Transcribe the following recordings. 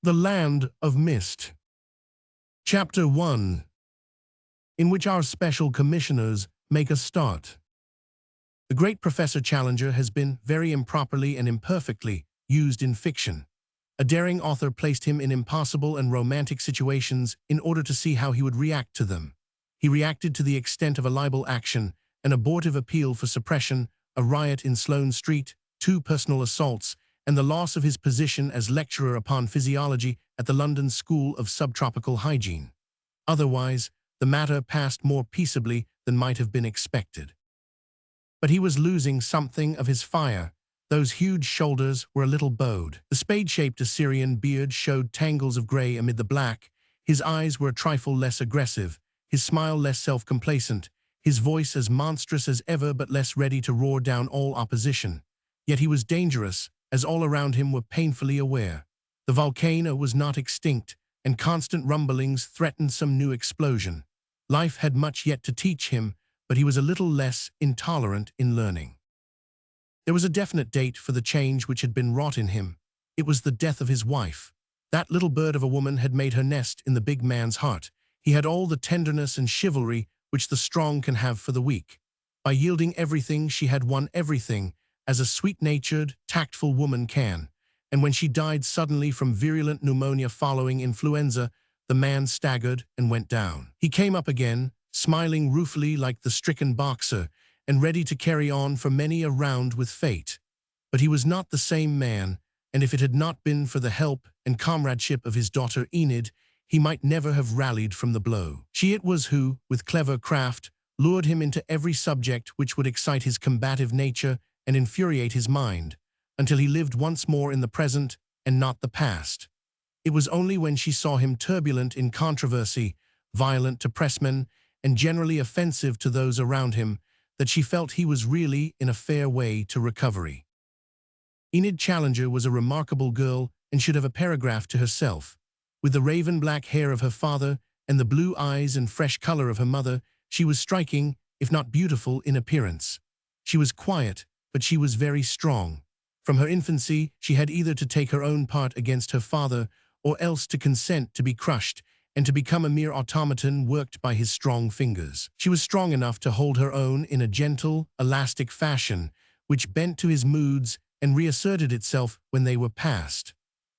The Land of Mist. Chapter 1, in which our special commissioners make a start. The great Professor Challenger has been very improperly and imperfectly used in fiction. A daring author placed him in impossible and romantic situations in order to see how he would react to them. He reacted to the extent of a libel action, an abortive appeal for suppression, a riot in Sloane Street, 2 personal assaults, and the loss of his position as lecturer upon physiology at the London School of Subtropical Hygiene. Otherwise, the matter passed more peaceably than might have been expected. But he was losing something of his fire. Those huge shoulders were a little bowed. The spade-shaped Assyrian beard showed tangles of grey amid the black. His eyes were a trifle less aggressive, his smile less self-complacent, his voice as monstrous as ever but less ready to roar down all opposition. Yet he was dangerous, as all around him were painfully aware. The volcano was not extinct, and constant rumblings threatened some new explosion. Life had much yet to teach him, but he was a little less intolerant in learning. There was a definite date for the change which had been wrought in him. It was the death of his wife. That little bird of a woman had made her nest in the big man's heart. He had all the tenderness and chivalry which the strong can have for the weak. By yielding everything, she had won everything, as a sweet-natured, tactful woman can. And when she died suddenly from virulent pneumonia following influenza, the man staggered and went down. He came up again, smiling ruefully like the stricken boxer, and ready to carry on for many a round with fate. But he was not the same man, and if it had not been for the help and comradeship of his daughter Enid, he might never have rallied from the blow. She it was who, with clever craft, lured him into every subject which would excite his combative nature and infuriate his mind, until he lived once more in the present and not the past. It was only when she saw him turbulent in controversy, violent to pressmen, and generally offensive to those around him, that she felt he was really in a fair way to recovery. Enid Challenger was a remarkable girl and should have a paragraph to herself. With the raven-black hair of her father and the blue eyes and fresh color of her mother, she was striking, if not beautiful, in appearance. She was quiet, but she was very strong. From her infancy, she had either to take her own part against her father, or else to consent to be crushed and to become a mere automaton worked by his strong fingers. She was strong enough to hold her own in a gentle, elastic fashion, which bent to his moods and reasserted itself when they were past.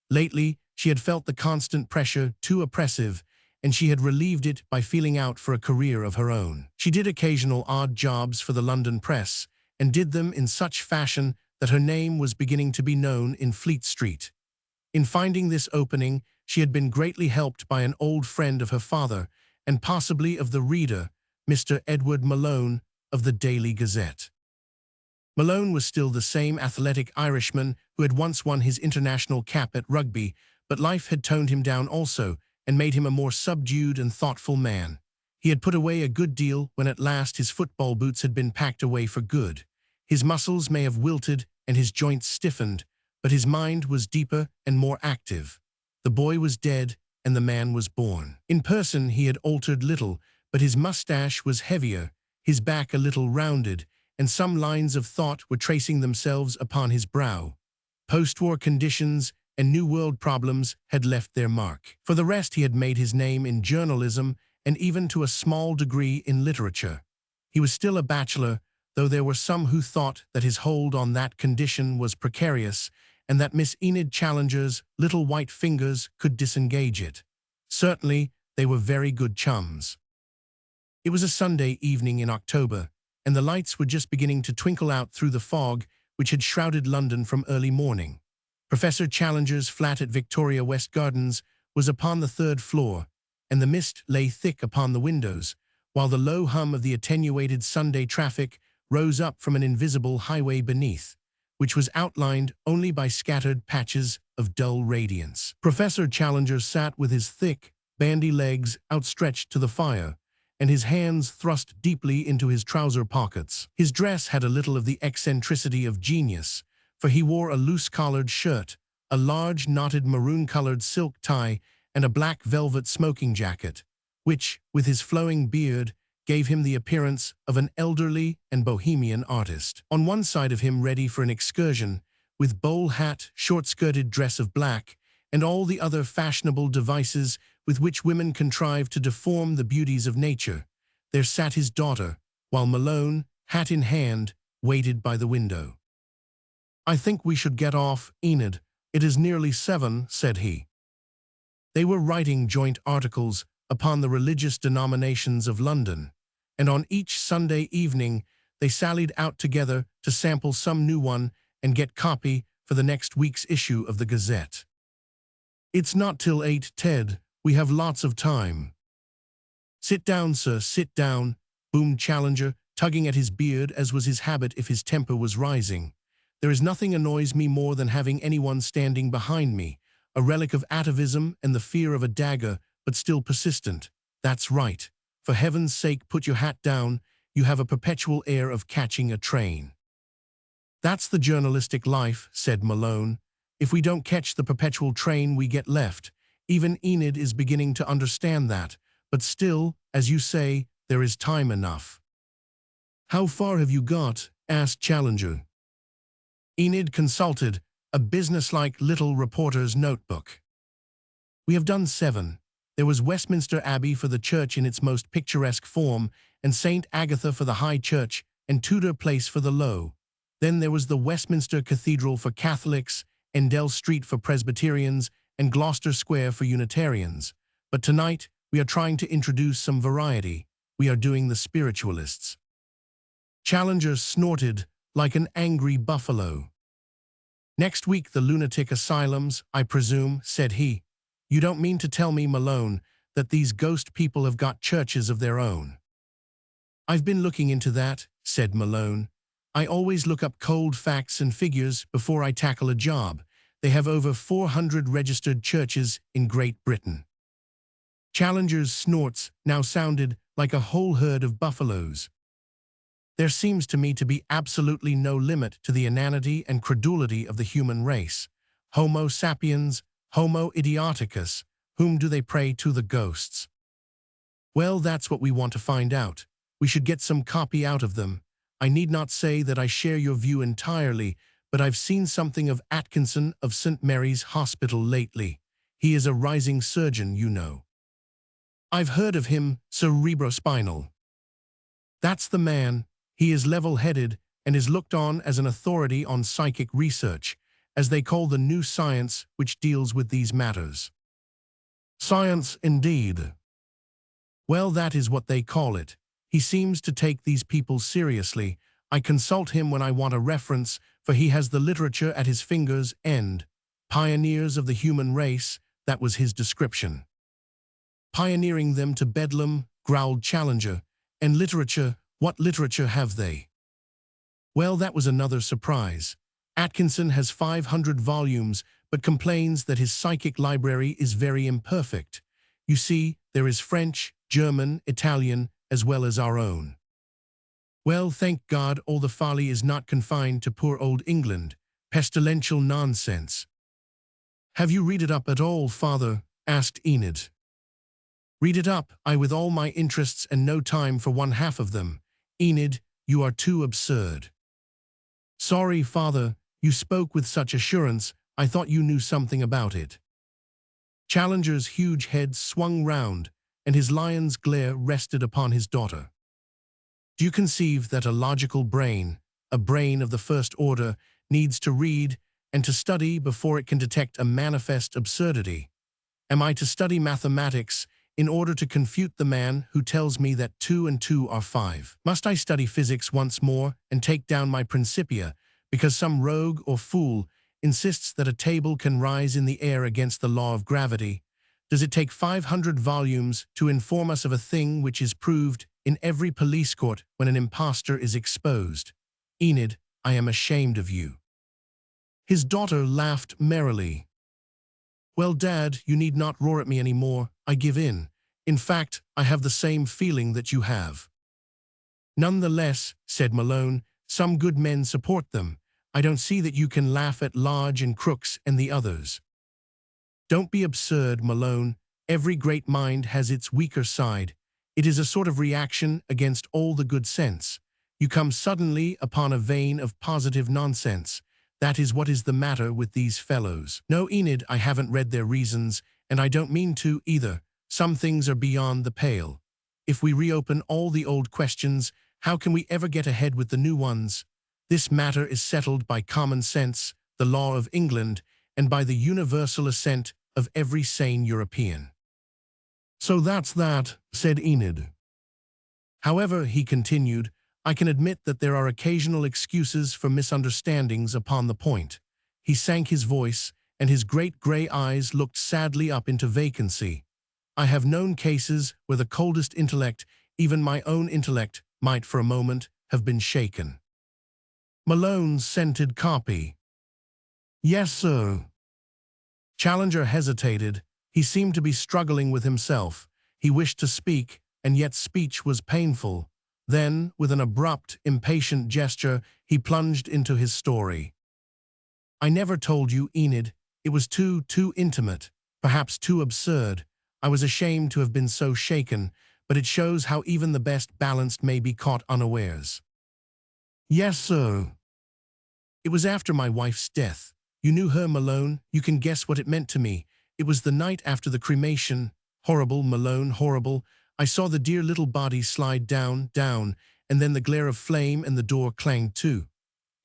Lately, she had felt the constant pressure too oppressive, and she had relieved it by feeling out for a career of her own. She did occasional odd jobs for the London press, and did them in such fashion that her name was beginning to be known in Fleet Street. In finding this opening, she had been greatly helped by an old friend of her father, and possibly of the reader, Mr. Edward Malone, of the Daily Gazette. Malone was still the same athletic Irishman who had once won his international cap at rugby, but life had toned him down also, and made him a more subdued and thoughtful man. He had put away a good deal when at last his football boots had been packed away for good. His muscles may have wilted and his joints stiffened, but his mind was deeper and more active. The boy was dead, and the man was born. In person he had altered little, but his mustache was heavier, his back a little rounded, and some lines of thought were tracing themselves upon his brow. Post-war conditions and New World problems had left their mark. For the rest, he had made his name in journalism and even to a small degree in literature. He was still a bachelor, though there were some who thought that his hold on that condition was precarious, and that Miss Enid Challenger's little white fingers could disengage it. Certainly, they were very good chums. It was a Sunday evening in October, and the lights were just beginning to twinkle out through the fog which had shrouded London from early morning. Professor Challenger's flat at Victoria West Gardens was upon the 3rd floor, and the mist lay thick upon the windows, while the low hum of the attenuated Sunday traffic rose up from an invisible highway beneath, which was outlined only by scattered patches of dull radiance. Professor Challenger sat with his thick, bandy legs outstretched to the fire, and his hands thrust deeply into his trouser pockets. His dress had a little of the eccentricity of genius, for he wore a loose-collared shirt, a large knotted maroon-colored silk tie, and a black velvet smoking jacket, which, with his flowing beard, gave him the appearance of an elderly and bohemian artist. On one side of him, ready for an excursion, with bowl hat, short-skirted dress of black, and all the other fashionable devices with which women contrive to deform the beauties of nature, there sat his daughter, while Malone, hat in hand, waited by the window. "I think we should get off, Enid. It is nearly 7, said he. They were writing joint articles upon the religious denominations of London, and on each Sunday evening they sallied out together to sample some new one and get copy for the next week's issue of the Gazette. "It's not till 8, Ted. We have lots of time." "Sit down, sir, sit down," boomed Challenger, tugging at his beard as was his habit if his temper was rising. "There is nothing annoys me more than having anyone standing behind me, a relic of atavism and the fear of a dagger, but still persistent. That's right. For heaven's sake, put your hat down. You have a perpetual air of catching a train." "That's the journalistic life," said Malone. "If we don't catch the perpetual train, we get left. Even Enid is beginning to understand that, but still, as you say, there is time enough." "How far have you got?" asked Challenger. Enid consulted a businesslike little reporter's notebook. "We have done 7. There was Westminster Abbey for the church in its most picturesque form, and St. Agatha for the High Church, and Tudor Place for the Low. Then there was the Westminster Cathedral for Catholics, Endell Street for Presbyterians, and Gloucester Square for Unitarians. But tonight, we are trying to introduce some variety. We are doing the spiritualists." Challenger snorted like an angry buffalo. "Next week the lunatic asylums, I presume," said he. "You don't mean to tell me, Malone, that these ghost people have got churches of their own?" "I've been looking into that," said Malone. "I always look up cold facts and figures before I tackle a job. They have over 400 registered churches in Great Britain." Challenger's snorts now sounded like a whole herd of buffaloes. "There seems to me to be absolutely no limit to the inanity and credulity of the human race. Homo sapiens, Homo idioticus. Whom do they pray to, the ghosts?" "Well, that's what we want to find out. We should get some copy out of them. I need not say that I share your view entirely, but I've seen something of Atkinson of St. Mary's Hospital lately. He is a rising surgeon, you know." "I've heard of him, cerebrospinal." "That's the man. He is level-headed and is looked on as an authority on psychic research, as they call the new science which deals with these matters." "Science, indeed." "Well, that is what they call it. He seems to take these people seriously. I consult him when I want a reference, for he has the literature at his fingers' end. Pioneers of the human race, that was his description." "Pioneering them to bedlam," growled Challenger. "And literature, what literature have they?" "Well, that was another surprise. Atkinson has 500 volumes, but complains that his psychic library is very imperfect. You see, there is French, German, Italian, as well as our own." "Well, thank God, all the folly is not confined to poor old England. Pestilential nonsense." "Have you read it up at all, Father?" asked Enid. "Read it up, I with all my interests and no time for one half of them. Enid, you are too absurd." "Sorry, Father, you spoke with such assurance, I thought you knew something about it." Challenger's huge head swung round, and his lion's glare rested upon his daughter. "Do you conceive that a logical brain, a brain of the first order, needs to read and to study before it can detect a manifest absurdity? Am I to study mathematics in order to confute the man who tells me that 2 and 2 are 5? Must I study physics once more and take down my Principia because some rogue or fool insists that a table can rise in the air against the law of gravity? Does it take 500 volumes to inform us of a thing which is proved in every police court when an impostor is exposed? Enid, I am ashamed of you." His daughter laughed merrily. "Well, Dad, you need not roar at me any more. I give in. In fact, I have the same feeling that you have." "Nonetheless," said Malone, "some good men support them. I don't see that you can laugh at Lodge and Crooks and the others." "Don't be absurd, Malone. Every great mind has its weaker side. It is a sort of reaction against all the good sense. You come suddenly upon a vein of positive nonsense. That is what is the matter with these fellows. No, Enid, I haven't read their reasons, and I don't mean to either. Some things are beyond the pale. If we reopen all the old questions, how can we ever get ahead with the new ones? This matter is settled by common sense, the law of England, and by the universal assent of every sane European. So that's that, said Enid. However, he continued, I can admit that there are occasional excuses for misunderstandings upon the point. He sank his voice, and his great grey eyes looked sadly up into vacancy. I have known cases where the coldest intellect, even my own intellect, might for a moment have been shaken. Malone's scented copy. Yes, sir. Challenger hesitated. He seemed to be struggling with himself. He wished to speak, and yet speech was painful. Then, with an abrupt, impatient gesture, he plunged into his story. I never told you, Enid. It was too intimate, perhaps too absurd. I was ashamed to have been so shaken, but it shows how even the best balanced may be caught unawares. Yes, sir. It was after my wife's death. You knew her, Malone. You can guess what it meant to me. It was the night after the cremation. Horrible, Malone, horrible. I saw the dear little body slide down, and then the glare of flame and the door clanged to.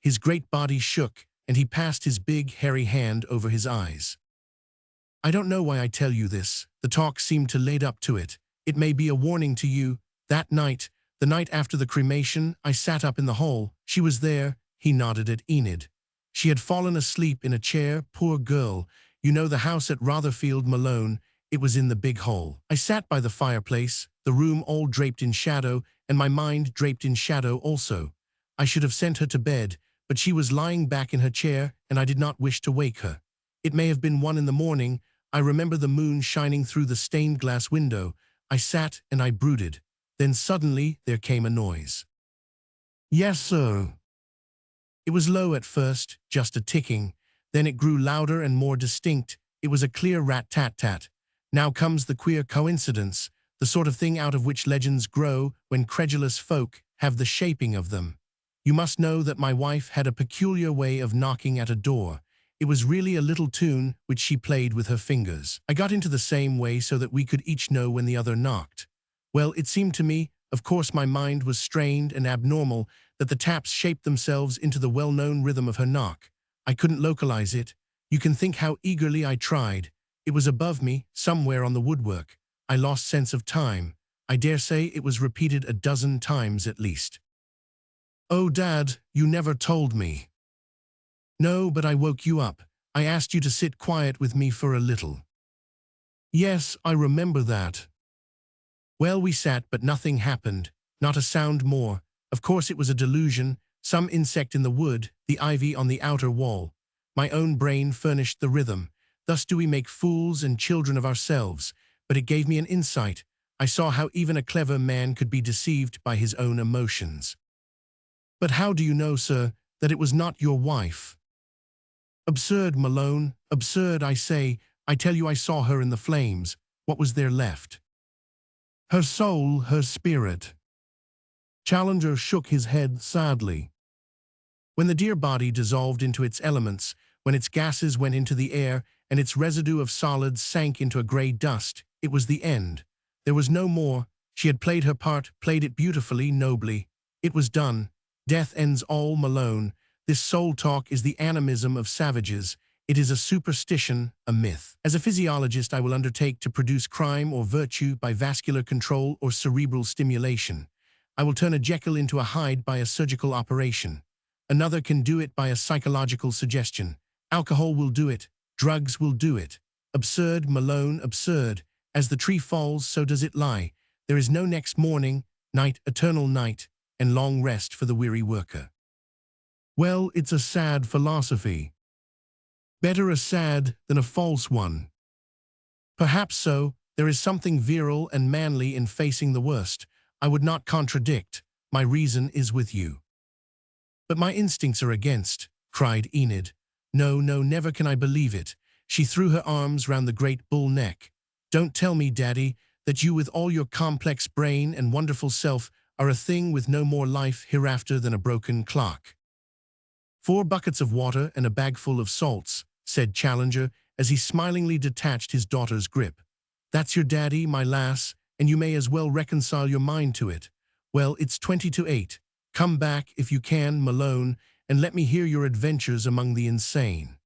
His great body shook, and he passed his big, hairy hand over his eyes. I don't know why I tell you this. The talk seemed to lead up to it. It may be a warning to you. That night, the night after the cremation, I sat up in the hall. She was there. He nodded at Enid. She had fallen asleep in a chair, poor girl. You know the house at Rotherfield, Malone. It was in the big hall. I sat by the fireplace, the room all draped in shadow, and my mind draped in shadow also. I should have sent her to bed, but she was lying back in her chair, and I did not wish to wake her. It may have been 1 in the morning. I remember the moon shining through the stained glass window. I sat and I brooded. Then suddenly there came a noise. Yes, sir. It was low at first, just a ticking. Then it grew louder and more distinct. It was a clear rat-tat-tat. Now comes the queer coincidence, the sort of thing out of which legends grow when credulous folk have the shaping of them. You must know that my wife had a peculiar way of knocking at a door. It was really a little tune which she played with her fingers. I got into the same way so that we could each know when the other knocked. Well, it seemed to me, of course my mind was strained and abnormal, that the taps shaped themselves into the well-known rhythm of her knock. I couldn't localize it. You can think how eagerly I tried. It was above me, somewhere on the woodwork. I lost sense of time. I dare say it was repeated a dozen times at least. Oh, Dad, you never told me. No, but I woke you up. I asked you to sit quiet with me for a little. Yes, I remember that. Well, we sat, but nothing happened. Not a sound more. Of course it was a delusion, some insect in the wood, the ivy on the outer wall. My own brain furnished the rhythm. Thus do we make fools and children of ourselves. But it gave me an insight. I saw how even a clever man could be deceived by his own emotions. But how do you know, sir, that it was not your wife? Absurd, Malone, absurd, I say. I tell you I saw her in the flames. What was there left? Her soul, her spirit. Challenger shook his head sadly. When the dear body dissolved into its elements, when its gases went into the air, and its residue of solids sank into a grey dust, it was the end. There was no more. She had played her part, played it beautifully, nobly. It was done. Death ends all, Malone. This soul talk is the animism of savages. It is a superstition, a myth. As a physiologist, I will undertake to produce crime or virtue by vascular control or cerebral stimulation. I will turn a Jekyll into a Hyde by a surgical operation. Another can do it by a psychological suggestion. Alcohol will do it. Drugs will do it. Absurd, Malone, absurd. As the tree falls, so does it lie. There is no next morning, night, eternal night, and long rest for the weary worker. Well, it's a sad philosophy. Better a sad than a false one. Perhaps so. There is something virile and manly in facing the worst. I would not contradict. My reason is with you. But my instincts are against, cried Enid. No, no, never can I believe it. She threw her arms round the great bull neck. Don't tell me, Daddy, that you with all your complex brain and wonderful self are a thing with no more life hereafter than a broken clock. 4 buckets of water and a bag full of salts, said Challenger as he smilingly detached his daughter's grip. That's your daddy, my lass, and you may as well reconcile your mind to it. Well, it's 20 to 8. Come back, if you can, Malone, and let me hear your adventures among the insane.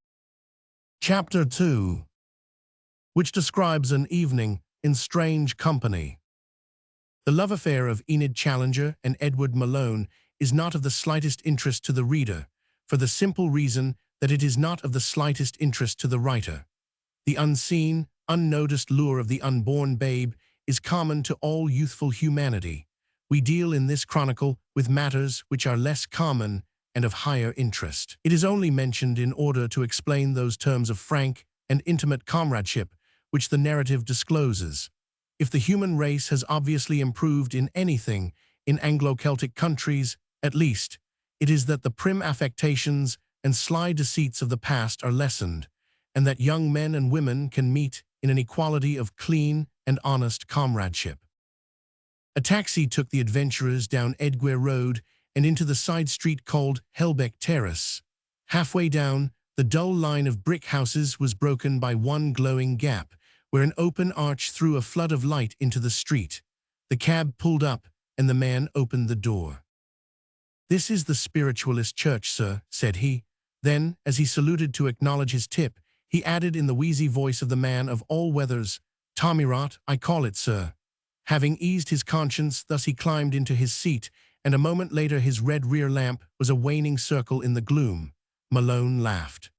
Chapter 2, which describes an evening in strange company. The love affair of Enid Challenger and Edward Malone is not of the slightest interest to the reader, for the simple reason that it is not of the slightest interest to the writer. The unseen, unnoticed lure of the unborn babe is common to all youthful humanity. We deal in this chronicle with matters which are less common and of higher interest. It is only mentioned in order to explain those terms of frank and intimate comradeship which the narrative discloses. If the human race has obviously improved in anything in Anglo-Celtic countries, at least, it is that the prim affectations and sly deceits of the past are lessened, and that young men and women can meet in an equality of clean and honest comradeship. A taxi took the adventurers down Edgware Road and into the side street called Helbeck Terrace. Halfway down, the dull line of brick houses was broken by one glowing gap, where an open arch threw a flood of light into the street. The cab pulled up, and the man opened the door. "This is the Spiritualist Church, sir," said he. Then, as he saluted to acknowledge his tip, he added in the wheezy voice of the man of all weathers, "Tommyrot, I call it, sir." Having eased his conscience, thus he climbed into his seat, and a moment later his red rear lamp was a waning circle in the gloom. Malone laughed.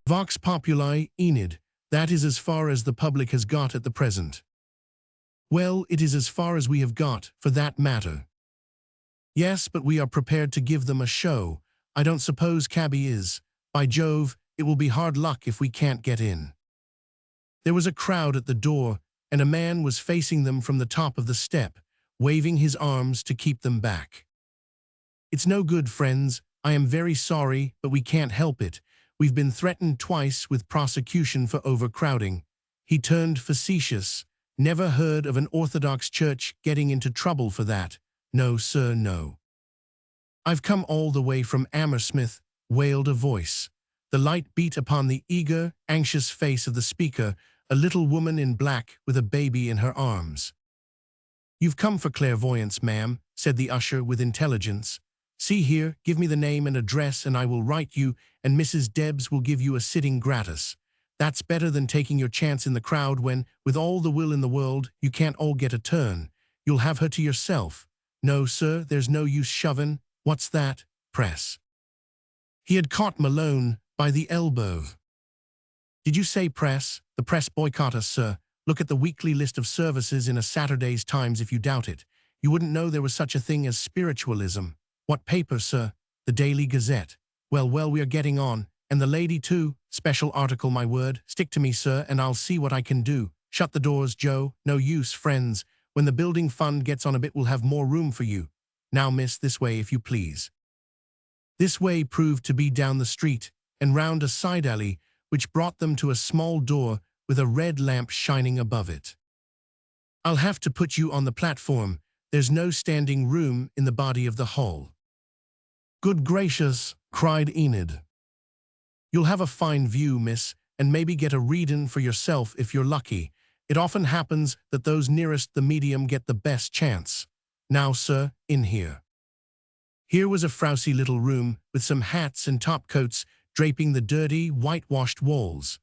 "Vox populi, Enid, that is as far as the public has got at the present." "Well, it is as far as we have got, for that matter." "Yes, but we are prepared to give them a show. I don't suppose cabby is. By Jove, it will be hard luck if we can't get in." There was a crowd at the door, and a man was facing them from the top of the step, waving his arms to keep them back. "It's no good, friends. I am very sorry, but we can't help it. We've been threatened twice with prosecution for overcrowding." He turned facetious. "Never heard of an Orthodox church getting into trouble for that. No, sir, no." "I've come all the way from Hammersmith," wailed a voice. The light beat upon the eager, anxious face of the speaker, a little woman in black with a baby in her arms. "You've come for clairvoyance, ma'am," said the usher with intelligence. "See here, give me the name and address and I will write you, and Mrs. Debs will give you a sitting gratis. That's better than taking your chance in the crowd when, with all the will in the world, you can't all get a turn. You'll have her to yourself. No, sir, there's no use shovin'. What's that? Press." He had caught Malone by the elbow. "Did you say press? The press boycott us, sir. Look at the weekly list of services in a Saturday's Times if you doubt it. You wouldn't know there was such a thing as spiritualism." "What paper, sir?" "The Daily Gazette." Well, we are getting on. And the lady, too. Special article, my word. Stick to me, sir, and I'll see what I can do. Shut the doors, Joe. No use, friends. When the building fund gets on a bit, we'll have more room for you. Now, miss, this way, if you please." This way proved to be down the street and round a side alley, which brought them to a small door with a red lamp shining above it. "I'll have to put you on the platform. There's no standing room in the body of the hall." "Good gracious," cried Enid. "You'll have a fine view, miss, and maybe get a readin' for yourself if you're lucky. It often happens that those nearest the medium get the best chance. Now, sir, in here." Here was a frowsy little room with some hats and topcoats draping the dirty, whitewashed walls.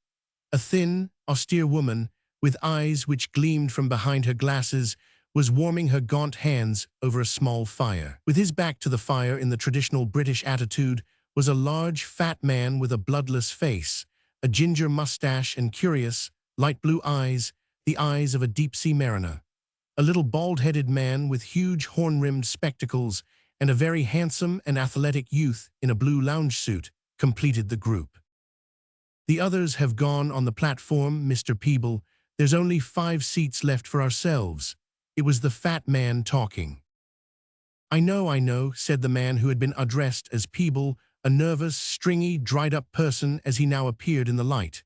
A thin, austere woman, with eyes which gleamed from behind her glasses, was warming her gaunt hands over a small fire. With his back to the fire in the traditional British attitude was a large, fat man with a bloodless face, a ginger mustache and curious, light blue eyes, the eyes of a deep-sea mariner. A little bald-headed man with huge horn-rimmed spectacles and a very handsome and athletic youth in a blue lounge suit completed the group. "The others have gone on the platform, Mr. Peeble. There's only 5 seats left for ourselves." It was the fat man talking. I know," said the man who had been addressed as Peeble, a nervous, stringy, dried-up person as he now appeared in the light.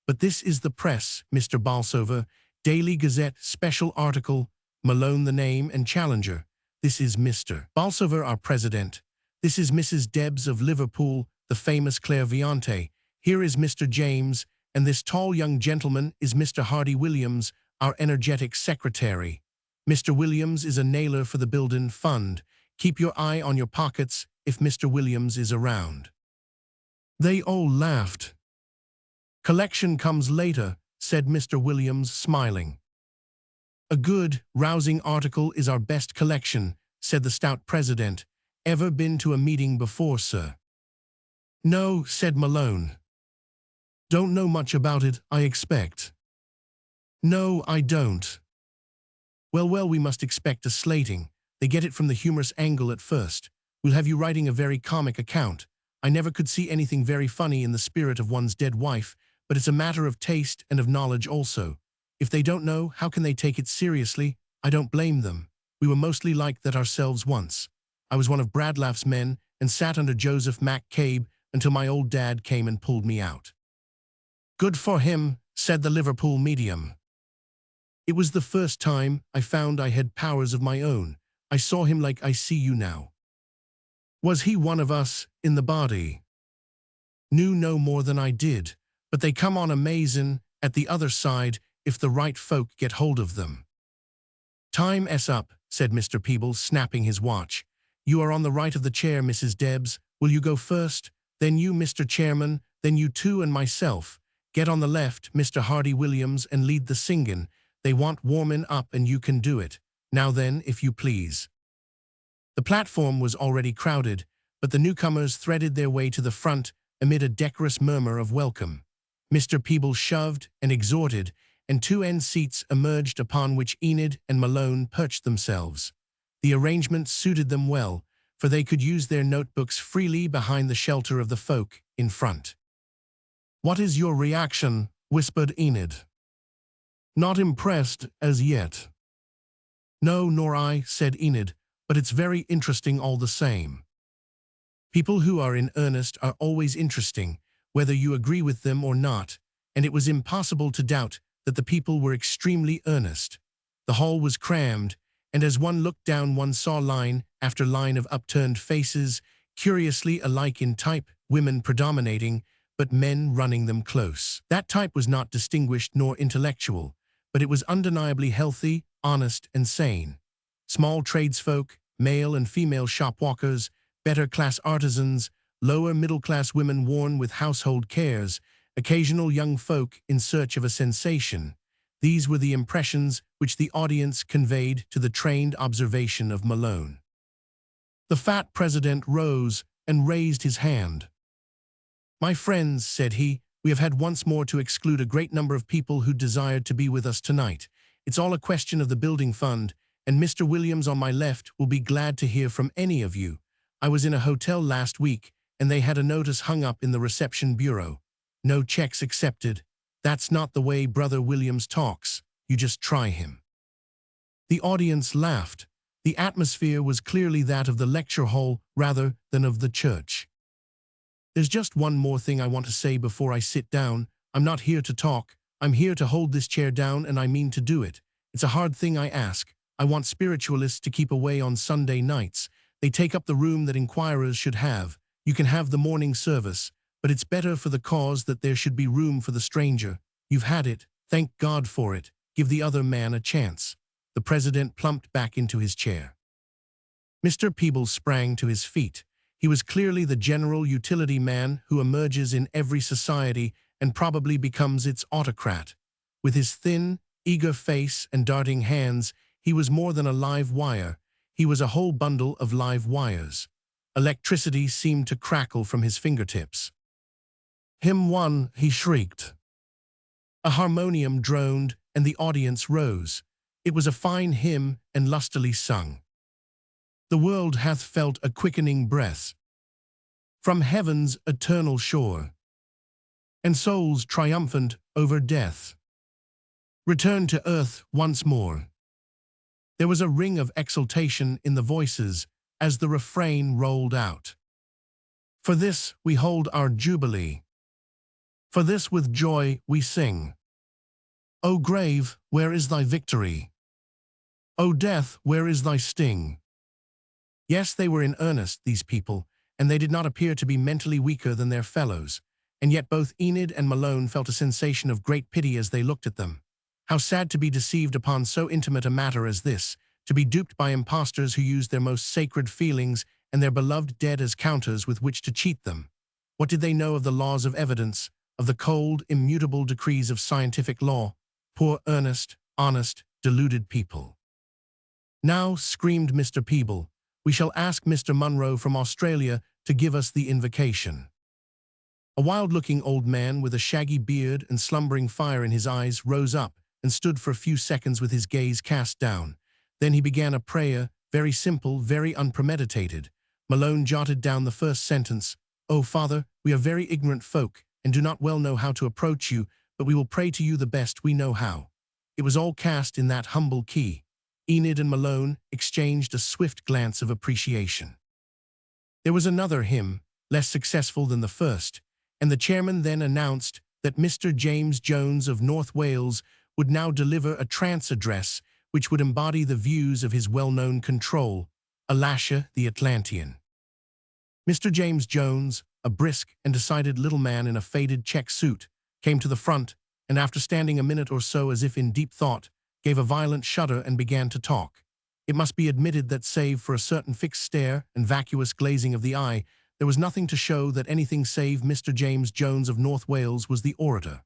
"But this is the press, Mr. Bolsover. Daily Gazette, special article, Malone the name and Challenger. This is Mr. Bolsover, our president. This is Mrs. Debs of Liverpool, the famous clairvoyante. Here is Mr. James, and this tall young gentleman is Mr. Hardy Williams, our energetic secretary. Mr. Williams is a nailer for the Building Fund. Keep your eye on your pockets if Mr. Williams is around." They all laughed. "Collection comes later," said Mr. Williams, smiling. "A good, rousing article is our best collection," said the stout president. "Ever been to a meeting before, sir?" "No," said Malone. "Don't know much about it, I expect." "No, I don't." Well, we must expect a slating. They get it from the humorous angle at first. We'll have you writing a very comic account. I never could see anything very funny in the spirit of one's dead wife, but it's a matter of taste and of knowledge also. If they don't know, how can they take it seriously? I don't blame them. We were mostly like that ourselves once. I was one of Bradlaugh's men and sat under Joseph McCabe until my old dad came and pulled me out. "Good for him," said the Liverpool medium. "It was the first time I found I had powers of my own. I saw him like I see you now." "Was he one of us, in the body?" "Knew no more than I did, but they come on amazin' at the other side if the right folk get hold of them." "Time's up," said Mr. Peebles, snapping his watch. "You are on the right of the chair, Mrs. Debs. Will you go first? Then you, Mr. Chairman, then you two and myself. Get on the left, Mr. Hardy Williams, and lead the singin'. They want warmin' up and you can do it. Now then, if you please." The platform was already crowded, but the newcomers threaded their way to the front amid a decorous murmur of welcome. Mr. Peebles shoved and exhorted, and two end seats emerged upon which Enid and Malone perched themselves. The arrangement suited them well, for they could use their notebooks freely behind the shelter of the folk in front. "What is your reaction?" whispered Enid. "Not impressed as yet." "No, nor I," said Enid, "but it's very interesting all the same." People who are in earnest are always interesting, whether you agree with them or not, and it was impossible to doubt that the people were extremely earnest. The hall was crammed, and as one looked down one saw line after line of upturned faces, curiously alike in type, women predominating, but men running them close. That type was not distinguished nor intellectual, but it was undeniably healthy, honest, and sane. Small tradesfolk, male and female shopwalkers, better-class artisans, lower middle-class women worn with household cares, occasional young folk in search of a sensation. These were the impressions which the audience conveyed to the trained observation of Malone. The fat president rose and raised his hand. "My friends," said he, "we have had once more to exclude a great number of people who desired to be with us tonight. It's all a question of the Building Fund, and Mr. Williams on my left will be glad to hear from any of you. I was in a hotel last week, and they had a notice hung up in the reception bureau. No checks accepted. That's not the way Brother Williams talks. You just try him." The audience laughed. The atmosphere was clearly that of the lecture hall rather than of the church. "There's just one more thing I want to say before I sit down. I'm not here to talk. I'm here to hold this chair down, and I mean to do it. It's a hard thing I ask. I want spiritualists to keep away on Sunday nights. They take up the room that inquirers should have. You can have the morning service, but it's better for the cause that there should be room for the stranger. You've had it. Thank God for it. Give the other man a chance." The president plumped back into his chair. Mr. Peebles sprang to his feet. He was clearly the general utility man who emerges in every society and probably becomes its autocrat. With his thin, eager face and darting hands, he was more than a live wire. He was a whole bundle of live wires. Electricity seemed to crackle from his fingertips. "Hymn 1, he shrieked. A harmonium droned, and the audience rose. It was a fine hymn and lustily sung. "The world hath felt a quickening breath from heaven's eternal shore, and souls triumphant over death return to earth once more." There was a ring of exultation in the voices as the refrain rolled out. "For this we hold our jubilee. For this with joy we sing. O grave, where is thy victory? O death, where is thy sting?" Yes, they were in earnest, these people, and they did not appear to be mentally weaker than their fellows, and yet both Enid and Malone felt a sensation of great pity as they looked at them. How sad to be deceived upon so intimate a matter as this, to be duped by impostors who used their most sacred feelings and their beloved dead as counters with which to cheat them. What did they know of the laws of evidence, of the cold, immutable decrees of scientific law? Poor, earnest, honest, deluded people. Now, screamed Mr. Peeble, we shall ask Mr. Munro from Australia to give us the invocation. A wild-looking old man with a shaggy beard and slumbering fire in his eyes rose up and stood for a few seconds with his gaze cast down. Then he began a prayer, very simple, very unpremeditated. Malone jotted down the first sentence. "Oh, Father, we are very ignorant folk and do not well know how to approach you, but we will pray to you the best we know how." It was all cast in that humble key. Enid and Malone exchanged a swift glance of appreciation. There was another hymn, less successful than the first, and the chairman then announced that Mr. James Jones of North Wales would now deliver a trance address which would embody the views of his well-known control, Elisha the Atlantean. Mr. James Jones, a brisk and decided little man in a faded check suit, came to the front, and after standing a minute or so as if in deep thought, gave a violent shudder and began to talk. It must be admitted that save for a certain fixed stare and vacuous glazing of the eye, there was nothing to show that anything save Mr. James Jones of North Wales was the orator.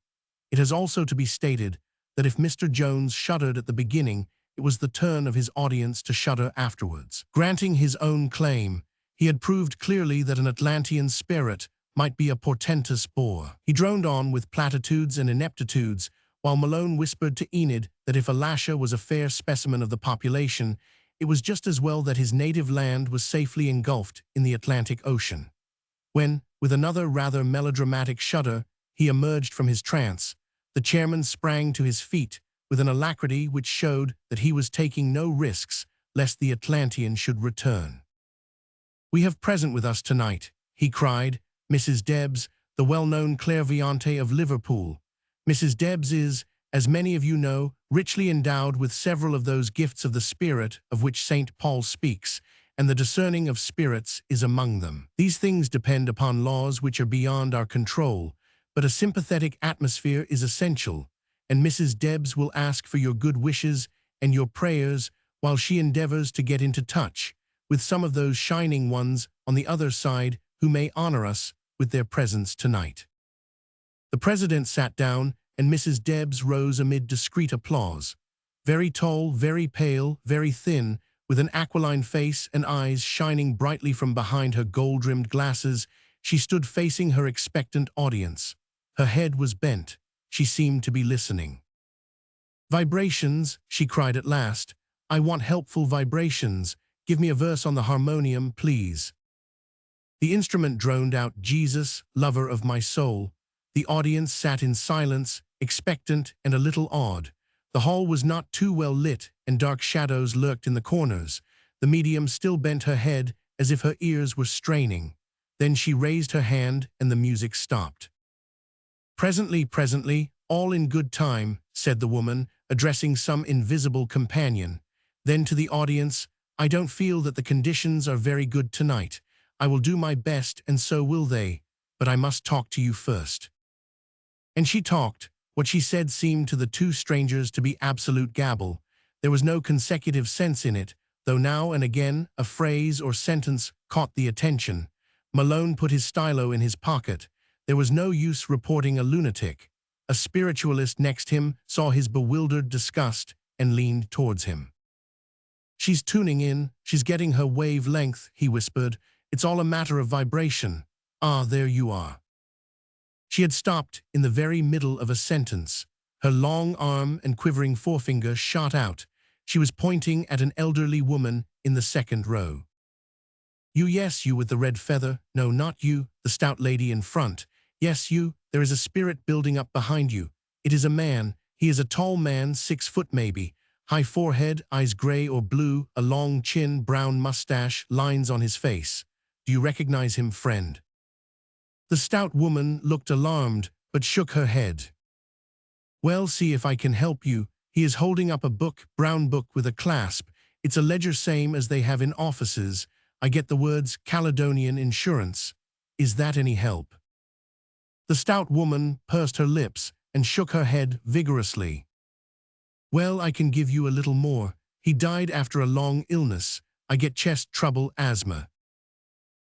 It has also to be stated that if Mr. Jones shuddered at the beginning, it was the turn of his audience to shudder afterwards. Granting his own claim, he had proved clearly that an Atlantean spirit might be a portentous bore. He droned on with platitudes and ineptitudes, while Malone whispered to Enid that if Elisha was a fair specimen of the population, it was just as well that his native land was safely engulfed in the Atlantic Ocean. When, with another rather melodramatic shudder, he emerged from his trance, the chairman sprang to his feet with an alacrity which showed that he was taking no risks lest the Atlantean should return. "We have present with us tonight," he cried, "Mrs. Debs, the well-known clairvoyante of Liverpool. Mrs. Debs is, as many of you know, richly endowed with several of those gifts of the spirit of which St. Paul speaks, and the discerning of spirits is among them. These things depend upon laws which are beyond our control, but a sympathetic atmosphere is essential, and Mrs. Debs will ask for your good wishes and your prayers while she endeavors to get into touch with some of those shining ones on the other side who may honor us with their presence tonight." The president sat down, and Mrs. Debs rose amid discreet applause. Very tall, very pale, very thin, with an aquiline face and eyes shining brightly from behind her gold-rimmed glasses, she stood facing her expectant audience. Her head was bent. She seemed to be listening. "Vibrations," she cried at last. "I want helpful vibrations. Give me a verse on the harmonium, please." The instrument droned out, "Jesus, lover of my soul." The audience sat in silence, expectant and a little awed. The hall was not too well lit, and dark shadows lurked in the corners. The medium still bent her head as if her ears were straining. Then she raised her hand, and the music stopped. Presently, all in good time," said the woman, addressing some invisible companion. Then to the audience, "I don't feel that the conditions are very good tonight. I will do my best, and so will they, but I must talk to you first." And she talked. What she said seemed to the two strangers to be absolute gabble. There was no consecutive sense in it, though now and again a phrase or sentence caught the attention. Malone put his stylo in his pocket. There was no use reporting a lunatic. A spiritualist next him saw his bewildered disgust and leaned towards him. "She's tuning in, she's getting her wavelength," he whispered. "It's all a matter of vibration. Ah, there you are." She had stopped in the very middle of a sentence. Her long arm and quivering forefinger shot out. She was pointing at an elderly woman in the second row. "You, yes, you with the red feather. No, not you, the stout lady in front. Yes, you, there is a spirit building up behind you. It is a man. He is a tall man, 6 foot maybe. High forehead, eyes gray or blue, a long chin, brown mustache, lines on his face. Do you recognize him, friend?" The stout woman looked alarmed, but shook her head. "Well, see if I can help you. He is holding up a book, brown book with a clasp. It's a ledger same as they have in offices. I get the words Caledonian Insurance. Is that any help? The stout woman pursed her lips and shook her head vigorously. Well, I can give you a little more. He died after a long illness. I get chest trouble, asthma.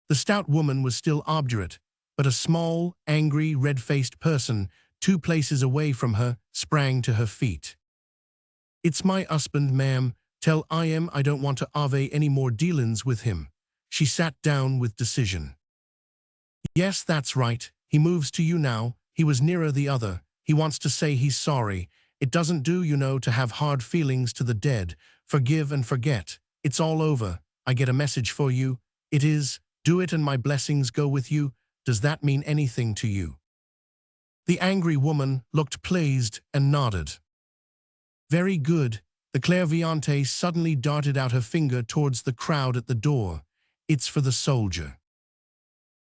The stout woman was still obdurate, but a small, angry, red-faced person, 2 places away from her, sprang to her feet. It's my husband, ma'am. Tell I don't want to have any more dealings with him. She sat down with decision. Yes, that's right. He moves to you now. He was nearer the other. He wants to say he's sorry. It doesn't do, you know, to have hard feelings to the dead. Forgive and forget. It's all over. I get a message for you. It is, do it and my blessings go with you. Does that mean anything to you? The angry woman looked pleased and nodded. Very good. The clairvoyante suddenly darted out her finger towards the crowd at the door. It's for the soldier.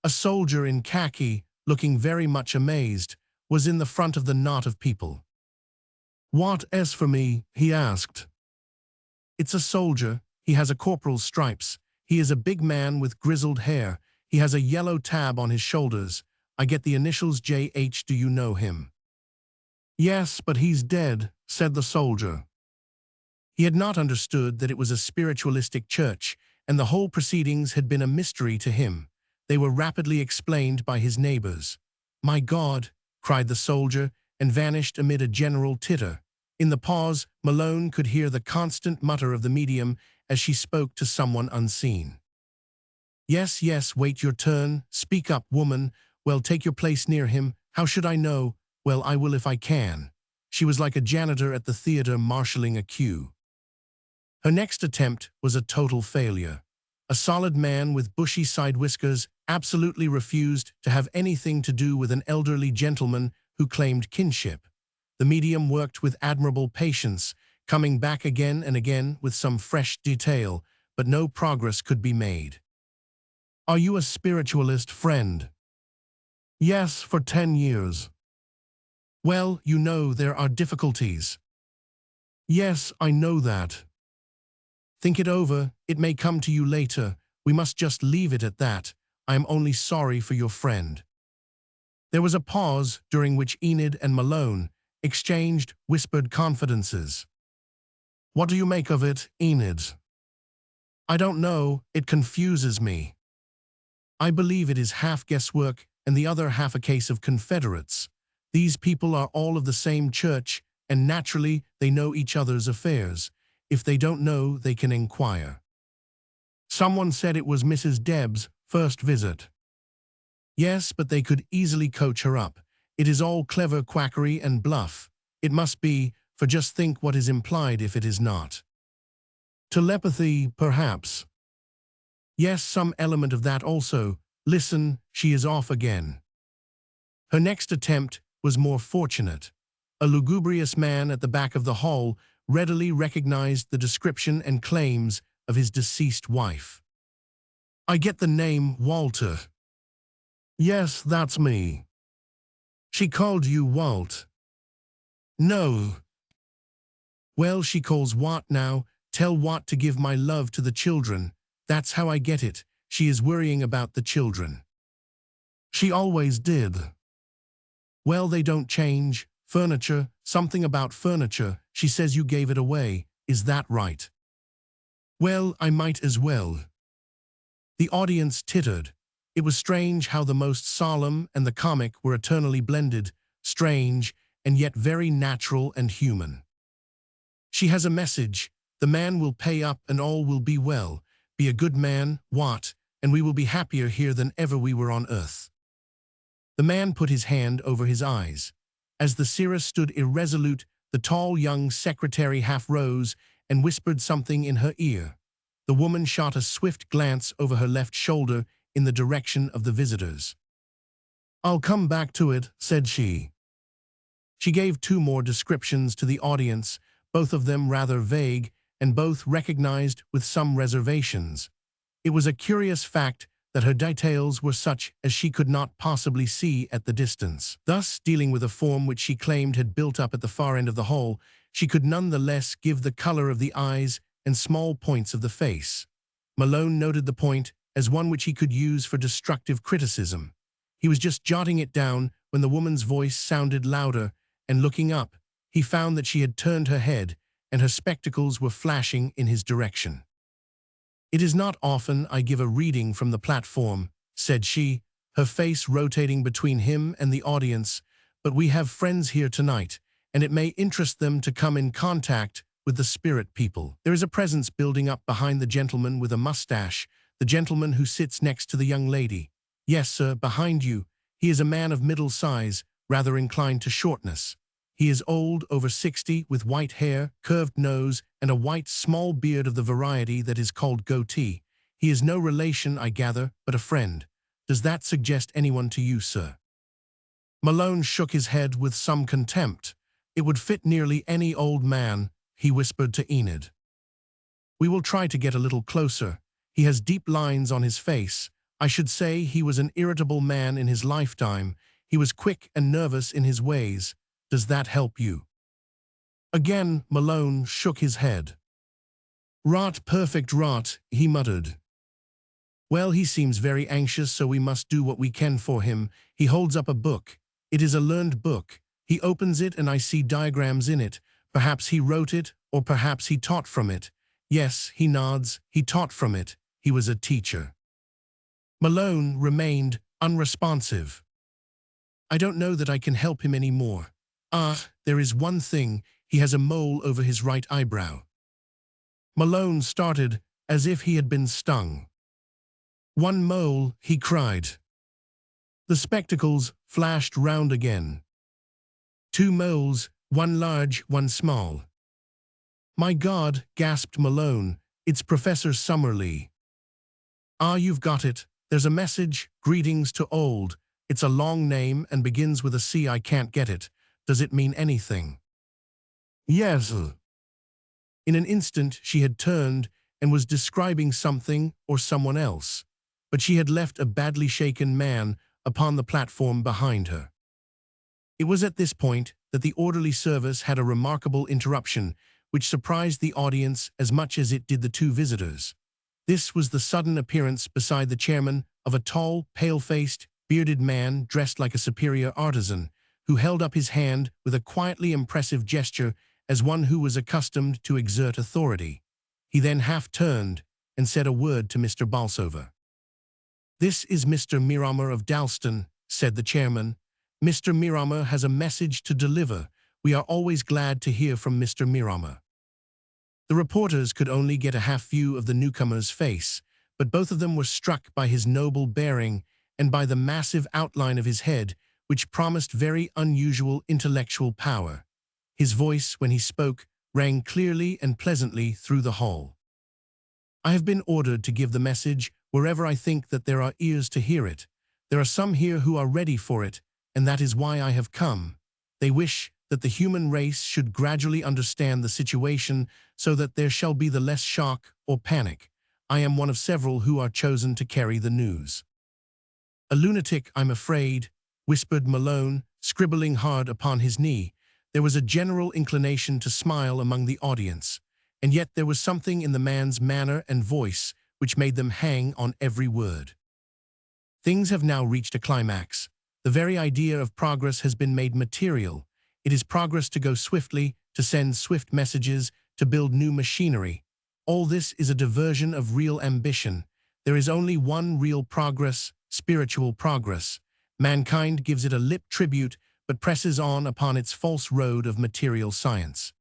A soldier in khaki, looking very much amazed, was in the front of the knot of people. What is for me? He asked. It's a soldier. He has a corporal's stripes. He is a big man with grizzled hair. He has a yellow tab on his shoulders. I get the initials JH. Do you know him? Yes, but he's dead, said the soldier. He had not understood that it was a spiritualistic church, and the whole proceedings had been a mystery to him. They were rapidly explained by his neighbors. My God, cried the soldier, and vanished amid a general titter. In the pause, Malone could hear the constant mutter of the medium as she spoke to someone unseen. Yes, yes, wait your turn. Speak up, woman. Well, take your place near him. How should I know? Well, I will if I can. She was like a janitor at the theater marshalling a queue. Her next attempt was a total failure. A solid man with bushy side whiskers absolutely refused to have anything to do with an elderly gentleman who claimed kinship. The medium worked with admirable patience, coming back again and again with some fresh detail, but no progress could be made. Are you a spiritualist, friend? Yes, for 10 years. Well, you know there are difficulties. Yes, I know that. Think it over. It may come to you later. We must just leave it at that. I am only sorry for your friend. There was a pause during which Enid and Malone exchanged whispered confidences. What do you make of it, Enid? I don't know. It confuses me. I believe it is half guesswork and the other half a case of Confederates. These people are all of the same church, and naturally they know each other's affairs. If they don't know, they can inquire. Someone said it was Mrs. Deb's first visit. Yes, but they could easily coach her up. It is all clever quackery and bluff. It must be, for just think what is implied if it is not. Telepathy, perhaps. Yes, some element of that also. Listen, she is off again. Her next attempt was more fortunate. A lugubrious man at the back of the hall readily recognized the description and claims of his deceased wife. I get the name Walter. Yes, that's me. She called you Walt. No. Well, she calls Watt now. Tell Watt to give my love to the children. That's how I get it. She is worrying about the children. She always did. Well, they don't change. Furniture, something about furniture. She says you gave it away. Is that right? Well, I might as well. The audience tittered. It was strange how the most solemn and the comic were eternally blended, strange and yet very natural and human. She has a message. The man will pay up and all will be well. Be a good man, Watt, and we will be happier here than ever we were on earth. The man put his hand over his eyes. As the seer stood irresolute, the tall young secretary half rose and whispered something in her ear. The woman shot a swift glance over her left shoulder in the direction of the visitors. I'll come back to it, said she. She gave 2 more descriptions to the audience, both of them rather vague, and both recognized with some reservations. It was a curious fact that her details were such as she could not possibly see at the distance. Thus, dealing with a form which she claimed had built up at the far end of the hall, she could nonetheless give the color of the eyes and small points of the face. Malone noted the point as one which he could use for destructive criticism. He was just jotting it down when the woman's voice sounded louder, and looking up, he found that she had turned her head, and her spectacles were flashing in his direction. "It is not often I give a reading from the platform," said she, her face rotating between him and the audience, "but we have friends here tonight, and it may interest them to come in contact with the spirit people. There is a presence building up behind the gentleman with a mustache, the gentleman who sits next to the young lady. Yes, sir, behind you. He is a man of middle size, rather inclined to shortness. He is old, over 60, with white hair, curved nose, and a white small beard of the variety that is called goatee. He is no relation, I gather, but a friend. Does that suggest anyone to you, sir?" Malone shook his head with some contempt. "It would fit nearly any old man," he whispered to Enid. "We will try to get a little closer. He has deep lines on his face. I should say he was an irritable man in his lifetime. He was quick and nervous in his ways. Does that help you?" Again, Malone shook his head. "Rot, perfect rot," he muttered. "Well, he seems very anxious, so we must do what we can for him." He holds up a book. It is a learned book. He opens it and I see diagrams in it. Perhaps he wrote it, or perhaps he taught from it. Yes, he nods, he taught from it. He was a teacher. Malone remained unresponsive. "I don't know that I can help him any more. There is one thing, he has a mole over his right eyebrow." Malone started as if he had been stung. "One mole," he cried. The spectacles flashed round again. "Two moles, one large, one small." "My God," gasped Malone, "it's Professor Summerlee." You've got it. There's a message, greetings to old. It's a long name and begins with a C. I can't get it. Does it mean anything?" "Yes." In an instant she had turned and was describing something or someone else, but she had left a badly shaken man upon the platform behind her. It was at this point that the orderly service had a remarkable interruption, which surprised the audience as much as it did the two visitors. This was the sudden appearance beside the chairman of a tall, pale-faced, bearded man dressed like a superior artisan, who held up his hand with a quietly impressive gesture as one who was accustomed to exert authority. He then half-turned and said a word to Mr. Bolsover. "This is Mr. Miramar of Dalston," said the chairman. "Mr. Miramar has a message to deliver. We are always glad to hear from Mr. Miramar." The reporters could only get a half view of the newcomer's face, but both of them were struck by his noble bearing and by the massive outline of his head, which promised very unusual intellectual power. His voice, when he spoke, rang clearly and pleasantly through the hall. "I have been ordered to give the message wherever I think that there are ears to hear it. There are some here who are ready for it, and that is why I have come. They wish that the human race should gradually understand the situation so that there shall be the less shock or panic. I am one of several who are chosen to carry the news." "A lunatic, I'm afraid," whispered Malone, scribbling hard upon his knee. There was a general inclination to smile among the audience, and yet there was something in the man's manner and voice which made them hang on every word. "Things have now reached a climax. The very idea of progress has been made material. It is progress to go swiftly, to send swift messages, to build new machinery. All this is a diversion of real ambition. There is only one real progress, spiritual progress. Mankind gives it a lip tribute, but presses on upon its false road of material science."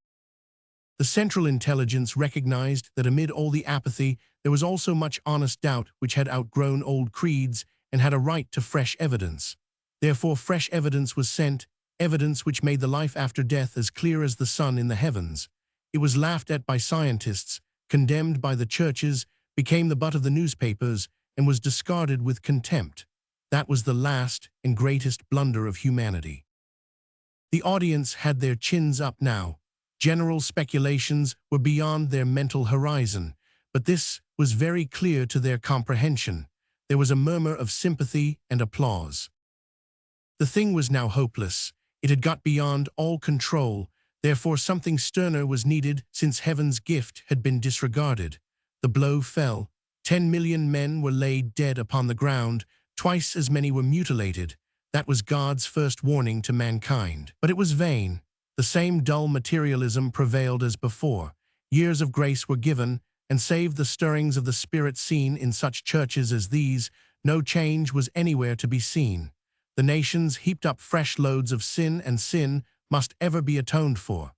The Central Intelligence recognized that amid all the apathy, there was also much honest doubt which had outgrown old creeds and had a right to fresh evidence. Therefore fresh evidence was sent, evidence which made the life after death as clear as the sun in the heavens. It was laughed at by scientists, condemned by the churches, became the butt of the newspapers, and was discarded with contempt. That was the last and greatest blunder of humanity. The audience had their chins up now. General speculations were beyond their mental horizon, but this was very clear to their comprehension. There was a murmur of sympathy and applause. The thing was now hopeless. It had got beyond all control. Therefore something sterner was needed since heaven's gift had been disregarded. The blow fell. 10 million men were laid dead upon the ground, twice as many were mutilated. That was God's first warning to mankind. But it was vain. The same dull materialism prevailed as before. Years of grace were given, and save the stirrings of the Spirit seen in such churches as these, no change was anywhere to be seen. The nations heaped up fresh loads of sin, and sin must ever be atoned for.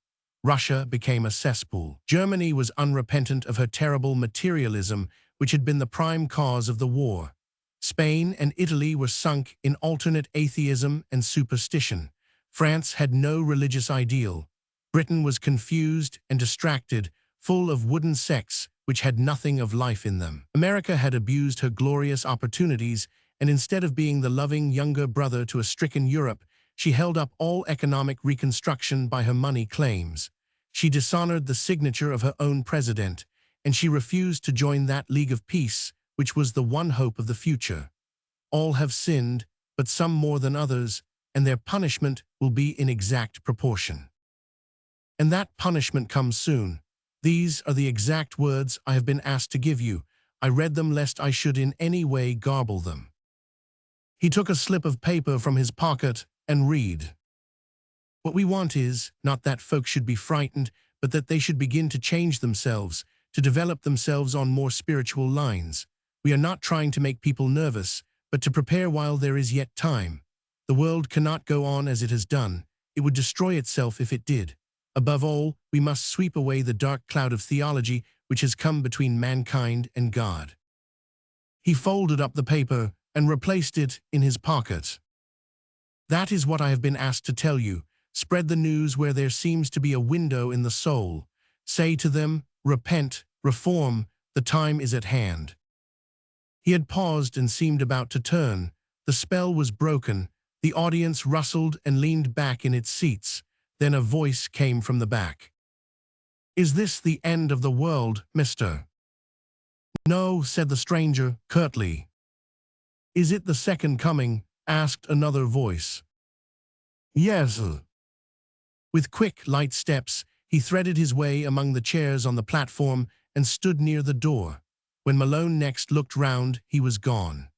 Russia became a cesspool. Germany was unrepentant of her terrible materialism, which had been the prime cause of the war. Spain and Italy were sunk in alternate atheism and superstition. France had no religious ideal. Britain was confused and distracted, full of wooden sects which had nothing of life in them. America had abused her glorious opportunities, and instead of being the loving younger brother to a stricken Europe, she held up all economic reconstruction by her money claims. She dishonored the signature of her own president, and she refused to join that League of Peace, which was the one hope of the future. All have sinned, but some more than others, and their punishment will be in exact proportion. And that punishment comes soon. These are the exact words I have been asked to give you. I read them lest I should in any way garble them. He took a slip of paper from his pocket and read. What we want is, not that folks should be frightened, but that they should begin to change themselves, to develop themselves on more spiritual lines. We are not trying to make people nervous, but to prepare while there is yet time. The world cannot go on as it has done. It would destroy itself if it did. Above all, we must sweep away the dark cloud of theology which has come between mankind and God. He folded up the paper and replaced it in his pocket. That is what I have been asked to tell you. Spread the news where there seems to be a window in the soul. Say to them, repent, reform, the time is at hand. He had paused and seemed about to turn. The spell was broken. The audience rustled and leaned back in its seats. Then a voice came from the back. Is this the end of the world, mister? No, said the stranger, curtly. Is it the second coming? Asked another voice. Yes. With quick, light steps, he threaded his way among the chairs on the platform and stood near the door. When Malone next looked round, he was gone.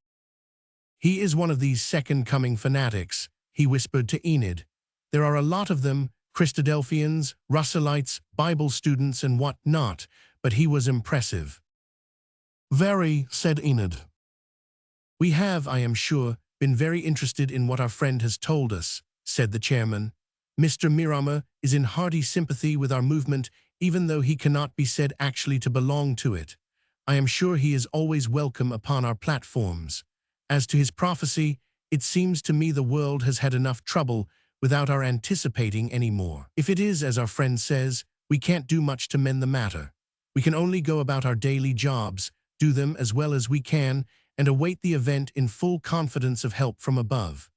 He is one of these second-coming fanatics, he whispered to Enid. There are a lot of them, Christadelphians, Russellites, Bible students and what not, but he was impressive. Very, said Enid. We have, I am sure, been very interested in what our friend has told us, said the chairman. Mr. Miramar is in hearty sympathy with our movement, even though he cannot be said actually to belong to it. I am sure he is always welcome upon our platforms. As to his prophecy, it seems to me the world has had enough trouble without our anticipating any more. If it is as our friend says, we can't do much to mend the matter. We can only go about our daily jobs, do them as well as we can, and await the event in full confidence of help from above.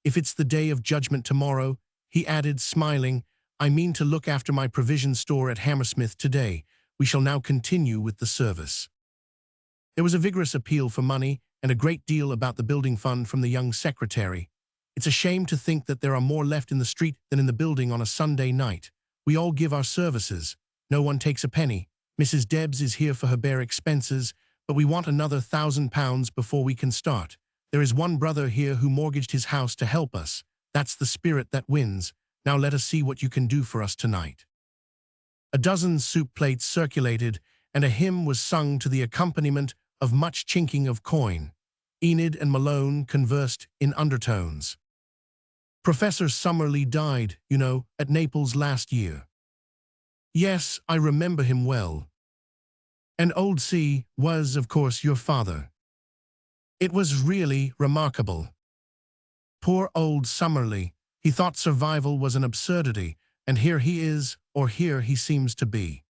If it's the day of judgment tomorrow, he added, smiling, I mean to look after my provision store at Hammersmith today. We shall now continue with the service. There was a vigorous appeal for money and a great deal about the building fund from the young secretary. It's a shame to think that there are more left in the street than in the building on a Sunday night. We all give our services. No one takes a penny. Mrs. Debs is here for her bare expenses, but we want another £1,000 before we can start. There is one brother here who mortgaged his house to help us. That's the spirit that wins. Now let us see what you can do for us tonight. A dozen soup plates circulated, and a hymn was sung to the accompaniment of much chinking of coin. Enid and Malone conversed in undertones. Professor Summerlee died, you know, at Naples last year. Yes, I remember him well. And old C was, of course, your father. It was really remarkable. Poor old Summerlee. He thought survival was an absurdity, and here he is, or here he seems to be.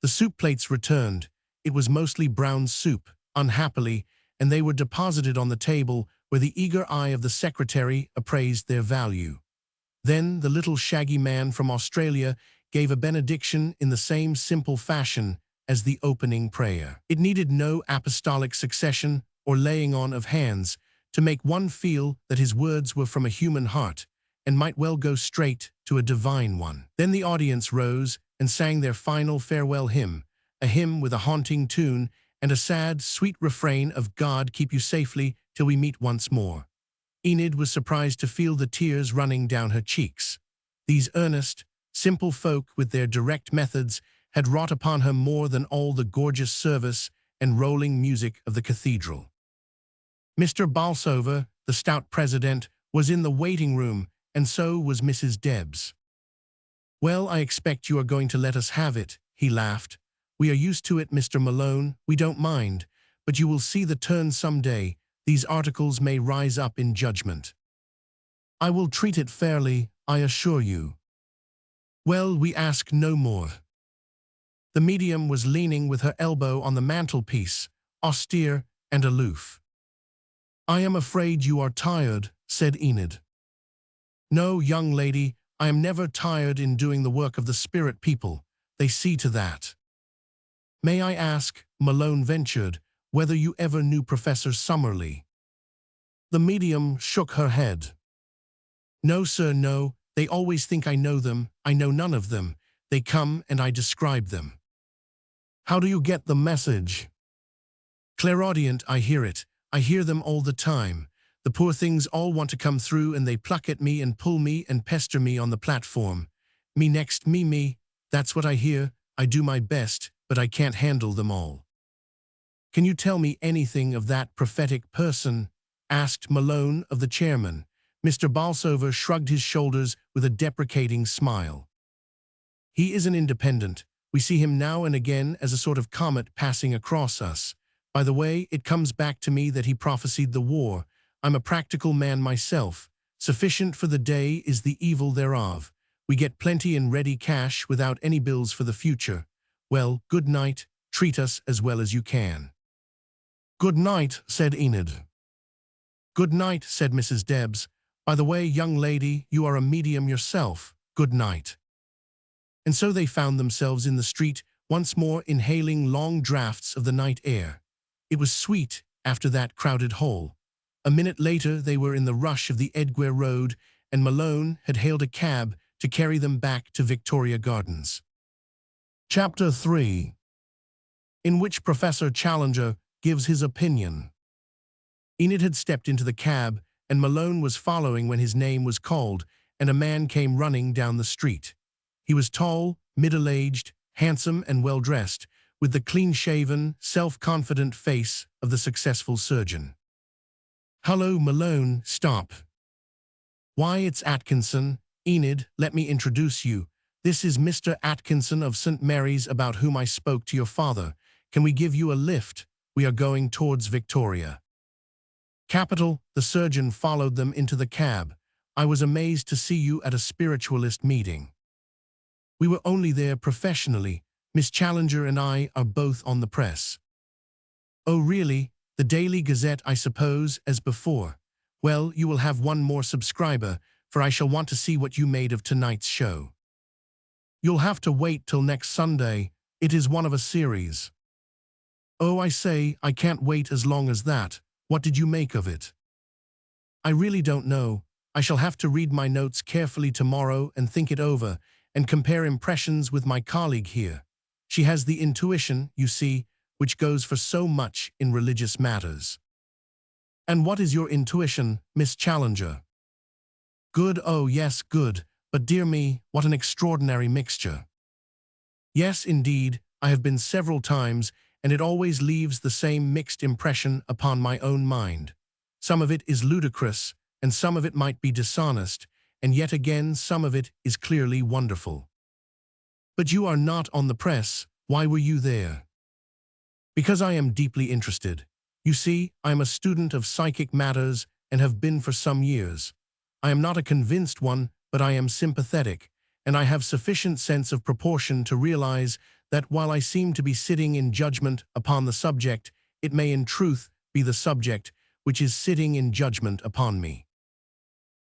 The soup plates returned. It was mostly brown soup, unhappily, and they were deposited on the table where the eager eye of the secretary appraised their value. Then the little shaggy man from Australia gave a benediction in the same simple fashion as the opening prayer. It needed no apostolic succession or laying on of hands to make one feel that his words were from a human heart and might well go straight to a divine one. Then the audience rose and sang their final farewell hymn, a hymn with a haunting tune and a sad, sweet refrain of "God keep you safely till we meet once more." Enid was surprised to feel the tears running down her cheeks. These earnest, simple folk with their direct methods had wrought upon her more than all the gorgeous service and rolling music of the cathedral. Mr. Bolsover, the stout president, was in the waiting room, and so was Mrs. Debs. "Well, I expect you are going to let us have it," he laughed. "We are used to it, Mr. Malone, we don't mind, but you will see the turn someday. These articles may rise up in judgment. I will treat it fairly, I assure you." "Well, we ask no more." The medium was leaning with her elbow on the mantelpiece, austere and aloof. "I am afraid you are tired," said Enid. "No, young lady, I am never tired in doing the work of the spirit people. They see to that." "May I ask," Malone ventured, "whether you ever knew Professor Summerlee?" The medium shook her head. "No, sir, no. They always think I know them. I know none of them. They come and I describe them." "How do you get the message?" "Clairaudient, I hear it. I hear them all the time. The poor things all want to come through and they pluck at me and pull me and pester me on the platform. Me next, me. That's what I hear. I do my best, but I can't handle them all." "Can you tell me anything of that prophetic person?" asked Malone of the chairman. Mr. Bolsover shrugged his shoulders with a deprecating smile. "He is an independent. We see him now and again as a sort of comet passing across us. By the way, it comes back to me that he prophesied the war. I'm a practical man myself. Sufficient for the day is the evil thereof. We get plenty in ready cash without any bills for the future. Well, good night. Treat us as well as you can." "Good night," said Enid. "Good night," said Mrs. Debs. "By the way, young lady, you are a medium yourself. Good night." And so they found themselves in the street, once more inhaling long draughts of the night air. It was sweet after that crowded hall. A minute later they were in the rush of the Edgware Road, and Malone had hailed a cab to carry them back to Victoria Gardens. Chapter 3, in which Professor Challenger gives his opinion. Enid had stepped into the cab, and Malone was following when his name was called, and a man came running down the street. He was tall, middle-aged, handsome and well-dressed, with the clean-shaven, self-confident face of the successful surgeon. "Hello, Malone, stop." "Why, it's Atkinson. Enid, let me introduce you. This is Mr. Atkinson of St. Mary's, about whom I spoke to your father. Can we give you a lift? We are going towards Victoria." "Capital." The surgeon followed them into the cab. "I was amazed to see you at a spiritualist meeting." "We were only there professionally. Miss Challenger and I are both on the press." "Oh, really? The Daily Gazette, I suppose, as before. Well, you will have one more subscriber, for I shall want to see what you made of tonight's show." "You'll have to wait till next Sunday. It is one of a series." "Oh, I say, I can't wait as long as that. What did you make of it?" "I really don't know. I shall have to read my notes carefully tomorrow and think it over, and compare impressions with my colleague here. She has the intuition, you see, which goes for so much in religious matters." "And what is your intuition, Miss Challenger?" "Good, oh yes, good, but dear me, what an extraordinary mixture." "Yes, indeed, I have been several times, and it always leaves the same mixed impression upon my own mind. Some of it is ludicrous, and some of it might be dishonest, and yet again some of it is clearly wonderful." "But you are not on the press. Why were you there?" "Because I am deeply interested. You see, I am a student of psychic matters and have been for some years. I am not a convinced one, but I am sympathetic, and I have sufficient sense of proportion to realize that while I seem to be sitting in judgment upon the subject, it may in truth be the subject which is sitting in judgment upon me."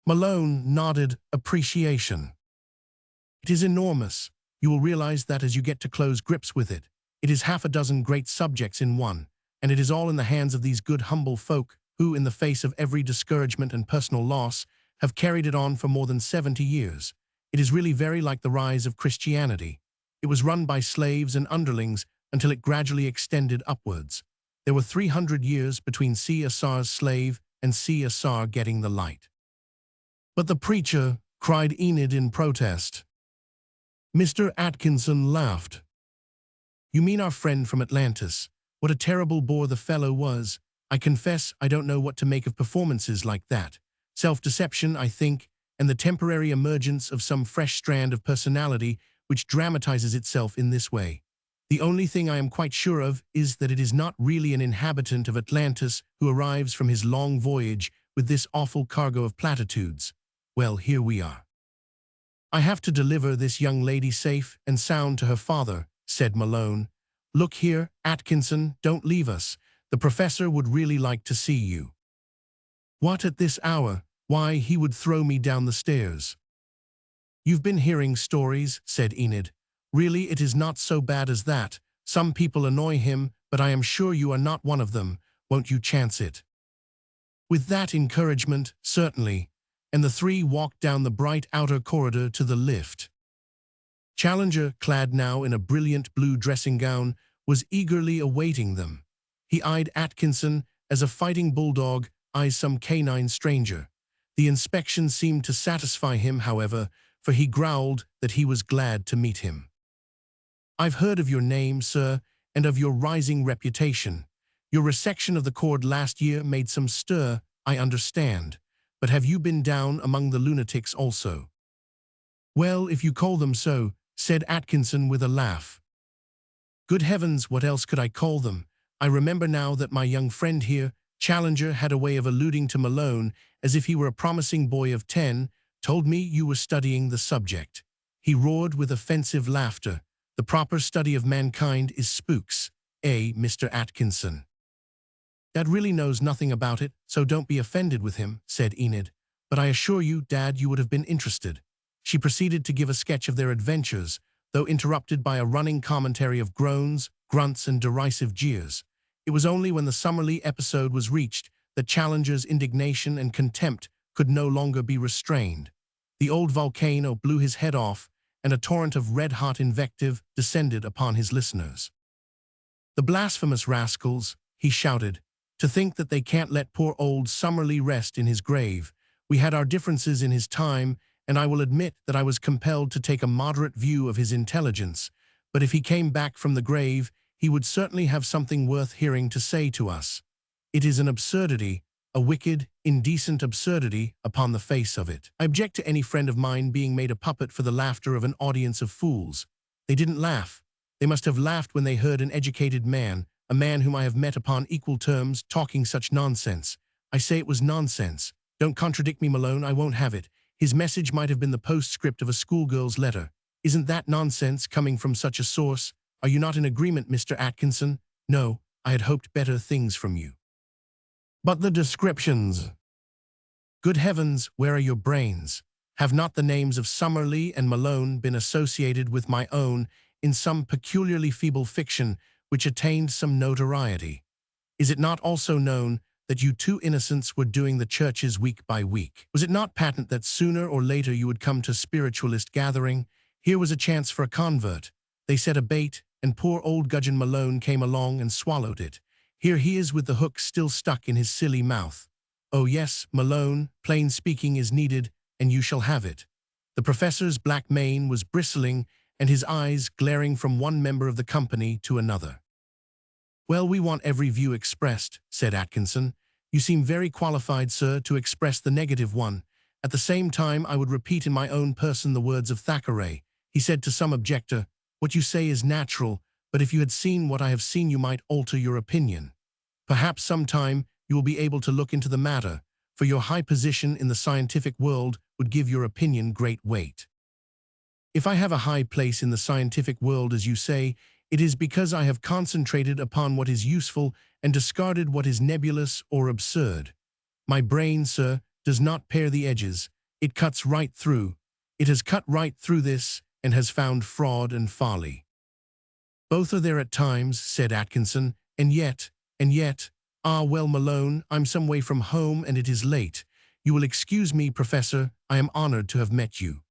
Malone nodded appreciation. "It is enormous. You will realize that as you get to close grips with it. It is half a dozen great subjects in one, and it is all in the hands of these good humble folk who, in the face of every discouragement and personal loss, have carried it on for more than 70 years. It is really very like the rise of Christianity. It was run by slaves and underlings, until it gradually extended upwards. There were 300 years between C.S.R.'s slave and C.S.R. getting the light. "But the preacher," cried Enid in protest. Mr. Atkinson laughed. "You mean our friend from Atlantis. What a terrible bore the fellow was. I confess I don't know what to make of performances like that. Self-deception, I think, and the temporary emergence of some fresh strand of personality which dramatizes itself in this way. The only thing I am quite sure of is that it is not really an inhabitant of Atlantis who arrives from his long voyage with this awful cargo of platitudes. Well, here we are." "I have to deliver this young lady safe and sound to her father," said Malone. "Look here, Atkinson, don't leave us. The professor would really like to see you." "What, at this hour? Why, he would throw me down the stairs." "You've been hearing stories," said Enid. "Really, it is not so bad as that. Some people annoy him, but I am sure you are not one of them. Won't you chance it?" With that encouragement, certainly, and the three walked down the bright outer corridor to the lift. Challenger, clad now in a brilliant blue dressing gown, was eagerly awaiting them. He eyed Atkinson as a fighting bulldog eyes some canine stranger. The inspection seemed to satisfy him, however, for he growled that he was glad to meet him. "I've heard of your name, sir, and of your rising reputation. Your resection of the cord last year made some stir, I understand. But have you been down among the lunatics also?" "Well, if you call them so," said Atkinson with a laugh. "Good heavens, what else could I call them? I remember now that my young friend here, Challenger, had a way of alluding to Malone as if he were a promising boy of 10, told me you were studying the subject." He roared with offensive laughter. "The proper study of mankind is spooks, Mr. Atkinson?" "Dad really knows nothing about it, so don't be offended with him," said Enid. "But I assure you, Dad, you would have been interested." She proceeded to give a sketch of their adventures, though interrupted by a running commentary of groans, grunts, and derisive jeers. It was only when the Summerlee episode was reached that Challenger's indignation and contempt could no longer be restrained. The old volcano blew his head off, and a torrent of red-hot invective descended upon his listeners. "The blasphemous rascals," he shouted. "To think that they can't let poor old Summerlee rest in his grave. We had our differences in his time, and I will admit that I was compelled to take a moderate view of his intelligence, but if he came back from the grave, he would certainly have something worth hearing to say to us. It is an absurdity, a wicked, indecent absurdity upon the face of it. I object to any friend of mine being made a puppet for the laughter of an audience of fools. They didn't laugh. They must have laughed when they heard an educated man, a man whom I have met upon equal terms, talking such nonsense. I say it was nonsense. Don't contradict me, Malone, I won't have it. His message might have been the postscript of a schoolgirl's letter. Isn't that nonsense coming from such a source? Are you not in agreement, Mr. Atkinson? No, I had hoped better things from you." "But the descriptions." "Good heavens, where are your brains? Have not the names of Summerlee and Malone been associated with my own in some peculiarly feeble fiction which attained some notoriety? Is it not also known that you two innocents were doing the churches week by week? Was it not patent that sooner or later you would come to spiritualist gathering? Here was a chance for a convert. They set a bait, and poor old Gudgeon Malone came along and swallowed it. Here he is with the hook still stuck in his silly mouth. Oh yes, Malone, plain speaking is needed, and you shall have it." The professor's black mane was bristling, and his eyes glaring from one member of the company to another. "Well, we want every view expressed," said Atkinson. "You seem very qualified, sir, to express the negative one. At the same time, I would repeat in my own person the words of Thackeray. He said to some objector, 'What you say is natural, but if you had seen what I have seen you might alter your opinion.' Perhaps sometime you will be able to look into the matter, for your high position in the scientific world would give your opinion great weight." "If I have a high place in the scientific world, as you say, it is because I have concentrated upon what is useful and discarded what is nebulous or absurd. My brain, sir, does not pare the edges. It cuts right through. It has cut right through this and has found fraud and folly." "Both are there at times," said Atkinson, and yet, ah, well, Malone, I'm some way from home and it is late. You will excuse me, Professor, I am honored to have met you."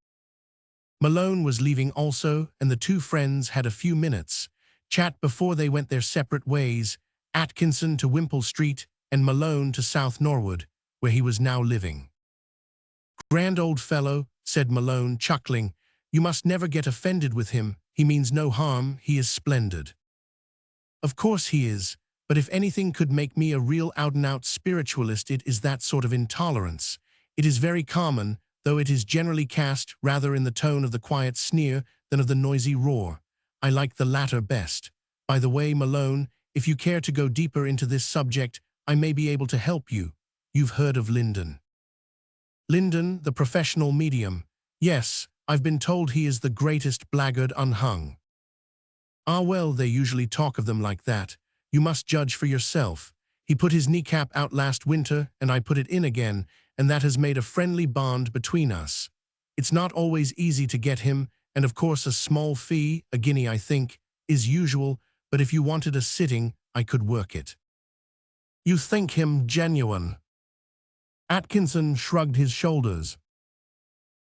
Malone was leaving also, and the two friends had a few minutes. chat before they went their separate ways, Atkinson to Wimpole Street and Malone to South Norwood, where he was now living. "Grand old fellow," said Malone, chuckling. "You must never get offended with him. He means no harm. He is splendid." "Of course he is, but if anything could make me a real out-and-out spiritualist, it is that sort of intolerance. It is very common, though it is generally cast rather in the tone of the quiet sneer than of the noisy roar. I like the latter best. By the way, Malone, if you care to go deeper into this subject, I may be able to help you. You've heard of Lyndon." "Lyndon, the professional medium. Yes, I've been told he is the greatest blackguard unhung." "Ah well, they usually talk of them like that. You must judge for yourself. He put his kneecap out last winter, and I put it in again, and that has made a friendly bond between us. It's not always easy to get him, and of course a small fee, a guinea I think, is usual, but if you wanted a sitting, I could work it." "You think him genuine?" Atkinson shrugged his shoulders.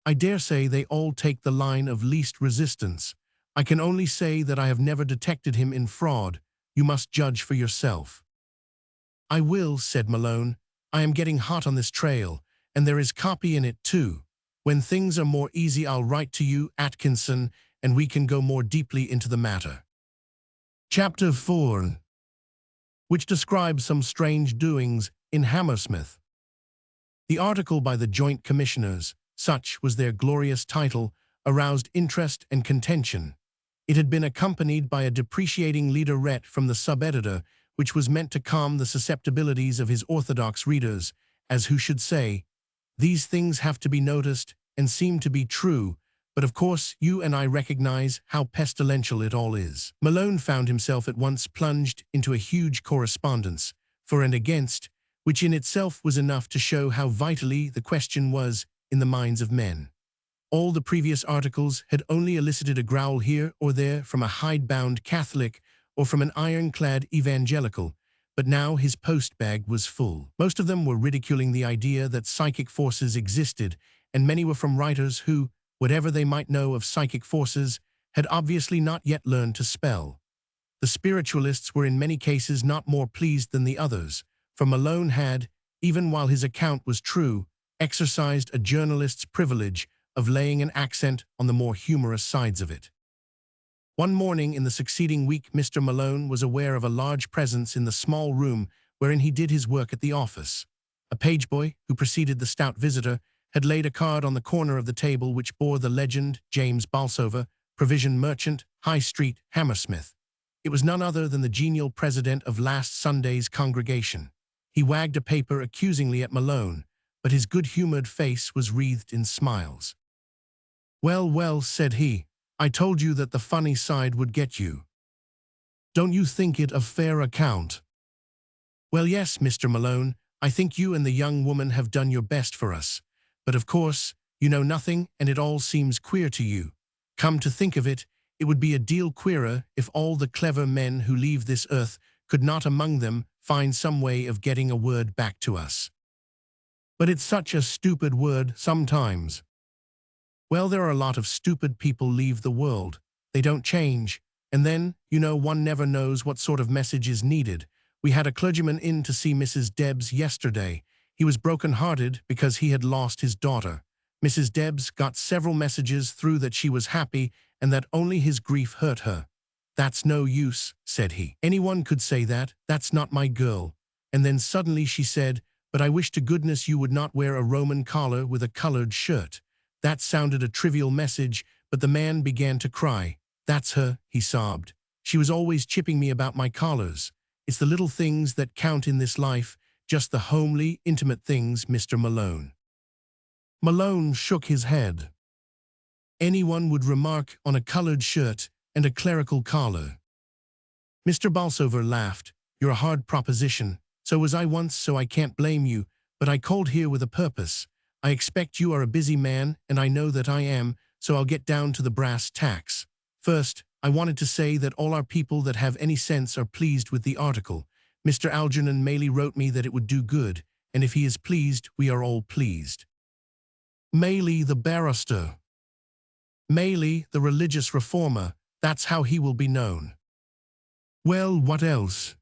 "I dare say they all take the line of least resistance. I can only say that I have never detected him in fraud. You must judge for yourself." "I will," said Malone. "I am getting hot on this trail, and there is copy in it too. When things are more easy, I'll write to you, Atkinson, and we can go more deeply into the matter." Chapter 4, which describes some strange doings in Hammersmith. The article by the Joint Commissioners, such was their glorious title, aroused interest and contention. It had been accompanied by a depreciating leaderette from the sub-editor, which was meant to calm the susceptibilities of his orthodox readers, as who should say, "These things have to be noticed and seem to be true, but of course you and I recognize how pestilential it all is." Malone found himself at once plunged into a huge correspondence, for and against, which in itself was enough to show how vitally the question was in the minds of men. All the previous articles had only elicited a growl here or there from a hidebound Catholic or from an ironclad evangelical, but now his post-bag was full. Most of them were ridiculing the idea that psychic forces existed, and many were from writers who, whatever they might know of psychic forces, had obviously not yet learned to spell. The spiritualists were in many cases not more pleased than the others, for Malone had, even while his account was true, exercised a journalist's privilege of laying an accent on the more humorous sides of it. One morning in the succeeding week, Mr. Malone was aware of a large presence in the small room wherein he did his work at the office. A pageboy, who preceded the stout visitor, had laid a card on the corner of the table which bore the legend, "James Bolsover, Provision Merchant, High Street, Hammersmith." It was none other than the genial president of last Sunday's congregation. He wagged a paper accusingly at Malone, but his good-humored face was wreathed in smiles. "Well, well," said he, "I told you that the funny side would get you. Don't you think it a fair account?" "Well, yes, Mr. Malone, I think you and the young woman have done your best for us. But of course, you know nothing and it all seems queer to you. Come to think of it, it would be a deal queerer if all the clever men who leave this earth could not among them find some way of getting a word back to us. But it's such a stupid word sometimes." "Well, there are a lot of stupid people leave the world. They don't change. And then, you know, one never knows what sort of message is needed. We had a clergyman in to see Mrs. Debs yesterday. He was broken-hearted because he had lost his daughter. Mrs. Debs got several messages through that she was happy and that only his grief hurt her. 'That's no use,' said he. 'Anyone could say that. That's not my girl.' And then suddenly she said, 'But I wish to goodness you would not wear a Roman collar with a colored shirt.' That sounded a trivial message, but the man began to cry. 'That's her,' he sobbed. 'She was always chipping me about my collars. It's the little things that count in this life, just the homely, intimate things, Mr. Malone.'" Malone shook his head. "Anyone would remark on a colored shirt and a clerical collar." Mr. Bolsover laughed. "You're a hard proposition. So was I once, so I can't blame you, but I called here with a purpose. I expect you are a busy man, and I know that I am, so I'll get down to the brass tacks. First, I wanted to say that all our people that have any sense are pleased with the article. Mr. Algernon Maley wrote me that it would do good, and if he is pleased, we are all pleased." "Maley the barrister." "Maley, the religious reformer, that's how he will be known." Well, what else?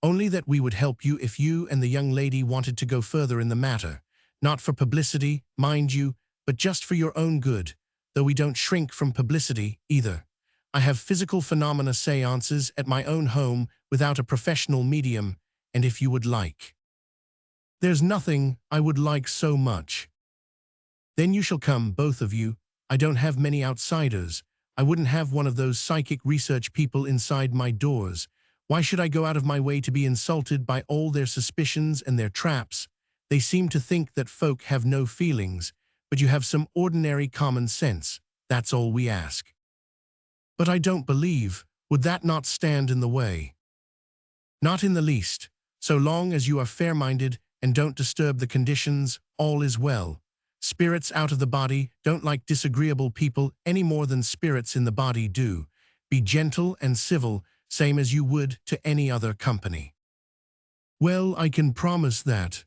Only that we would help you if you and the young lady wanted to go further in the matter. Not for publicity, mind you, but just for your own good, though we don't shrink from publicity either. I have physical phenomena séances at my own home without a professional medium, and if you would like. There's nothing I would like so much. Then you shall come, both of you. I don't have many outsiders. I wouldn't have one of those psychic research people inside my doors. Why should I go out of my way to be insulted by all their suspicions and their traps? They seem to think that folk have no feelings, but you have some ordinary common sense. That's all we ask. But I don't believe, would that not stand in the way? Not in the least. So long as you are fair-minded and don't disturb the conditions, all is well. Spirits out of the body don't like disagreeable people any more than spirits in the body do. Be gentle and civil, same as you would to any other company. Well, I can promise that.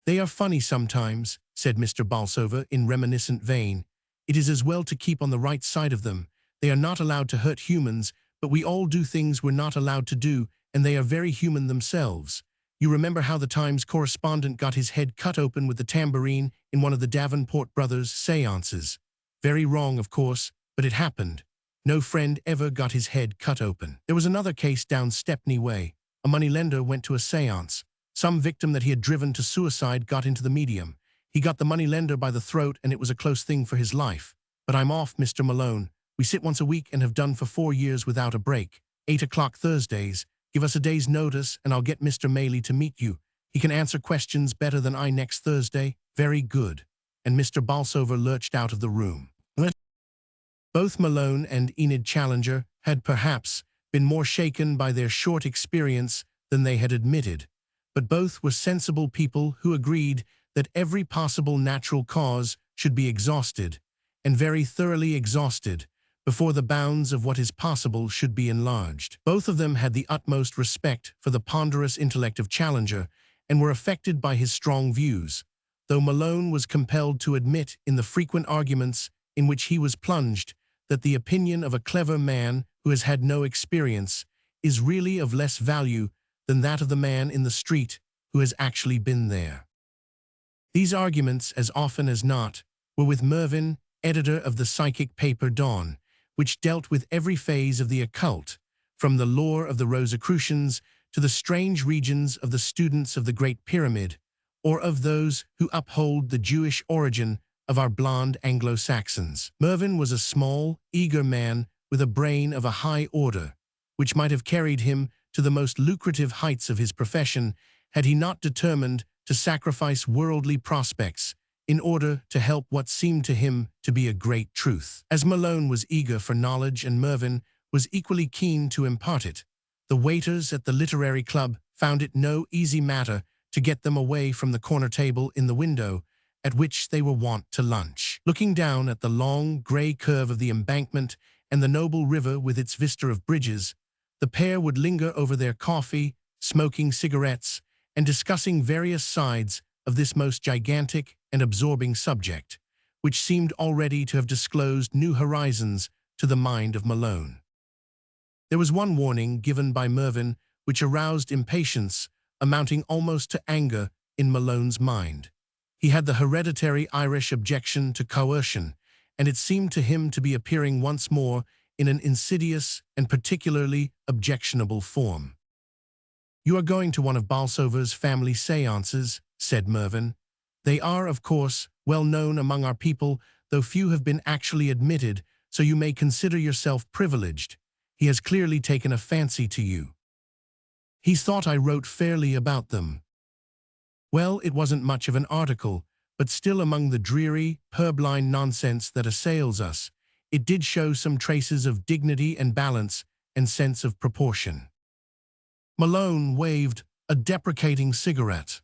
They are funny sometimes, said Mr. Bolsover in reminiscent vein. It is as well to keep on the right side of them. They are not allowed to hurt humans, but we all do things we're not allowed to do, and they are very human themselves. You remember how the Times correspondent got his head cut open with the tambourine in one of the Davenport brothers' séances. Very wrong, of course, but it happened. No friend ever got his head cut open. There was another case down Stepney Way. A moneylender went to a séance. Some victim that he had driven to suicide got into the medium. He got the moneylender by the throat, and it was a close thing for his life. But I'm off, Mr. Malone. We sit once a week and have done for 4 years without a break. 8 o'clock Thursdays. Give us a day's notice, and I'll get Mr. Maley to meet you. He can answer questions better than I next Thursday. Very good. And Mr. Bolsover lurched out of the room. Both Malone and Enid Challenger had perhaps been more shaken by their short experience than they had admitted, but both were sensible people who agreed that every possible natural cause should be exhausted, and very thoroughly exhausted, before the bounds of what is possible should be enlarged. Both of them had the utmost respect for the ponderous intellect of Challenger and were affected by his strong views, though Malone was compelled to admit in the frequent arguments in which he was plunged that the opinion of a clever man who has had no experience is really of less value than that of the man in the street who has actually been there. These arguments, as often as not, were with Mervyn, editor of the psychic paper Dawn, which dealt with every phase of the occult, from the lore of the Rosicrucians to the strange regions of the students of the Great Pyramid, or of those who uphold the Jewish origin of our blonde Anglo-Saxons. Mervyn was a small, eager man with a brain of a high order, which might have carried him to the most lucrative heights of his profession had he not determined to sacrifice worldly prospects in order to help what seemed to him to be a great truth. As Malone was eager for knowledge and Mervyn was equally keen to impart it, the waiters at the literary club found it no easy matter to get them away from the corner table in the window at which they were wont to lunch. Looking down at the long, grey curve of the embankment and the noble river with its vista of bridges, the pair would linger over their coffee, smoking cigarettes, and discussing various sides of this most gigantic and absorbing subject, which seemed already to have disclosed new horizons to the mind of Malone. There was one warning given by Mervyn which aroused impatience, amounting almost to anger, in Malone's mind. He had the hereditary Irish objection to coercion, and it seemed to him to be appearing once more in an insidious and particularly objectionable form. "You are going to one of Bolsover's family séances," said Mervyn. "They are, of course, well known among our people, though few have been actually admitted, so you may consider yourself privileged. He has clearly taken a fancy to you. He's thought I wrote fairly about them." Well, it wasn't much of an article, but still among the dreary, purblind nonsense that assails us, it did show some traces of dignity and balance and sense of proportion. Malone waved a deprecating cigarette.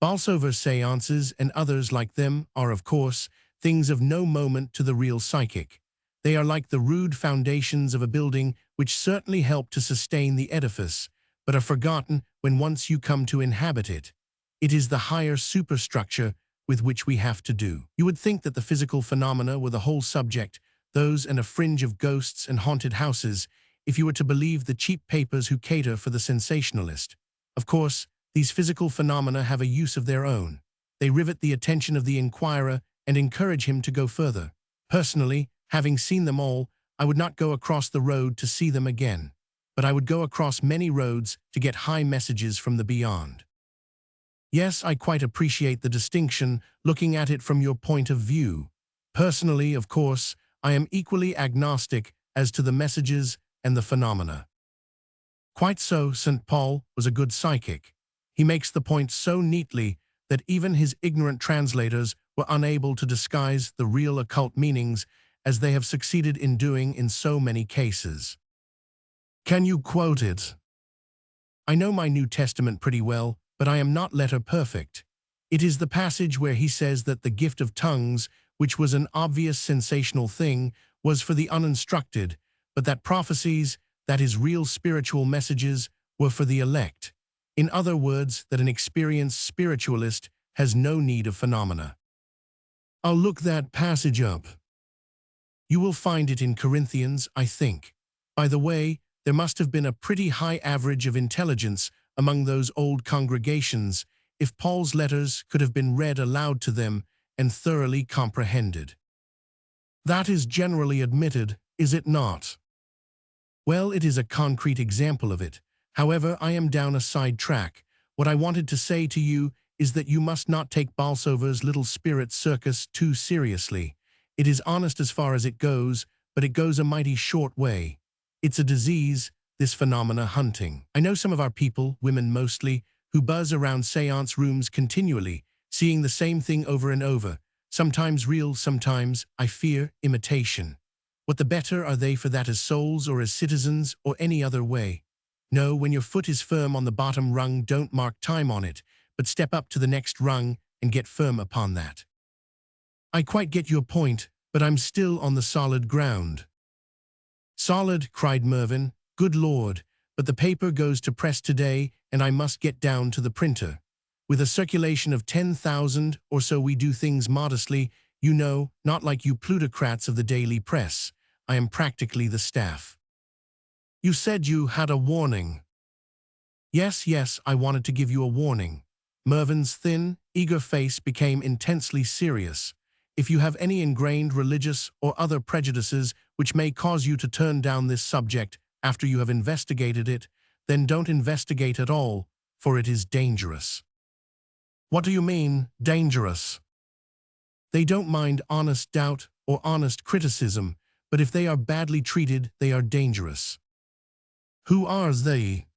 Bolsover's séances and others like them are, of course, things of no moment to the real psychic. They are like the rude foundations of a building which certainly help to sustain the edifice, but are forgotten when once you come to inhabit it. It is the higher superstructure with which we have to do. You would think that the physical phenomena were the whole subject, those and a fringe of ghosts and haunted houses, if you were to believe the cheap papers who cater for the sensationalist. Of course, these physical phenomena have a use of their own. They rivet the attention of the inquirer and encourage him to go further. Personally, having seen them all, I would not go across the road to see them again, but I would go across many roads to get high messages from the beyond. Yes, I quite appreciate the distinction, looking at it from your point of view. Personally, of course, I am equally agnostic as to the messages and the phenomena. Quite so, St. Paul was a good psychic. He makes the point so neatly that even his ignorant translators were unable to disguise the real occult meanings as they have succeeded in doing in so many cases. Can you quote it? I know my New Testament pretty well, but I am not letter perfect. It is the passage where he says that the gift of tongues, which was an obvious sensational thing, was for the uninstructed, but that prophecies, that is real spiritual messages, were for the elect. In other words, that an experienced spiritualist has no need of phenomena. I'll look that passage up. You will find it in Corinthians, I think. By the way, there must have been a pretty high average of intelligence among those old congregations if Paul's letters could have been read aloud to them and thoroughly comprehended. That is generally admitted, is it not? Well, it is a concrete example of it. However, I am down a side track. What I wanted to say to you is that you must not take Bolsover's little spirit circus too seriously. It is honest as far as it goes, but it goes a mighty short way. It's a disease, this phenomena hunting. I know some of our people, women mostly, who buzz around séance rooms continually, seeing the same thing over and over, sometimes real, sometimes, I fear, imitation. What the better are they for that as souls or as citizens or any other way? No, when your foot is firm on the bottom rung, don't mark time on it, but step up to the next rung and get firm upon that. I quite get your point, but I'm still on the solid ground. Solid, cried Mervyn. Good Lord, but the paper goes to press today and I must get down to the printer. With a circulation of 10,000 or so we do things modestly, you know, not like you plutocrats of the daily press. I am practically the staff. You said you had a warning. Yes, I wanted to give you a warning. Mervyn's thin, eager face became intensely serious. If you have any ingrained religious or other prejudices which may cause you to turn down this subject after you have investigated it, then don't investigate at all, for it is dangerous. What do you mean, dangerous? They don't mind honest doubt or honest criticism, but if they are badly treated, they are dangerous. Who are they?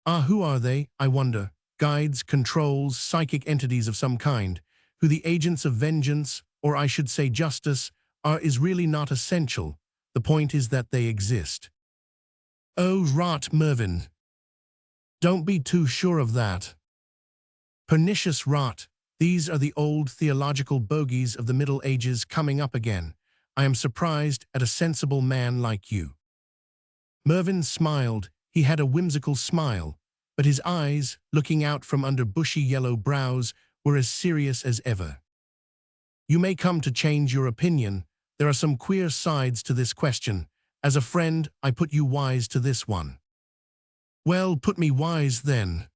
Who are they, I wonder? Guides, controls, psychic entities of some kind, who the agents of vengeance, or I should say justice, is really not essential. The point is that they exist. Oh, rot, Mervyn. Don't be too sure of that. Pernicious rot. These are the old theological bogies of the Middle Ages coming up again. I am surprised at a sensible man like you. Mervyn smiled. He had a whimsical smile, but his eyes, looking out from under bushy yellow brows, were as serious as ever. You may come to change your opinion. There are some queer sides to this question. As a friend, I put you wise to this one. Well, put me wise then.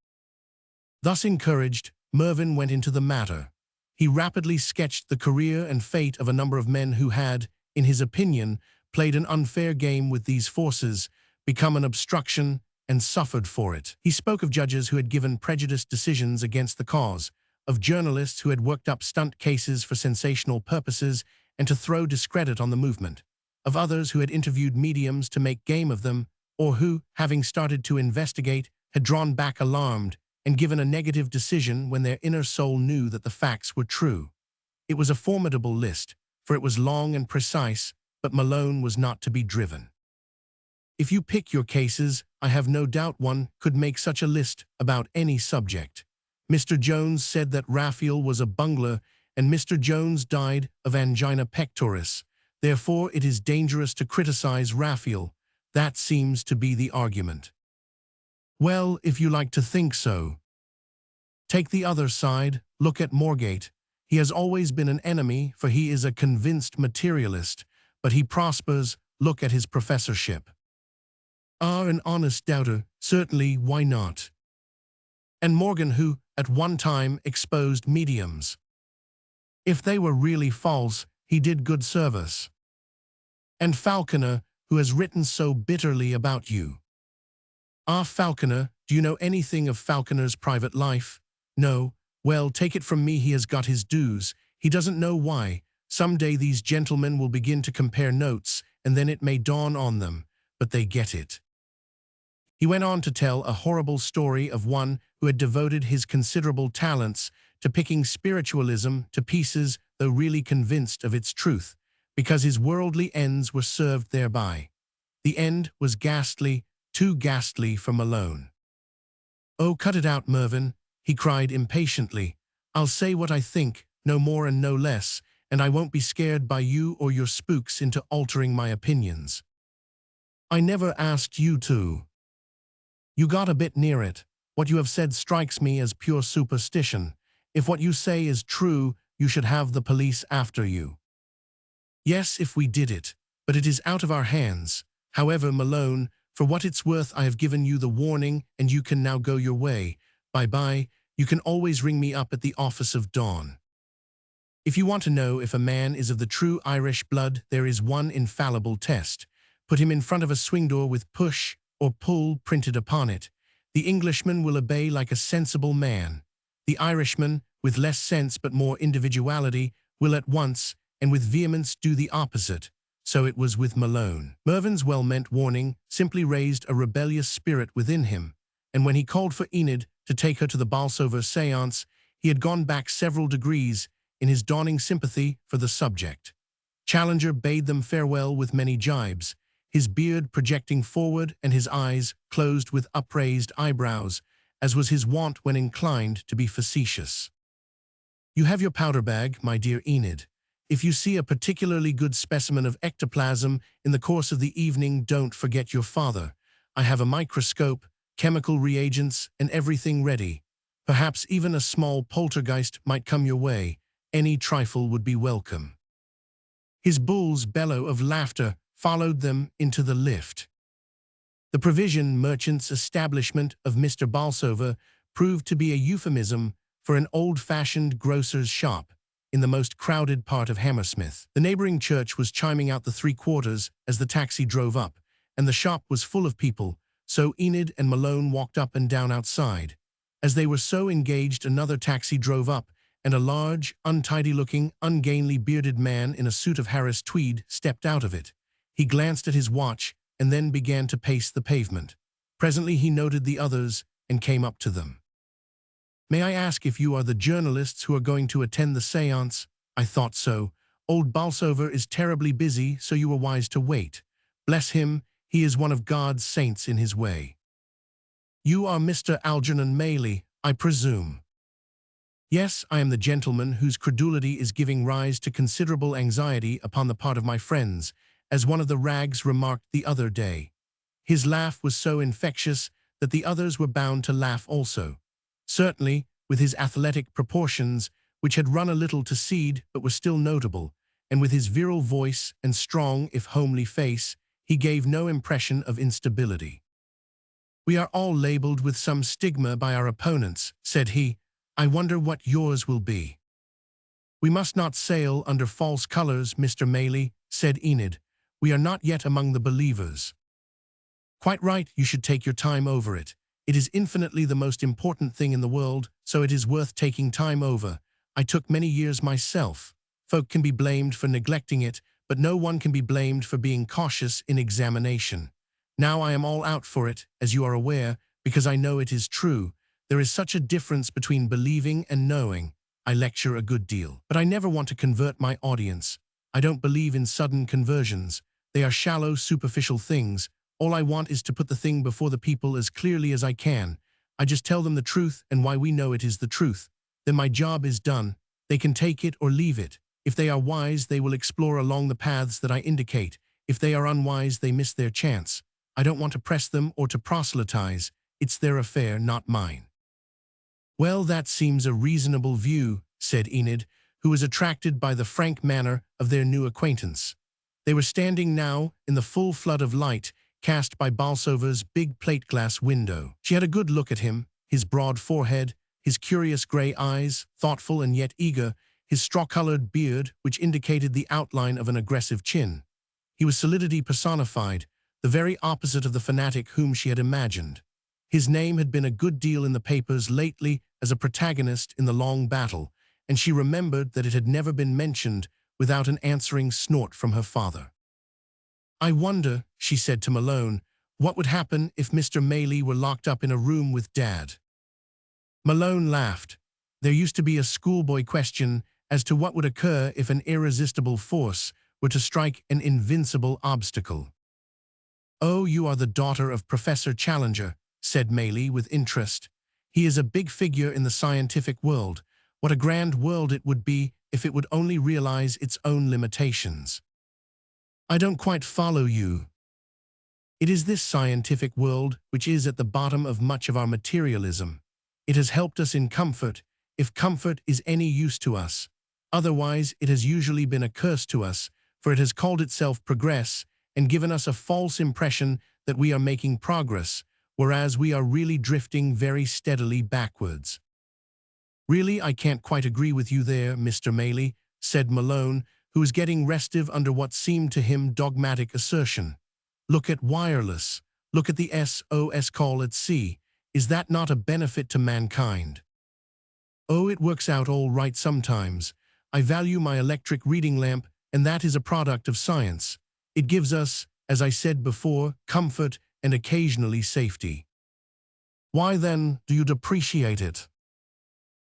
Thus encouraged, Mervyn went into the matter. He rapidly sketched the career and fate of a number of men who had, in his opinion, played an unfair game with these forces, become an obstruction, and suffered for it. He spoke of judges who had given prejudiced decisions against the cause, of journalists who had worked up stunt cases for sensational purposes and to throw discredit on the movement, of others who had interviewed mediums to make game of them, or who, having started to investigate, had drawn back alarmed and given a negative decision when their inner soul knew that the facts were true. It was a formidable list, for it was long and precise, but Malone was not to be driven. If you pick your cases, I have no doubt one could make such a list about any subject. Mr. Jones said that Raphael was a bungler, and Mr. Jones died of angina pectoris. Therefore, it is dangerous to criticize Raphael. That seems to be the argument. Well, if you like to think so. Take the other side, look at Moorgate. He has always been an enemy, for he is a convinced materialist, but he prospers, look at his professorship. An honest doubter, certainly, why not? And Morgan, who, at one time, exposed mediums. If they were really false, he did good service. And Falconer, who has written so bitterly about you. Falconer, do you know anything of Falconer's private life? No. Well, take it from me, he has got his dues. He doesn't know why. Someday these gentlemen will begin to compare notes, and then it may dawn on them, but they get it. He went on to tell a horrible story of one who had devoted his considerable talents to picking spiritualism to pieces, though really convinced of its truth, because his worldly ends were served thereby. The end was ghastly, too ghastly for Malone. "Oh, cut it out, Mervyn," he cried impatiently. "I'll say what I think, no more and no less, and I won't be scared by you or your spooks into altering my opinions. I never asked you to. You got a bit near it. What you have said strikes me as pure superstition. If what you say is true, you should have the police after you." "Yes, if we did it, but it is out of our hands. However, Malone, for what it's worth, I have given you the warning, and you can now go your way. Bye-bye. You can always ring me up at the office of Dawn. If you want to know if a man is of the true Irish blood, there is one infallible test. Put him in front of a swing door with push or pull printed upon it. The Englishman will obey like a sensible man. The Irishman, with less sense but more individuality, will at once and with vehemence do the opposite. So it was with Malone. Mervyn's well-meant warning simply raised a rebellious spirit within him, and when he called for Enid to take her to the Bolsover séance, he had gone back several degrees in his dawning sympathy for the subject. Challenger bade them farewell with many jibes, his beard projecting forward and his eyes closed with upraised eyebrows, as was his wont when inclined to be facetious. "You have your powder bag, my dear Enid. If you see a particularly good specimen of ectoplasm in the course of the evening, don't forget your father. I have a microscope, chemical reagents, and everything ready. Perhaps even a small poltergeist might come your way. Any trifle would be welcome." His bull's bellow of laughter followed them into the lift. The provision merchant's establishment of Mr. Bolsover proved to be a euphemism for an old-fashioned grocer's shop in the most crowded part of Hammersmith. The neighboring church was chiming out the 3/4 as the taxi drove up, and the shop was full of people, so Enid and Malone walked up and down outside. As they were so engaged, another taxi drove up, and a large, untidy-looking, ungainly bearded man in a suit of Harris tweed stepped out of it. He glanced at his watch and then began to pace the pavement. Presently he noted the others and came up to them. "May I ask if you are the journalists who are going to attend the séance?" "I thought so. Old Bolsover is terribly busy, so you were wise to wait. Bless him, he is one of God's saints in his way." "You are Mr. Algernon Maylie, I presume?" "Yes, I am the gentleman whose credulity is giving rise to considerable anxiety upon the part of my friends, as one of the rags remarked the other day." His laugh was so infectious that the others were bound to laugh also. Certainly, with his athletic proportions, which had run a little to seed but were still notable, and with his virile voice and strong if homely face, he gave no impression of instability. "We are all labeled with some stigma by our opponents," said he. "I wonder what yours will be." "We must not sail under false colors, Mr. Maylie," said Enid. "We are not yet among the believers." "Quite right, you should take your time over it. It is infinitely the most important thing in the world, so it is worth taking time over. I took many years myself. Folk can be blamed for neglecting it, but no one can be blamed for being cautious in examination. Now I am all out for it, as you are aware, because I know it is true. There is such a difference between believing and knowing. I lecture a good deal, but I never want to convert my audience. I don't believe in sudden conversions. They are shallow, superficial things. All I want is to put the thing before the people as clearly as I can. I just tell them the truth and why we know it is the truth. Then my job is done. They can take it or leave it. If they are wise, they will explore along the paths that I indicate. If they are unwise, they miss their chance. I don't want to press them or to proselytize. It's their affair, not mine." "Well, that seems a reasonable view," said Enid, who was attracted by the frank manner of their new acquaintance. They were standing now in the full flood of light, cast by Bolsover's big plate-glass window. She had a good look at him, his broad forehead, his curious grey eyes, thoughtful and yet eager, his straw-colored beard, which indicated the outline of an aggressive chin. He was solidity personified, the very opposite of the fanatic whom she had imagined. His name had been a good deal in the papers lately as a protagonist in the long battle, and she remembered that it had never been mentioned without an answering snort from her father. "I wonder," she said to Malone, "what would happen if Mr. Maylie were locked up in a room with Dad?" Malone laughed. There used to be a schoolboy question as to what would occur if an irresistible force were to strike an invincible obstacle. "Oh, you are the daughter of Professor Challenger," said Maylie with interest. "He is a big figure in the scientific world. What a grand world it would be if it would only realize its own limitations." "I don't quite follow you." "It is this scientific world which is at the bottom of much of our materialism. It has helped us in comfort, if comfort is any use to us. Otherwise, it has usually been a curse to us, for it has called itself progress and given us a false impression that we are making progress, whereas we are really drifting very steadily backwards." "Really, I can't quite agree with you there, Mr. Maylie," said Malone, who was getting restive under what seemed to him dogmatic assertion. "Look at wireless. Look at the SOS call at sea. Is that not a benefit to mankind?" "Oh, it works out all right sometimes. I value my electric reading lamp, and that is a product of science. It gives us, as I said before, comfort and occasionally safety." "Why then do you depreciate it?"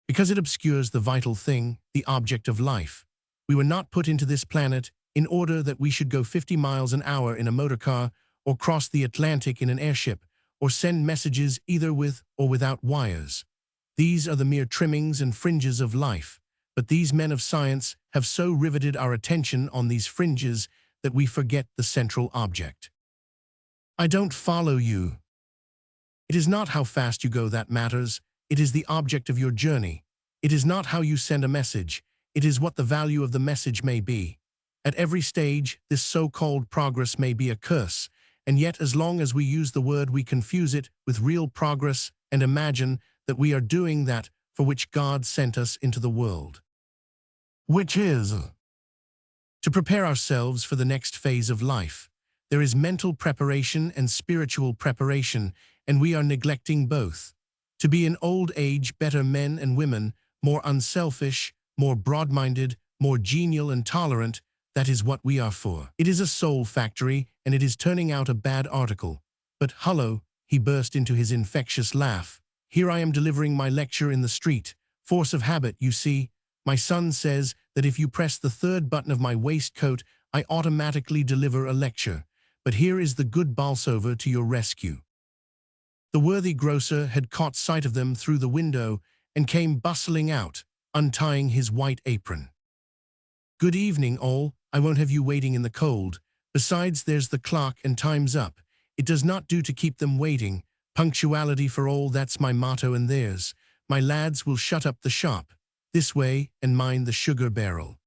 "Because it obscures the vital thing, the object of life. We were not put into this planet in order that we should go 50 miles an hour in a motorcar, or cross the Atlantic in an airship, or send messages either with or without wires. These are the mere trimmings and fringes of life, but these men of science have so riveted our attention on these fringes that we forget the central object." "I don't follow you." "It is not how fast you go that matters. It is the object of your journey. It is not how you send a message. It is what the value of the message may be. At every stage, this so-called progress may be a curse, and yet as long as we use the word we confuse it with real progress and imagine that we are doing that for which God sent us into the world." "Which is?" "To prepare ourselves for the next phase of life. There is mental preparation and spiritual preparation, and we are neglecting both. To be in old age better men and women, more unselfish, more broad-minded, more genial and tolerant, that is what we are for. It is a soul factory, and it is turning out a bad article. But hullo," he burst into his infectious laugh. "Here I am delivering my lecture in the street. Force of habit, you see. My son says that if you press the third button of my waistcoat, I automatically deliver a lecture. But here is the good Bolsover to your rescue." The worthy grocer had caught sight of them through the window and came bustling out, untying his white apron. "Good evening, all. I won't have you waiting in the cold. Besides, there's the clock and time's up. It does not do to keep them waiting. Punctuality for all, that's my motto and theirs. My lads will shut up the shop. This way, and mind the sugar barrel."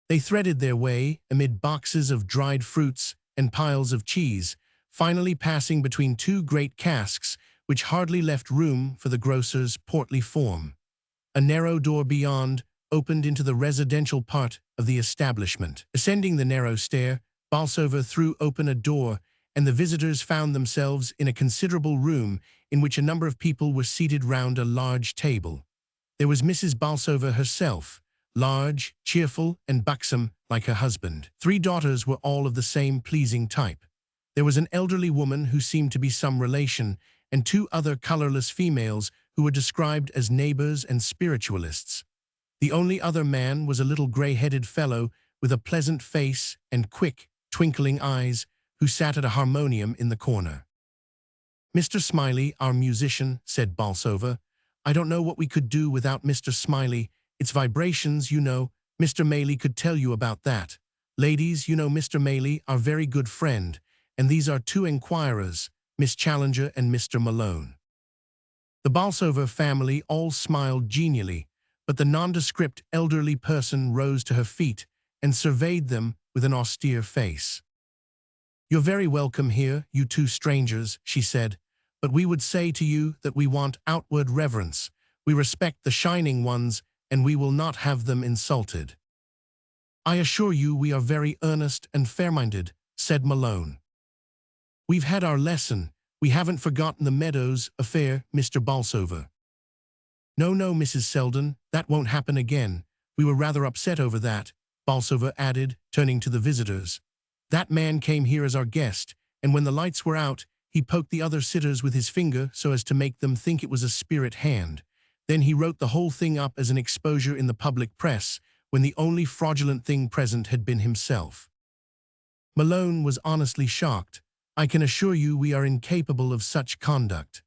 They threaded their way amid boxes of dried fruits and piles of cheese, finally passing between two great casks which hardly left room for the grocer's portly form. A narrow door beyond opened into the residential part of the establishment. Ascending the narrow stair, Bolsover threw open a door, and the visitors found themselves in a considerable room in which a number of people were seated round a large table. There was Mrs. Bolsover herself, large, cheerful, and buxom like her husband. 3 daughters were all of the same pleasing type. There was an elderly woman who seemed to be some relation, and 2 other colorless females who were described as neighbors and spiritualists. The only other man was a little gray-headed fellow with a pleasant face and quick, twinkling eyes, who sat at a harmonium in the corner. "Mr. Smiley, our musician," said Bolsover. "I don't know what we could do without Mr. Smiley. It's vibrations, you know. Mr. Maylie could tell you about that. Ladies, you know Mr. Maylie, our very good friend, and these are 2 inquirers, Miss Challenger and Mr. Malone." The Bolsover family all smiled genially, but the nondescript elderly person rose to her feet and surveyed them with an austere face. "You're very welcome here, you two strangers," she said, "but we would say to you that we want outward reverence. We respect the shining ones, and we will not have them insulted." "I assure you we are very earnest and fair-minded," said Malone. "We've had our lesson. We haven't forgotten the Meadows affair, Mr. Bolsover." "No, no, Mrs. Selden, that won't happen again. We were rather upset over that," Bolsover added, turning to the visitors. "That man came here as our guest, and when the lights were out, he poked the other sitters with his finger so as to make them think it was a spirit hand. Then he wrote the whole thing up as an exposure in the public press, when the only fraudulent thing present had been himself." Malone was honestly shocked. "I can assure you we are incapable of such conduct."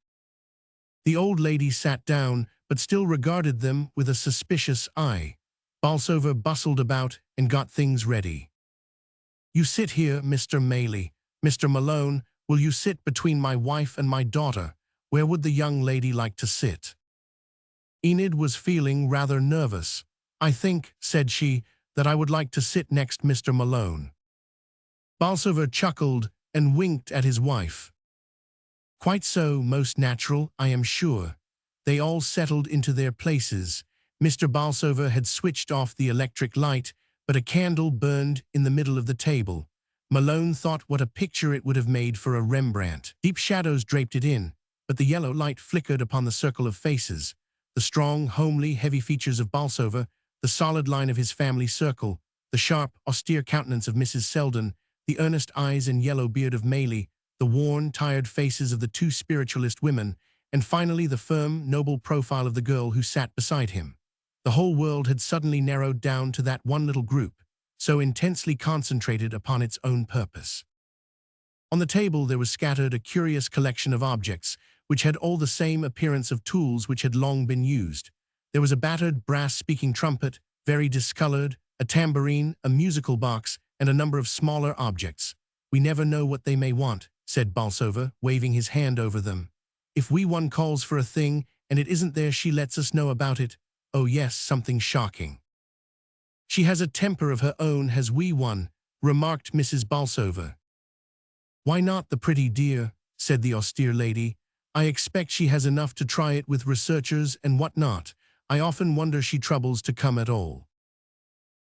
The old lady sat down, but still regarded them with a suspicious eye. Bolsover bustled about and got things ready. "You sit here, Mr. Maley. Mr. Malone, will you sit between my wife and my daughter? Where would the young lady like to sit?" Enid was feeling rather nervous. "I think," said she, "that I would like to sit next Mr. Malone." Bolsover chuckled and winked at his wife. "Quite so, most natural, I am sure." They all settled into their places. Mr. Bolsover had switched off the electric light, but a candle burned in the middle of the table. Malone thought what a picture it would have made for a Rembrandt. Deep shadows draped it in, but the yellow light flickered upon the circle of faces. The strong, homely, heavy features of Bolsover, the solid line of his family circle, the sharp, austere countenance of Mrs. Selden, the earnest eyes and yellow beard of Maley, the worn, tired faces of the two spiritualist women, and finally the firm, noble profile of the girl who sat beside him. The whole world had suddenly narrowed down to that one little group, so intensely concentrated upon its own purpose. On the table there was scattered a curious collection of objects, which had all the same appearance of tools which had long been used. There was a battered brass speaking trumpet, very discolored, a tambourine, a musical box, and a number of smaller objects. "We never know what they may want," said Bolsover, waving his hand over them. "If we one calls for a thing, and it isn't there, she lets us know about it. Oh yes, something shocking." "She has a temper of her own, has we one," remarked Mrs. Bolsover. "Why not, the pretty dear," said the austere lady. "I expect she has enough to try it with researchers and what not. I often wonder she troubles to come at all."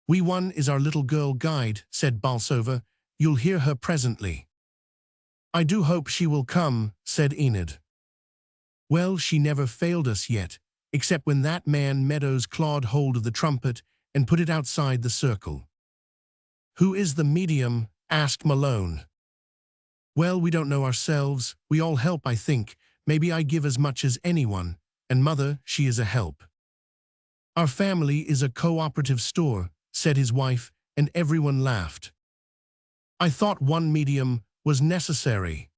"We one is our little girl guide," said Bolsover. "You'll hear her presently." "I do hope she will come," said Enid. "Well, she never failed us yet, except when that man Meadows clawed hold of the trumpet and put it outside the circle." "Who is the medium?" asked Malone. "Well, we don't know ourselves. We all help, I think. Maybe I give as much as anyone. And Mother, she is a help." "Our family is a cooperative store," said his wife, and everyone laughed. "I thought one medium was necessary."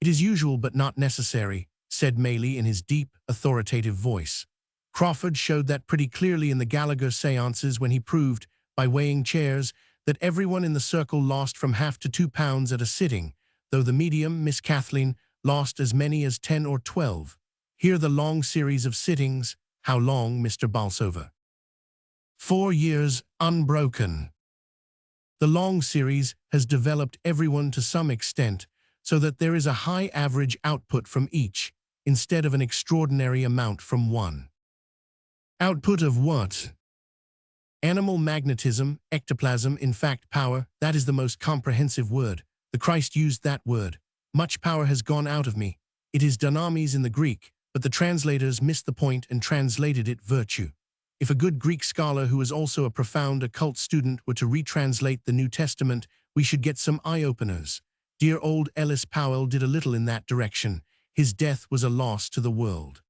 "It is usual but not necessary," said Maley in his deep, authoritative voice. "Crawford showed that pretty clearly in the Gallagher séances when he proved, by weighing chairs, that everyone in the circle lost from half to 2 pounds at a sitting, though the medium, Miss Kathleen, lost as many as 10 or 12. Here the long series of sittings." "How long, Mr. Bolsover?" 4 years, unbroken. The long series has developed everyone to some extent, so that there is a high average output from each, instead of an extraordinary amount from one." "Output of what?" "Animal magnetism, ectoplasm, in fact power, that is the most comprehensive word. The Christ used that word. Much power has gone out of me. It is dynamis in the Greek, but the translators missed the point and translated it virtue. If a good Greek scholar who is also a profound occult student were to retranslate the New Testament, we should get some eye-openers. Dear old Ellis Powell did a little in that direction. His death was a loss to the world."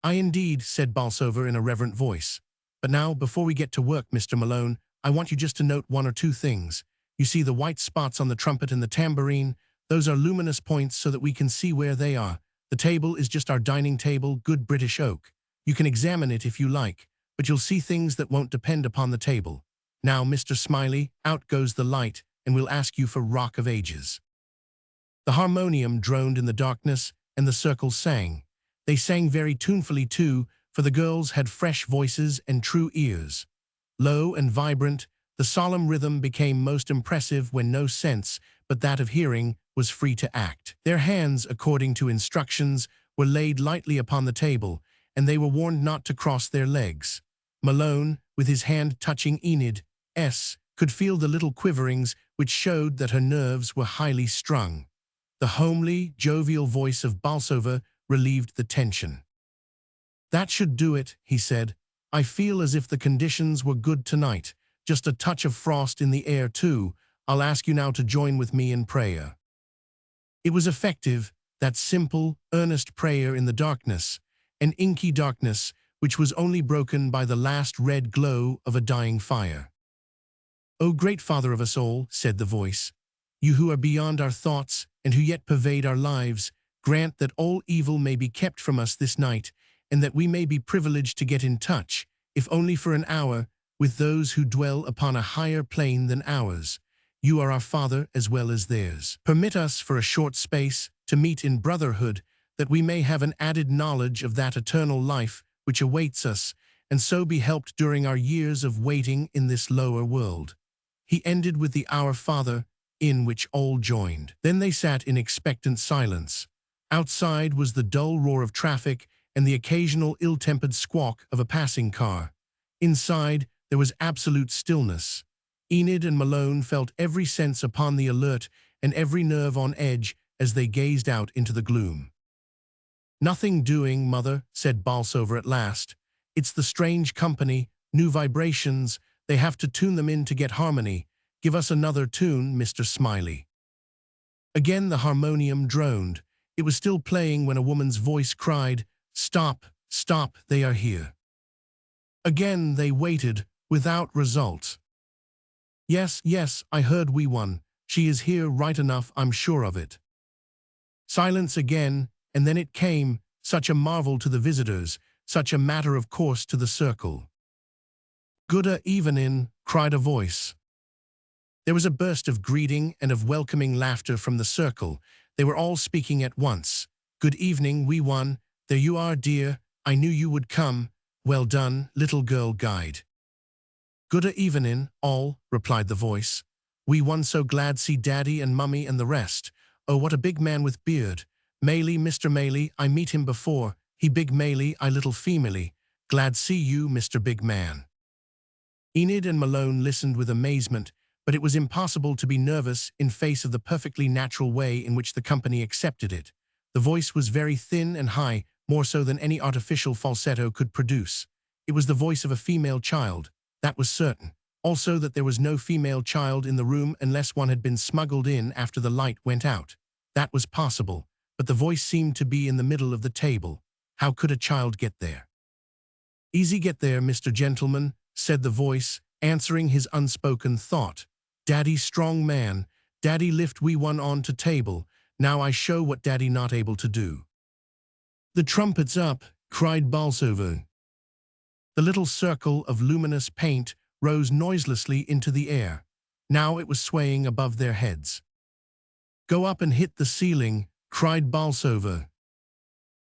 "Aye, indeed," said Bolsover in a reverent voice. "But now, before we get to work, Mr. Malone, I want you just to note one or two things. You see the white spots on the trumpet and the tambourine? Those are luminous points so that we can see where they are. The table is just our dining table, good British oak. You can examine it if you like, but you'll see things that won't depend upon the table. Now, Mr. Smiley, out goes the light, and we'll ask you for Rock of Ages." The harmonium droned in the darkness, and the circle sang. They sang very tunefully too, for the girls had fresh voices and true ears. Low and vibrant, the solemn rhythm became most impressive when no sense but that of hearing, was free to act. Their hands, according to instructions, were laid lightly upon the table, and they were warned not to cross their legs. Malone, with his hand touching Enid's, could feel the little quiverings which showed that her nerves were highly strung. The homely, jovial voice of Bolsover relieved the tension. "That should do it," he said. "I feel as if the conditions were good tonight. Just a touch of frost in the air, too. I'll ask you now to join with me in prayer." It was effective, that simple, earnest prayer in the darkness, an inky darkness which was only broken by the last red glow of a dying fire. "O great Father of us all," said the voice, "you who are beyond our thoughts and who yet pervade our lives, grant that all evil may be kept from us this night, and that we may be privileged to get in touch, if only for an hour, with those who dwell upon a higher plane than ours. You are our Father as well as theirs. Permit us for a short space to meet in brotherhood, that we may have an added knowledge of that eternal life which awaits us, and so be helped during our years of waiting in this lower world." He ended with the Our Father, in which all joined. Then they sat in expectant silence. Outside was the dull roar of traffic and the occasional ill-tempered squawk of a passing car. Inside, there was absolute stillness. Enid and Malone felt every sense upon the alert and every nerve on edge as they gazed out into the gloom. "Nothing doing, Mother," said Bolsover at last. "It's the strange company, new vibrations. They have to tune them in to get harmony. Give us another tune, Mr. Smiley." Again the harmonium droned. It was still playing when a woman's voice cried, "Stop, stop, they are here." Again they waited, without result. "Yes, yes, I heard wee one. She is here right enough, I'm sure of it." Silence again, and then it came, such a marvel to the visitors, such a matter of course to the circle. "Gooda evenin'," cried a voice. There was a burst of greeting and of welcoming laughter from the circle. They were all speaking at once. "Good evening, wee one. There you are, dear. I knew you would come. Well done, little girl guide." "Gooda evenin', all," replied the voice. "Wee one so glad see Daddy and Mummy and the rest. Oh, what a big man with beard. Maley, Mr. Maley, I meet him before. He big Maley, I little femely. Glad see you, Mr. Big Man." Enid and Malone listened with amazement, but it was impossible to be nervous in face of the perfectly natural way in which the company accepted it. The voice was very thin and high, more so than any artificial falsetto could produce. It was the voice of a female child, that was certain. Also that there was no female child in the room unless one had been smuggled in after the light went out. That was possible, but the voice seemed to be in the middle of the table. How could a child get there? "Easy get there, Mr. Gentleman," said the voice, answering his unspoken thought. "Daddy strong man. Daddy lift wee one on to table. Now I show what Daddy not able to do." "The trumpet's up," cried Bolsover. The little circle of luminous paint rose noiselessly into the air. Now it was swaying above their heads. "Go up and hit the ceiling," cried Bolsover.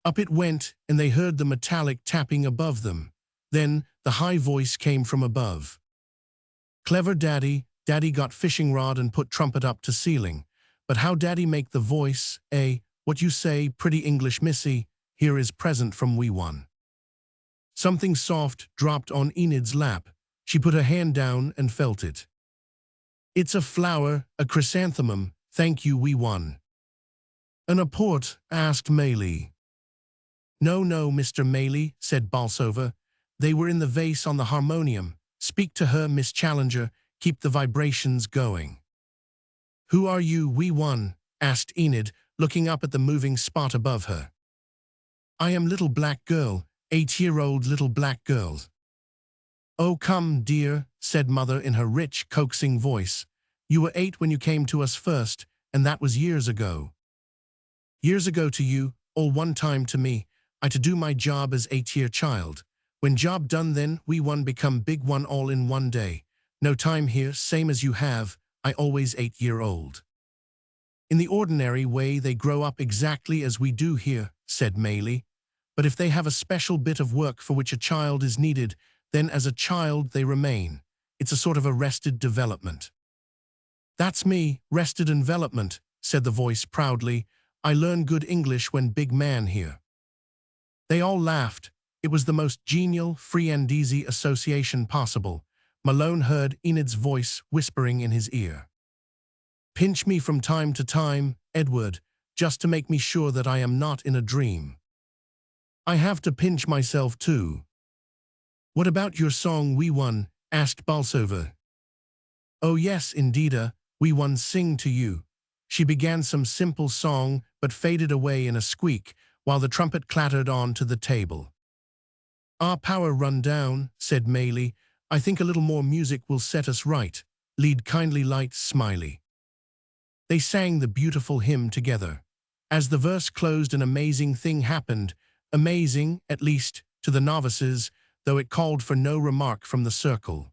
Up it went, and they heard the metallic tapping above them. Then the high voice came from above. "Clever Daddy. Daddy got fishing rod and put trumpet up to ceiling. But how Daddy make the voice, eh? What you say, pretty English missy? Here is present from wee one." Something soft dropped on Enid's lap. She put her hand down and felt it. "It's a flower, a chrysanthemum, thank you, wee one." "An apport?" asked Maley. "No, no, Mr. Maley," said Bolsover. "They were in the vase on the harmonium. Speak to her, Miss Challenger. Keep the vibrations going." "Who are you, wee one?" asked Enid, looking up at the moving spot above her. "I am little black girl, 8-year-old little black girl." "Oh, come, dear," said Mother in her rich, coaxing voice. "You were 8 when you came to us first, and that was years ago." "Years ago to you, all one time to me. I to do my job as 8-year child. When job done then, we one become big one all in one day. No time here, same as you have, I always 8-year-old." "In the ordinary way they grow up exactly as we do here," said Maley. "But if they have a special bit of work for which a child is needed, then as a child they remain. It's a sort of arrested development." "That's me, rested envelopment," said the voice proudly. "I learn good English when big man here." They all laughed. It was the most genial, free and easy association possible. Malone heard Enid's voice whispering in his ear. "Pinch me from time to time, Edward, just to make me sure that I am not in a dream." "I have to pinch myself too." "What about your song We Won?" asked Bolsover. "Oh yes, indeeda, we won sing to you." She began some simple song, but faded away in a squeak, while the trumpet clattered on to the table. "Our power run down," said Maylie. "I think a little more music will set us right. Lead kindly light, Smiley." They sang the beautiful hymn together. As the verse closed, an amazing thing happened. Amazing, at least, to the novices, though it called for no remark from the circle.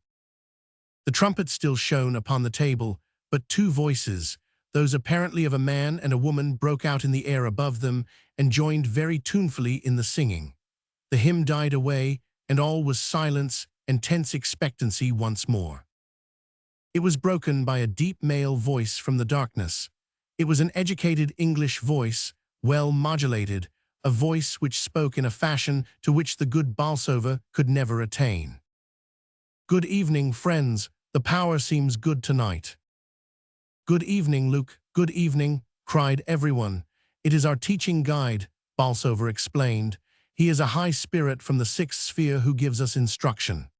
The trumpet still shone upon the table, but two voices, those apparently of a man and a woman, broke out in the air above them and joined very tunefully in the singing. The hymn died away, and all was silence and tense expectancy once more. It was broken by a deep male voice from the darkness. It was an educated English voice, well modulated, a voice which spoke in a fashion to which the good Bolsover could never attain. "Good evening, friends. The power seems good tonight." "Good evening, Luke. Good evening," cried everyone. "It is our teaching guide," Bolsover explained. "He is a high spirit from the sixth sphere who gives us instruction."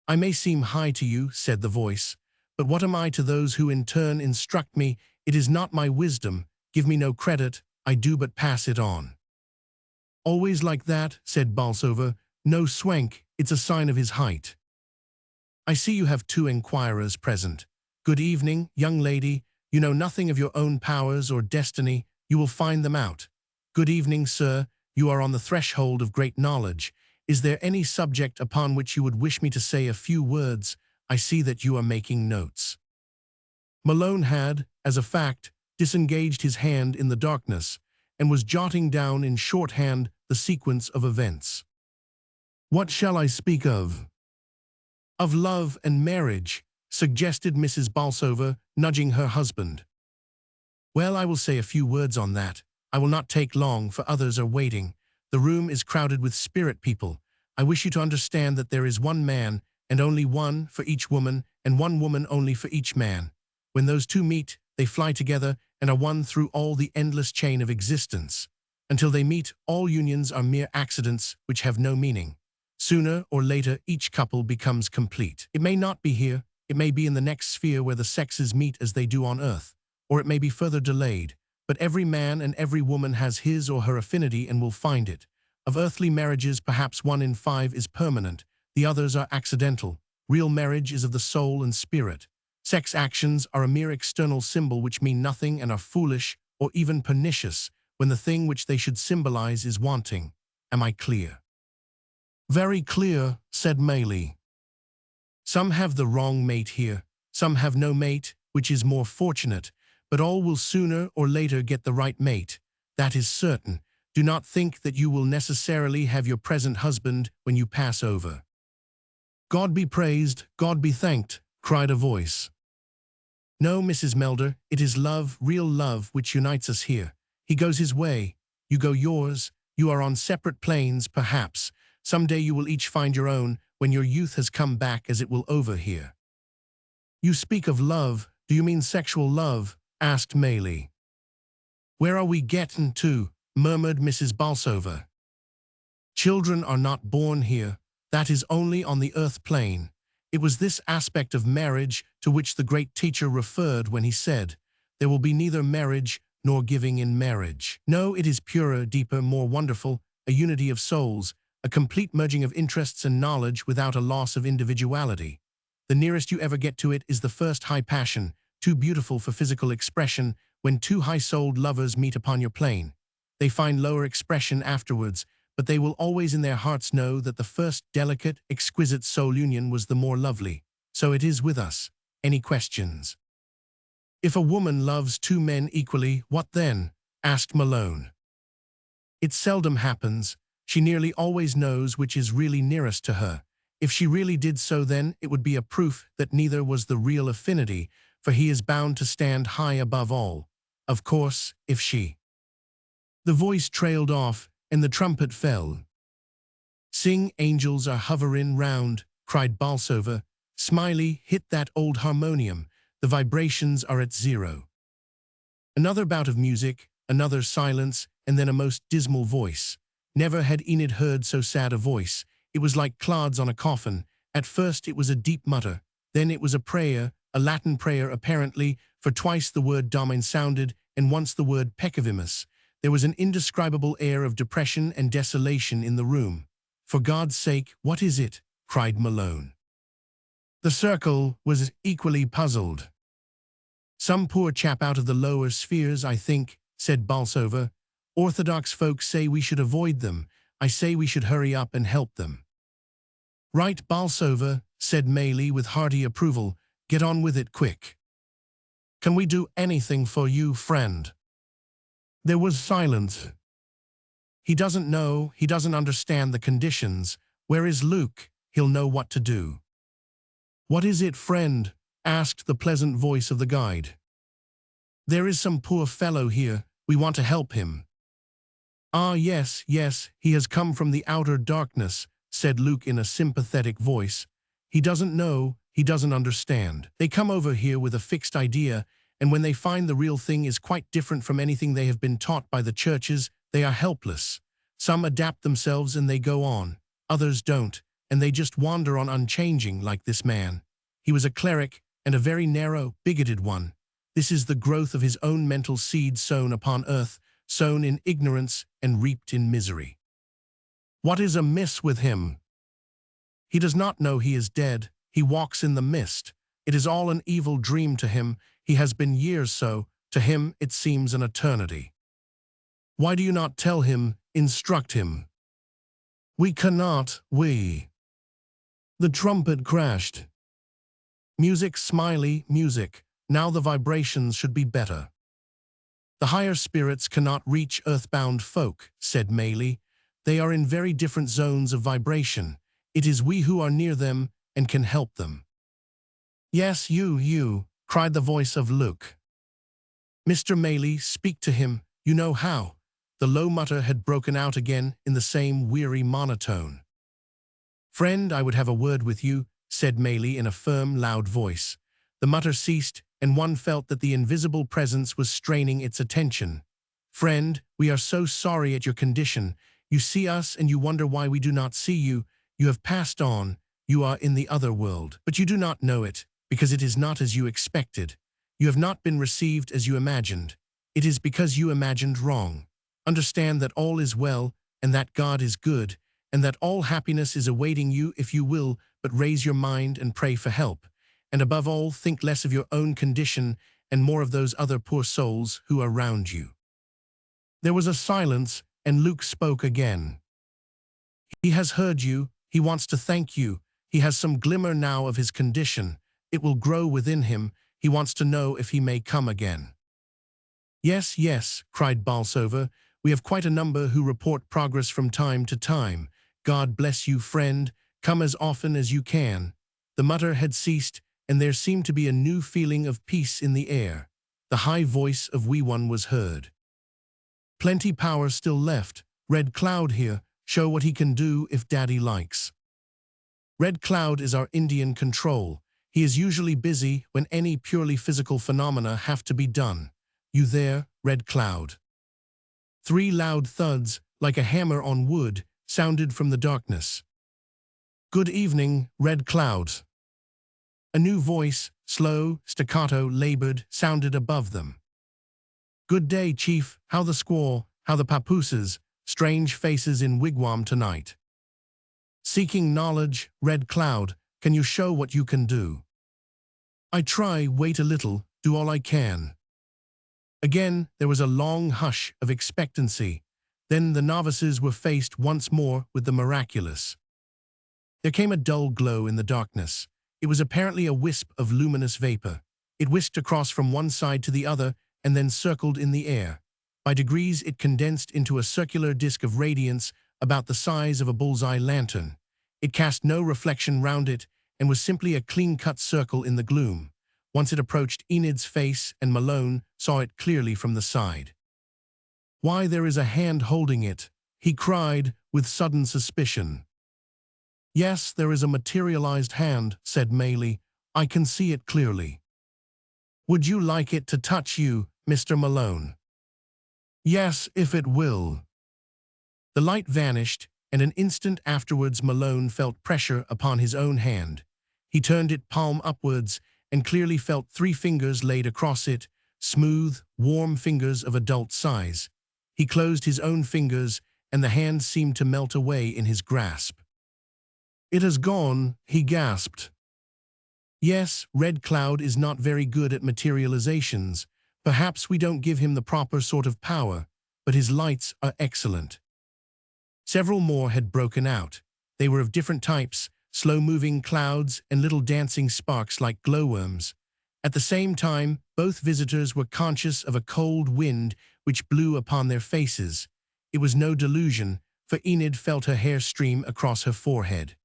"I may seem high to you," said the voice, "but what am I to those who in turn instruct me? It is not my wisdom. Give me no credit. I do but pass it on." "Always like that," said Bolsover. "No swank. It's a sign of his height." "I see you have two inquirers present. Good evening, young lady. You know nothing of your own powers or destiny. You will find them out. Good evening, sir. You are on the threshold of great knowledge. Is there any subject upon which you would wish me to say a few words? I see that you are making notes." Malone had, as a fact, disengaged his hand in the darkness and was jotting down in shorthand the sequence of events. "What shall I speak of?" "Of love and marriage," suggested Mrs. Bolsover, nudging her husband. "Well, I will say a few words on that. I will not take long, for others are waiting. The room is crowded with spirit people. I wish you to understand that there is one man, and only one, for each woman, and one woman only for each man. When those two meet, they fly together and are one through all the endless chain of existence. Until they meet, all unions are mere accidents which have no meaning. Sooner or later, each couple becomes complete. It may not be here. It may be in the next sphere where the sexes meet as they do on Earth, or it may be further delayed. But every man and every woman has his or her affinity and will find it. Of earthly marriages, perhaps 1 in 5 is permanent. The others are accidental. Real marriage is of the soul and spirit. Sex actions are a mere external symbol which mean nothing and are foolish or even pernicious when the thing which they should symbolize is wanting. Am I clear? "Very clear," said Maylie. "Some have the wrong mate here. Some have no mate, which is more fortunate. But all will sooner or later get the right mate. That is certain. Do not think that you will necessarily have your present husband when you pass over." "God be praised, God be thanked," cried a voice. "No, Mrs. Melder, it is love, real love, which unites us here. He goes his way, you go yours. You are on separate planes, perhaps. Some day you will each find your own, when your youth has come back as it will over here." "You speak of love. Do you mean sexual love?" asked Maylie. "Where are we getting to?" murmured Mrs. Bolsover. "Children are not born here. That is only on the earth plane." It was this aspect of marriage to which the great teacher referred when he said, "There will be neither marriage nor giving in marriage." No, it is purer, deeper, more wonderful, a unity of souls, a complete merging of interests and knowledge without a loss of individuality. The nearest you ever get to it is the first high passion, too beautiful for physical expression, when two high-souled lovers meet upon your plane. They find lower expression afterwards, but they will always in their hearts know that the first delicate, exquisite soul union was the more lovely. So it is with us. Any questions? "If a woman loves two men equally, what then?" asked Malone. "It seldom happens. She nearly always knows which is really nearest to her. If she really did so, then it would be a proof that neither was the real affinity, for he is bound to stand high above all. Of course, if she. The voice trailed off, and the trumpet fell. Sing, angels are hovering round, cried Bolsover. Smiley, hit that old harmonium. The vibrations are at zero. Another bout of music, another silence, and then a most dismal voice. Never had Enid heard so sad a voice. It was like clods on a coffin. At first it was a deep mutter. Then it was a prayer, a Latin prayer apparently, for twice the word Domine sounded, and once the word peccavimus. There was an indescribable air of depression and desolation in the room. For God's sake, what is it? Cried Malone. The circle was equally puzzled. Some poor chap out of the lower spheres, I think, said Bolsover. Orthodox folks say we should avoid them. I say we should hurry up and help them. Right, Bolsover, said Maylie with hearty approval. Get on with it quick. Can we do anything for you, friend? There was silence. He doesn't know, he doesn't understand the conditions. Where is Luke? He'll know what to do. What is it, friend? Asked the pleasant voice of the guide. There is some poor fellow here. We want to help him. Ah, yes, yes, he has come from the outer darkness, said Luke in a sympathetic voice. He doesn't know, he doesn't understand. They come over here with a fixed idea, and when they find the real thing is quite different from anything they have been taught by the churches, they are helpless. Some adapt themselves and they go on. Others don't, and they just wander on unchanging like this man. He was a cleric, and a very narrow, bigoted one. This is the growth of his own mental seed sown upon earth, sown in ignorance and reaped in misery. What is amiss with him? He does not know he is dead. He walks in the mist. It is all an evil dream to him. He has been years so. To him it seems an eternity. Why do you not tell him, instruct him? We cannot, we. The trumpet crashed. Music, Smiley, music. Now the vibrations should be better. The higher spirits cannot reach earthbound folk, said Maylie. They are in very different zones of vibration. It is we who are near them and can help them. Yes, you, cried the voice of Luke. Mr. Maylie, speak to him. You know how. The low mutter had broken out again in the same weary monotone. Friend, I would have a word with you, said Maylie in a firm, loud voice. The mutter ceased, and one felt that the invisible presence was straining its attention. Friend, we are so sorry at your condition. You see us and you wonder why we do not see you. You have passed on. You are in the other world. But you do not know it, because it is not as you expected. You have not been received as you imagined. It is because you imagined wrong. Understand that all is well, and that God is good, and that all happiness is awaiting you if you will but raise your mind and pray for help. And above all, think less of your own condition and more of those other poor souls who are round you. There was a silence, and Luke spoke again. He has heard you. He wants to thank you. He has some glimmer now of his condition. It will grow within him. He wants to know if he may come again. Yes, yes, cried Bolsover. We have quite a number who report progress from time to time. God bless you, friend. Come as often as you can. The mutter had ceased, and there seemed to be a new feeling of peace in the air. The high voice of Wee One was heard. Plenty power still left. Red Cloud here. Show what he can do if Daddy likes. Red Cloud is our Indian control. He is usually busy when any purely physical phenomena have to be done. You there, Red Cloud? 3 loud thuds, like a hammer on wood, sounded from the darkness. Good evening, Red Cloud. A new voice, slow, staccato, labored, sounded above them. Good day, Chief. How the squaw, how the papooses, strange faces in wigwam tonight. Seeking knowledge, Red Cloud, can you show what you can do? I try, wait a little, do all I can. Again, there was a long hush of expectancy. Then the novices were faced once more with the miraculous. There came a dull glow in the darkness. It was apparently a wisp of luminous vapor. It whisked across from one side to the other and then circled in the air. By degrees, it condensed into a circular disk of radiance about the size of a bullseye lantern. It cast no reflection round it and was simply a clean-cut circle in the gloom. Once it approached Enid's face, and Malone saw it clearly from the side. "Why, there is a hand holding it," he cried with sudden suspicion. "Yes, there is a materialized hand," said Maylie. "I can see it clearly." "Would you like it to touch you, Mr. Malone?" "Yes, if it will." The light vanished, and an instant afterwards Malone felt pressure upon his own hand. He turned it palm upwards, and clearly felt 3 fingers laid across it, smooth, warm fingers of adult size. He closed his own fingers, and the hand seemed to melt away in his grasp. "It has gone," he gasped. "Yes, Red Cloud is not very good at materializations. Perhaps we don't give him the proper sort of power, but his lights are excellent." Several more had broken out. They were of different types, slow-moving clouds and little dancing sparks like glowworms. At the same time, both visitors were conscious of a cold wind which blew upon their faces. It was no delusion, for Enid felt her hair stream across her forehead.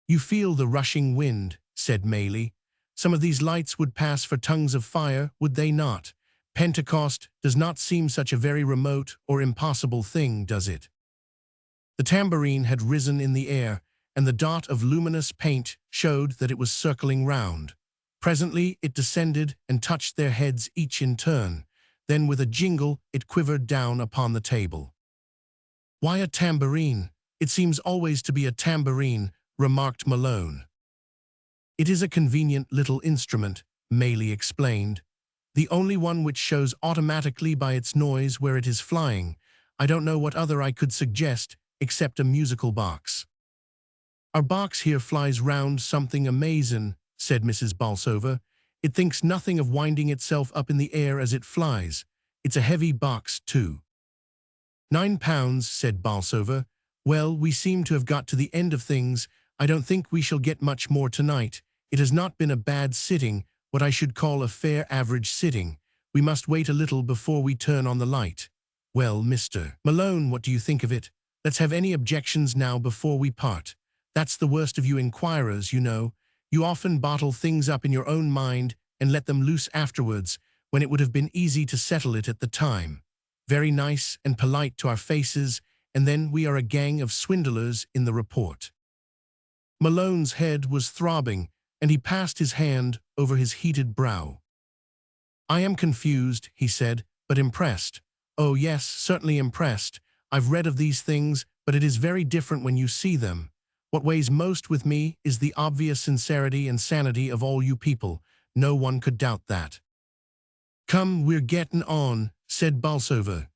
"You feel the rushing wind," said Maylie. "Some of these lights would pass for tongues of fire, would they not? Pentecost does not seem such a very remote or impossible thing, does it?" The tambourine had risen in the air, and the dot of luminous paint showed that it was circling round. Presently it descended and touched their heads each in turn. Then with a jingle it quivered down upon the table. "Why a tambourine? It seems always to be a tambourine," remarked Malone. "It is a convenient little instrument," Maylie explained. "The only one which shows automatically by its noise where it is flying. I don't know what other I could suggest, except a musical box." "Our box here flies round something amazing," said Mrs. Bolsover. "It thinks nothing of winding itself up in the air as it flies. It's a heavy box, too." £9, said Bolsover. "Well, we seem to have got to the end of things. I don't think we shall get much more tonight. It has not been a bad sitting, what I should call a fair average sitting. We must wait a little before we turn on the light. Well, Mr. Malone, what do you think of it? Let's have any objections now before we part. That's the worst of you inquirers, you know. You often bottle things up in your own mind and let them loose afterwards, when it would have been easy to settle it at the time. Very nice and polite to our faces, and then we are a gang of swindlers in the report." Malone's head was throbbing, and he passed his hand over his heated brow. "I am confused," he said, "but impressed. Oh yes, certainly impressed. I've read of these things, but it is very different when you see them. What weighs most with me is the obvious sincerity and sanity of all you people. No one could doubt that." "Come, we're getting on," said Bolsover.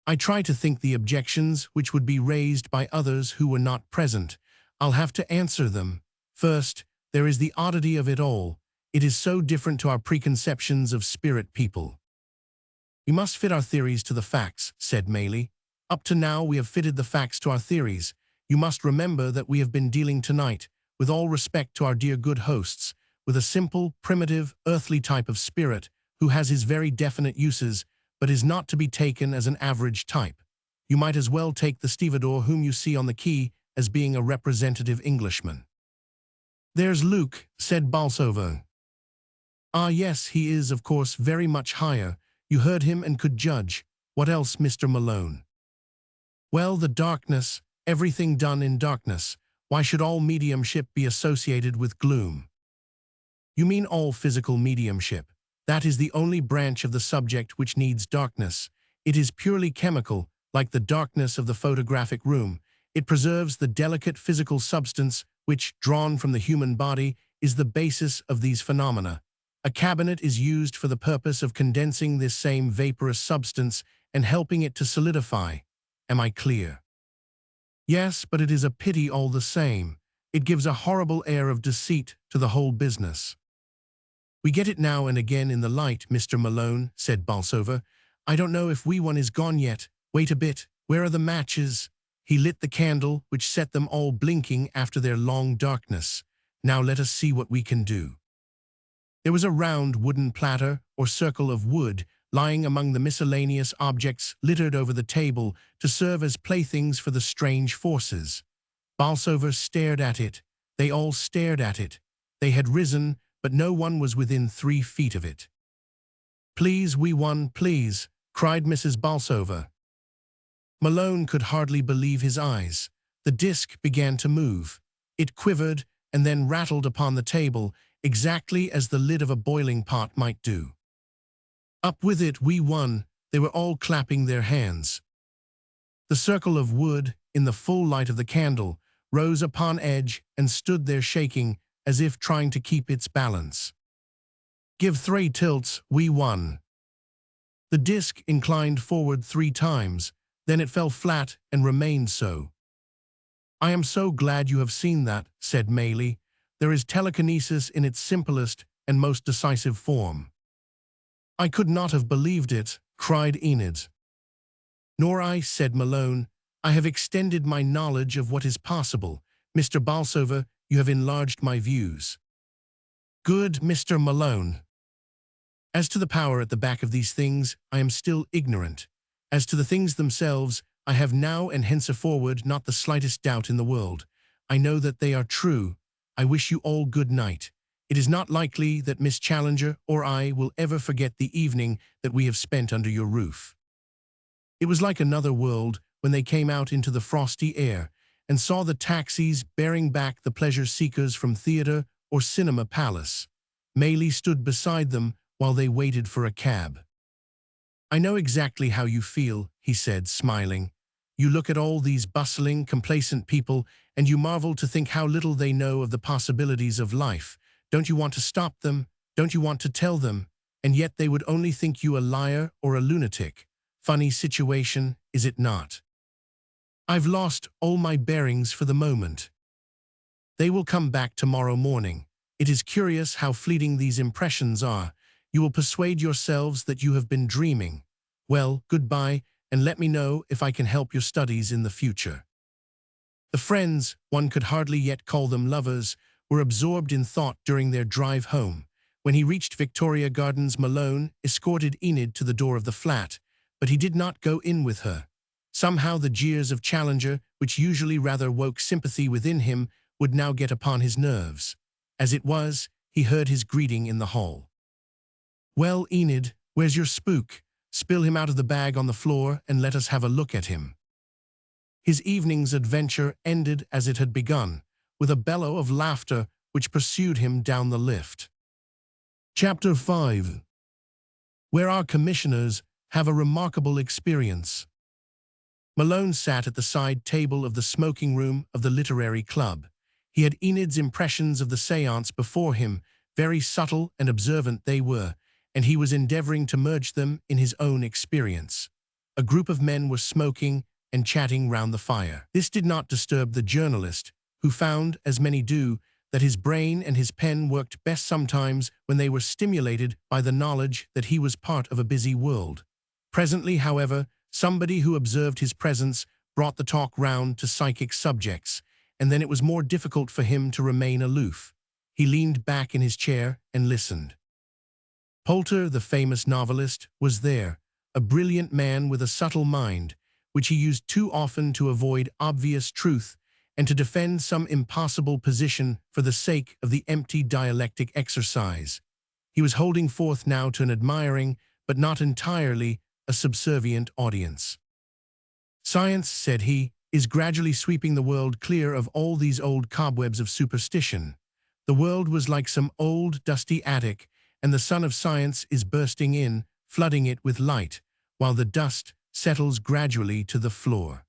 "I try to think the objections which would be raised by others who were not present. I'll have to answer them. First, there is the oddity of it all. It is so different to our preconceptions of spirit people." "We must fit our theories to the facts," said Maylie. "Up to now we have fitted the facts to our theories. You must remember that we have been dealing tonight, with all respect to our dear good hosts, with a simple, primitive, earthly type of spirit who has his very definite uses, but is not to be taken as an average type. You might as well take the stevedore whom you see on the quay as being a representative Englishman." "There's Luke," said Bolsover. "Ah yes, he is, of course, very much higher. You heard him and could judge. What else, Mr. Malone?" "Well, the darkness, everything done in darkness. Why should all mediumship be associated with gloom?" "You mean all physical mediumship. That is the only branch of the subject which needs darkness. It is purely chemical, like the darkness of the photographic room. It preserves the delicate physical substance which, drawn from the human body, is the basis of these phenomena. A cabinet is used for the purpose of condensing this same vaporous substance and helping it to solidify. Am I clear?" "Yes, but it is a pity all the same. It gives a horrible air of deceit to the whole business." "We get it now and again in the light, Mr. Malone," said Bolsover. "I don't know if one is gone yet. Wait a bit. Where are the matches?" He lit the candle, which set them all blinking after their long darkness. "Now let us see what we can do." There was a round wooden platter or circle of wood lying among the miscellaneous objects littered over the table to serve as playthings for the strange forces. Bolsover stared at it. They all stared at it. They had risen, but no one was within 3 feet of it. "Please, we won, please," cried Mrs. Bolsover. Malone could hardly believe his eyes. The disc began to move. It quivered and then rattled upon the table, exactly as the lid of a boiling pot might do. "Up with it, we won," they were all clapping their hands. The circle of wood, in the full light of the candle, rose upon edge and stood there shaking, as if trying to keep its balance. "Give 3 tilts, we won." The disc inclined forward 3 times, then it fell flat and remained so. "I am so glad you have seen that," said Maylie. "There is telekinesis in its simplest and most decisive form." "I could not have believed it," cried Enid. "Nor I," said Malone. "I have extended my knowledge of what is possible. Mr. Bolsover, you have enlarged my views." "Good, Mr. Malone." "As to the power at the back of these things, I am still ignorant. As to the things themselves, I have now and henceforward not the slightest doubt in the world. I know that they are true. I wish you all good night. It is not likely that Miss Challenger or I will ever forget the evening that we have spent under your roof. It was like another world when they came out into the frosty air and saw the taxis bearing back the pleasure seekers from theater or cinema palace. Maylie stood beside them while they waited for a cab. "I know exactly how you feel," he said, smiling. "You look at all these bustling, complacent people, and you marvel to think how little they know of the possibilities of life. Don't you want to stop them? Don't you want to tell them? And yet they would only think you a liar or a lunatic. Funny situation, is it not? I've lost all my bearings for the moment. They will come back tomorrow morning. It is curious how fleeting these impressions are. You will persuade yourselves that you have been dreaming. Well, goodbye, and let me know if I can help your studies in the future." The friends, one could hardly yet call them lovers, were absorbed in thought during their drive home. When he reached Victoria Gardens, Malone escorted Enid to the door of the flat, but he did not go in with her. Somehow the jeers of Challenger, which usually rather woke sympathy within him, would now get upon his nerves. As it was, he heard his greeting in the hall. "Well, Enid, where's your spook? Spill him out of the bag on the floor and let us have a look at him." His evening's adventure ended as it had begun, with a bellow of laughter which pursued him down the lift. Chapter 5. Where our commissioners have a remarkable experience. Malone sat at the side table of the smoking room of the literary club. He had Enid's impressions of the séance before him, very subtle and observant they were, and he was endeavoring to merge them in his own experience. A group of men were smoking and chatting round the fire. This did not disturb the journalist, who found, as many do, that his brain and his pen worked best sometimes when they were stimulated by the knowledge that he was part of a busy world. Presently, however, somebody who observed his presence brought the talk round to psychic subjects, and then it was more difficult for him to remain aloof. He leaned back in his chair and listened. Poulter, the famous novelist, was there, a brilliant man with a subtle mind, which he used too often to avoid obvious truth and to defend some impossible position for the sake of the empty dialectic exercise. He was holding forth now to an admiring, but not entirely, a subservient audience. "Science," said he, "is gradually sweeping the world clear of all these old cobwebs of superstition. The world was like some old, dusty attic, and the sun of science is bursting in, flooding it with light, while the dust settles gradually to the floor."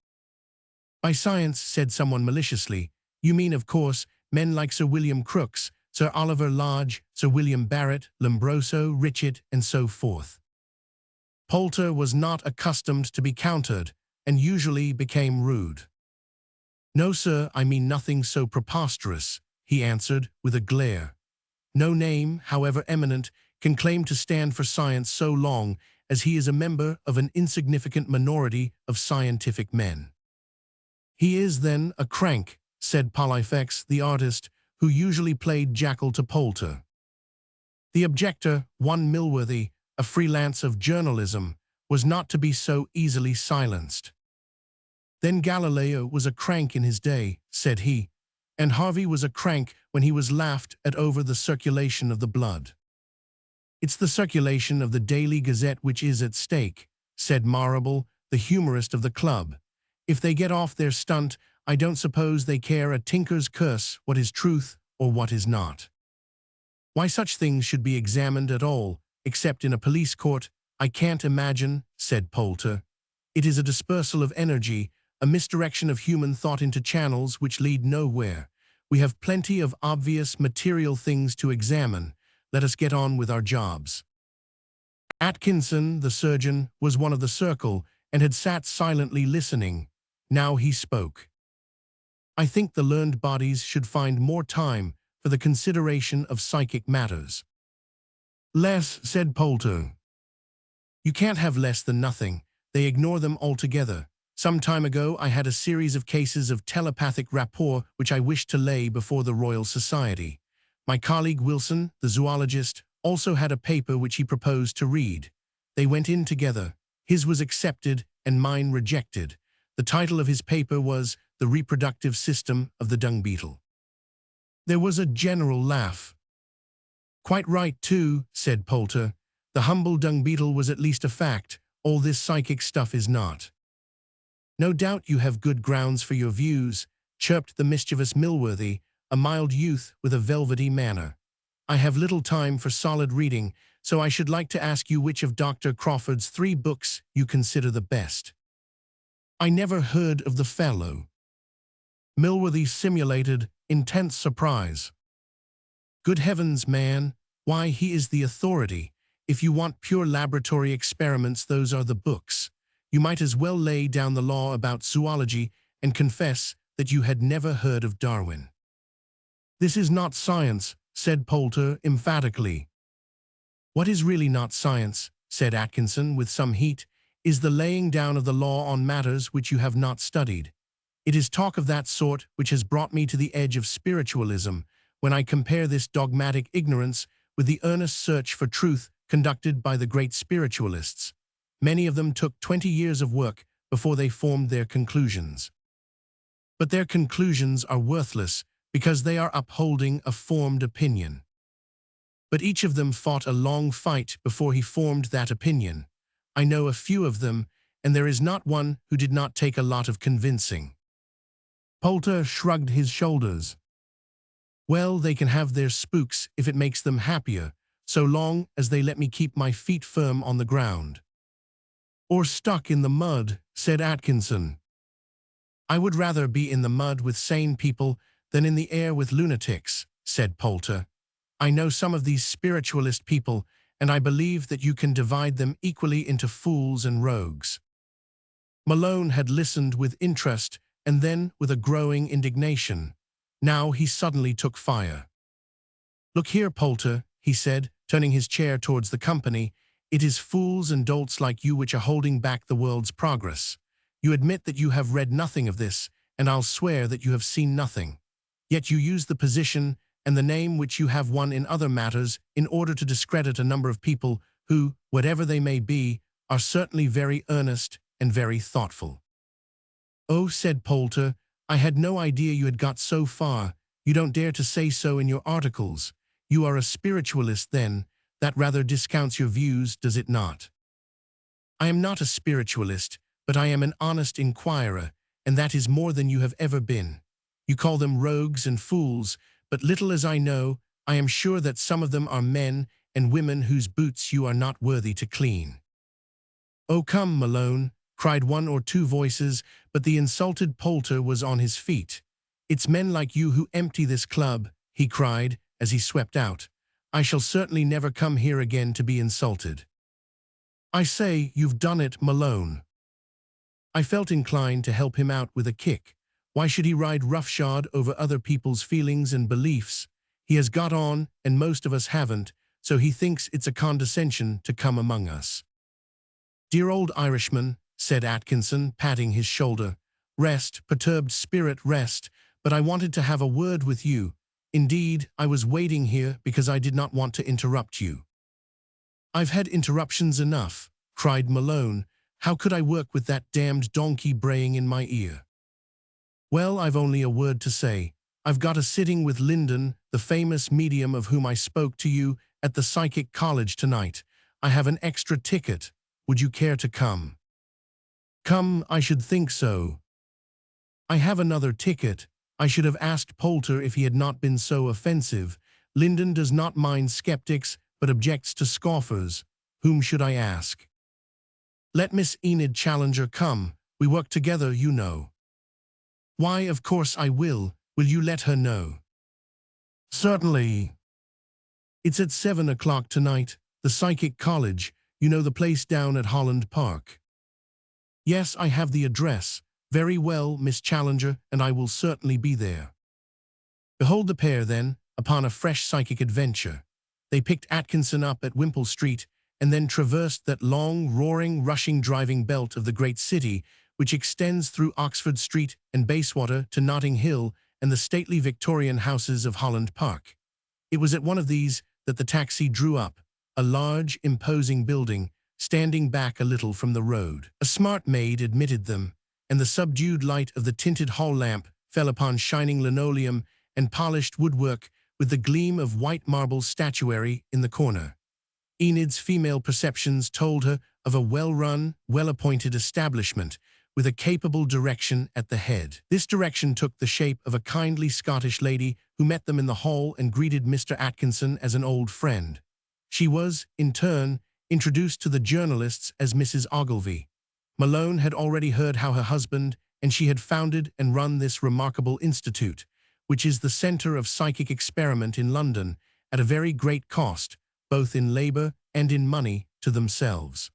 "By science," said someone maliciously, "you mean, of course, men like Sir William Crookes, Sir Oliver Lodge, Sir William Barrett, Lombroso, Richard, and so forth." Poulter was not accustomed to be countered, and usually became rude. "No, sir, I mean nothing so preposterous," he answered with a glare. "No name, however eminent, can claim to stand for science so long as he is a member of an insignificant minority of scientific men." "He is, then, a crank," said Polyphex, the artist, who usually played jackal to Poulter. The objector, one Milworthy, a freelance of journalism, was not to be so easily silenced. "Then Galileo was a crank in his day," said he, And Harvey was a crank when he was laughed at over the circulation of the blood. It's the circulation of the Daily Gazette which is at stake, said Marrable, the humorist of the club. If they get off their stunt, I don't suppose they care a tinker's curse what is truth or what is not. Why such things should be examined at all, except in a police court, I can't imagine, said Poulter. It is a dispersal of energy, a misdirection of human thought into channels which lead nowhere. We have plenty of obvious material things to examine. Let us get on with our jobs. Atkinson, the surgeon, was one of the circle and had sat silently listening. Now he spoke. I think the learned bodies should find more time for the consideration of psychic matters. Less, said Poulter. You can't have less than nothing. They ignore them altogether. Some time ago I had a series of cases of telepathic rapport which I wished to lay before the Royal Society. My colleague Wilson, the zoologist, also had a paper which he proposed to read. They went in together. His was accepted and mine rejected. The title of his paper was The Reproductive System of the Dung Beetle. There was a general laugh. Quite right, too, said Poulter. The humble dung beetle was at least a fact. All this psychic stuff is not. No doubt you have good grounds for your views, chirped the mischievous Milworthy, a mild youth with a velvety manner. I have little time for solid reading, so I should like to ask you which of Dr. Crawford's 3 books you consider the best. I never heard of the fellow. Milworthy simulated intense surprise. Good heavens, man, why, he is the authority. If you want pure laboratory experiments, those are the books. You might as well lay down the law about zoology and confess that you had never heard of Darwin. This is not science, said Poulter emphatically. What is really not science, said Atkinson with some heat, is the laying down of the law on matters which you have not studied. It is talk of that sort which has brought me to the edge of spiritualism, when I compare this dogmatic ignorance with the earnest search for truth conducted by the great spiritualists. Many of them took 20 years of work before they formed their conclusions. But their conclusions are worthless because they are upholding a formed opinion. But each of them fought a long fight before he formed that opinion. I know a few of them, and there is not one who did not take a lot of convincing. Poulter shrugged his shoulders. Well, they can have their spooks if it makes them happier, so long as they let me keep my feet firm on the ground. Or stuck in the mud, said Atkinson. I would rather be in the mud with sane people than in the air with lunatics, said Poulter. I know some of these spiritualist people, and I believe that you can divide them equally into fools and rogues. Malone had listened with interest and then with a growing indignation. Now he suddenly took fire. Look here, Poulter, he said, turning his chair towards the company. It is fools and dolts like you which are holding back the world's progress. You admit that you have read nothing of this, and I'll swear that you have seen nothing. Yet you use the position and the name which you have won in other matters in order to discredit a number of people who, whatever they may be, are certainly very earnest and very thoughtful. Oh, said Poulter, I had no idea you had got so far. You don't dare to say so in your articles. You are a spiritualist, then. That rather discounts your views, does it not? I am not a spiritualist, but I am an honest inquirer, and that is more than you have ever been. You call them rogues and fools, but little as I know, I am sure that some of them are men and women whose boots you are not worthy to clean. Oh, come, Malone, cried 1 or 2 voices, but the insulted Poulter was on his feet. It's men like you who empty this club, he cried as he swept out. I shall certainly never come here again to be insulted. I say, you've done it, Malone. I felt inclined to help him out with a kick. Why should he ride roughshod over other people's feelings and beliefs? He has got on, and most of us haven't, so he thinks it's a condescension to come among us. Dear old Irishman, said Atkinson, patting his shoulder. Rest, perturbed spirit, rest, but I wanted to have a word with you. Indeed, I was waiting here because I did not want to interrupt you. I've had interruptions enough, cried Malone. How could I work with that damned donkey braying in my ear? Well, I've only a word to say. I've got a sitting with Lyndon, the famous medium of whom I spoke to you at the psychic college tonight. I have an extra ticket. Would you care to come? Come, I should think so. I have another ticket. I should have asked Poulter if he had not been so offensive. Lyndon does not mind skeptics, but objects to scoffers. Whom should I ask? Let Miss Enid Challenger come. We work together, you know. Why, of course I will. Will you let her know? Certainly. It's at 7 o'clock tonight, the Psychic College. You know the place down at Holland Park. Yes, I have the address. Very well, Miss Challenger, and I will certainly be there. Behold the pair, then, upon a fresh psychic adventure. They picked Atkinson up at Wimpole Street, and then traversed that long, roaring, rushing driving belt of the great city, which extends through Oxford Street and Bayswater to Notting Hill and the stately Victorian houses of Holland Park. It was at one of these that the taxi drew up, a large, imposing building, standing back a little from the road. A smart maid admitted them, and the subdued light of the tinted hall lamp fell upon shining linoleum and polished woodwork with the gleam of white marble statuary in the corner. Enid's female perceptions told her of a well-run, well-appointed establishment with a capable direction at the head. This direction took the shape of a kindly Scottish lady who met them in the hall and greeted Mr. Atkinson as an old friend. She was, in turn, introduced to the journalists as Mrs. Ogilvy. Malone had already heard how her husband and she had founded and run this remarkable institute, which is the center of psychic experiment in London, at a very great cost, both in labor and in money, to themselves.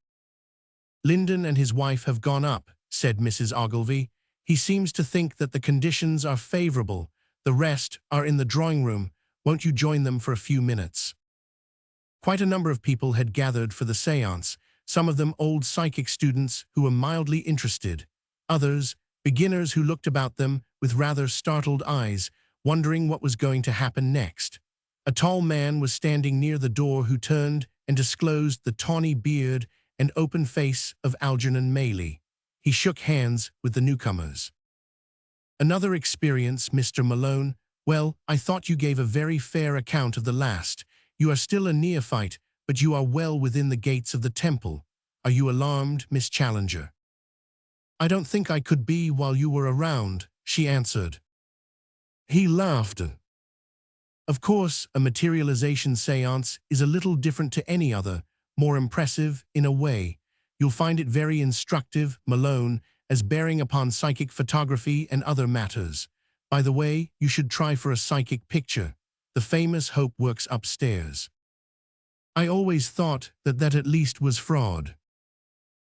Lyndon and his wife have gone up, said Mrs. Ogilvy. He seems to think that the conditions are favorable. The rest are in the drawing-room. Won't you join them for a few minutes? Quite a number of people had gathered for the séance, some of them old psychic students who were mildly interested, others beginners who looked about them with rather startled eyes, wondering what was going to happen next. A tall man was standing near the door who turned and disclosed the tawny beard and open face of Algernon Maylie. He shook hands with the newcomers. Another experience, Mr. Malone. Well, I thought you gave a very fair account of the last. You are still a neophyte, but you are well within the gates of the temple. Are you alarmed, Miss Challenger? I don't think I could be while you were around, she answered. He laughed. Of course, a materialization séance is a little different to any other, more impressive in a way. You'll find it very instructive, Malone, as bearing upon psychic photography and other matters. By the way, you should try for a psychic picture. The famous Hope works upstairs. I always thought that at least was fraud.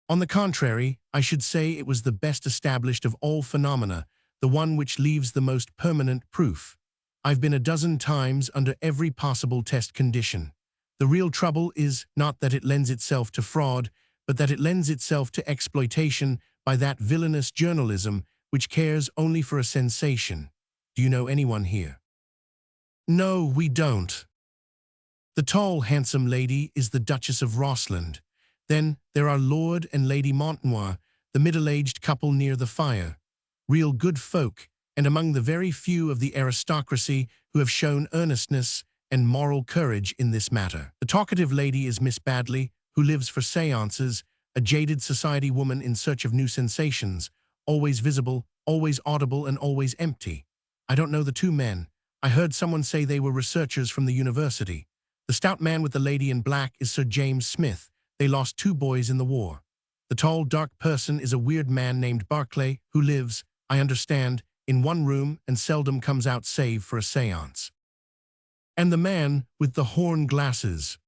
On the contrary, I should say it was the best established of all phenomena, the one which leaves the most permanent proof. I've been a dozen times under every possible test condition. The real trouble is not that it lends itself to fraud, but that it lends itself to exploitation by that villainous journalism which cares only for a sensation. Do you know anyone here? No, we don't. The tall, handsome lady is the Duchess of Rossland. Then there are Lord and Lady Montenoir, the middle-aged couple near the fire. Real good folk, and among the very few of the aristocracy who have shown earnestness and moral courage in this matter. The talkative lady is Miss Badley, who lives for séances, a jaded society woman in search of new sensations, always visible, always audible, and always empty. I don't know the two men. I heard someone say they were researchers from the university. The stout man with the lady in black is Sir James Smith. They lost 2 boys in the war. The tall, dark person is a weird man named Barclay, who lives, I understand, in one room and seldom comes out save for a séance. And the man with the horn glasses.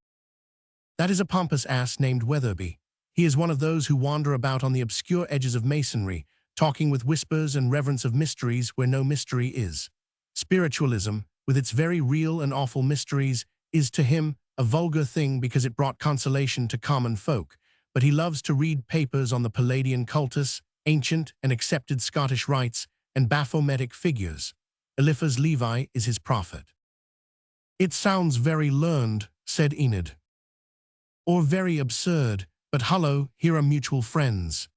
That is a pompous ass named Weatherby. He is one of those who wander about on the obscure edges of masonry, talking with whispers and reverence of mysteries where no mystery is. Spiritualism, with its very real and awful mysteries, is to him a vulgar thing because it brought consolation to common folk, but he loves to read papers on the Palladian cultus, ancient and accepted Scottish rites, and Baphometic figures. Eliphaz Levi is his prophet. It sounds very learned, said Enid. Or very absurd, but hullo, here are mutual friends.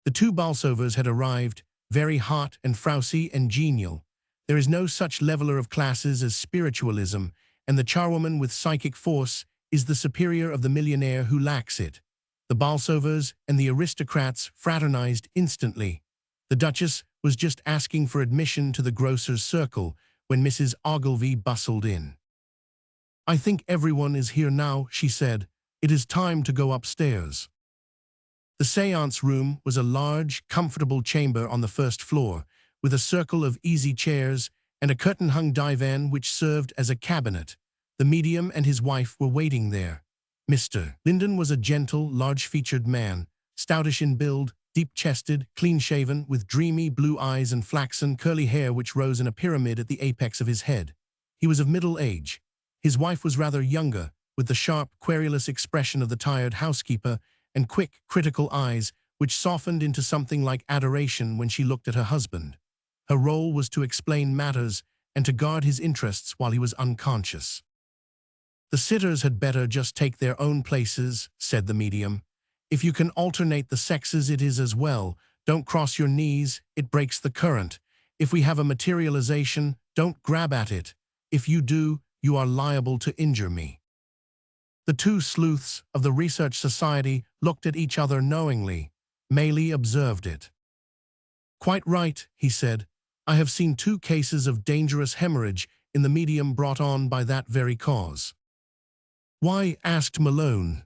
The 2 Bolsovers had arrived, very hot and frowsy and genial. There is no such leveler of classes as spiritualism, and the charwoman with psychic force is the superior of the millionaire who lacks it. The Bolsovers and the aristocrats fraternized instantly. The Duchess was just asking for admission to the grocer's circle when Mrs. Ogilvy bustled in. "I think everyone is here now," she said. "It is time to go upstairs." The séance room was a large, comfortable chamber on the first floor, with a circle of easy chairs and a curtain-hung divan which served as a cabinet. The medium and his wife were waiting there. Mr. Linden was a gentle, large-featured man, stoutish in build, deep-chested, clean-shaven, with dreamy blue eyes and flaxen, curly hair which rose in a pyramid at the apex of his head. He was of middle age. His wife was rather younger, with the sharp, querulous expression of the tired housekeeper and quick, critical eyes which softened into something like adoration when she looked at her husband. Her role was to explain matters and to guard his interests while he was unconscious. "The sitters had better just take their own places," said the medium. "If you can alternate the sexes, it is as well. Don't cross your knees, it breaks the current. If we have a materialization, don't grab at it. If you do, you are liable to injure me." The two sleuths of the Research Society looked at each other knowingly. Maley observed it. "Quite right," he said. "I have seen 2 cases of dangerous hemorrhage in the medium brought on by that very cause." "Why?" asked Malone.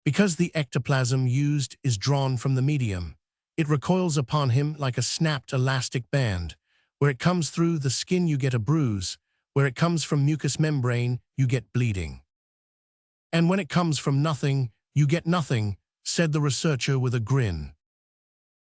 "Because the ectoplasm used is drawn from the medium. It recoils upon him like a snapped elastic band. Where it comes through the skin, you get a bruise. Where it comes from mucous membrane, you get bleeding. And when it comes from nothing, you get nothing," said the researcher with a grin.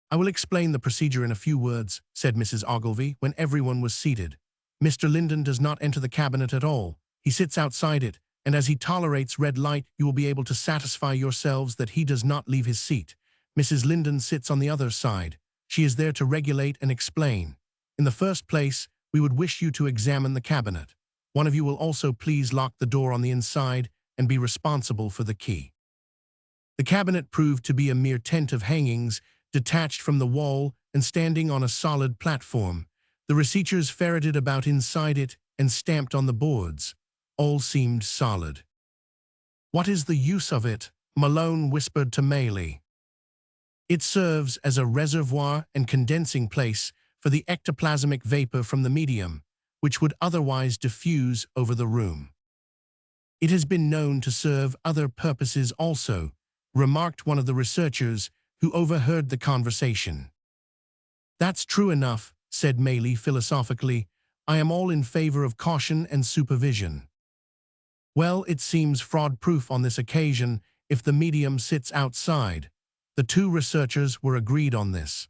"I will explain the procedure in a few words," said Mrs. Ogilvy when everyone was seated. "Mr. Linden does not enter the cabinet at all. He sits outside it, and as he tolerates red light, you will be able to satisfy yourselves that he does not leave his seat. Mrs. Linden sits on the other side. She is there to regulate and explain. In the first place, we would wish you to examine the cabinet. One of you will also please lock the door on the inside and be responsible for the key." The cabinet proved to be a mere tent of hangings, detached from the wall and standing on a solid platform. The researchers ferreted about inside it and stamped on the boards. All seemed solid. "What is the use of it?" Malone whispered to Maley. "It serves as a reservoir and condensing place for the ectoplasmic vapor from the medium, which would otherwise diffuse over the room." "It has been known to serve other purposes also," remarked one of the researchers who overheard the conversation. "That's true enough," said Maley philosophically. "I am all in favor of caution and supervision." "Well, it seems fraud-proof on this occasion if the medium sits outside." The 2 researchers were agreed on this.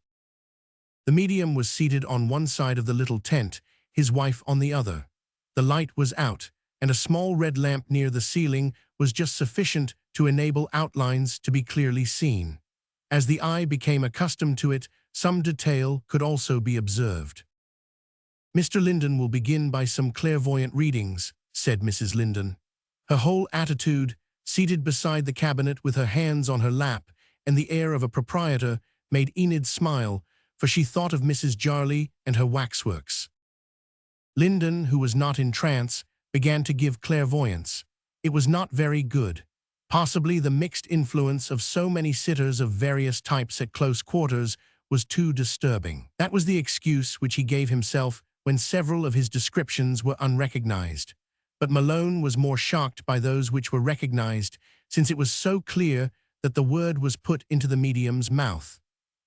The medium was seated on one side of the little tent, his wife on the other. The light was out, and a small red lamp near the ceiling was just sufficient to enable outlines to be clearly seen. As the eye became accustomed to it, some detail could also be observed. "Mr. Linden will begin by some clairvoyant readings," said Mrs. Linden. Her whole attitude, seated beside the cabinet with her hands on her lap and the air of a proprietor, made Enid smile, for she thought of Mrs. Jarley and her waxworks. Linden, who was not in trance, began to give clairvoyance. It was not very good. Possibly the mixed influence of so many sitters of various types at close quarters was too disturbing. That was the excuse which he gave himself when several of his descriptions were unrecognized. But Malone was more shocked by those which were recognized, since it was so clear that the word was put into the medium's mouth.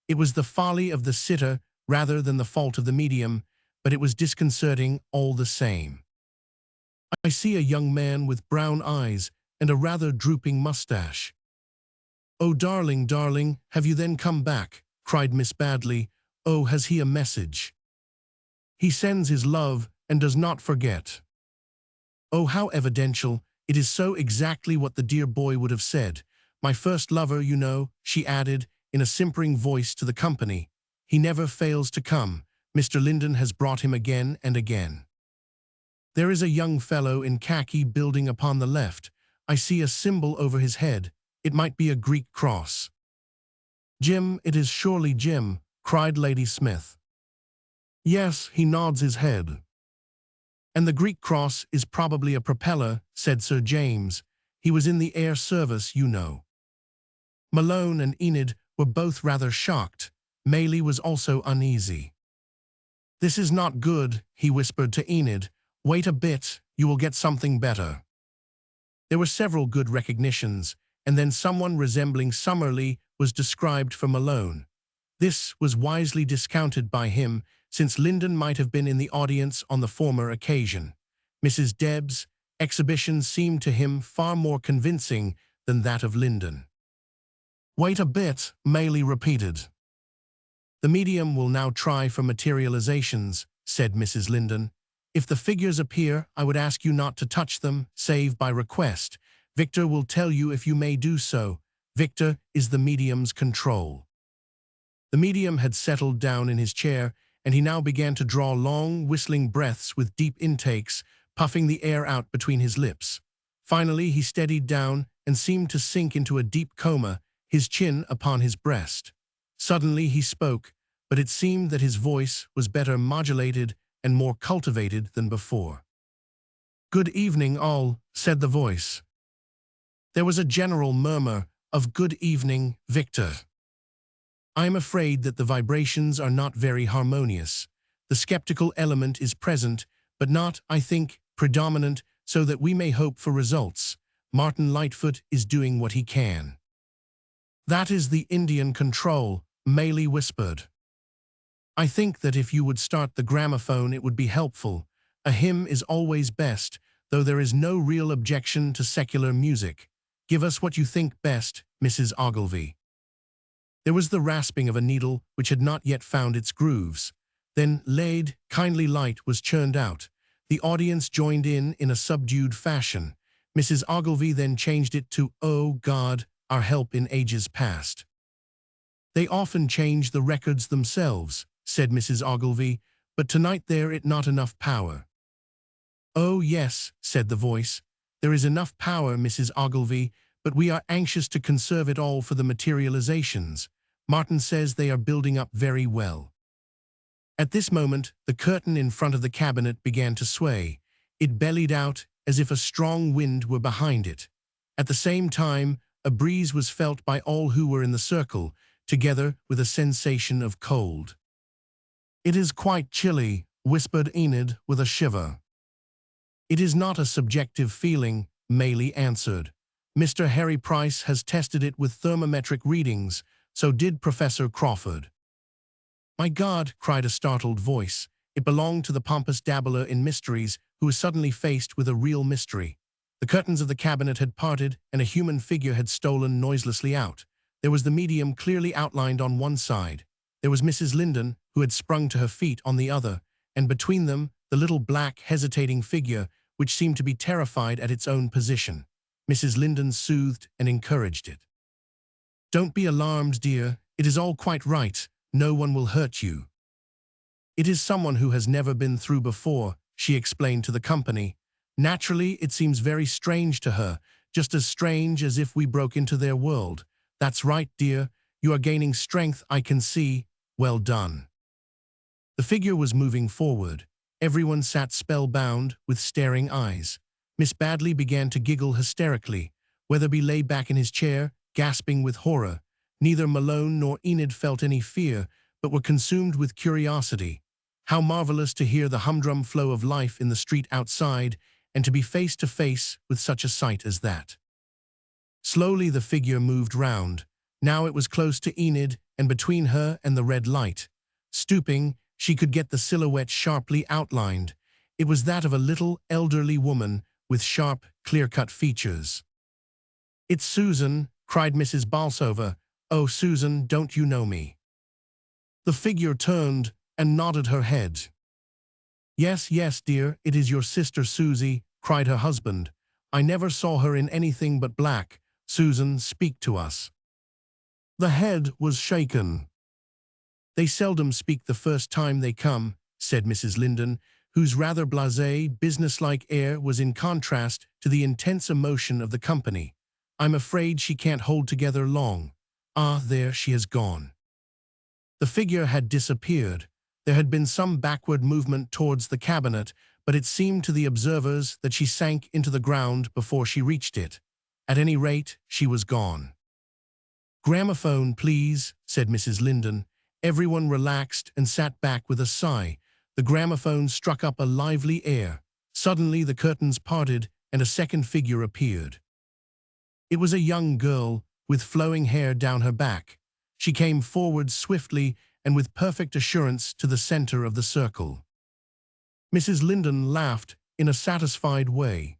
It was the folly of the sitter rather than the fault of the medium, but it was disconcerting all the same. "I see a young man with brown eyes and a rather drooping mustache." "Oh, darling, darling, have you then come back?" cried Miss Badley. "Oh, has he a message?" "He sends his love and does not forget." "Oh, how evidential. It is so exactly what the dear boy would have said. My first lover, you know," she added in a simpering voice to the company. "He never fails to come. Mr. Linden has brought him again and again. There is a young fellow in khaki building upon the left. I see a symbol over his head. It might be a Greek cross." "Jim, it is surely Jim," cried Lady Smith. Yes, he nods his head. And the Greek cross is probably a propeller, said Sir James. He was in the air service, you know. Malone and Enid were both rather shocked. Maylie was also uneasy. This is not good, he whispered to Enid. Wait a bit, you will get something better. There were several good recognitions, and then someone resembling Summerlee was described for Malone. This was wisely discounted by him, since Lyndon might have been in the audience on the former occasion. Mrs. Deb's exhibition seemed to him far more convincing than that of Lyndon. Wait a bit, Maylie repeated. The medium will now try for materializations, said Mrs. Lyndon. If the figures appear, I would ask you not to touch them, save by request. Victor will tell you if you may do so. Victor is the medium's control. The medium had settled down in his chair, and he now began to draw long, whistling breaths with deep intakes, puffing the air out between his lips. Finally, he steadied down and seemed to sink into a deep coma, his chin upon his breast. Suddenly he spoke, but it seemed that his voice was better modulated and more cultivated than before. Good evening, all, said the voice. There was a general murmur of good evening, Victor. I am afraid that the vibrations are not very harmonious. The skeptical element is present, but not, I think, predominant, so that we may hope for results. Martin Lightfoot is doing what he can. That is the Indian control, Maylie whispered. I think that if you would start the gramophone it would be helpful. A hymn is always best, though there is no real objection to secular music. Give us what you think best, Mrs. Ogilvy. There was the rasping of a needle which had not yet found its grooves. Then lead, kindly light was churned out. The audience joined in a subdued fashion. Mrs. Ogilvy then changed it to, "Oh God, our help in ages past." They often change the records themselves, said Mrs. Ogilvy, but tonight there is not enough power. Oh yes, said the voice. There is enough power, Mrs. Ogilvy, but we are anxious to conserve it all for the materializations. Martin says they are building up very well. At this moment, the curtain in front of the cabinet began to sway. It bellied out as if a strong wind were behind it. At the same time, a breeze was felt by all who were in the circle, together with a sensation of cold. It is quite chilly, whispered Enid with a shiver. It is not a subjective feeling, Maylie answered. Mr. Harry Price has tested it with thermometric readings, so did Professor Crawford. My God, cried a startled voice. It belonged to the pompous dabbler in mysteries who was suddenly faced with a real mystery. The curtains of the cabinet had parted and a human figure had stolen noiselessly out. There was the medium clearly outlined on one side. There was Mrs. Lyndon, who had sprung to her feet on the other, and between them, the little black, hesitating figure, which seemed to be terrified at its own position. Mrs. Lyndon soothed and encouraged it. Don't be alarmed, dear. It is all quite right. No one will hurt you. It is someone who has never been through before, she explained to the company. Naturally, it seems very strange to her, just as strange as if we broke into their world. That's right, dear. You are gaining strength, I can see. Well done. The figure was moving forward. Everyone sat spellbound, with staring eyes. Miss Badley began to giggle hysterically. Weatherby lay back in his chair, gasping with horror. Neither Malone nor Enid felt any fear, but were consumed with curiosity. How marvelous to hear the humdrum flow of life in the street outside, and to be face to face with such a sight as that. Slowly the figure moved round. Now it was close to Enid, and between her and the red light. Stooping, she could get the silhouette sharply outlined. It was that of a little, elderly woman with sharp, clear-cut features. It's Susan, cried Mrs. Bolsover. Oh, Susan, don't you know me? The figure turned and nodded her head. Yes, yes, dear, it is your sister Susie, cried her husband. I never saw her in anything but black. Susan, speak to us. The head was shaken. They seldom speak the first time they come, said Mrs. Lyndon, whose rather blasé, businesslike air was in contrast to the intense emotion of the company. I'm afraid she can't hold together long. Ah, there she has gone. The figure had disappeared. There had been some backward movement towards the cabinet, but it seemed to the observers that she sank into the ground before she reached it. At any rate, she was gone. "Gramophone, please," said Mrs. Linden. Everyone relaxed and sat back with a sigh. The gramophone struck up a lively air. Suddenly the curtains parted and a second figure appeared. It was a young girl with flowing hair down her back. She came forward swiftly and with perfect assurance to the center of the circle. Mrs. Linden laughed in a satisfied way.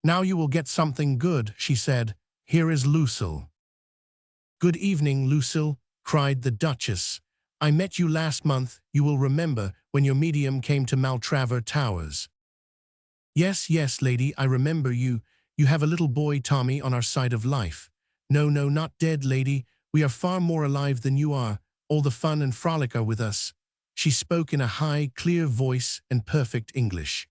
"Now you will get something good," she said. "Here is Lucille." "Good evening, Lucille," cried the Duchess. "I met you last month, you will remember, when your medium came to Maltravers Towers." "Yes, yes, lady, I remember you. You have a little boy, Tommy, on our side of life." "No, no, not dead, lady. We are far more alive than you are. All the fun and frolic are with us." She spoke in a high, clear voice and perfect English.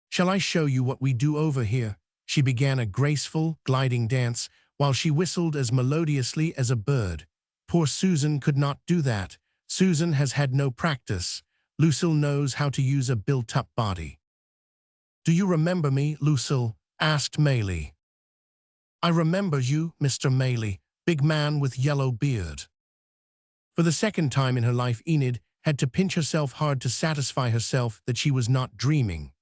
"Shall I show you what we do over here?" She began a graceful, gliding dance, while she whistled as melodiously as a bird. Poor Susan could not do that. Susan has had no practice. Lucille knows how to use a built-up body. "Do you remember me, Lucille?" asked Maylie. "I remember you, Mr. Maylie, big man with yellow beard." For the second time in her life, Enid had to pinch herself hard to satisfy herself that she was not dreaming.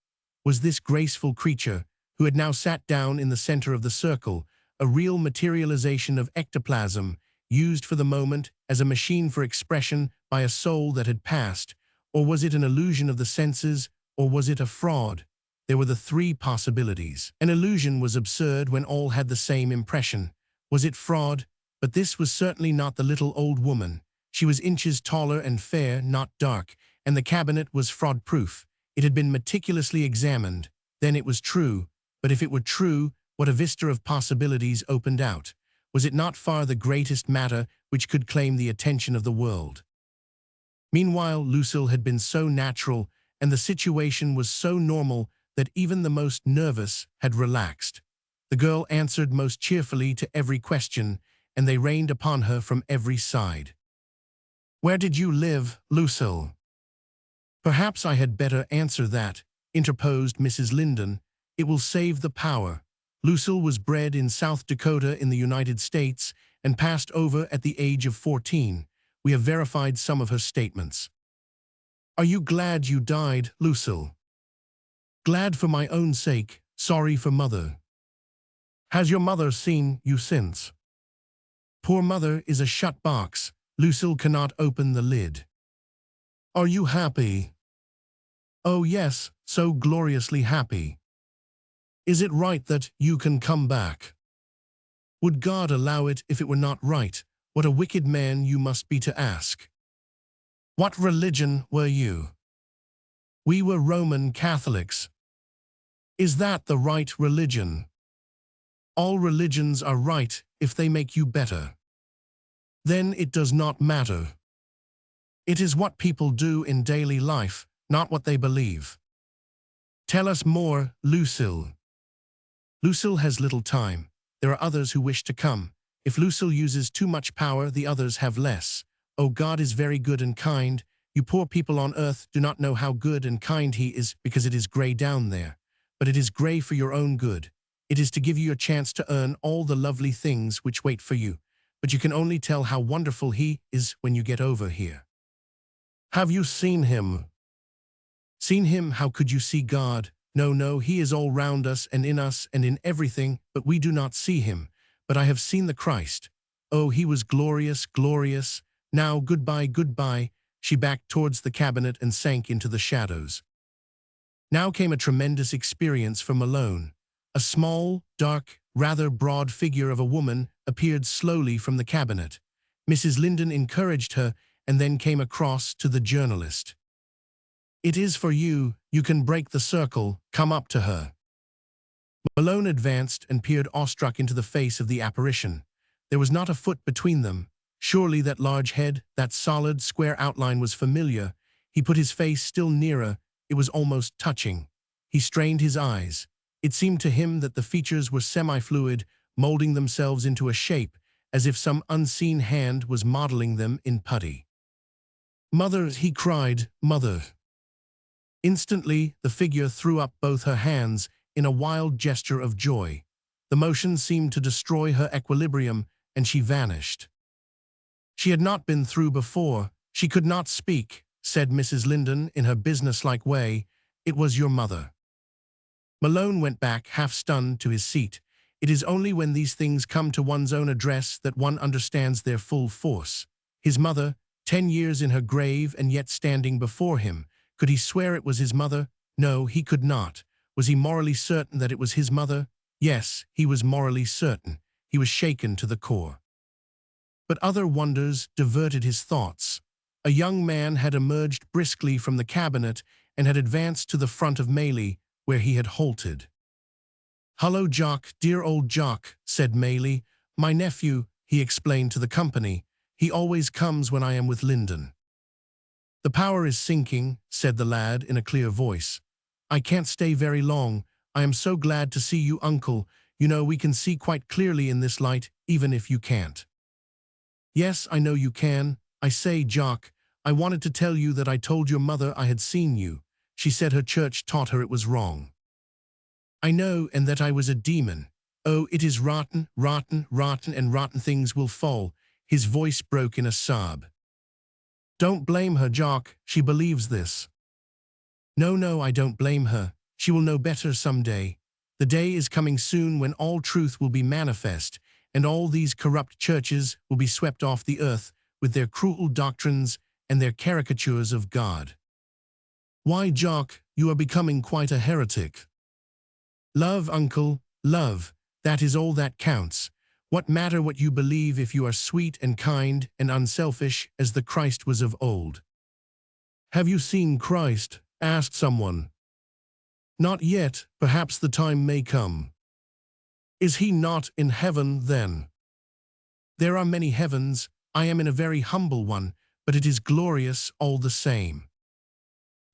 Was this graceful creature, who had now sat down in the center of the circle, a real materialization of ectoplasm, used for the moment as a machine for expression by a soul that had passed, or was it an illusion of the senses, or was it a fraud? There were the three possibilities. An illusion was absurd when all had the same impression. Was it fraud? But this was certainly not the little old woman. She was inches taller and fair, not dark, and the cabinet was fraud-proof. It had been meticulously examined. Then it was true. But if it were true, what a vista of possibilities opened out. Was it not far the greatest matter which could claim the attention of the world? Meanwhile, Lucille had been so natural, and the situation was so normal that even the most nervous had relaxed. The girl answered most cheerfully to every question, and they rained upon her from every side. "Where did you live, Lucille?" "Perhaps I had better answer that," interposed Mrs. Linden. "It will save the power. Lucille was bred in South Dakota in the United States and passed over at the age of 14. We have verified some of her statements." "Are you glad you died, Lucille?" "Glad for my own sake, sorry for Mother." "Has your mother seen you since?" "Poor Mother is a shut box. Lucille cannot open the lid." "Are you happy?" "Oh yes, so gloriously happy." "Is it right that you can come back?" "Would God allow it if it were not right? What a wicked man you must be to ask." "What religion were you?" "We were Roman Catholics." "Is that the right religion?" "All religions are right if they make you better." "Then it does not matter." "It is what people do in daily life, not what they believe." "Tell us more, Lucille." "Lucille has little time. There are others who wish to come. If Lucille uses too much power, the others have less. Oh, God is very good and kind. You poor people on earth do not know how good and kind He is because it is gray down there. But it is gray for your own good. It is to give you a chance to earn all the lovely things which wait for you. But you can only tell how wonderful He is when you get over here." "Have you seen Him?" "Seen Him? How could you see God? No, no, He is all round us and in everything, but we do not see Him. But I have seen the Christ. Oh, He was glorious, glorious. Now, goodbye, goodbye." She backed towards the cabinet and sank into the shadows. Now came a tremendous experience for Malone. A small, dark, rather broad figure of a woman appeared slowly from the cabinet. Mrs. Linden encouraged her and then came across to the journalist. "It is for you. You can break the circle. Come up to her." Malone advanced and peered awestruck into the face of the apparition. There was not a foot between them. Surely that large head, that solid, square outline was familiar. He put his face still nearer. It was almost touching. He strained his eyes. It seemed to him that the features were semi-fluid, molding themselves into a shape, as if some unseen hand was modeling them in putty. "Mother," he cried, "Mother." Instantly, the figure threw up both her hands in a wild gesture of joy. The motion seemed to destroy her equilibrium, and she vanished. She had not been through before. She could not speak, said Mrs. Linden in her businesslike way. "It was your mother." Malone went back, half-stunned, to his seat. It is only when these things come to one's own address that one understands their full force. His mother, 10 years in her grave and yet standing before him. Could he swear it was his mother? No, he could not. Was he morally certain that it was his mother? Yes, he was morally certain. He was shaken to the core. But other wonders diverted his thoughts. A young man had emerged briskly from the cabinet and had advanced to the front of Maylie, where he had halted. "Hello, Jock, dear old Jock," said Maylie. "My nephew," he explained to the company. "He always comes when I am with Linden." "The power is sinking," said the lad in a clear voice. "I can't stay very long. I am so glad to see you, Uncle. You know, we can see quite clearly in this light, even if you can't." "Yes, I know you can. I say, Jock, I wanted to tell you that I told your mother I had seen you. She said her church taught her it was wrong. I know, and that I was a demon. Oh, it is rotten, rotten, rotten, and rotten things will fall." His voice broke in a sob. "Don't blame her, Jock. She believes this." "No, no, I don't blame her. She will know better someday. The day is coming soon when all truth will be manifest, and all these corrupt churches will be swept off the earth with their cruel doctrines and their caricatures of God." "Why, Jock, you are becoming quite a heretic." "Love, Uncle, love. That is all that counts. What matter what you believe if you are sweet and kind and unselfish as the Christ was of old?" "Have you seen Christ?" asked someone. "Not yet. Perhaps the time may come." "Is he not in heaven then?" "There are many heavens. I am in a very humble one, but it is glorious all the same."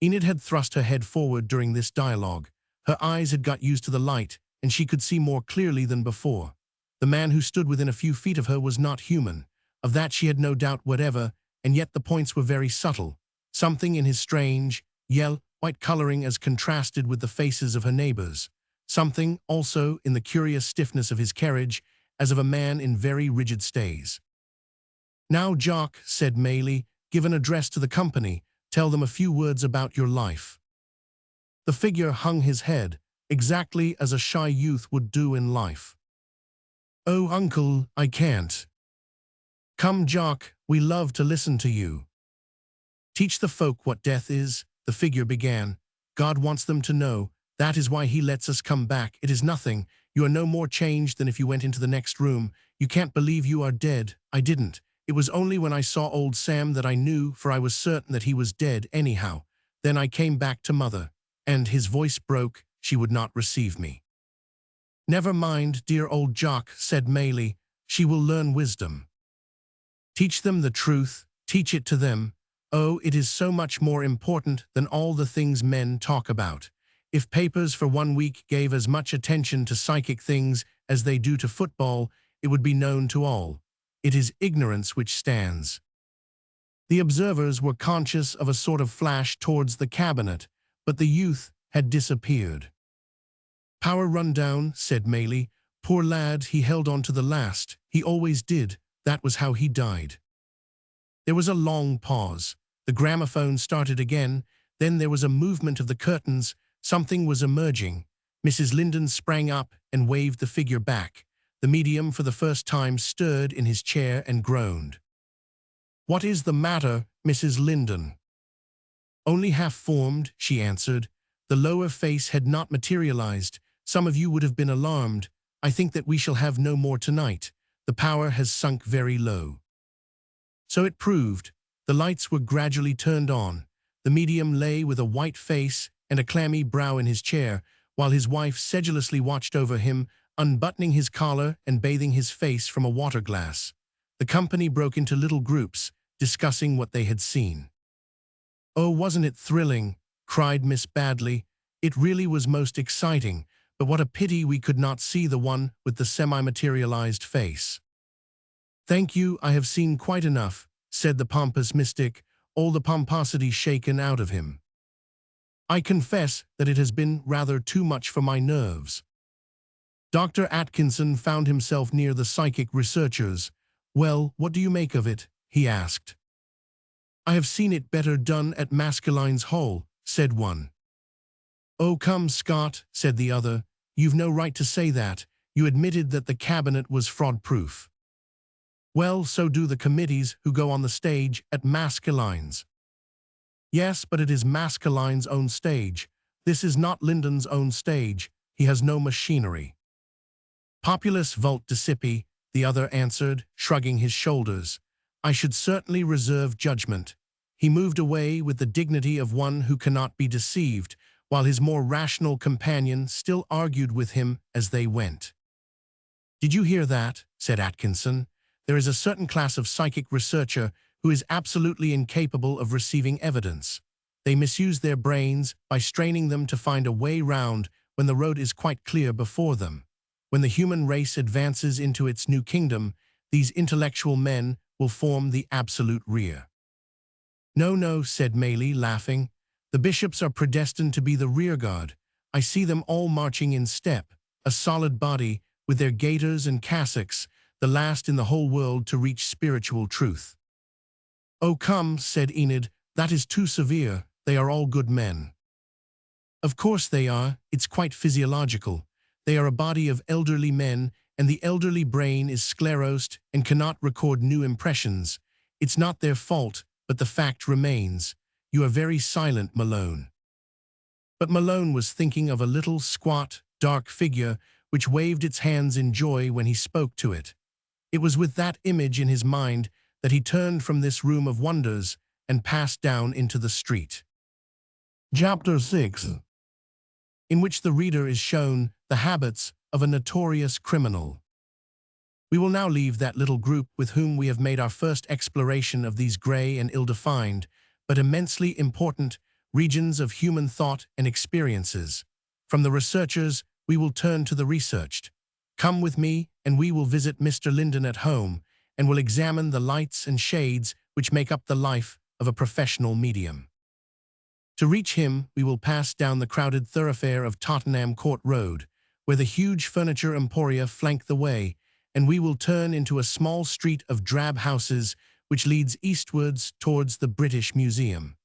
Enid had thrust her head forward during this dialogue. Her eyes had got used to the light, and she could see more clearly than before. The man who stood within a few feet of her was not human. Of that she had no doubt whatever, and yet the points were very subtle. Something in his strange, white coloring as contrasted with the faces of her neighbors. Something, also, in the curious stiffness of his carriage, as of a man in very rigid stays. "Now, Jock," said Maylie, "give an address to the company. Tell them a few words about your life." The figure hung his head, exactly as a shy youth would do in life. "Oh, Uncle, I can't." "Come, Jock, we love to listen to you." "Teach the folk what death is," the figure began. "God wants them to know. That is why he lets us come back. It is nothing. You are no more changed than if you went into the next room. You can't believe you are dead. I didn't. It was only when I saw old Sam that I knew, for I was certain that he was dead anyhow. Then I came back to Mother." And his voice broke. She would not receive me. "Never mind, dear old Jock," said Maylie. "She will learn wisdom. Teach them the truth. Teach it to them. Oh, it is so much more important than all the things men talk about. If papers for 1 week gave as much attention to psychic things as they do to football, it would be known to all. It is ignorance which stands." The observers were conscious of a sort of flash towards the cabinet, but the youth had disappeared. "Power run down," said Maylie. "Poor lad, he held on to the last. He always did. That was how he died." There was a long pause. The gramophone started again. Then there was a movement of the curtains. Something was emerging. Mrs. Linden sprang up and waved the figure back. The medium for the first time stirred in his chair and groaned. "What is the matter, Mrs. Linden?" "Only half-formed," she answered. "The lower face had not materialized. Some of you would have been alarmed. I think that we shall have no more tonight. The power has sunk very low." So it proved. The lights were gradually turned on. The medium lay with a white face and a clammy brow in his chair, while his wife sedulously watched over him, unbuttoning his collar and bathing his face from a water glass. The company broke into little groups, discussing what they had seen. "Oh, wasn't it thrilling?" cried Miss Badley. "It really was most exciting, but what a pity we could not see the one with the semi-materialized face." "Thank you, I have seen quite enough," said the pompous mystic. all the pomposity shaken out of him. I confess that it has been rather too much for my nerves. Dr. Atkinson found himself near the psychic researchers. Well, what do you make of it? He asked. I have seen it better done at Maskelyne's Hall, said one. Oh, come, Scott, said the other. You've no right to say that. You admitted that the cabinet was fraud-proof. Well, so do the committees who go on the stage at Maskelyne's. Yes, but it is Maskelyne's own stage. This is not Lyndon's own stage. He has no machinery. Populus vult decipi, the other answered, shrugging his shoulders. I should certainly reserve judgment. He moved away with the dignity of one who cannot be deceived, while his more rational companion still argued with him as they went. Did you hear that? Said Atkinson. There is a certain class of psychic researcher who is absolutely incapable of receiving evidence. They misuse their brains by straining them to find a way round when the road is quite clear before them. When the human race advances into its new kingdom, these intellectual men will form the absolute rear. No, no, said Maylie, laughing. The bishops are predestined to be the rearguard. I see them all marching in step, a solid body, with their gaiters and cassocks, the last in the whole world to reach spiritual truth. Oh, come, said Enid, that is too severe. They are all good men. Of course they are. It's quite physiological. They are a body of elderly men, and the elderly brain is sclerosed and cannot record new impressions. It's not their fault, but the fact remains. You are very silent, Malone. But Malone was thinking of a little, squat, dark figure which waved its hands in joy when he spoke to it. It was with that image in his mind that he turned from this room of wonders and passed down into the street. Chapter 6, in which the reader is shown the habits of a notorious criminal. We will now leave that little group with whom we have made our first exploration of these gray and ill-defined, but immensely important regions of human thought and experiences. From the researchers, we will turn to the researched. Come with me, and we will visit Mr. Lyndon at home, and will examine the lights and shades which make up the life of a professional medium. To reach him, we will pass down the crowded thoroughfare of Tottenham Court Road, where the huge furniture emporia flank the way, and we will turn into a small street of drab houses which leads eastwards towards the British Museum.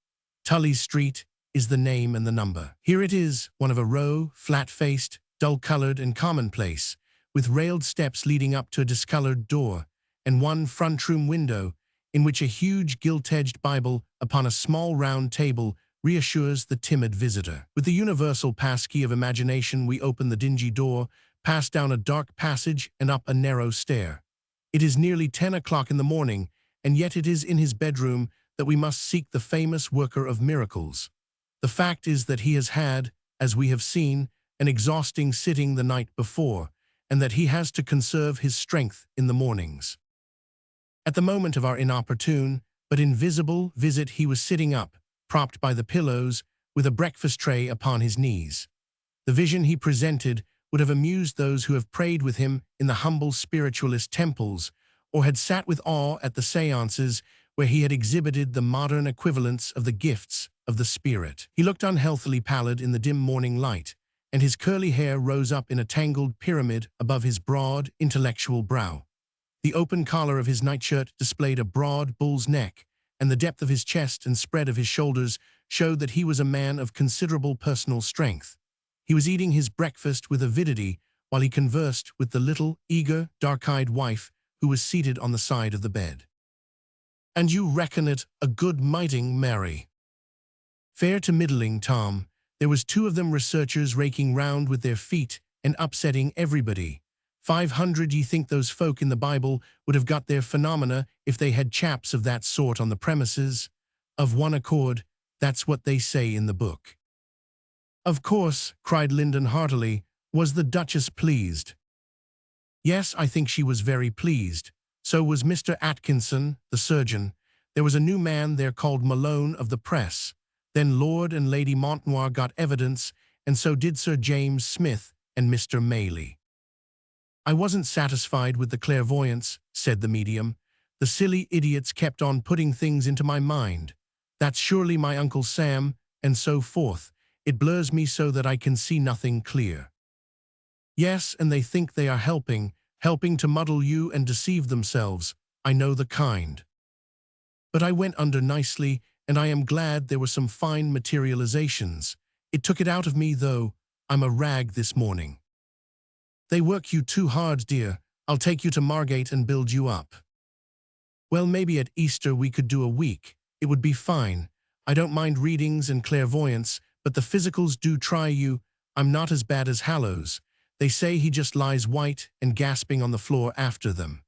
Tully Street is the name and the number. Here it is, one of a row, flat-faced, dull-colored and commonplace, with railed steps leading up to a discolored door, and one front-room window, in which a huge gilt-edged Bible upon a small round table reassures the timid visitor. With the universal passkey of imagination, we open the dingy door, pass down a dark passage and up a narrow stair. It is nearly 10 o'clock in the morning, and yet it is in his bedroom that we must seek the famous worker of miracles. The fact is that he has had, as we have seen, an exhausting sitting the night before, and that he has to conserve his strength in the mornings. At the moment of our inopportune, but invisible visit, he was sitting up, propped by the pillows, with a breakfast tray upon his knees. The vision he presented would have amused those who have prayed with him in the humble spiritualist temples, or had sat with awe at the séances where he had exhibited the modern equivalents of the gifts of the spirit. He looked unhealthily pallid in the dim morning light, and his curly hair rose up in a tangled pyramid above his broad, intellectual brow. The open collar of his nightshirt displayed a broad bull's neck, and the depth of his chest and spread of his shoulders showed that he was a man of considerable personal strength. He was eating his breakfast with avidity while he conversed with the little, eager, dark-eyed wife who was seated on the side of the bed. "And you reckon it a good mighting, Mary?" "Fair to middling, Tom. There was 2 of them researchers raking round with their feet and upsetting everybody. 500 ye think those folk in the Bible would have got their phenomena if they had chaps of that sort on the premises? Of one accord, that's what they say in the book." "Of course," cried Lyndon heartily. "Was the Duchess pleased?" "Yes, I think she was very pleased. So was Mr. Atkinson, the surgeon. There was a new man there called Malone of the press. Then Lord and Lady Montnoir got evidence, and so did Sir James Smith and Mr. Maylie." "I wasn't satisfied with the clairvoyance," said the medium. "The silly idiots kept on putting things into my mind. That's surely my Uncle Sam, and so forth. It blurs me so that I can see nothing clear. Yes, and they think they are helping to muddle you and deceive themselves. I know the kind. But I went under nicely, and I am glad there were some fine materializations. It took it out of me, though. I'm a rag this morning. They work you too hard, dear. I'll take you to Margate and build you up. Well, maybe at Easter we could do a week. It would be fine. I don't mind readings and clairvoyance, but the physicals do try you. I'm not as bad as Hallows. They say he just lies white and gasping on the floor after them.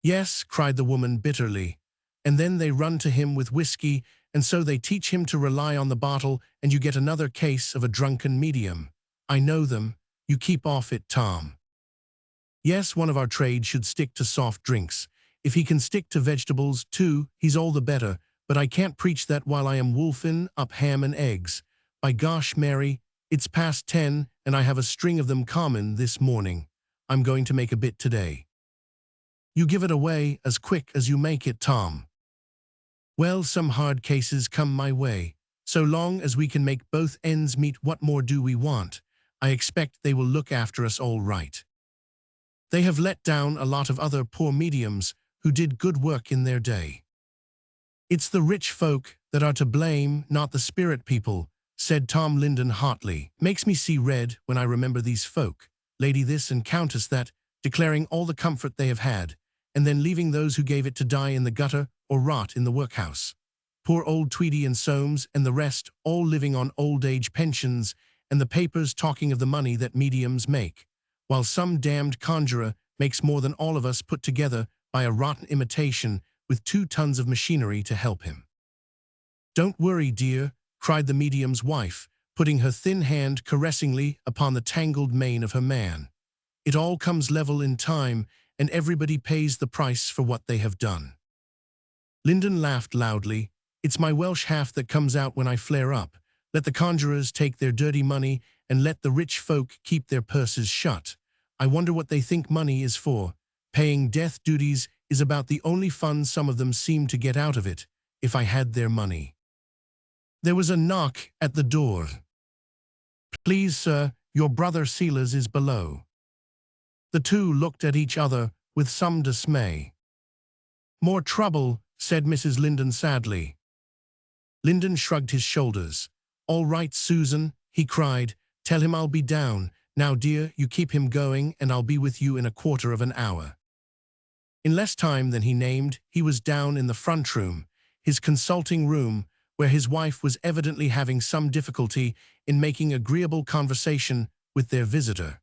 Yes, cried the woman bitterly. And then they run to him with whiskey, and so they teach him to rely on the bottle, and you get another case of a drunken medium. I know them. You keep off it, Tom. Yes, one of our trade should stick to soft drinks. If he can stick to vegetables, too, he's all the better, but I can't preach that while I am wolfing up ham and eggs. By gosh, Mary, it's past 10, and I have a string of them common this morning. I'm going to make a bit today. You give it away as quick as you make it, Tom. Well, some hard cases come my way. So long as we can make both ends meet, what more do we want? I expect they will look after us all right. They have let down a lot of other poor mediums who did good work in their day. It's the rich folk that are to blame, not the spirit people, said Tom Linden hotly. Makes me see red when I remember these folk, lady this and countess that, declaring all the comfort they have had, and then leaving those who gave it to die in the gutter or rot in the workhouse. Poor old Tweedy and Soames and the rest all living on old-age pensions, and the papers talking of the money that mediums make, while some damned conjurer makes more than all of us put together by a rotten imitation with 2 tons of machinery to help him. Don't worry, dear, cried the medium's wife, putting her thin hand caressingly upon the tangled mane of her man. It all comes level in time, and everybody pays the price for what they have done. Linden laughed loudly. It's my Welsh half that comes out when I flare up. Let the conjurers take their dirty money, and let the rich folk keep their purses shut. I wonder what they think money is for. Paying death duties is about the only fun some of them seem to get out of it, if I had their money. There was a knock at the door. Please, sir, your brother Sealers is below. The two looked at each other with some dismay. More trouble, said Mrs. Linden sadly. Linden shrugged his shoulders. All right, Susan, he cried. Tell him I'll be down. Now, dear, you keep him going, and I'll be with you in a quarter of an hour. In less time than he named, he was down in the front room, his consulting room, where his wife was evidently having some difficulty in making agreeable conversation with their visitor.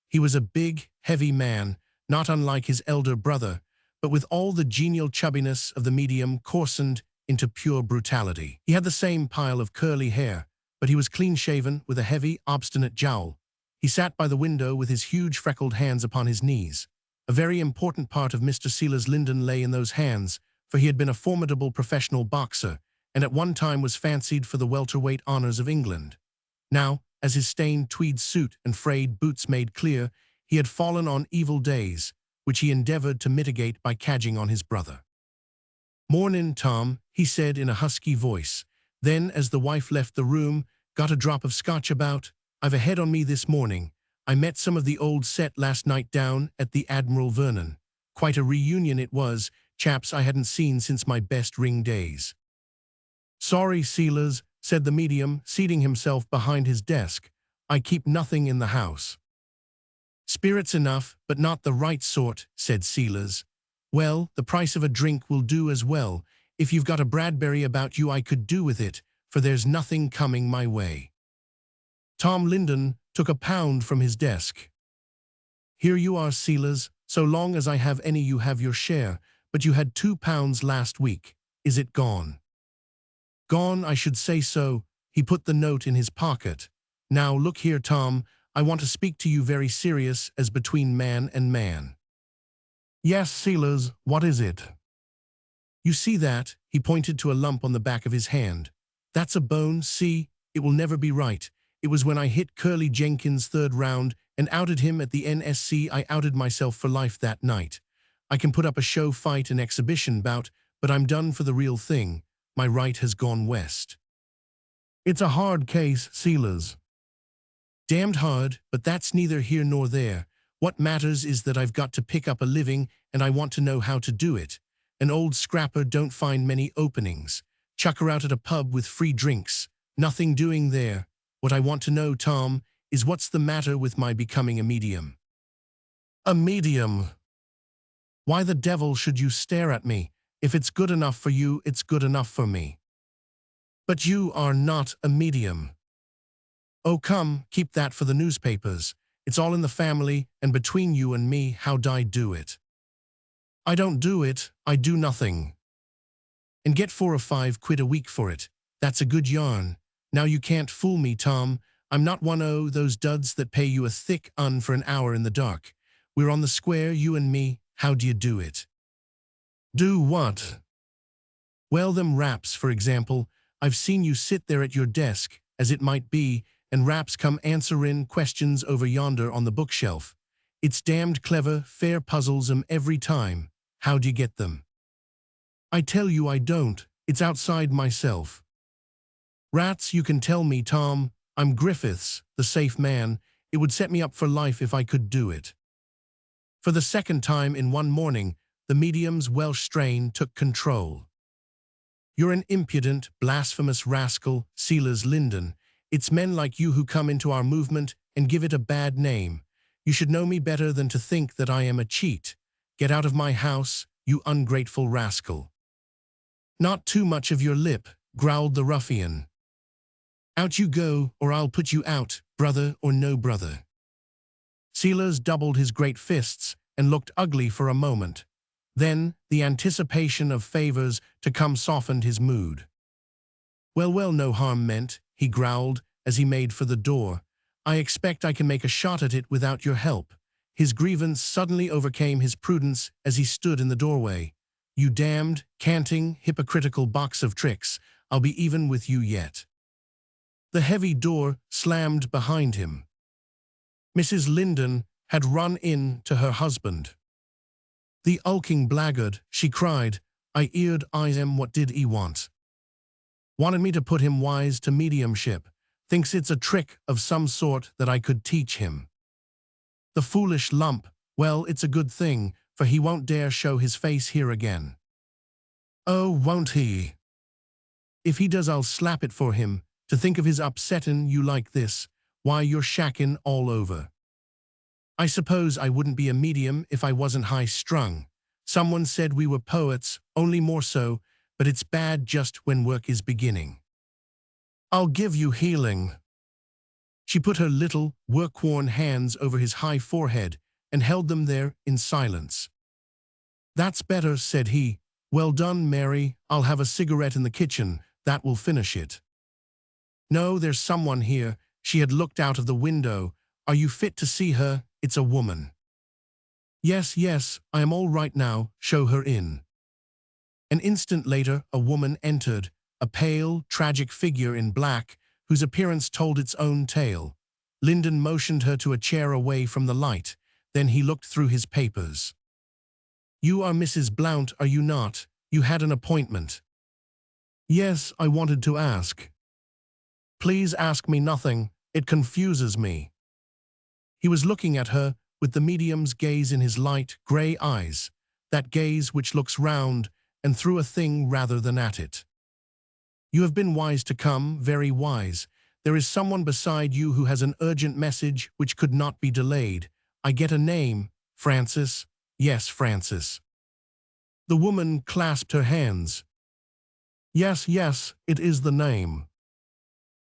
He was a big, heavy man, not unlike his elder brother, but with all the genial chubbiness of the medium coarsened into pure brutality. He had the same pile of curly hair, but he was clean-shaven with a heavy, obstinate jowl. He sat by the window with his huge freckled hands upon his knees. A very important part of Mr. Sealers Linden lay in those hands, for he had been a formidable professional boxer, and at one time was fancied for the welterweight honors of England. Now, as his stained tweed suit and frayed boots made clear, he had fallen on evil days, which he endeavored to mitigate by cadging on his brother. "Mornin', Tom," he said in a husky voice. Then, as the wife left the room, "Got a drop of scotch about? I've a head on me this morning. I met some of the old set last night down at the Admiral Vernon. Quite a reunion it was, chaps I hadn't seen since my best ring days." "Sorry, Sealers," said the medium, seating himself behind his desk. "I keep nothing in the house." "Spirits enough, but not the right sort," said Sealers. "Well, the price of a drink will do as well. If you've got a Bradbury about you, I could do with it, for there's nothing coming my way." Tom Linden took £1 from his desk. "Here you are, Sealers. So long as I have any, you have your share, but you had £2 last week. Is it gone?" "Gone, I should say so." He put the note in his pocket. "Now, look here, Tom. I want to speak to you very serious as between man and man." "Yes, Sealers, what is it?" "You see that?" He pointed to a lump on the back of his hand. "That's a bone, see? It will never be right. It was when I hit Curly Jenkins' 3rd round and outed him at the NSC. I outed myself for life that night. I can put up a show fight and exhibition bout, but I'm done for the real thing. my right has gone west. It's a hard case, Sealers. Damned hard, but that's neither here nor there. What matters is that I've got to pick up a living, and I want to know how to do it. An old scrapper don't find many openings. Chuck her out at a pub with free drinks. Nothing doing there. What I want to know, Tom, is what's the matter with my becoming a medium? A medium? Why the devil should you stare at me? If it's good enough for you, it's good enough for me. But you are not a medium. Oh, come, keep that for the newspapers. It's all in the family, and between you and me, how'd I do it? I don't do it, I do nothing. And get 4 or 5 quid a week for it. That's a good yarn. Now you can't fool me, Tom. I'm not one o' those duds that pay you a thick un for an hour in the dark. We're on the square, you and me. How do you do it? Do what? Well, them raps, for example. I've seen you sit there at your desk, as it might be, and raps come answerin' questions over yonder on the bookshelf. It's damned clever, fair puzzles 'em every time. How do you get them? I tell you I don't. It's outside myself. Rats, you can tell me, Tom. I'm Griffiths, the safe man. It would set me up for life if I could do it. For the second time in one morning, the medium's Welsh strain took control. You're an impudent, blasphemous rascal, Sealers Linden. It's men like you who come into our movement and give it a bad name. You should know me better than to think that I am a cheat. Get out of my house, you ungrateful rascal. Not too much of your lip, growled the ruffian. Out you go, or I'll put you out, brother or no brother. Sealers doubled his great fists and looked ugly for a moment. Then the anticipation of favors to come softened his mood. Well, well, no harm meant, he growled as he made for the door. I expect I can make a shot at it without your help. His grievance suddenly overcame his prudence as he stood in the doorway. You damned, canting, hypocritical box of tricks, I'll be even with you yet. The heavy door slammed behind him. Mrs. Linden had run in to her husband. The ulking blackguard, she cried, I am what did he want? Wanted me to put him wise to mediumship. Thinks it's a trick of some sort that I could teach him. The foolish lump, well, it's a good thing, for he won't dare show his face here again. Oh, won't he? If he does, I'll slap it for him. To think of his upsettin' you like this, why, you're shackin' all over. I suppose I wouldn't be a medium if I wasn't high-strung. Someone said we were poets, only more so, but it's bad just when work is beginning. I'll give you healing. She put her little, work-worn hands over his high forehead and held them there in silence. That's better, said he. Well done, Mary. I'll have a cigarette in the kitchen. That will finish it. No, there's someone here. She had looked out of the window. Are you fit to see her? It's a woman. Yes, yes, I am all right now. Show her in. An instant later, a woman entered, a pale, tragic figure in black, whose appearance told its own tale. Linden motioned her to a chair away from the light. Then he looked through his papers. You are Mrs. Blount, are you not? You had an appointment. Yes, I wanted to ask. Please ask me nothing. It confuses me. He was looking at her with the medium's gaze in his light, grey eyes, that gaze which looks round and through a thing rather than at it. You have been wise to come, very wise. There is someone beside you who has an urgent message which could not be delayed. I get a name, Francis. Yes, Francis. The woman clasped her hands. Yes, yes, it is the name.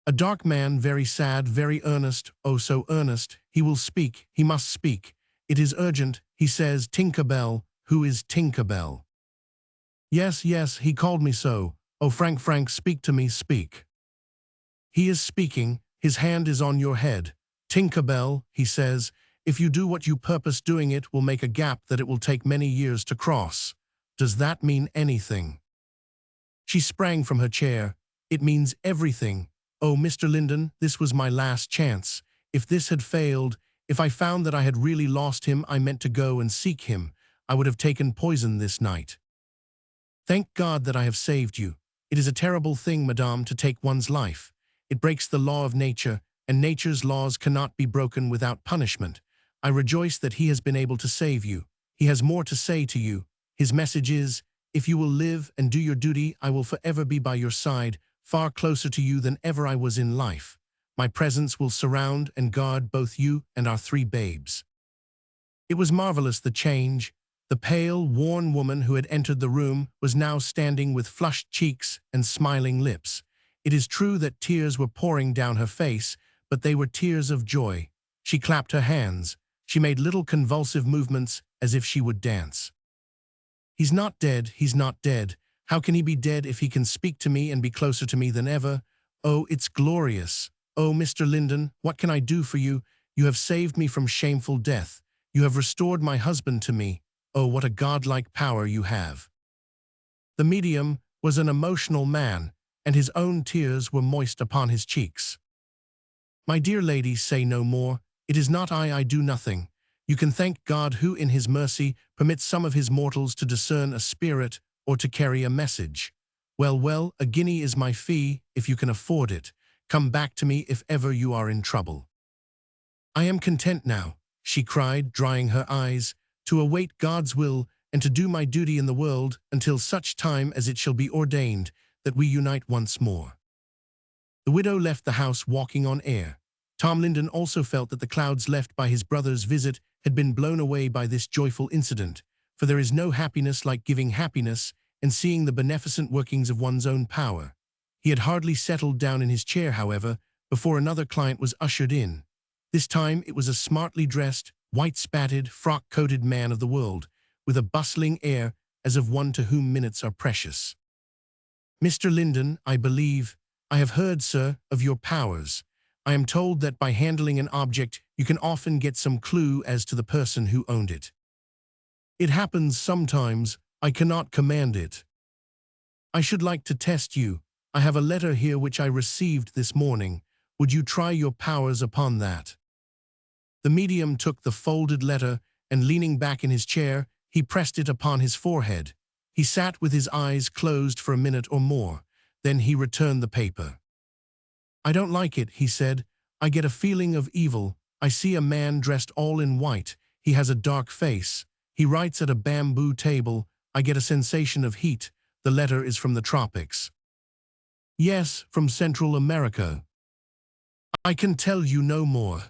A dark man, very sad, very earnest, oh so earnest, he will speak, he must speak. It is urgent, he says, Tinkerbell. Who is Tinkerbell? Yes, yes, he called me so. Oh, Frank, Frank, speak to me, speak. He is speaking, his hand is on your head. Tinkerbell, he says, if you do what you purpose doing, it will make a gap that it will take many years to cross. Does that mean anything? She sprang from her chair. It means everything. Oh, Mr. Linden, this was my last chance. If this had failed, if I found that I had really lost him, I meant to go and seek him. I would have taken poison this night. Thank God that I have saved you. It is a terrible thing, madame, to take one's life. It breaks the law of nature, and nature's laws cannot be broken without punishment. I rejoice that he has been able to save you. He has more to say to you. His message is, if you will live and do your duty, I will forever be by your side, far closer to you than ever I was in life. My presence will surround and guard both you and our 3 babes. It was marvelous, the change. The pale, worn woman who had entered the room was now standing with flushed cheeks and smiling lips. It is true that tears were pouring down her face, but they were tears of joy. She clapped her hands. She made little convulsive movements as if she would dance. He's not dead, he's not dead. How can he be dead if he can speak to me and be closer to me than ever? Oh, it's glorious. Oh, Mr. Linden, what can I do for you? You have saved me from shameful death. You have restored my husband to me. Oh, what a godlike power you have. The medium was an emotional man, and his own tears were moist upon his cheeks. My dear lady, say no more. It is not I do nothing. You can thank God who in his mercy permits some of his mortals to discern a spirit or to carry a message. Well, a guinea is my fee, if you can afford it. Come back to me if ever you are in trouble. I am content now, she cried, drying her eyes, to await God's will and to do my duty in the world until such time as it shall be ordained that we unite once more. The widow left the house walking on air. Tom Linden also felt that the clouds left by his brother's visit had been blown away by this joyful incident, for there is no happiness like giving happiness and seeing the beneficent workings of one's own power. He had hardly settled down in his chair, however, before another client was ushered in. This time it was a smartly dressed, white-spatted, frock-coated man of the world, with a bustling air as of one to whom minutes are precious. Mr. Linden, I believe, I have heard, sir, of your powers. I am told that by handling an object, you can often get some clue as to the person who owned it. It happens sometimes. I cannot command it. I should like to test you. I have a letter here which I received this morning. Would you try your powers upon that? The medium took the folded letter, and leaning back in his chair, he pressed it upon his forehead. He sat with his eyes closed for a minute or more. Then he returned the paper. I don't like it, he said. I get a feeling of evil. I see a man dressed all in white. He has a dark face. He writes at a bamboo table. I get a sensation of heat. The letter is from the tropics. Yes, from Central America. I can tell you no more.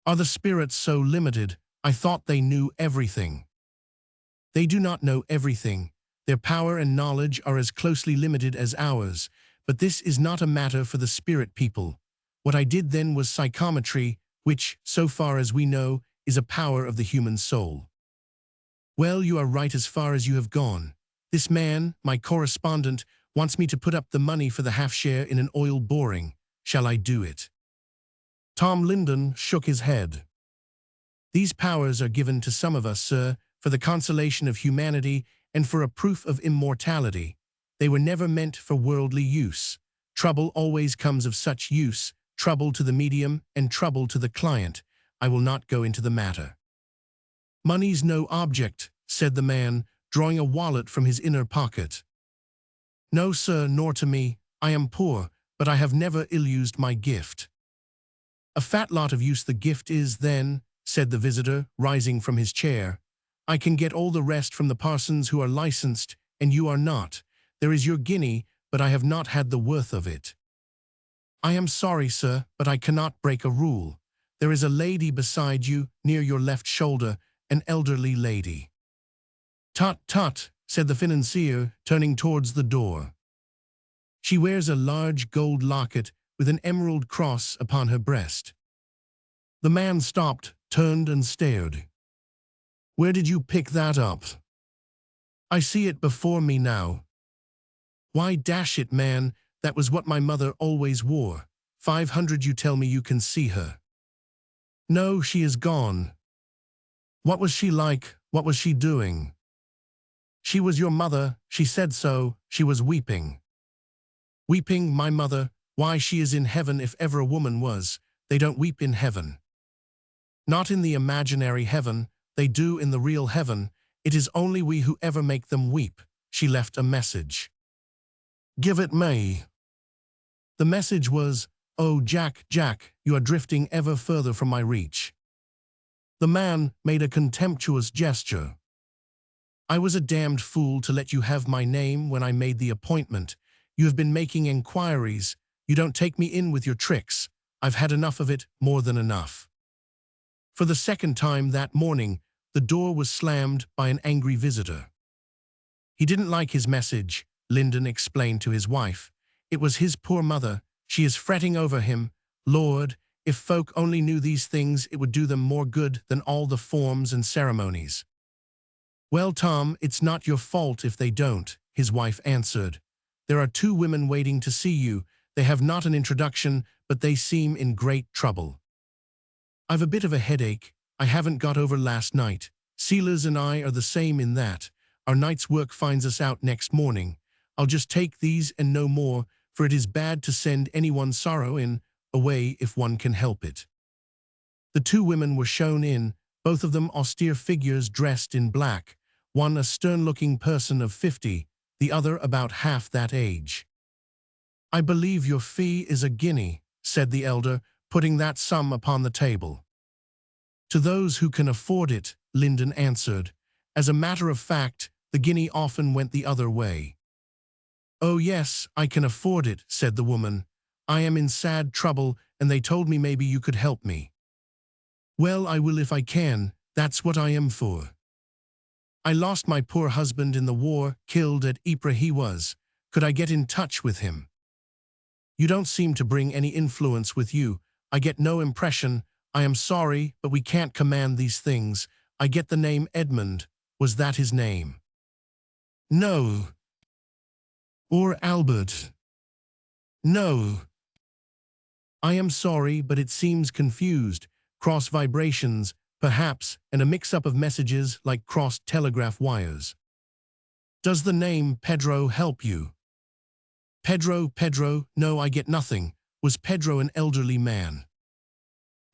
Are the spirits so limited? I thought they knew everything. They do not know everything. Their power and knowledge are as closely limited as ours. But this is not a matter for the spirit people. What I did then was psychometry, which, so far as we know, is a power of the human soul. Well, you are right as far as you have gone. This man, my correspondent, wants me to put up the money for the half-share in an oil boring. Shall I do it? Tom Linden shook his head. These powers are given to some of us, sir, for the consolation of humanity and for a proof of immortality. They were never meant for worldly use. Trouble always comes of such use, trouble to the medium and trouble to the client. I will not go into the matter. Money's no object, said the man, drawing a wallet from his inner pocket. No, sir, nor to me. I am poor, but I have never ill-used my gift. A fat lot of use the gift is, then, said the visitor, rising from his chair. I can get all the rest from the parsons who are licensed, and you are not. There is your guinea, but I have not had the worth of it. I am sorry, sir, but I cannot break a rule. There is a lady beside you, near your left shoulder, an elderly lady. Tut, tut, said the financier, turning towards the door. She wears a large gold locket with an emerald cross upon her breast. The man stopped, turned and stared. Where did you pick that up? I see it before me now. Why, dash it, man, that was what my mother always wore. 500 you tell me you can see her. No, she is gone. What was she like? What was she doing? She was your mother, she said so, she was weeping. Weeping, my mother? Why, she is in heaven if ever a woman was. They don't weep in heaven. Not in the imaginary heaven, they do in the real heaven. It is only we who ever make them weep. She left a message. Give it me. The message was, "Oh, Jack, Jack, you are drifting ever further from my reach." The man made a contemptuous gesture. "I was a damned fool to let you have my name when I made the appointment. You have been making inquiries. You don't take me in with your tricks. I've had enough of it, more than enough." For the second time that morning, the door was slammed by an angry visitor. He didn't like his message, Lyndon explained to his wife. It was his poor mother. She is fretting over him. Lord, if folk only knew these things, it would do them more good than all the forms and ceremonies. "Well, Tom, it's not your fault if they don't," his wife answered. "There are two women waiting to see you. They have not an introduction, but they seem in great trouble." "I've a bit of a headache. I haven't got over last night. Silas and I are the same in that. Our night's work finds us out next morning. I'll just take these and no more, for it is bad to send anyone sorrow away if one can help it." The two women were shown in, both of them austere figures dressed in black, one a stern-looking person of 50, the other about half that age. "I believe your fee is a guinea," said the elder, putting that sum upon the table. "To those who can afford it," Lyndon answered. As a matter of fact, the guinea often went the other way. "Oh yes, I can afford it," said the woman. "I am in sad trouble, and they told me maybe you could help me." "Well, I will if I can. That's what I am for. I lost my poor husband in the war, killed at Ypres he was. Could I get in touch with him?" "You don't seem to bring any influence with you. I get no impression. I am sorry, but we can't command these things. I get the name Edmund. Was that his name?" "No." "Or Albert?" "No." "I am sorry, but it seems confused. Cross vibrations, perhaps, and a mix-up of messages like crossed telegraph wires." "Does the name Pedro help you?" Pedro, no, I get nothing. Was Pedro an elderly man?"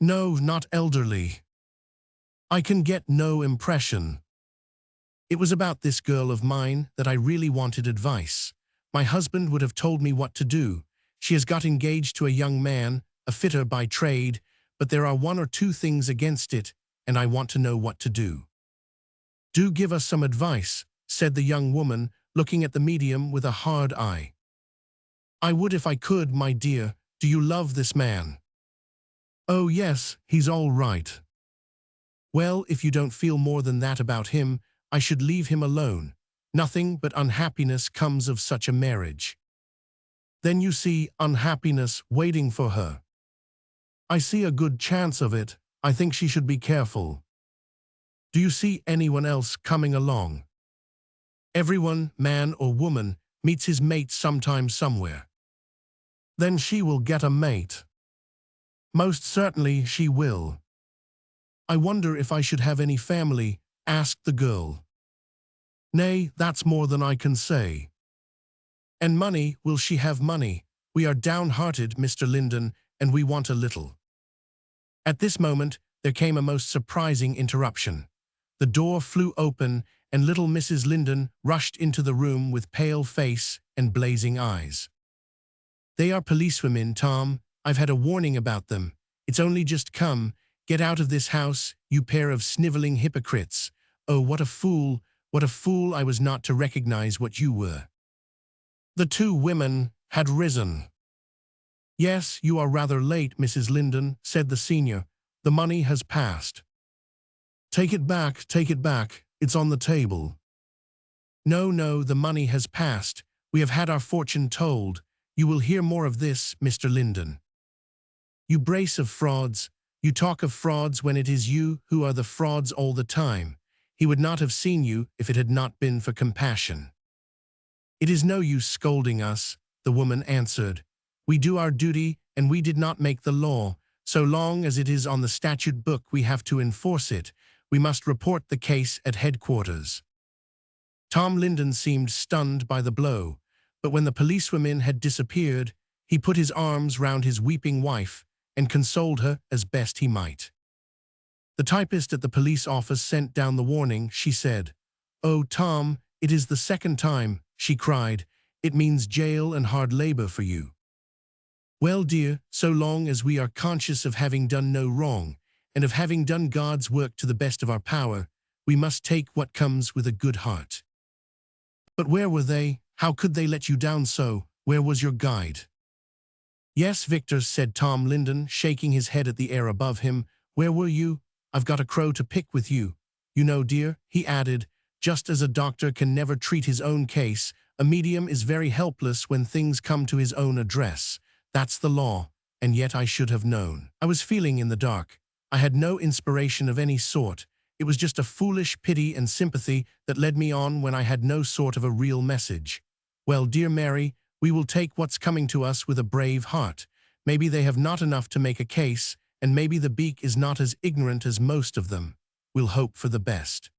"No, not elderly. I can get no impression. It was about this girl of mine that I really wanted advice. My husband would have told me what to do. She has got engaged to a young man, a fitter by trade, but there are one or two things against it, and I want to know what to do." "Do give us some advice," said the young woman, looking at the medium with a hard eye. "I would if I could, my dear. Do you love this man?" "Oh yes, he's all right." "Well, if you don't feel more than that about him, I should leave him alone. Nothing but unhappiness comes of such a marriage." "Then you see unhappiness waiting for her." "I see a good chance of it. I think she should be careful." "Do you see anyone else coming along?" "Everyone, man or woman, meets his mate sometime somewhere." "Then she will get a mate." "Most certainly she will." "I wonder if I should have any family?" asked the girl. "Nay, that's more than I can say." "And money, will she have money? We are downhearted, Mr. Lyndon, and we want a little." At this moment, there came a most surprising interruption. The door flew open, and little Mrs. Lyndon rushed into the room with pale face and blazing eyes. "They are policewomen, Tom. I've had a warning about them. It's only just come. Get out of this house, you pair of sniveling hypocrites. Oh, what a fool I was not to recognize what you were." The two women had risen. "Yes, you are rather late, Mrs. Lyndon," said the senior. "The money has passed." Take it back, it's on the table." No, the money has passed. We have had our fortune told. You will hear more of this, Mr. Lyndon." "You brace of frauds. You talk of frauds when it is you who are the frauds all the time. He would not have seen you if it had not been for compassion." "It is no use scolding us," the woman answered. "We do our duty, and we did not make the law. So long as it is on the statute book, we have to enforce it. We must report the case at headquarters." Tom Lyndon seemed stunned by the blow, but when the policewomen had disappeared, he put his arms round his weeping wife and consoled her as best he might. The typist at the police office sent down the warning, she said. "Oh, Tom, it is the second time," she cried. It means jail and hard labor for you. Well, dear, so long as we are conscious of having done no wrong, and of having done God's work to the best of our power, we must take what comes with a good heart. But where were they? How could they let you down so? Where was your guide? Yes, Victor, said Tom Linden, shaking his head at the air above him. Where were you? I've got a crow to pick with you. You know, dear, he added, just as a doctor can never treat his own case, a medium is very helpless when things come to his own address. That's the law, and yet I should have known. I was feeling in the dark. I had no inspiration of any sort. It was just a foolish pity and sympathy that led me on when I had no sort of a real message. Well, dear Mary, we will take what's coming to us with a brave heart. Maybe they have not enough to make a case, and maybe the beak is not as ignorant as most of them. We'll hope for the best.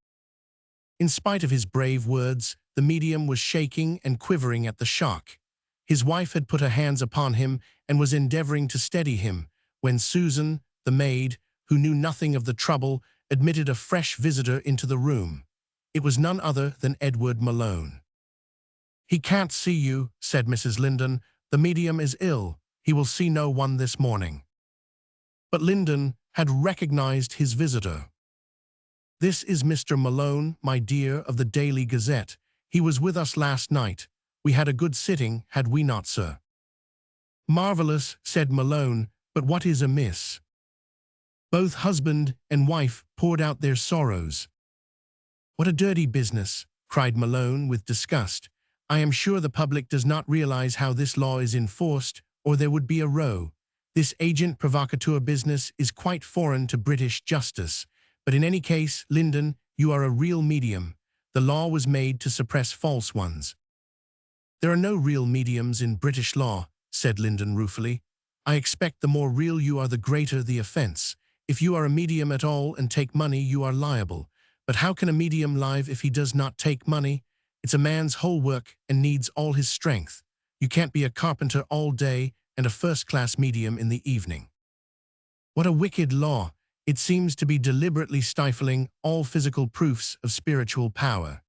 In spite of his brave words, the medium was shaking and quivering at the shock. His wife had put her hands upon him and was endeavoring to steady him, when Susan, the maid, who knew nothing of the trouble, admitted a fresh visitor into the room. It was none other than Edward Malone. He can't see you, said Mrs. Linden. The medium is ill. He will see no one this morning. But Linden had recognized his visitor. This is Mr. Malone, my dear, of the Daily Gazette. He was with us last night. We had a good sitting, had we not, sir? Marvelous, said Malone, but what is amiss? Both husband and wife poured out their sorrows. What a dirty business, cried Malone with disgust. I am sure the public does not realize how this law is enforced, or there would be a row. This agent provocateur business is quite foreign to British justice. But in any case, Linden, you are a real medium. The law was made to suppress false ones. There are no real mediums in British law, said Linden ruefully. I expect the more real you are, the greater the offense. If you are a medium at all and take money, you are liable. But how can a medium live if he does not take money? It's a man's whole work and needs all his strength. You can't be a carpenter all day and a first-class medium in the evening. What a wicked law! It seems to be deliberately stifling all physical proofs of spiritual power.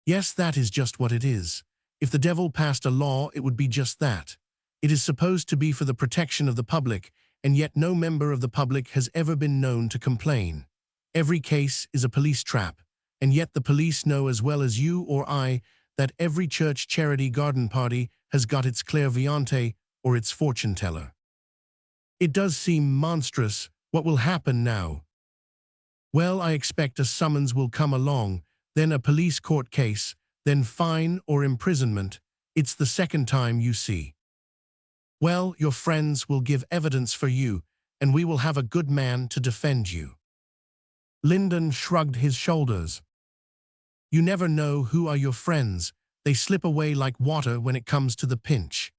Yes, that is just what it is. If the devil passed a law, it would be just that. It is supposed to be for the protection of the public, and yet no member of the public has ever been known to complain. Every case is a police trap, and yet the police know as well as you or I that every church charity garden party has got its clairvoyante or its fortune-teller. It does seem monstrous. What will happen now? Well, I expect a summons will come along, then a police court case, then fine or imprisonment. It's the second time, you see. Well, your friends will give evidence for you, and we will have a good man to defend you. Linden shrugged his shoulders. You never know who are your friends. They slip away like water when it comes to the pinch.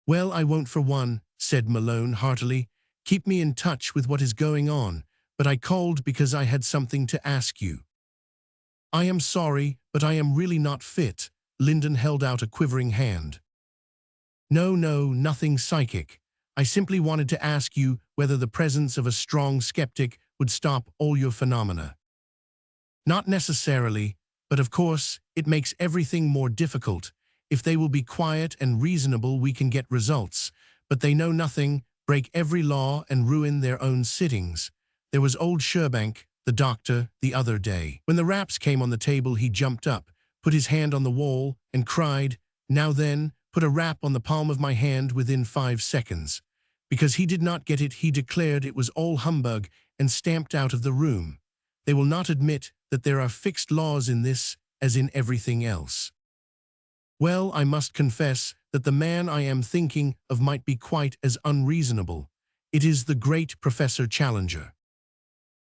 Well, I won't for one, said Malone heartily. Keep me in touch with what is going on, but I called because I had something to ask you. I am sorry, but I am really not fit. Linden held out a quivering hand. No, nothing psychic. I simply wanted to ask you whether the presence of a strong skeptic would stop all your phenomena. Not necessarily, but of course, it makes everything more difficult. If they will be quiet and reasonable, we can get results, but they know nothing, break every law and ruin their own sittings. There was old Sherbank, the doctor, the other day. When the raps came on the table, he jumped up, put his hand on the wall, and cried, Now then, put a rap on the palm of my hand within 5 seconds. Because he did not get it, he declared it was all humbug and stamped out of the room. They will not admit that there are fixed laws in this, as in everything else. Well, I must confess that the man I am thinking of might be quite as unreasonable. It is the great Professor Challenger.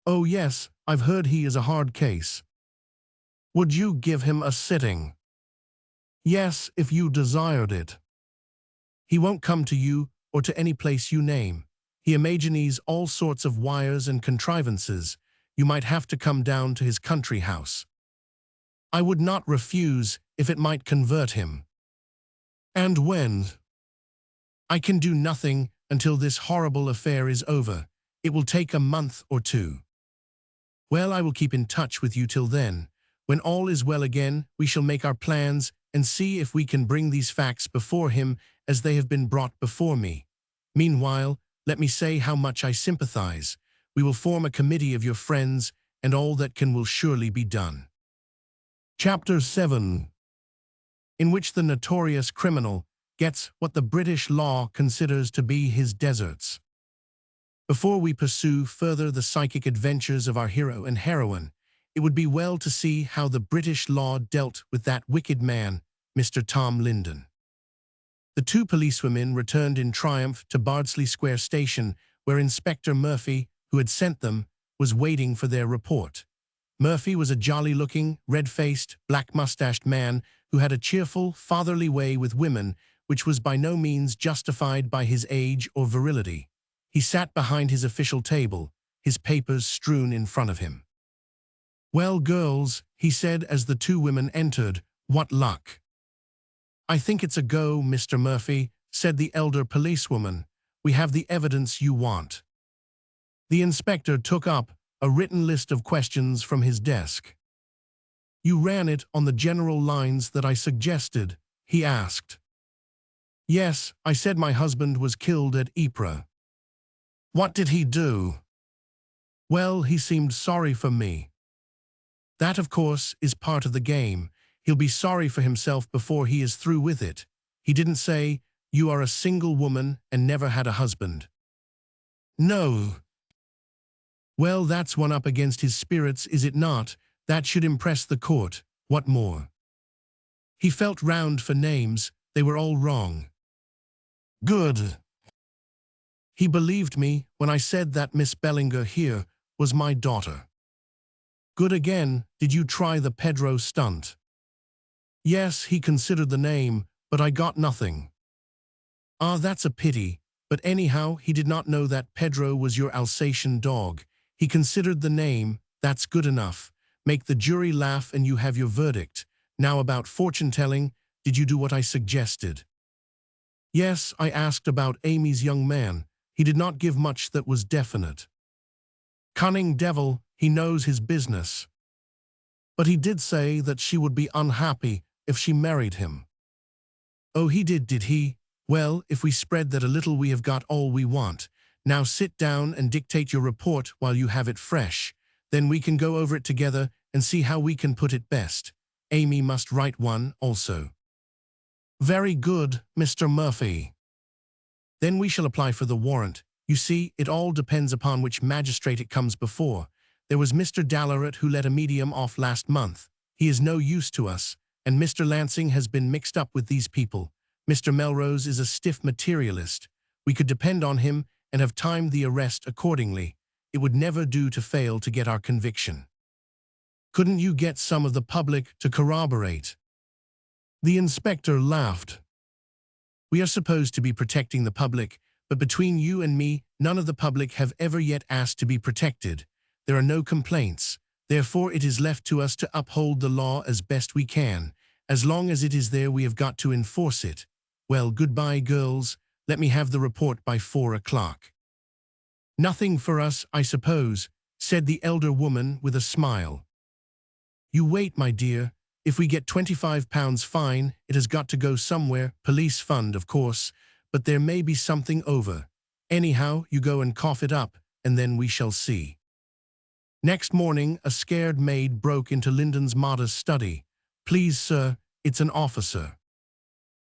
Oh yes, I've heard he is a hard case. Would you give him a sitting? Yes, if you desired it. He won't come to you or to any place you name. He imagines all sorts of wires and contrivances. You might have to come down to his country house. I would not refuse if it might convert him. And when? I can do nothing until this horrible affair is over. It will take a month or 2. Well, I will keep in touch with you till then. When all is well again, we shall make our plans and see if we can bring these facts before him as they have been brought before me. Meanwhile, let me say how much I sympathize. We will form a committee of your friends, and all that can will surely be done. Chapter 7, in which the notorious criminal gets what the British law considers to be his deserts. Before we pursue further the psychic adventures of our hero and heroine, it would be well to see how the British law dealt with that wicked man, Mr. Tom Linden. The two policewomen returned in triumph to Bardsley Square Station, where Inspector Murphy, who had sent them, was waiting for their report. Murphy was a jolly-looking, red-faced, black-mustached man who had a cheerful, fatherly way with women, which was by no means justified by his age or virility. He sat behind his official table, his papers strewn in front of him. "Well, girls," he said as the two women entered, "what luck?" "I think it's a go, Mr. Murphy," said the elder policewoman. "We have the evidence you want." The inspector took up a written list of questions from his desk. "You ran it on the general lines that I suggested?" he asked. "Yes, I said my husband was killed at Ypres." "What did he do?" "Well, he seemed sorry for me." "That, of course, is part of the game. He'll be sorry for himself before he is through with it. He didn't say, 'You are a single woman and never had a husband.'" "No." "Well, that's one up against his spirits, is it not? That should impress the court. What more?" He felt round for names. They were all wrong. "Good." "He believed me when I said that Miss Bellinger here was my daughter." "Good again. Did you try the Pedro stunt?" "Yes, he considered the name, but I got nothing." "Ah, that's a pity. But anyhow, he did not know that Pedro was your Alsatian dog. He considered the name. That's good enough. Make the jury laugh and you have your verdict. Now about fortune-telling, did you do what I suggested?" "Yes, I asked about Amy's young man. He did not give much that was definite." "Cunning devil, he knows his business." "But he did say that she would be unhappy if she married him." "Oh, he did he? Well, if we spread that a little we have got all we want. Now sit down and dictate your report while you have it fresh. Then we can go over it together and see how we can put it best. Amy must write one also." "Very good, Mr. Murphy." "Then we shall apply for the warrant. You see, it all depends upon which magistrate it comes before. There was Mr. Dallaret who let a medium off last month. He is no use to us, and Mr. Lansing has been mixed up with these people. Mr. Melrose is a stiff materialist. We could depend on him and have timed the arrest accordingly. It would never do to fail to get our conviction." "Couldn't you get some of the public to corroborate?" The inspector laughed. "We are supposed to be protecting the public, but between you and me, none of the public have ever yet asked to be protected. There are no complaints. Therefore, it is left to us to uphold the law as best we can. As long as it is there, we have got to enforce it. Well, goodbye, girls. Let me have the report by 4 o'clock. "Nothing for us, I suppose," said the elder woman with a smile. "You wait, my dear. If we get £25 fine, it has got to go somewhere, police fund, of course, but there may be something over. Anyhow, you go and cough it up, and then we shall see." Next morning, a scared maid broke into Linden's modest study. "Please, sir, it's an officer."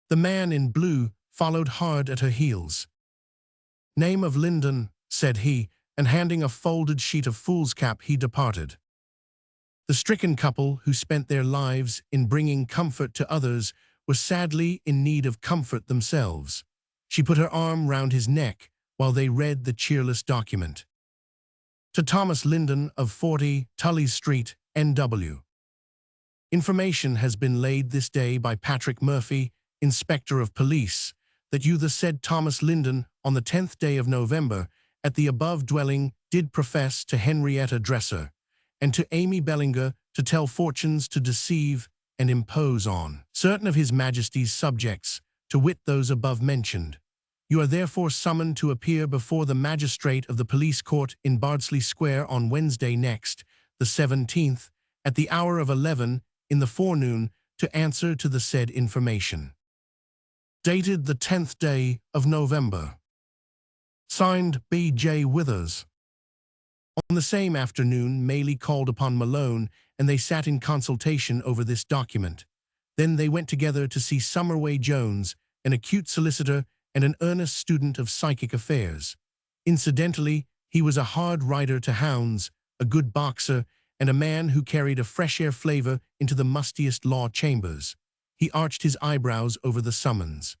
The man in blue followed hard at her heels. "Name of Linden," said he, and handing a folded sheet of foolscap, he departed. The stricken couple, who spent their lives in bringing comfort to others, were sadly in need of comfort themselves. She put her arm round his neck while they read the cheerless document. To Thomas Linden of 40 Tully Street, N.W. Information has been laid this day by Patrick Murphy, Inspector of Police, that you the said Thomas Linden, on the 10th day of November, at the above dwelling, did profess to Henrietta Dresser, and to Amy Bellinger, to tell fortunes, to deceive and impose on certain of his Majesty's subjects, to wit those above mentioned. You are therefore summoned to appear before the magistrate of the police court in Bardsley Square on Wednesday next, the 17th, at the hour of 11 in the forenoon, to answer to the said information. Dated the 10th day of November. Signed B.J. Withers. On the same afternoon, Maley called upon Malone, and they sat in consultation over this document. Then they went together to see Summerway Jones, an acute solicitor and an earnest student of psychic affairs. Incidentally, he was a hard rider to hounds, a good boxer, and a man who carried a fresh-air flavor into the mustiest law chambers. He arched his eyebrows over the summons.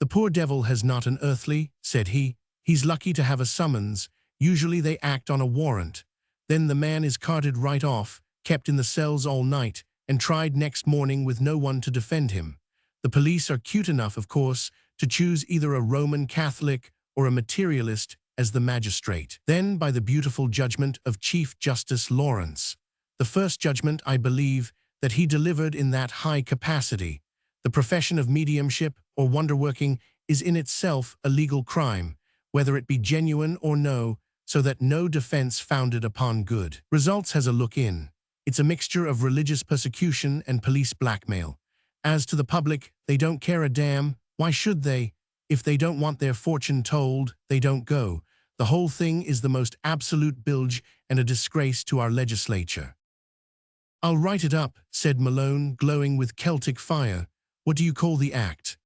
"The poor devil has not an earthly," said he. "He's lucky to have a summons. Usually they act on a warrant. Then the man is carted right off, kept in the cells all night, and tried next morning with no one to defend him. The police are cute enough, of course, to choose either a Roman Catholic or a materialist as the magistrate. Then, by the beautiful judgment of Chief Justice Lawrence, the first judgment, I believe, that he delivered in that high capacity, the profession of mediumship or wonder-working is in itself a legal crime, whether it be genuine or no, so that no defense founded upon good results has a look in. It's a mixture of religious persecution and police blackmail. As to the public, they don't care a damn. Why should they? If they don't want their fortune told, they don't go. The whole thing is the most absolute bilge and a disgrace to our legislature." "I'll write it up," said Malone, glowing with Celtic fire. "What do you call the act?"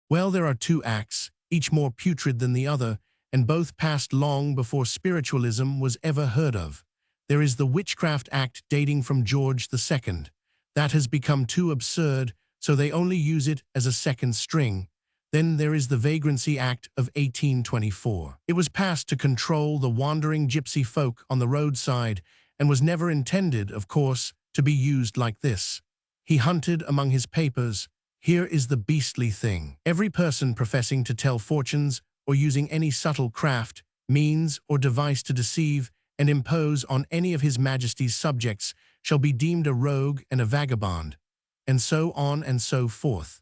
"Well, there are two acts, each more putrid than the other, and both passed long before spiritualism was ever heard of. There is the Witchcraft Act dating from George II. That has become too absurd, so they only use it as a second string. Then there is the Vagrancy Act of 1824. It was passed to control the wandering gypsy folk on the roadside and was never intended, of course, to be used like this." He hunted among his papers. "Here is the beastly thing. Every person professing to tell fortunes or using any subtle craft, means, or device to deceive and impose on any of His Majesty's subjects shall be deemed a rogue and a vagabond," and so on and so forth.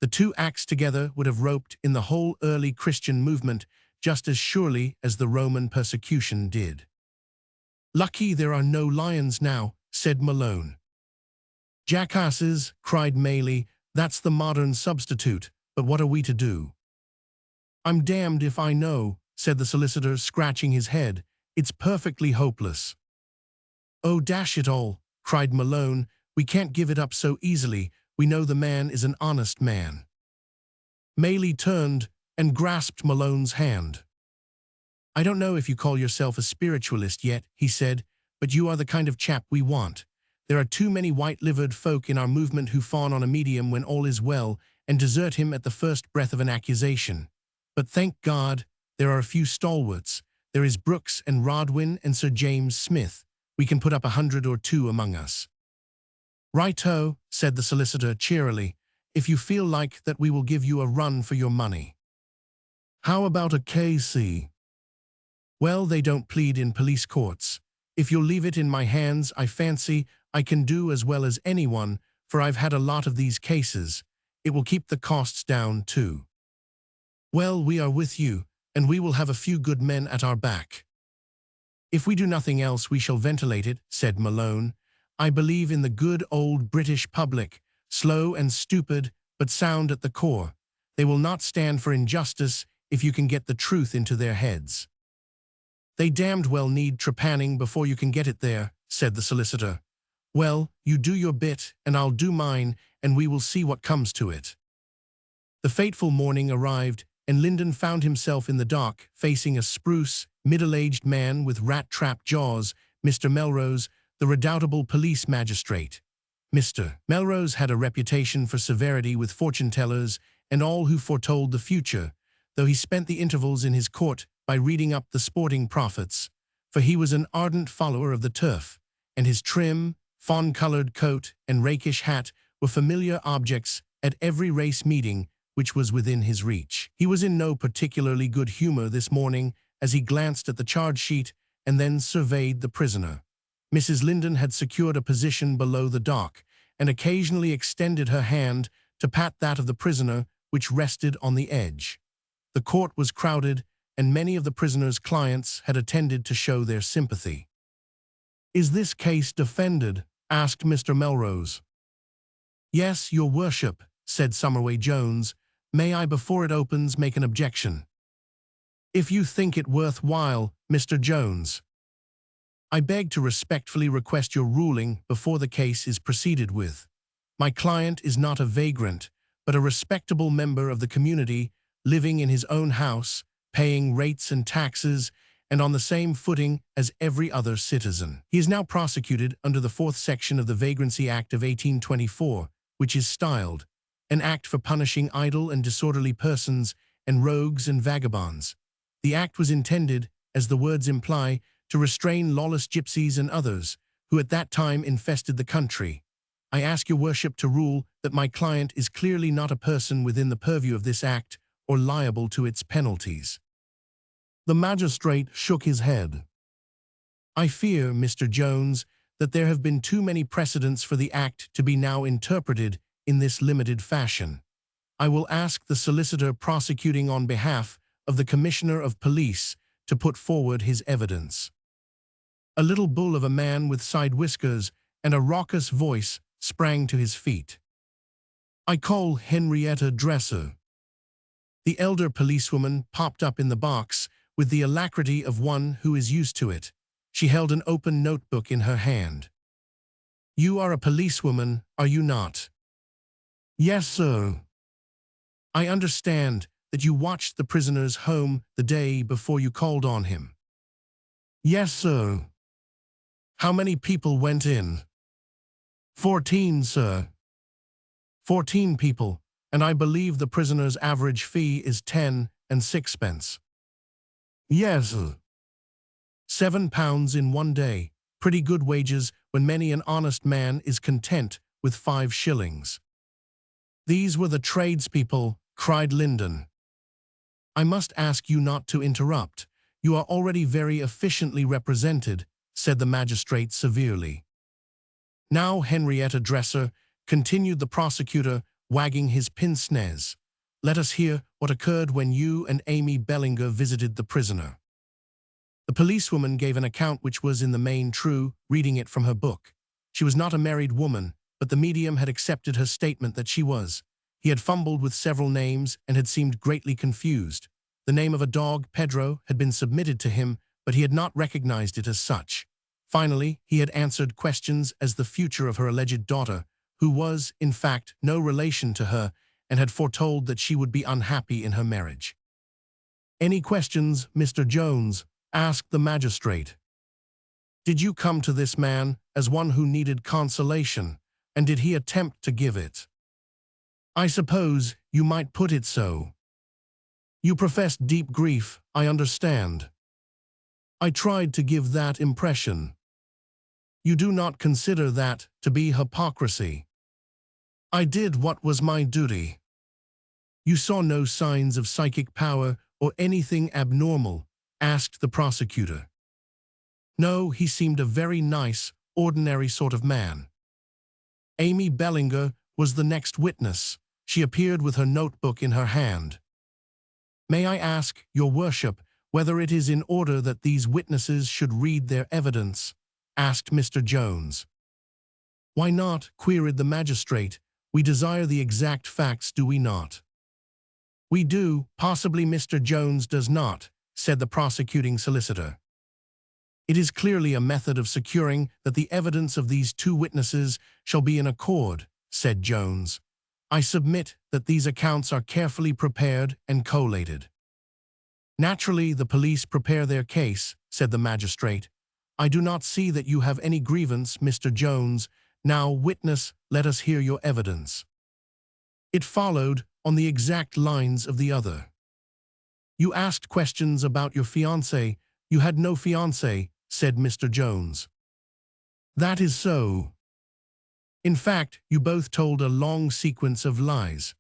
The two acts together would have roped in the whole early Christian movement just as surely as the Roman persecution did. "Lucky there are no lions now," said Malone. "Jackasses," cried Maley. "That's the modern substitute, but what are we to do?" "I'm damned if I know," said the solicitor, scratching his head. "It's perfectly hopeless." "Oh, dash it all," cried Malone. "We can't give it up so easily. We know the man is an honest man." Maley turned and grasped Malone's hand. "I don't know if you call yourself a spiritualist yet," he said, "but you are the kind of chap we want. There are too many white-livered folk in our movement who fawn on a medium when all is well and desert him at the first breath of an accusation. But thank God, there are a few stalwarts. There is Brooks and Rodwin and Sir James Smith. We can put up 100 or 2 among us." "Righto," said the solicitor cheerily. "If you feel like that, we will give you a run for your money." "How about a KC?" "Well, they don't plead in police courts. If you'll leave it in my hands, I fancy I can do as well as anyone, for I've had a lot of these cases. It will keep the costs down, too." "Well, we are with you, and we will have a few good men at our back." "If we do nothing else, we shall ventilate it," said Malone. "I believe in the good old British public, slow and stupid, but sound at the core. They will not stand for injustice if you can get the truth into their heads." "They damned well need trepanning before you can get it there," said the solicitor. "Well, you do your bit, and I'll do mine, and we will see what comes to it." The fateful morning arrived, and Lyndon found himself in the dock, facing a spruce, middle-aged man with rat-trap jaws, Mr. Melrose, the redoubtable police magistrate. Mr. Melrose had a reputation for severity with fortune-tellers and all who foretold the future, though he spent the intervals in his court by reading up the sporting prophets, for he was an ardent follower of the turf, and his trim, fawn-colored coat and rakish hat were familiar objects at every race meeting which was within his reach. He was in no particularly good humor this morning as he glanced at the charge sheet and then surveyed the prisoner. Mrs. Lyndon had secured a position below the dock and occasionally extended her hand to pat that of the prisoner which rested on the edge. The court was crowded, and many of the prisoner's clients had attended to show their sympathy. "Is this case defended?" asked Mr. Melrose. Yes, your worship, said Somerway Jones. May I, before it opens, make an objection? If you think it worthwhile, Mr. Jones. I beg to respectfully request your ruling before the case is proceeded with. My client is not a vagrant, but a respectable member of the community, living in his own house, paying rates and taxes, and on the same footing as every other citizen. He is now prosecuted under the 4th section of the Vagrancy Act of 1824, which is styled an act for punishing idle and disorderly persons and rogues and vagabonds. The act was intended, as the words imply, to restrain lawless gypsies and others, who at that time infested the country. I ask your worship to rule that my client is clearly not a person within the purview of this act or liable to its penalties. The magistrate shook his head. I fear, Mr. Jones, that there have been too many precedents for the act to be now interpreted in this limited fashion. I will ask the solicitor prosecuting on behalf of the Commissioner of Police to put forward his evidence. A little bull of a man with side whiskers and a raucous voice sprang to his feet. I call Henrietta Dresser. The elder policewoman popped up in the box with the alacrity of one who is used to it. She held an open notebook in her hand. You are a policewoman, are you not? Yes, sir. I understand that you watched the prisoner's home the day before you called on him. Yes, sir. How many people went in? 14, sir. 14 people, and I believe the prisoner's average fee is 10 and 6 pence. Yes, sir. £7 in one day, pretty good wages when many an honest man is content with 5 shillings. These were the tradespeople, cried Linden. I must ask you not to interrupt. You are already very efficiently represented, said the magistrate severely. Now, Henrietta Dresser, continued the prosecutor, wagging his pince-nez, let us hear what occurred when you and Amy Bellinger visited the prisoner. The policewoman gave an account which was in the main true, reading it from her book. She was not a married woman, but the medium had accepted her statement that she was. He had fumbled with several names and had seemed greatly confused. The name of a dog, Pedro, had been submitted to him, but he had not recognized it as such. Finally, he had answered questions as the future of her alleged daughter, who was, in fact, no relation to her, and had foretold that she would be unhappy in her marriage. Any questions, Mr. Jones? Asked the magistrate. Did you come to this man as one who needed consolation, and did he attempt to give it? I suppose you might put it so. You professed deep grief, I understand. I tried to give that impression. You do not consider that to be hypocrisy. I did what was my duty. You saw no signs of psychic power or anything abnormal, asked the prosecutor. No, he seemed a very nice, ordinary sort of man. Amy Bellinger was the next witness. She appeared with her notebook in her hand. May I ask, your worship, whether it is in order that these witnesses should read their evidence? Asked Mr. Jones. Why not? Queried the magistrate. We desire the exact facts, do we not? We do, possibly Mr. Jones does not, said the prosecuting solicitor. It is clearly a method of securing that the evidence of these 2 witnesses shall be in accord, said Jones. I submit that these accounts are carefully prepared and collated. Naturally, the police prepare their case, said the magistrate. I do not see that you have any grievance, Mr. Jones. Now, witness, let us hear your evidence. It followed on the exact lines of the other. You asked questions about your fiancé. You had no fiancé, said Mr. Jones. That is so. In fact, you both told a long sequence of lies,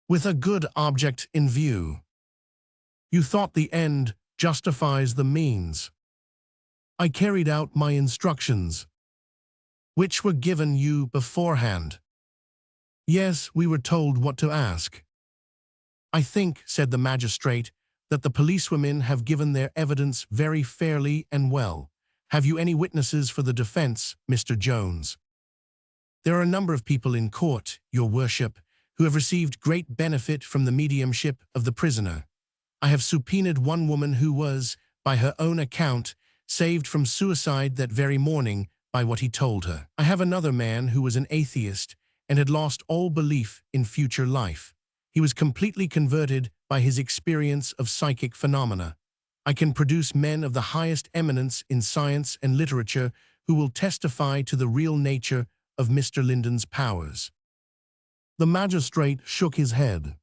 with a good object in view. You thought the end justifies the means. I carried out my instructions, which were given you beforehand. Yes, we were told what to ask. I think, said the magistrate, that the policewomen have given their evidence very fairly and well. Have you any witnesses for the defense, Mr. Jones? There are a number of people in court, your worship, who have received great benefit from the mediumship of the prisoner. I have subpoenaed one woman who was, by her own account, saved from suicide that very morning by what he told her. I have another man who was an atheist and had lost all belief in future life. He was completely converted by his experience of psychic phenomena. I can produce men of the highest eminence in science and literature who will testify to the real nature of Mr. Linden's powers. The magistrate shook his head.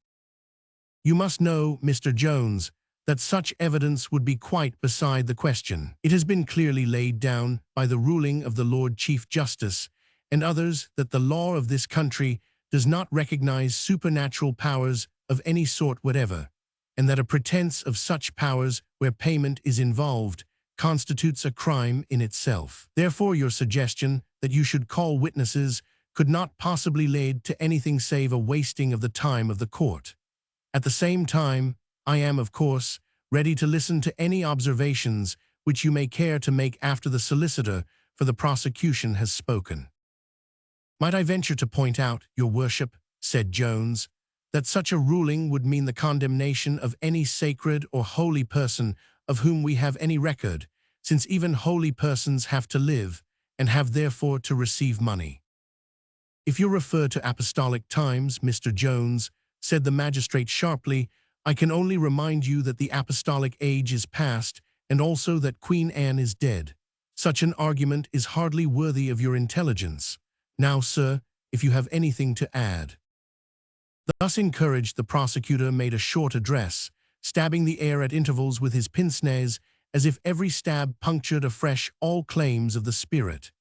You must know, Mr. Jones, that such evidence would be quite beside the question. It has been clearly laid down by the ruling of the Lord Chief Justice and others that the law of this country does not recognize supernatural powers of any sort whatever, and that a pretense of such powers where payment is involved constitutes a crime in itself. Therefore, your suggestion that you should call witnesses could not possibly lead to anything save a wasting of the time of the court. At the same time, I am, of course, ready to listen to any observations which you may care to make after the solicitor for the prosecution has spoken. Might I venture to point out, your worship, said Jones, that such a ruling would mean the condemnation of any sacred or holy person of whom we have any record, since even holy persons have to live and have therefore to receive money. If you refer to apostolic times, Mr. Jones, said the magistrate sharply, I can only remind you that the apostolic age is past and also that Queen Anne is dead. Such an argument is hardly worthy of your intelligence. Now, sir, if you have anything to add. Thus encouraged, the prosecutor made a short address, stabbing the air at intervals with his pince-nez, as if every stab punctured afresh all claims of the spirit.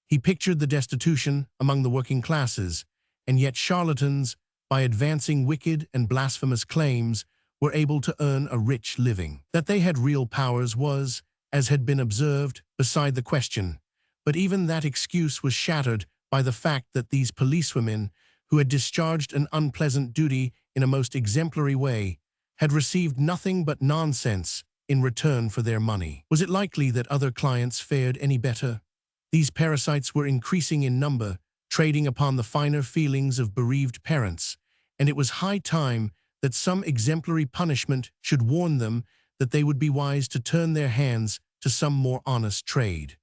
He pictured the destitution among the working classes, and yet charlatans, by advancing wicked and blasphemous claims, were able to earn a rich living. That they had real powers was, as had been observed, beside the question, but even that excuse was shattered by the fact that these policewomen, who had discharged an unpleasant duty in a most exemplary way, had received nothing but nonsense in return for their money. Was it likely that other clients fared any better? These parasites were increasing in number, trading upon the finer feelings of bereaved parents, and it was high time that some exemplary punishment should warn them that they would be wise to turn their hands to some more honest trade.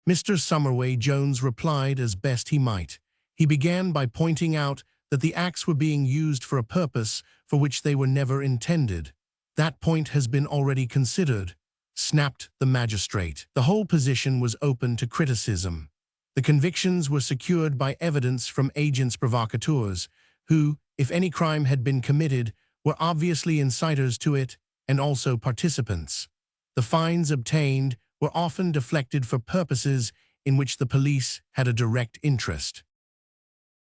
Mr. Summerway Jones replied as best he might. He began by pointing out that the acts were being used for a purpose for which they were never intended. That point has been already considered, snapped the magistrate. The whole position was open to criticism. The convictions were secured by evidence from agents provocateurs, who, if any crime had been committed, were obviously inciters to it and also participants. The fines obtained were often deflected for purposes in which the police had a direct interest.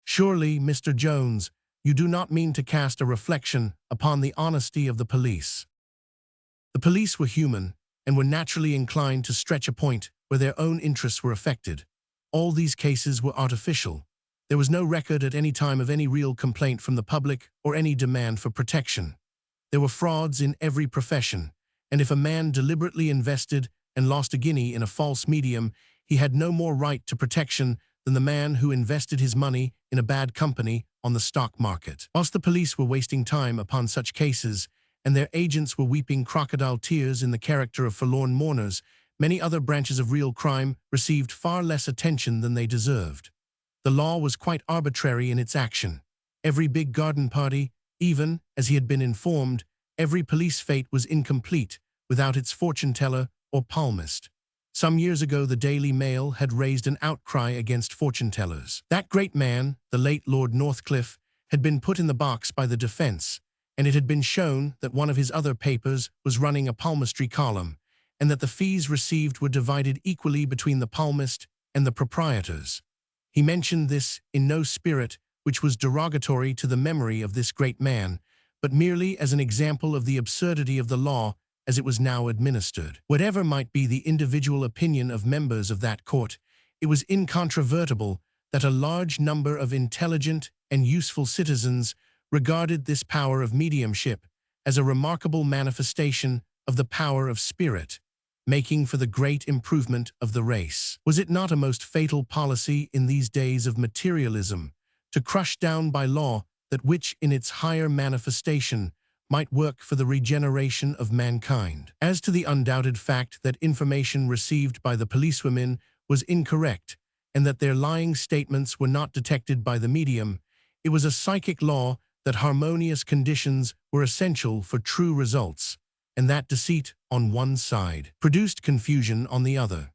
Surely, Mr. Jones, you do not mean to cast a reflection upon the honesty of the police. The police were human and were naturally inclined to stretch a point where their own interests were affected. All these cases were artificial. There was no record at any time of any real complaint from the public or any demand for protection. There were frauds in every profession, and if a man deliberately invested and lost a guinea in a false medium, he had no more right to protection than the man who invested his money in a bad company on the stock market. Whilst the police were wasting time upon such cases, and their agents were weeping crocodile tears in the character of forlorn mourners, many other branches of real crime received far less attention than they deserved. The law was quite arbitrary in its action. Every big garden party, even, as he had been informed, every police fete was incomplete without its fortune-teller or palmist. Some years ago, the Daily Mail had raised an outcry against fortune-tellers. That great man, the late Lord Northcliffe, had been put in the box by the defense, and it had been shown that one of his other papers was running a palmistry column, and that the fees received were divided equally between the palmist and the proprietors. He mentioned this in no spirit which was derogatory to the memory of this great man, but merely as an example of the absurdity of the law as it was now administered. Whatever might be the individual opinion of members of that court, it was incontrovertible that a large number of intelligent and useful citizens regarded this power of mediumship as a remarkable manifestation of the power of spirit, making for the great improvement of the race. Was it not a most fatal policy in these days of materialism to crush down by law that which in its higher manifestation might work for the regeneration of mankind? As to the undoubted fact that information received by the policewomen was incorrect and that their lying statements were not detected by the medium, it was a psychic law that harmonious conditions were essential for true results, and that deceit on one side produced confusion on the other.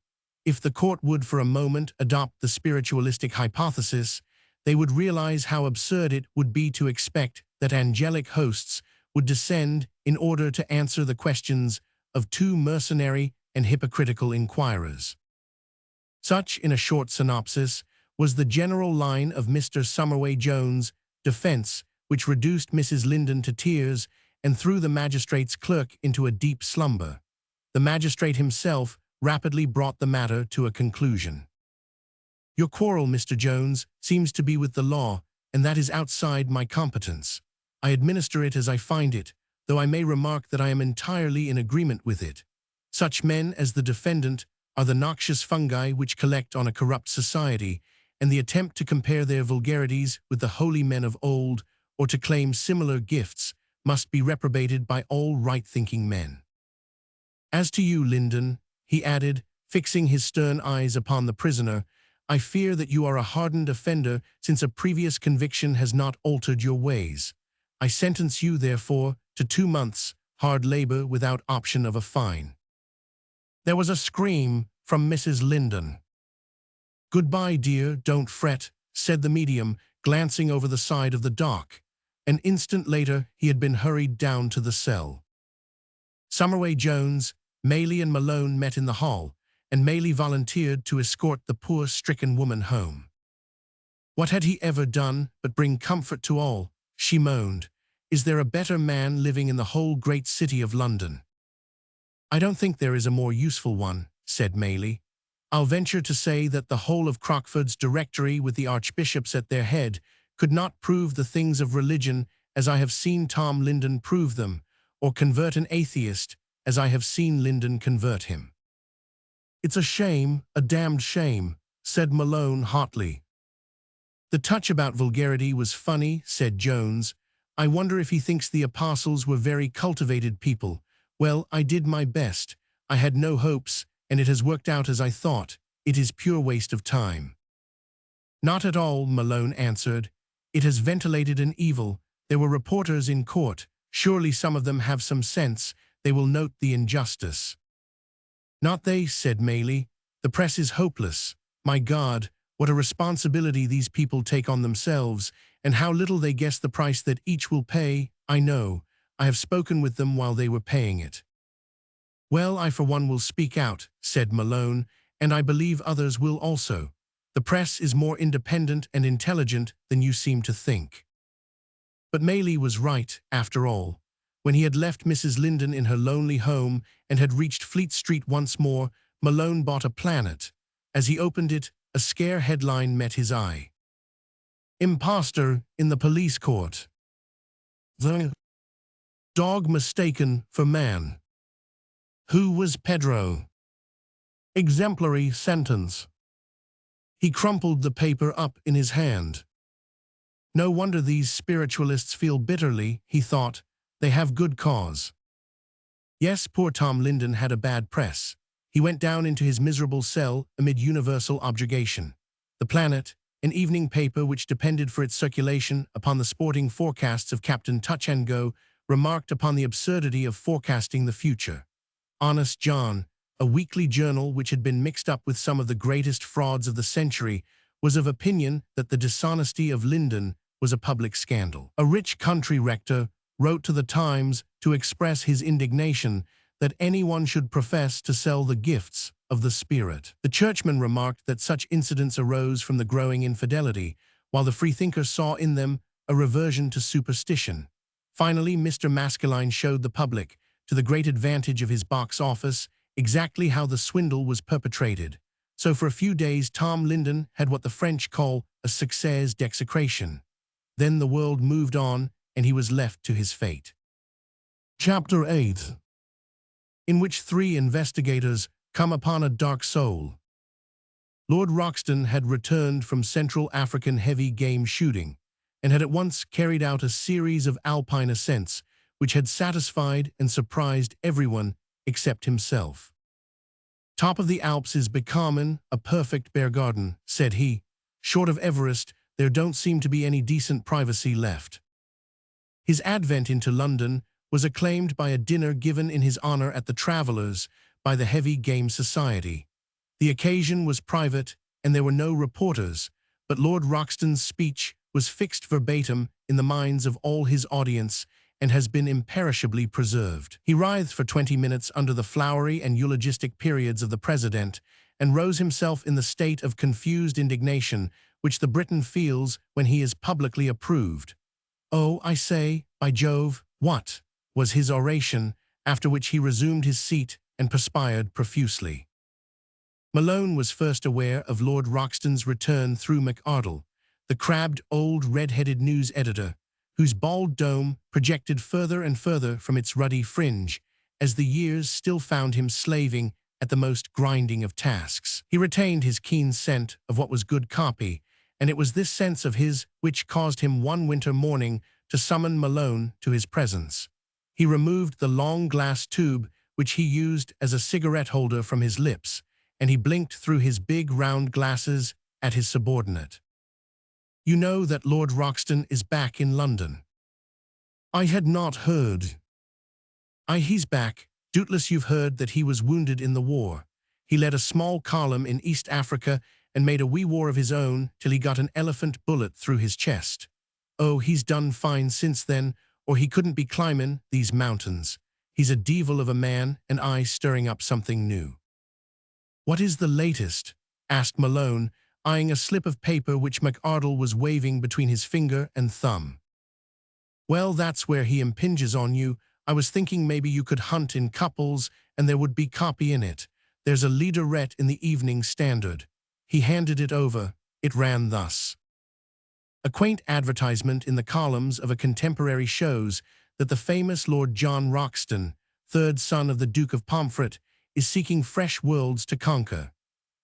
If the court would for a moment adopt the spiritualistic hypothesis, they would realize how absurd it would be to expect that angelic hosts would descend in order to answer the questions of two mercenary and hypocritical inquirers. Such, in a short synopsis, was the general line of Mr. Summerway Jones' defense, which reduced Mrs. Linden to tears and threw the magistrate's clerk into a deep slumber. The magistrate himself rapidly brought the matter to a conclusion. "Your quarrel, Mr. Jones, seems to be with the law, and that is outside my competence. I administer it as I find it, though I may remark that I am entirely in agreement with it. Such men as the defendant are the noxious fungi which collect on a corrupt society, and the attempt to compare their vulgarities with the holy men of old, or to claim similar gifts, must be reprobated by all right-thinking men. As to you, Linden," he added, fixing his stern eyes upon the prisoner, "I fear that you are a hardened offender, since a previous conviction has not altered your ways. I sentence you, therefore, to 2 months' hard labor without option of a fine." There was a scream from Mrs. Linden. "Goodbye, dear, don't fret," said the medium, glancing over the side of the dock. An instant later, he had been hurried down to the cell. Summerway Jones, Maley and Malone met in the hall, and Maley volunteered to escort the poor stricken woman home. "What had he ever done but bring comfort to all?" she moaned. "Is there a better man living in the whole great city of London?" "I don't think there is a more useful one," said Maley. "I'll venture to say that the whole of Crockford's Directory, with the archbishops at their head, could not prove the things of religion as I have seen Tom Linden prove them, or convert an atheist as I have seen Linden convert him." "It's a shame, a damned shame," said Malone hotly. "The touch about vulgarity was funny," said Jones. "I wonder if he thinks the apostles were very cultivated people. Well, I did my best. I had no hopes, and it has worked out as I thought. It is pure waste of time." "Not at all," Malone answered. "It has ventilated an evil. There were reporters in court. Surely some of them have some sense. They will note the injustice." "Not they," said Maley. "The press is hopeless. My God, what a responsibility these people take on themselves, and how little they guess the price that each will pay. I know. I have spoken with them while they were paying it." "Well, I for one will speak out," said Malone, "and I believe others will also. The press is more independent and intelligent than you seem to think." But Maley was right, after all. When he had left Mrs. Linden in her lonely home and had reached Fleet Street once more, Malone bought a Planet. As he opened it, a scare headline met his eye. "Imposter in the police court. The dog mistaken for man. Who was Pedro? Exemplary sentence." He crumpled the paper up in his hand. "No wonder these spiritualists feel bitterly," he thought. "They have good cause." Yes, poor Tom Linden had a bad press. He went down into his miserable cell amid universal objurgation. The Planet, an evening paper which depended for its circulation upon the sporting forecasts of Captain Touch-and-Go, remarked upon the absurdity of forecasting the future. Honest John, a weekly journal which had been mixed up with some of the greatest frauds of the century, was of opinion that the dishonesty of Linden was a public scandal. A rich country rector wrote to the Times to express his indignation that anyone should profess to sell the gifts of the Spirit. The churchman remarked that such incidents arose from the growing infidelity, while the freethinker saw in them a reversion to superstition. Finally, Mr. Maskelyne showed the public, to the great advantage of his box office, exactly how the swindle was perpetrated. So for a few days Tom Linden had what the French call a succès d'exécration. Then the world moved on, and he was left to his fate. Chapter 8. in which three investigators come upon a dark soul. Lord Roxton had returned from Central African heavy game shooting and had at once carried out a series of alpine ascents which had satisfied and surprised everyone except himself. "Top of the Alps is Bekarman, a perfect bear garden," said he. "Short of Everest, there don't seem to be any decent privacy left." His advent into London was acclaimed by a dinner given in his honor at the Travellers by the Heavy Game Society. The occasion was private and there were no reporters, but Lord Roxton's speech was fixed verbatim in the minds of all his audience and has been imperishably preserved. He writhed for 20 minutes under the flowery and eulogistic periods of the President and rose himself in the state of confused indignation which the Briton feels when he is publicly approved. "Oh, I say, by Jove, what?" was his oration, after which he resumed his seat and perspired profusely. Malone was first aware of Lord Roxton's return through McArdle, the crabbed old red-headed news editor, whose bald dome projected further and further from its ruddy fringe, as the years still found him slaving at the most grinding of tasks. He retained his keen scent of what was good copy, and it was this sense of his which caused him one winter morning to summon Malone to his presence. He removed the long glass tube which he used as a cigarette holder from his lips, and he blinked through his big round glasses at his subordinate. "You know that Lord Roxton is back in London?" "I had not heard." "Aye, he's back. Doubtless you've heard that he was wounded in the war. He led a small column in East Africa and made a wee war of his own till he got an elephant bullet through his chest. Oh, he's done fine since then, or he couldn't be climbing these mountains. He's a devil of a man, and I stirring up something new." "What is the latest?" asked Malone, eyeing a slip of paper which McArdle was waving between his finger and thumb. "Well, that's where he impinges on you. I was thinking maybe you could hunt in couples and there would be copy in it. There's a leaderette in the Evening Standard." He handed it over. It ran thus. "A quaint advertisement in the columns of a contemporary shows that the famous Lord John Roxton, third son of the Duke of Pomfret, is seeking fresh worlds to conquer.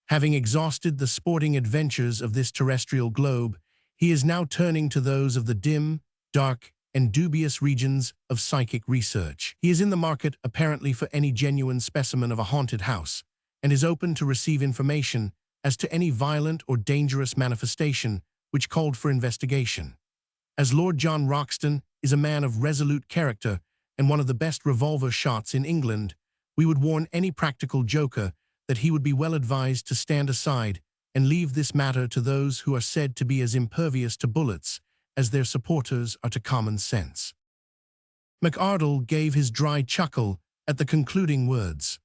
Having exhausted the sporting adventures of this terrestrial globe, he is now turning to those of the dim, dark, and dubious regions of psychic research. He is in the market apparently for any genuine specimen of a haunted house, and is open to receive information as to any violent or dangerous manifestation which called for investigation. As Lord John Roxton is a man of resolute character and one of the best revolver shots in England, we would warn any practical joker that he would be well advised to stand aside and leave this matter to those who are said to be as impervious to bullets as their supporters are to common sense." McArdle gave his dry chuckle at the concluding words.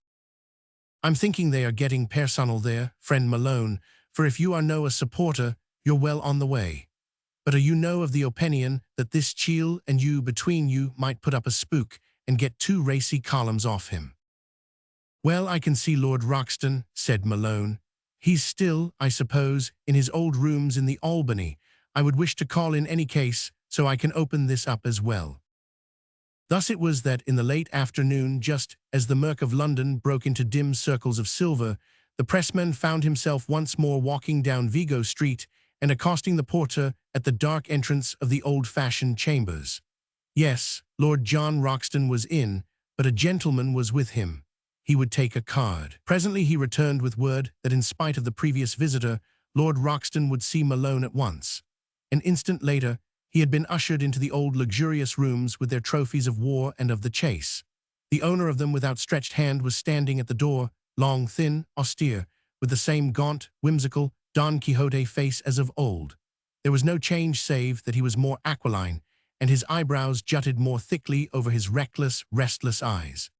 "I'm thinking they are getting personal there, friend Malone, for if you are no a supporter, you're well on the way. But are you no of the opinion that this chiel and you between you might put up a spook and get two racy columns off him?" "Well, I can see Lord Roxton," said Malone. "He's still, I suppose, in his old rooms in the Albany. I would wish to call in any case, so I can open this up as well." Thus it was that in the late afternoon, just as the murk of London broke into dim circles of silver, the pressman found himself once more walking down Vigo Street and accosting the porter at the dark entrance of the old-fashioned chambers. Yes, Lord John Roxton was in, but a gentleman was with him. He would take a card. Presently he returned with word that in spite of the previous visitor, Lord Roxton would see Malone at once. An instant later, he had been ushered into the old luxurious rooms with their trophies of war and of the chase. The owner of them with outstretched hand was standing at the door, long, thin, austere, with the same gaunt, whimsical, Don Quixote face as of old. There was no change save that he was more aquiline, and his eyebrows jutted more thickly over his reckless, restless eyes.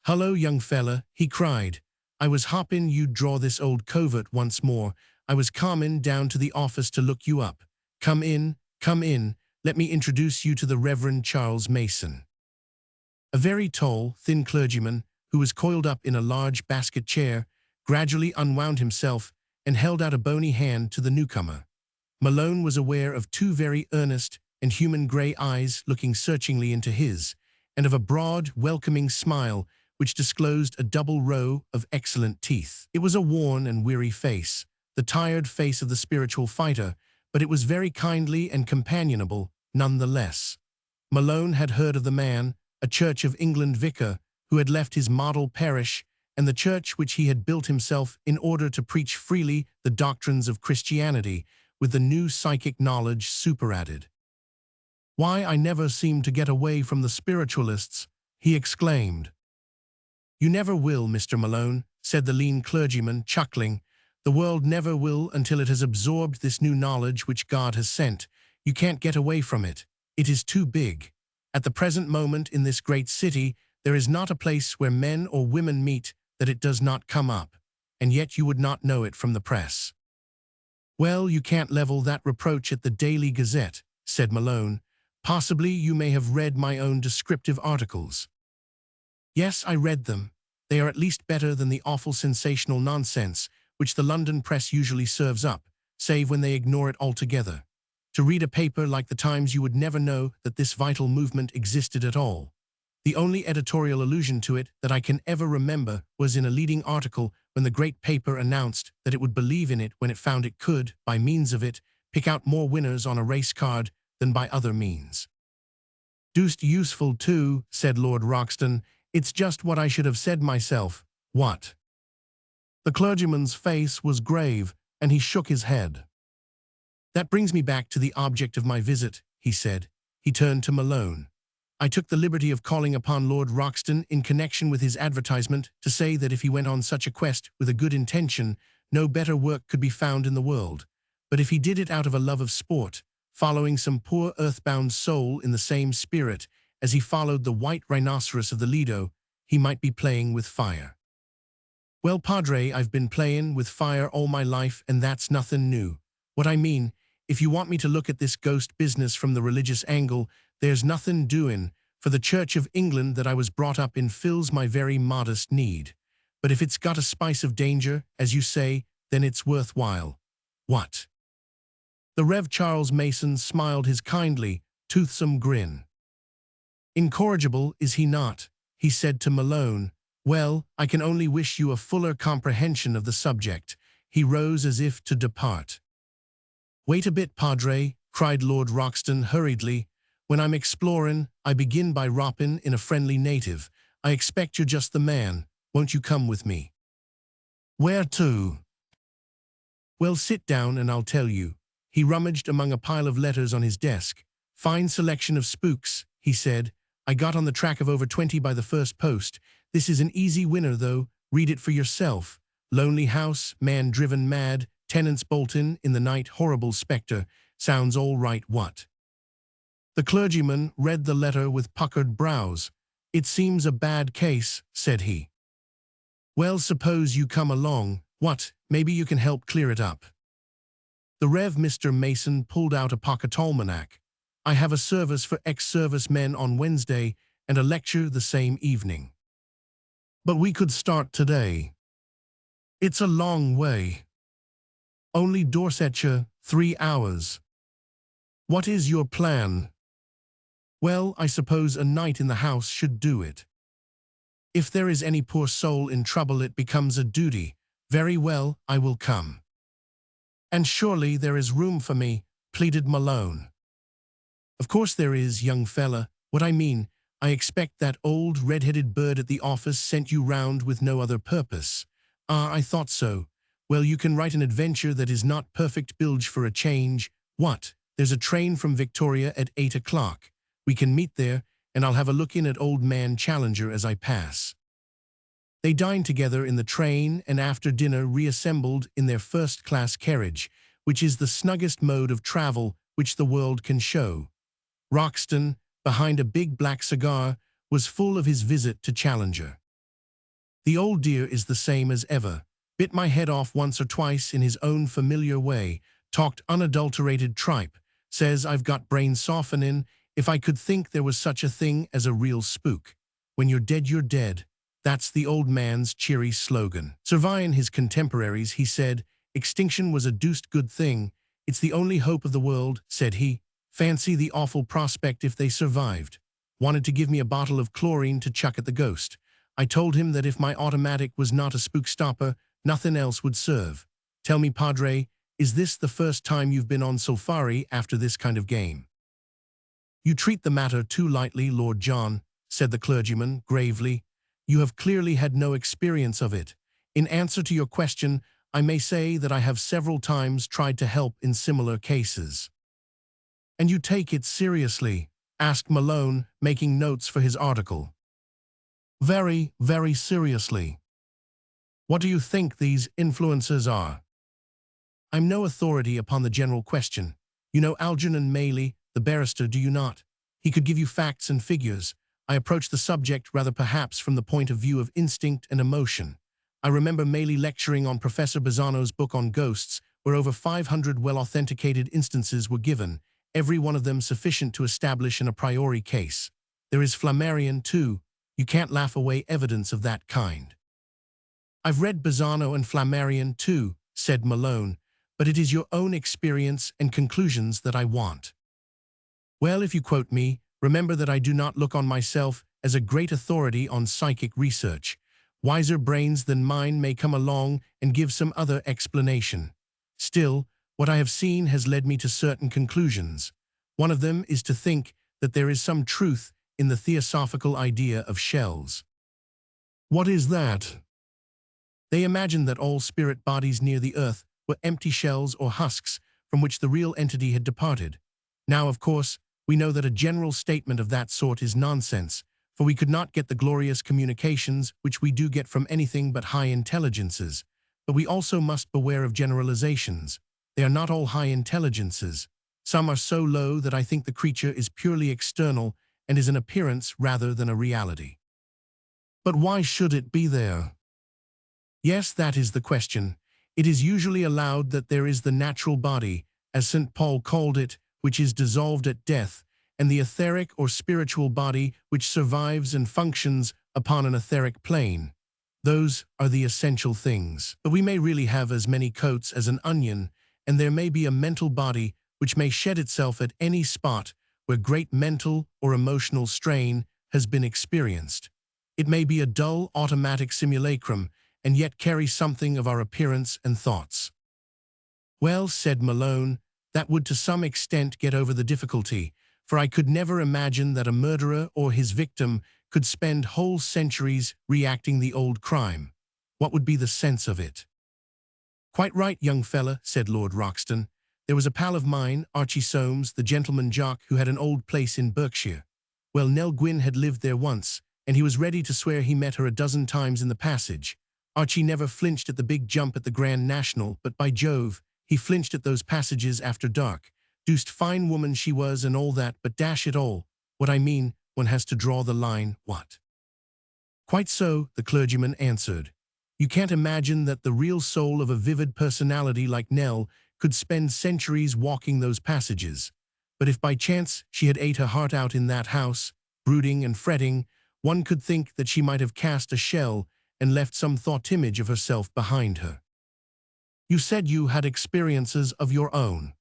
"Hullo, young fella," he cried. "I was hoppin' you'd draw this old covert once more. I was comin' down to the office to look you up. Come in, let me introduce you to the Reverend Charles Mason." A very tall, thin clergyman, who was coiled up in a large basket chair, gradually unwound himself and held out a bony hand to the newcomer. Malone was aware of two very earnest and human grey eyes looking searchingly into his, and of a broad, welcoming smile which disclosed a double row of excellent teeth. It was a worn and weary face, the tired face of the spiritual fighter, but it was very kindly and companionable nonetheless. Malone had heard of the man, a Church of England vicar, who had left his model parish and the church which he had built himself in order to preach freely the doctrines of Christianity, with the new psychic knowledge superadded. "Why I never seem to get away from the spiritualists," he exclaimed. "You never will, Mr. Malone," said the lean clergyman, chuckling. "The world never will until it has absorbed this new knowledge which God has sent. You can't get away from it. It is too big. At the present moment in this great city, there is not a place where men or women meet that it does not come up, and yet you would not know it from the press." "Well, you can't level that reproach at the Daily Gazette," said Malone. "Possibly you may have read my own descriptive articles." "Yes, I read them. They are at least better than the awful sensational nonsense which the London press usually serves up, save when they ignore it altogether. To read a paper like the Times, you would never know that this vital movement existed at all. The only editorial allusion to it that I can ever remember was in a leading article when the great paper announced that it would believe in it when it found it could, by means of it, pick out more winners on a race card than by other means." "Deuced useful too," said Lord Roxton. "It's just what I should have said myself." "What?" The clergyman's face was grave, and he shook his head. "That brings me back to the object of my visit," he said. He turned to Malone. "I took the liberty of calling upon Lord Roxton in connection with his advertisement to say that if he went on such a quest with a good intention, no better work could be found in the world. But if he did it out of a love of sport, following some poor earthbound soul in the same spirit as he followed the white rhinoceros of the Lido, he might be playing with fire." "Well, Padre, I've been playing with fire all my life, and that's nothing new. What I mean, if you want me to look at this ghost business from the religious angle, there's nothing doing, for the Church of England that I was brought up in fills my very modest need. But if it's got a spice of danger, as you say, then it's worthwhile." "What?" The Rev. Charles Mason smiled his kindly, toothsome grin. "Incorrigible, is he not?" he said to Malone. "Well, I can only wish you a fuller comprehension of the subject." He rose as if to depart. "Wait a bit, Padre," cried Lord Roxton hurriedly. "When I'm exploring, I begin by ropping in a friendly native. I expect you're just the man. Won't you come with me?" "Where to?" "Well, sit down and I'll tell you." He rummaged among a pile of letters on his desk. "Fine selection of spooks," he said. "I got on the track of over 20 by the first post. This is an easy winner, though. Read it for yourself. Lonely house, man driven mad, tenants bolting in the night, horrible spectre. Sounds all right, what?" The clergyman read the letter with puckered brows. "It seems a bad case," said he. "Well, suppose you come along. What, maybe you can help clear it up." The Rev. Mr. Mason pulled out a pocket almanac. "I have a service for ex-service men on Wednesday and a lecture the same evening. But we could start today." "It's a long way." "Only Dorsetshire, 3 hours. What is your plan?" "Well, I suppose a night in the house should do it. If there is any poor soul in trouble, it becomes a duty. Very well, I will come." "And surely there is room for me," pleaded Malone. "Of course there is, young fella. What I mean, I expect that old red-headed bird at the office sent you round with no other purpose." "Ah, I thought so. Well, you can write an adventure that is not perfect bilge for a change. What? There's a train from Victoria at 8 o'clock. We can meet there, and I'll have a look in at Old Man Challenger as I pass." They dined together in the train and after dinner reassembled in their first-class carriage, which is the snuggest mode of travel which the world can show. Roxton, behind a big black cigar, was full of his visit to Challenger. "The old dear is the same as ever. Bit my head off once or twice in his own familiar way, talked unadulterated tripe, says I've got brain softening. If I could think there was such a thing as a real spook. When you're dead, you're dead. That's the old man's cheery slogan. Surveying his contemporaries, he said, extinction was a deuced good thing. It's the only hope of the world, said he. Fancy the awful prospect if they survived. Wanted to give me a bottle of chlorine to chuck at the ghost. I told him that if my automatic was not a spook stopper, nothing else would serve. Tell me, Padre, is this the first time you've been on safari after this kind of game? You treat the matter too lightly, Lord John, said the clergyman gravely. You have clearly had no experience of it. In answer to your question, I may say that I have several times tried to help in similar cases. And you take it seriously? Asked Malone, making notes for his article. Very, very seriously. What do you think these influences are? I'm no authority upon the general question. You know Algernon Maley, the barrister, do you not? He could give you facts and figures. I approach the subject rather perhaps from the point of view of instinct and emotion. I remember Maley lecturing on Professor Bazzano's book on ghosts, where over 500 well-authenticated instances were given, every one of them sufficient to establish an a priori case. There is Flammarion, too. You can't laugh away evidence of that kind. I've read Bazzano and Flammarion, too, said Malone, but it is your own experience and conclusions that I want. Well, if you quote me, remember that I do not look on myself as a great authority on psychic research. Wiser brains than mine may come along and give some other explanation. Still, what I have seen has led me to certain conclusions. One of them is to think that there is some truth in the theosophical idea of shells. What is that? They imagined that all spirit bodies near the earth were empty shells or husks from which the real entity had departed. Now, of course, we know that a general statement of that sort is nonsense, for we could not get the glorious communications which we do get from anything but high intelligences. But we also must beware of generalizations. They are not all high intelligences. Some are so low that I think the creature is purely external and is an appearance rather than a reality. But why should it be there? Yes, that is the question. It is usually allowed that there is the natural body, as St. Paul called it, which is dissolved at death, and the etheric or spiritual body which survives and functions upon an etheric plane. Those are the essential things. But we may really have as many coats as an onion, and there may be a mental body which may shed itself at any spot where great mental or emotional strain has been experienced. It may be a dull automatic simulacrum, and yet carry something of our appearance and thoughts. Well, said Malone, that would to some extent get over the difficulty, for I could never imagine that a murderer or his victim could spend whole centuries reacting the old crime. What would be the sense of it? Quite right, young fella, said Lord Roxton. There was a pal of mine, Archie Soames, the gentleman jock who had an old place in Berkshire. Well, Nell Gwynn had lived there once, and he was ready to swear he met her a dozen times in the passage. Archie never flinched at the big jump at the Grand National, but by Jove, he flinched at those passages after dark. Deuced fine woman she was and all that, but dash it all, what I mean, one has to draw the line, what? Quite so, the clergyman answered. You can't imagine that the real soul of a vivid personality like Nell could spend centuries walking those passages. But if by chance she had ate her heart out in that house, brooding and fretting, one could think that she might have cast a shell and left some thought image of herself behind her. You said you had experiences of your own.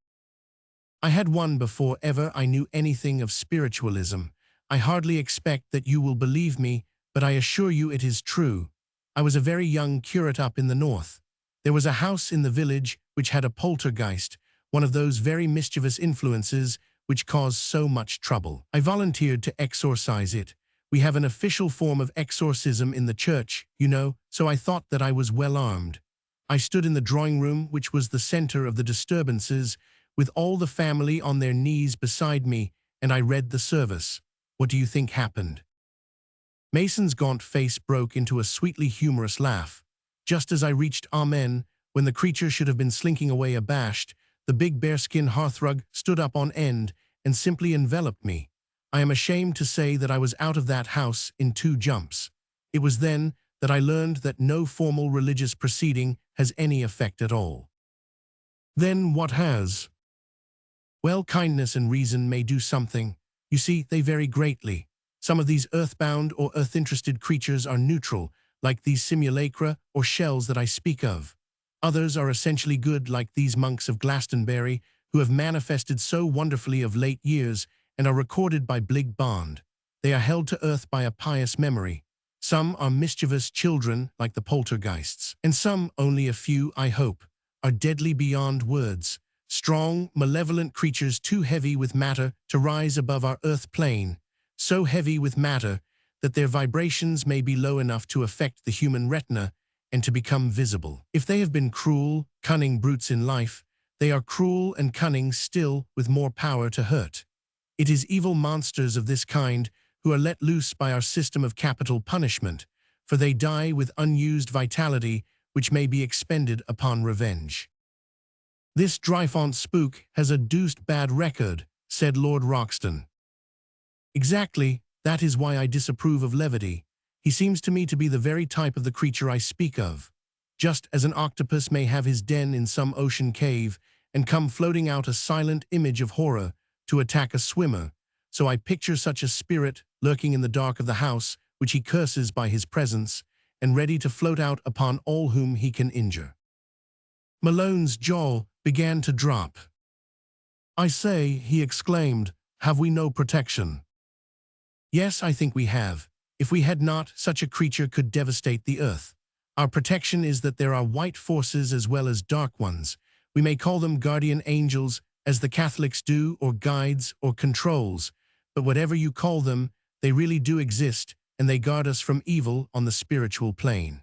I had one before ever I knew anything of spiritualism. I hardly expect that you will believe me, but I assure you it is true. I was a very young curate up in the north. There was a house in the village which had a poltergeist, one of those very mischievous influences which cause so much trouble. I volunteered to exorcise it. We have an official form of exorcism in the church, you know, so I thought that I was well armed. I stood in the drawing room, which was the center of the disturbances, with all the family on their knees beside me, and I read the service. What do you think happened? Mason's gaunt face broke into a sweetly humorous laugh. Just as I reached Amen, when the creature should have been slinking away abashed, the big bearskin hearthrug stood up on end and simply enveloped me. I am ashamed to say that I was out of that house in 2 jumps. It was then that I learned that no formal religious proceeding has any effect at all. Then what has? Well, kindness and reason may do something. You see, they vary greatly. Some of these earthbound or earth-interested creatures are neutral, like these simulacra or shells that I speak of. Others are essentially good, like these monks of Glastonbury, who have manifested so wonderfully of late years and are recorded by Blig Bond. They are held to earth by a pious memory. Some are mischievous children like the poltergeists, and some, only a few, I hope, are deadly beyond words, strong, malevolent creatures too heavy with matter to rise above our earth plane, so heavy with matter that their vibrations may be low enough to affect the human retina and to become visible. If they have been cruel, cunning brutes in life, they are cruel and cunning still with more power to hurt. It is evil monsters of this kind who are let loose by our system of capital punishment, for they die with unused vitality which may be expended upon revenge. This Dryfont spook has a deuced bad record, said Lord Roxton. Exactly, that is why I disapprove of levity. He seems to me to be the very type of the creature I speak of. Just as an octopus may have his den in some ocean cave and come floating out a silent image of horror to attack a swimmer, so I picture such a spirit lurking in the dark of the house, which he curses by his presence, and ready to float out upon all whom he can injure. Malone's jaw began to drop. "I say," he exclaimed, "have we no protection?" "Yes, I think we have. If we had not, such a creature could devastate the earth. Our protection is that there are white forces as well as dark ones. We may call them guardian angels, as the Catholics do, or guides, or controls, but whatever you call them, they really do exist, and they guard us from evil on the spiritual plane."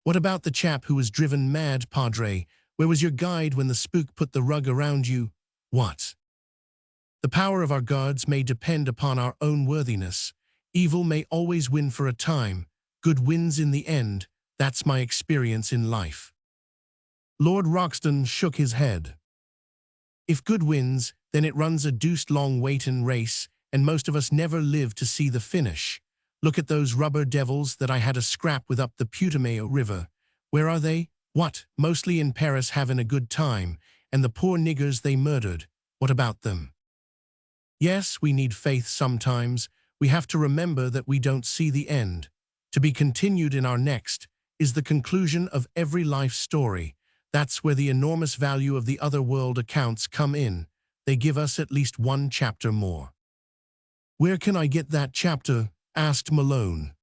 "What about the chap who was driven mad, Padre? Where was your guide when the spook put the rug around you?" "What?" "The power of our gods may depend upon our own worthiness. Evil may always win for a time. Good wins in the end. That's my experience in life." Lord Roxton shook his head. "If good wins, then it runs a deuced long waitin' race, and most of us never live to see the finish. Look at those rubber devils that I had a scrap with up the Putumayo River. Where are they? What, mostly in Paris having a good time, and the poor niggers they murdered, what about them?" "Yes, we need faith sometimes. We have to remember that we don't see the end. To be continued in our next is the conclusion of every life story. That's where the enormous value of the other world accounts come in. They give us at least one chapter more." "Where can I get that chapter?" asked Malone.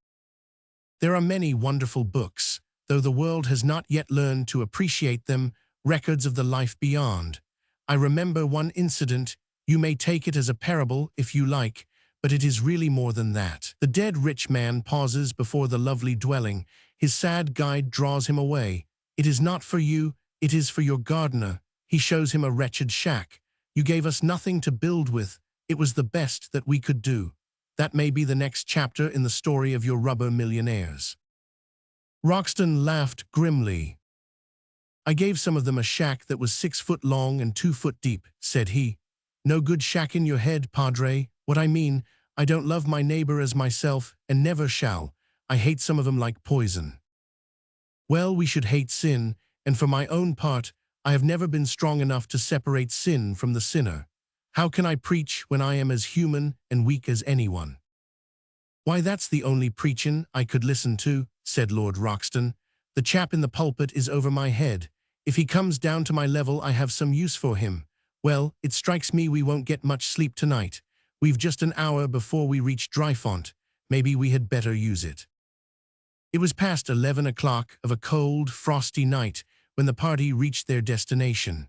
"There are many wonderful books, though the world has not yet learned to appreciate them, records of the life beyond. I remember one incident. You may take it as a parable if you like, but it is really more than that." The dead rich man pauses before the lovely dwelling. His sad guide draws him away. "It is not for you, it is for your gardener." He shows him a wretched shack. "You gave us nothing to build with. It was the best that we could do. That may be the next chapter in the story of your rubber millionaires." Roxton laughed grimly. "I gave some of them a shack that was 6 foot long and 2 foot deep," said he. "No good shack in your head, Padre. What I mean, I don't love my neighbor as myself, and never shall. I hate some of them like poison." "Well, we should hate sin, and for my own part, I have never been strong enough to separate sin from the sinner. How can I preach when I am as human and weak as anyone?" "Why, that's the only preachin' I could listen to," said Lord Roxton. "The chap in the pulpit is over my head. If he comes down to my level, I have some use for him. Well, it strikes me we won't get much sleep tonight. We've just an hour before we reach Dryfont. Maybe we had better use it." It was past 11 o'clock of a cold, frosty night when the party reached their destination.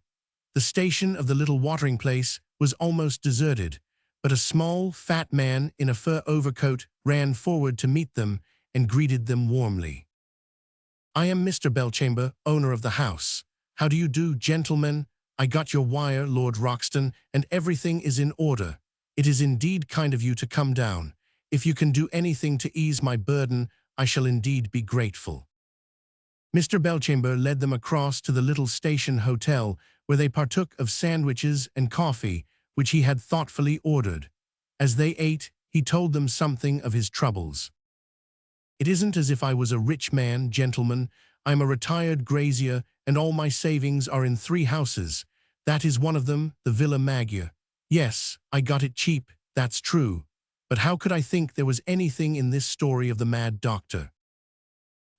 The station of the little watering place was almost deserted, but a small, fat man in a fur overcoat ran forward to meet them and greeted them warmly. "I am Mr. Belchamber, owner of the house. How do you do, gentlemen? I got your wire, Lord Roxton, and everything is in order. It is indeed kind of you to come down. If you can do anything to ease my burden, I shall indeed be grateful." Mr. Belchamber led them across to the little station hotel, where they partook of sandwiches and coffee, which he had thoughtfully ordered. As they ate, he told them something of his troubles. "It isn't as if I was a rich man, gentlemen. I'm a retired grazier, and all my savings are in 3 houses. That is one of them, the Villa Maggia. Yes, I got it cheap, that's true. But how could I think there was anything in this story of the mad doctor?"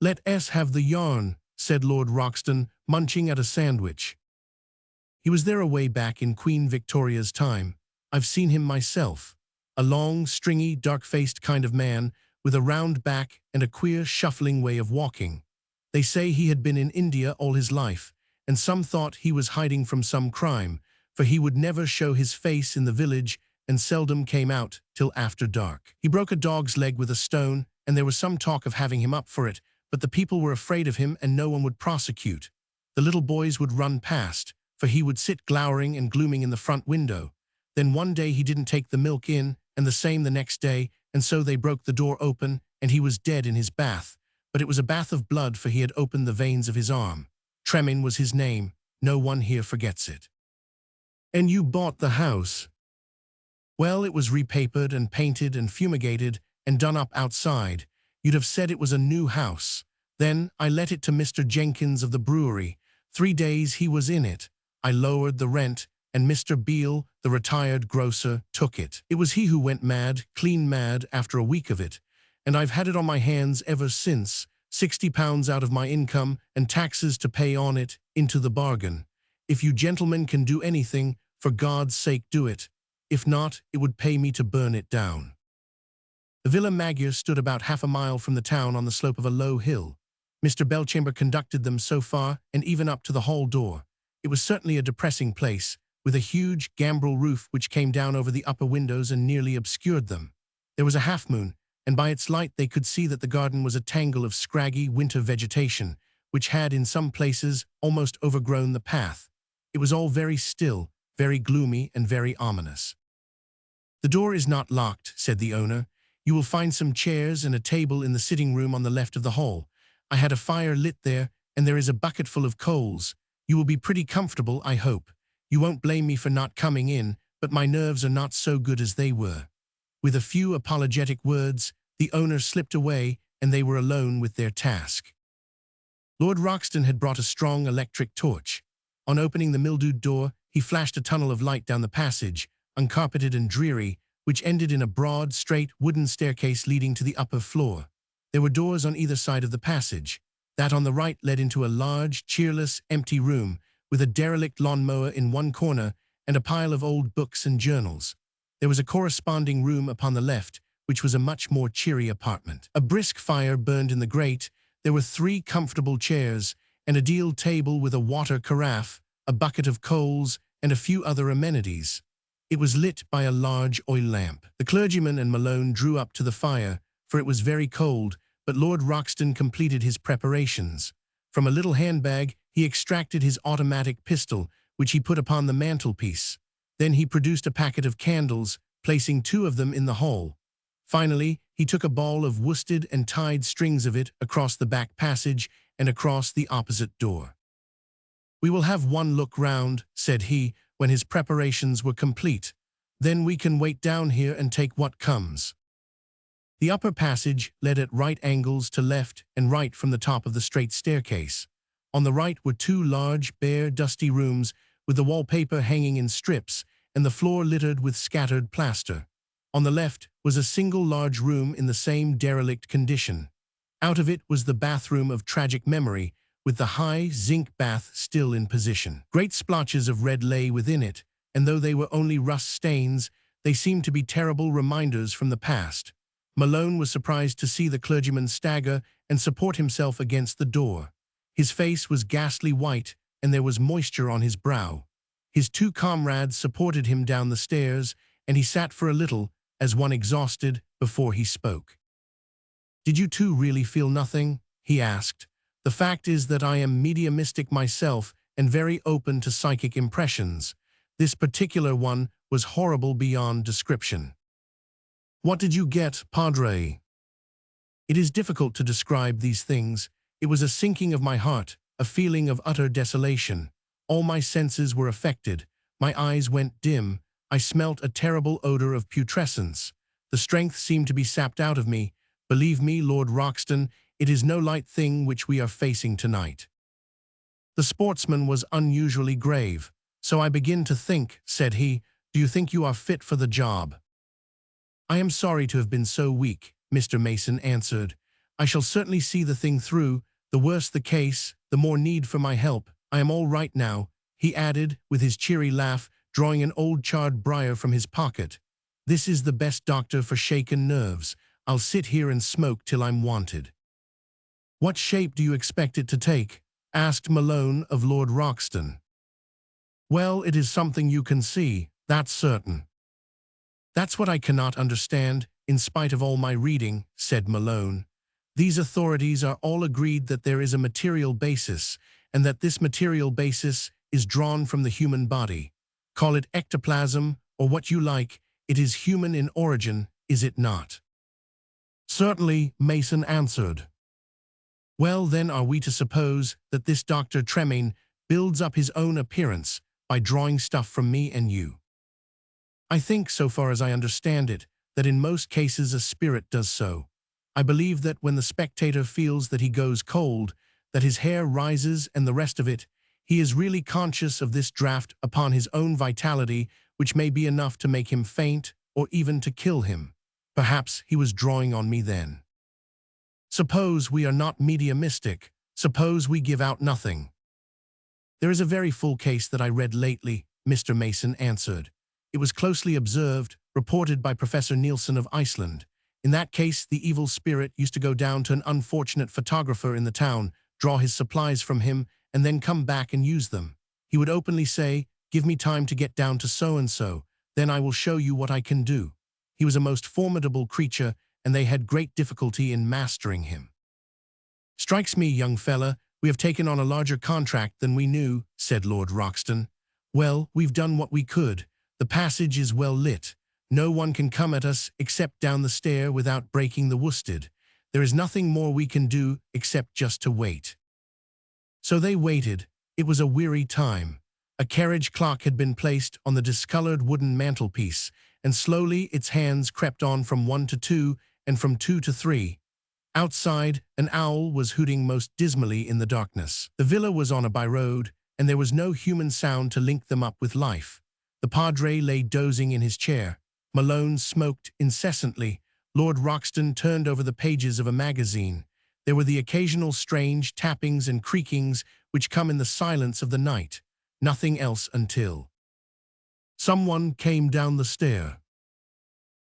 "Let us have the yarn," said Lord Roxton, munching at a sandwich. "He was there away back in Queen Victoria's time. I've seen him myself. A long, stringy, dark-faced kind of man, with a round back and a queer, shuffling way of walking. They say he had been in India all his life, and some thought he was hiding from some crime, for he would never show his face in the village and seldom came out till after dark. He broke a dog's leg with a stone, and there was some talk of having him up for it, but the people were afraid of him and no one would prosecute. The little boys would run past, for he would sit glowering and glooming in the front window. Then one day he didn't take the milk in, and the same the next day, and so they broke the door open, and he was dead in his bath. But it was a bath of blood, for he had opened the veins of his arm. Tremin was his name. No one here forgets it. And you bought the house? Well, it was repapered and painted and fumigated and done up outside. You'd have said it was a new house. Then I let it to Mr. Jenkins of the brewery. 3 days he was in it. I lowered the rent, and Mr. Beale, the retired grocer, took it. It was he who went mad, clean mad, after a week of it. And I've had it on my hands ever since, £60 out of my income, and taxes to pay on it, into the bargain. If you gentlemen can do anything, for God's sake do it. If not, it would pay me to burn it down. The Villa Magyar stood about half a mile from the town on the slope of a low hill. Mr. Belchamber conducted them so far, and even up to the hall door. It was certainly a depressing place, with a huge gambrel roof which came down over the upper windows and nearly obscured them. There was a half-moon, and by its light they could see that the garden was a tangle of scraggy winter vegetation, which had in some places almost overgrown the path. It was all very still, very gloomy, and very ominous. "The door is not locked," said the owner. "You will find some chairs and a table in the sitting room on the left of the hall. I had a fire lit there, and there is a bucket full of coals. You will be pretty comfortable, I hope. You won't blame me for not coming in, but my nerves are not so good as they were." With a few apologetic words, the owner slipped away, and they were alone with their task. Lord Roxton had brought a strong electric torch. On opening the mildewed door, he flashed a tunnel of light down the passage, uncarpeted and dreary, which ended in a broad, straight, wooden staircase leading to the upper floor. There were doors on either side of the passage. That on the right led into a large, cheerless, empty room, with a derelict lawnmower in one corner and a pile of old books and journals. There was a corresponding room upon the left, which was a much more cheery apartment. A brisk fire burned in the grate. There were 3 comfortable chairs, and a deal table with a water carafe, a bucket of coals, and a few other amenities. It was lit by a large oil lamp. The clergyman and Malone drew up to the fire, for it was very cold, but Lord Roxton completed his preparations. From a little handbag, he extracted his automatic pistol, which he put upon the mantelpiece. Then he produced a packet of candles, placing 2 of them in the hall. Finally, he took a ball of worsted and tied strings of it across the back passage and across the opposite door. "We will have one look round," said he, when his preparations were complete. "Then we can wait down here and take what comes." The upper passage led at right angles to left and right from the top of the straight staircase. On the right were 2 large, bare, dusty rooms, with the wallpaper hanging in strips and the floor littered with scattered plaster. On the left was a single large room in the same derelict condition. Out of it was the bathroom of tragic memory, with the high zinc bath still in position. Great splotches of red lay within it, and though they were only rust stains, they seemed to be terrible reminders from the past. Malone was surprised to see the clergyman stagger and support himself against the door. His face was ghastly white, and there was moisture on his brow. His 2 comrades supported him down the stairs, and he sat for a little, as one exhausted, before he spoke. "Did you 2 really feel nothing?" he asked. "The fact is that I am mediumistic myself and very open to psychic impressions. This particular one was horrible beyond description." "What did you get, Padre?" "It is difficult to describe these things. It was a sinking of my heart, a feeling of utter desolation. All my senses were affected. My eyes went dim. I smelt a terrible odor of putrescence. The strength seemed to be sapped out of me. Believe me, Lord Roxton, it is no light thing which we are facing tonight." The sportsman was unusually grave. "So I begin to think," said he. "Do you think you are fit for the job?" "I am sorry to have been so weak," Mr. Mason answered. "I shall certainly see the thing through. The worse the case, the more need for my help. I am all right now," he added, with his cheery laugh, drawing an old charred briar from his pocket. "This is the best doctor for shaken nerves. I'll sit here and smoke till I'm wanted." "What shape do you expect it to take?" asked Malone of Lord Roxton. "Well, it is something you can see, that's certain." "That's what I cannot understand, in spite of all my reading," said Malone. "These authorities are all agreed that there is a material basis, and that this material basis is drawn from the human body. Call it ectoplasm, or what you like, it is human in origin, is it not?" "Certainly," Mason answered. "Well, then are we to suppose that this Dr. Tremaine builds up his own appearance by drawing stuff from me and you?" "I think, so far as I understand it, that in most cases a spirit does so. I believe that when the spectator feels that he goes cold, that his hair rises and the rest of it, he is really conscious of this draft upon his own vitality, which may be enough to make him faint or even to kill him. Perhaps he was drawing on me then." "Suppose we are not mediumistic. Suppose we give out nothing." "There is a very full case that I read lately," Mr. Mason answered. "It was closely observed, reported by Professor Nielsen of Iceland. In that case, the evil spirit used to go down to an unfortunate photographer in the town, draw his supplies from him, and then come back and use them. He would openly say, 'Give me time to get down to so-and-so, then I will show you what I can do.' He was a most formidable creature, and they had great difficulty in mastering him." "Strikes me, young fella, we have taken on a larger contract than we knew," said Lord Roxton. "Well, we've done what we could. The passage is well lit. No one can come at us except down the stair without breaking the worsted. There is nothing more we can do except just to wait." So they waited. It was a weary time. A carriage clock had been placed on the discolored wooden mantelpiece, and slowly its hands crept on from 1 to 2, and from 2 to 3. Outside, an owl was hooting most dismally in the darkness. The villa was on a by-road, and there was no human sound to link them up with life. The padre lay dozing in his chair. Malone smoked incessantly. Lord Roxton turned over the pages of a magazine. There were the occasional strange tappings and creakings which come in the silence of the night. Nothing else until someone came down the stair.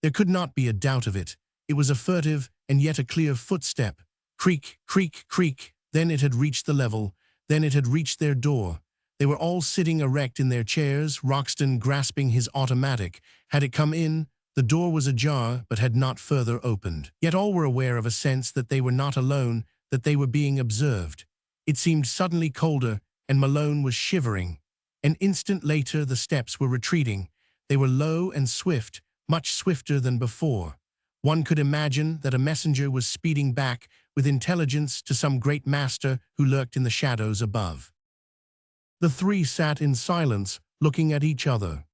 There could not be a doubt of it. It was a furtive and yet a clear footstep. Creak, creak, creak. Then it had reached the level. Then it had reached their door. They were all sitting erect in their chairs, Roxton grasping his automatic. Had it come in? The door was ajar, but had not further opened. Yet all were aware of a sense that they were not alone, that they were being observed. It seemed suddenly colder, and Malone was shivering. An instant later the steps were retreating. They were low and swift, much swifter than before. One could imagine that a messenger was speeding back with intelligence to some great master who lurked in the shadows above. The three sat in silence, looking at each other.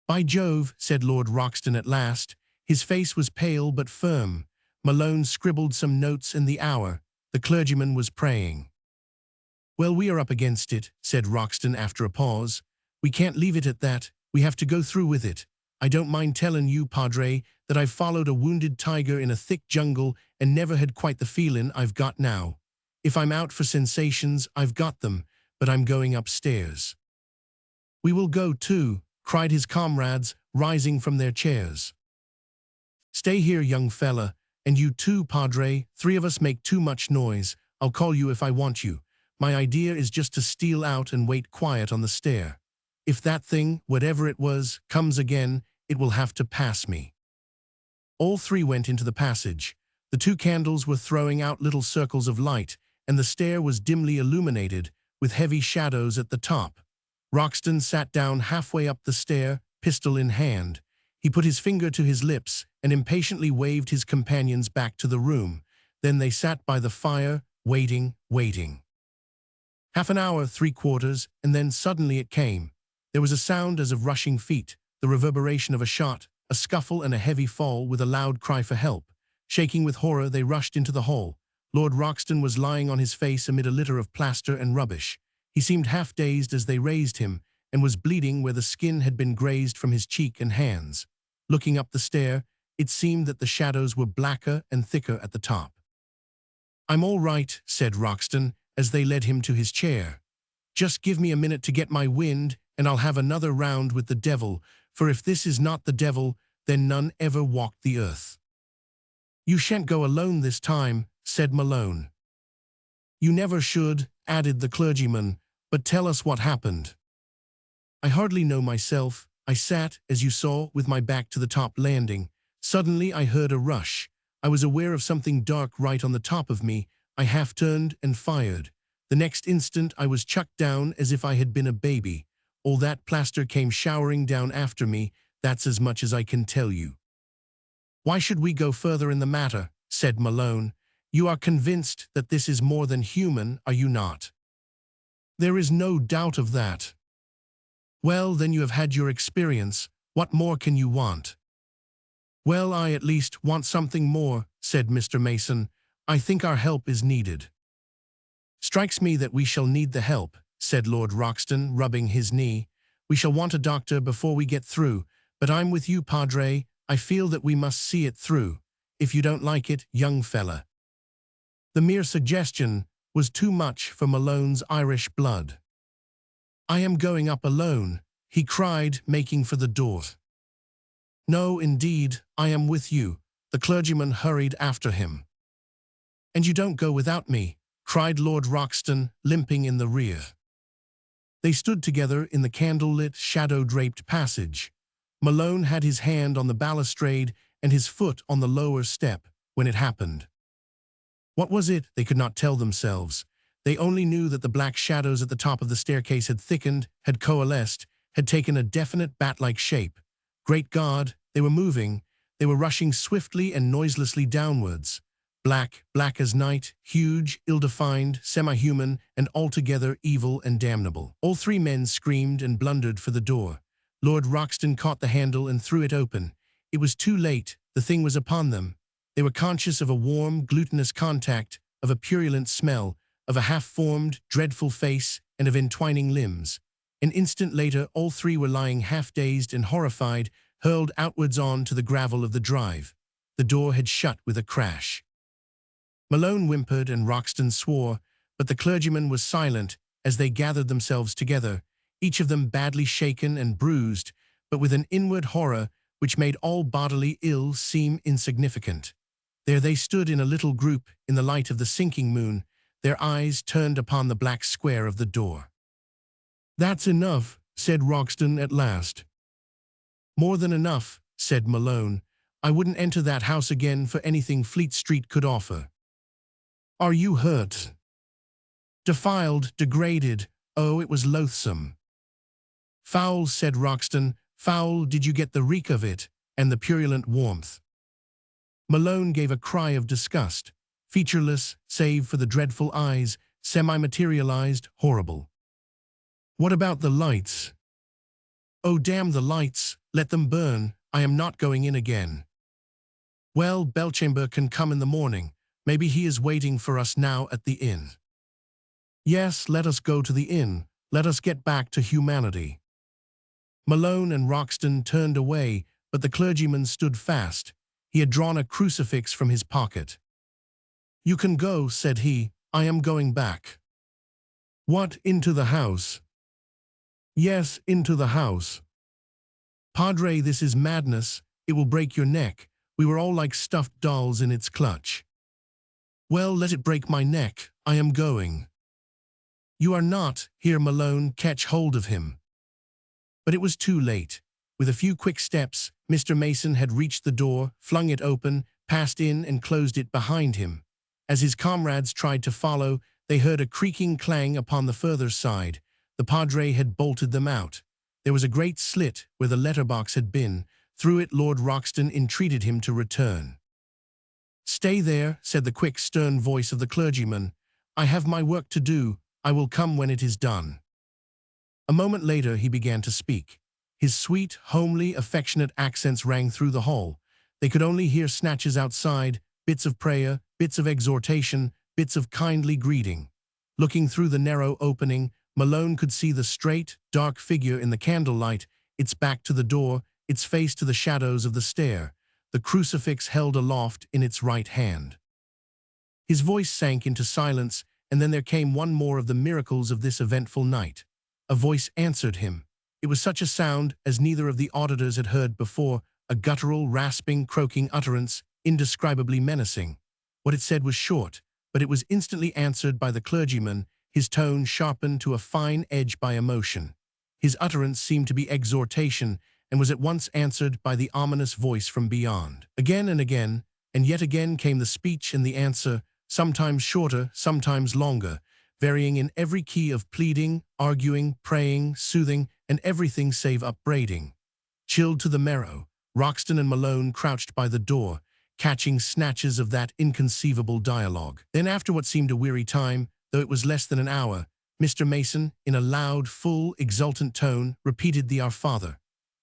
"By Jove," said Lord Roxton at last. His face was pale but firm. Malone scribbled some notes in the hour. The clergyman was praying. "Well, we are up against it," said Roxton after a pause. "We can't leave it at that. We have to go through with it. I don't mind telling you, Padre, that I've followed a wounded tiger in a thick jungle and never had quite the feeling I've got now. If I'm out for sensations, I've got them, but I'm going upstairs." "We will go too," cried his comrades, rising from their chairs. "Stay here, young fella, and you too, Padre. 3 of us make too much noise. I'll call you if I want you. My idea is just to steal out and wait quiet on the stair. If that thing, whatever it was, comes again, it will have to pass me." All 3 went into the passage. The 2 candles were throwing out little circles of light, and the stair was dimly illuminated, with heavy shadows at the top. Roxton sat down halfway up the stair, pistol in hand. He put his finger to his lips and impatiently waved his companions back to the room. Then they sat by the fire, waiting. Half an hour, 3/4, and then suddenly it came. There was a sound as of rushing feet, the reverberation of a shot, a scuffle and a heavy fall with a loud cry for help. Shaking with horror, they rushed into the hall. Lord Roxton was lying on his face amid a litter of plaster and rubbish. He seemed half-dazed as they raised him, and was bleeding where the skin had been grazed from his cheek and hands. Looking up the stair, it seemed that the shadows were blacker and thicker at the top. "I'm all right," said Roxton, as they led him to his chair. "Just give me a minute to get my wind, and I'll have another round with the devil, for if this is not the devil, then none ever walked the earth." You shan't go alone this time, said Malone. You never should, added the clergyman, but tell us what happened. I hardly know myself. I sat, as you saw, with my back to the top landing. Suddenly I heard a rush. I was aware of something dark right on the top of me. I half turned and fired. The next instant I was chucked down as if I had been a baby. All that plaster came showering down after me. That's as much as I can tell you. Why should we go further in the matter? Said Malone. You are convinced that this is more than human, are you not? There is no doubt of that. Well, then you have had your experience. What more can you want? Well, I at least want something more, said Mr. Mason. I think our help is needed. Strikes me that we shall need the help, said Lord Roxton, rubbing his knee. We shall want a doctor before we get through, but I'm with you, Padre. I feel that we must see it through. If you don't like it, young fella. The mere suggestion was too much for Malone's Irish blood. I am going up alone, he cried, making for the door. No, indeed, I am with you. The clergyman hurried after him. And you don't go without me, cried Lord Roxton, limping in the rear. They stood together in the candle-lit, shadow-draped passage. Malone had his hand on the balustrade and his foot on the lower step when it happened. What was it? They could not tell themselves. They only knew that the black shadows at the top of the staircase had thickened, had coalesced, had taken a definite bat-like shape. Great God, they were moving. They were rushing swiftly and noiselessly downwards. Black, black as night, huge, ill-defined, semi-human, and altogether evil and damnable. All three men screamed and blundered for the door. Lord Roxton caught the handle and threw it open. It was too late. The thing was upon them. They were conscious of a warm, glutinous contact, of a purulent smell, of a half-formed, dreadful face, and of entwining limbs. An instant later, all three were lying half-dazed and horrified, hurled outwards on to the gravel of the drive. The door had shut with a crash. Malone whimpered and Roxton swore, but the clergyman was silent as they gathered themselves together, each of them badly shaken and bruised, but with an inward horror which made all bodily ill seem insignificant. There they stood in a little group in the light of the sinking moon, their eyes turned upon the black square of the door. That's enough, said Roxton at last. More than enough, said Malone. I wouldn't enter that house again for anything Fleet Street could offer. Are you hurt? Defiled, degraded. Oh, it was loathsome. Foul, said Roxton. Foul, did you get the reek of it, and the purulent warmth? Malone gave a cry of disgust. Featureless, save for the dreadful eyes, semi-materialized, horrible. What about the lights? Oh, damn the lights, let them burn. I am not going in again. Well, Belchamber can come in the morning. Maybe he is waiting for us now at the inn. Yes, let us go to the inn. Let us get back to humanity. Malone and Roxton turned away, but the clergyman stood fast. He had drawn a crucifix from his pocket. You can go, said he. I am going back. What, into the house? Yes, into the house. Padre, this is madness. It will break your neck. We were all like stuffed dolls in its clutch. Well, let it break my neck. I am going. You are not. Here, Malone, catch hold of him. But it was too late. With a few quick steps, Mr. Mason had reached the door, flung it open, passed in and closed it behind him. As his comrades tried to follow, they heard a creaking clang upon the further side. The Padre had bolted them out. There was a great slit where the letterbox had been. Through it Lord Roxton entreated him to return. Stay there, said the quick, stern voice of the clergyman. I have my work to do. I will come when it is done. A moment later he began to speak. His sweet, homely, affectionate accents rang through the hall. They could only hear snatches outside, bits of prayer, bits of exhortation, bits of kindly greeting. Looking through the narrow opening, Malone could see the straight, dark figure in the candlelight, its back to the door, its face to the shadows of the stair, the crucifix held aloft in its right hand. His voice sank into silence, and then there came one more of the miracles of this eventful night. A voice answered him. It was such a sound as neither of the auditors had heard before, a guttural, rasping, croaking utterance, indescribably menacing. What it said was short, but it was instantly answered by the clergyman, his tone sharpened to a fine edge by emotion. His utterance seemed to be exhortation, and was at once answered by the ominous voice from beyond. Again and yet again came the speech and the answer, sometimes shorter, sometimes longer, varying in every key of pleading, arguing, praying, soothing, and everything save upbraiding. Chilled to the marrow, Roxton and Malone crouched by the door, catching snatches of that inconceivable dialogue. Then, after what seemed a weary time, though it was less than an hour, Mr. Mason, in a loud, full, exultant tone, repeated the Our Father.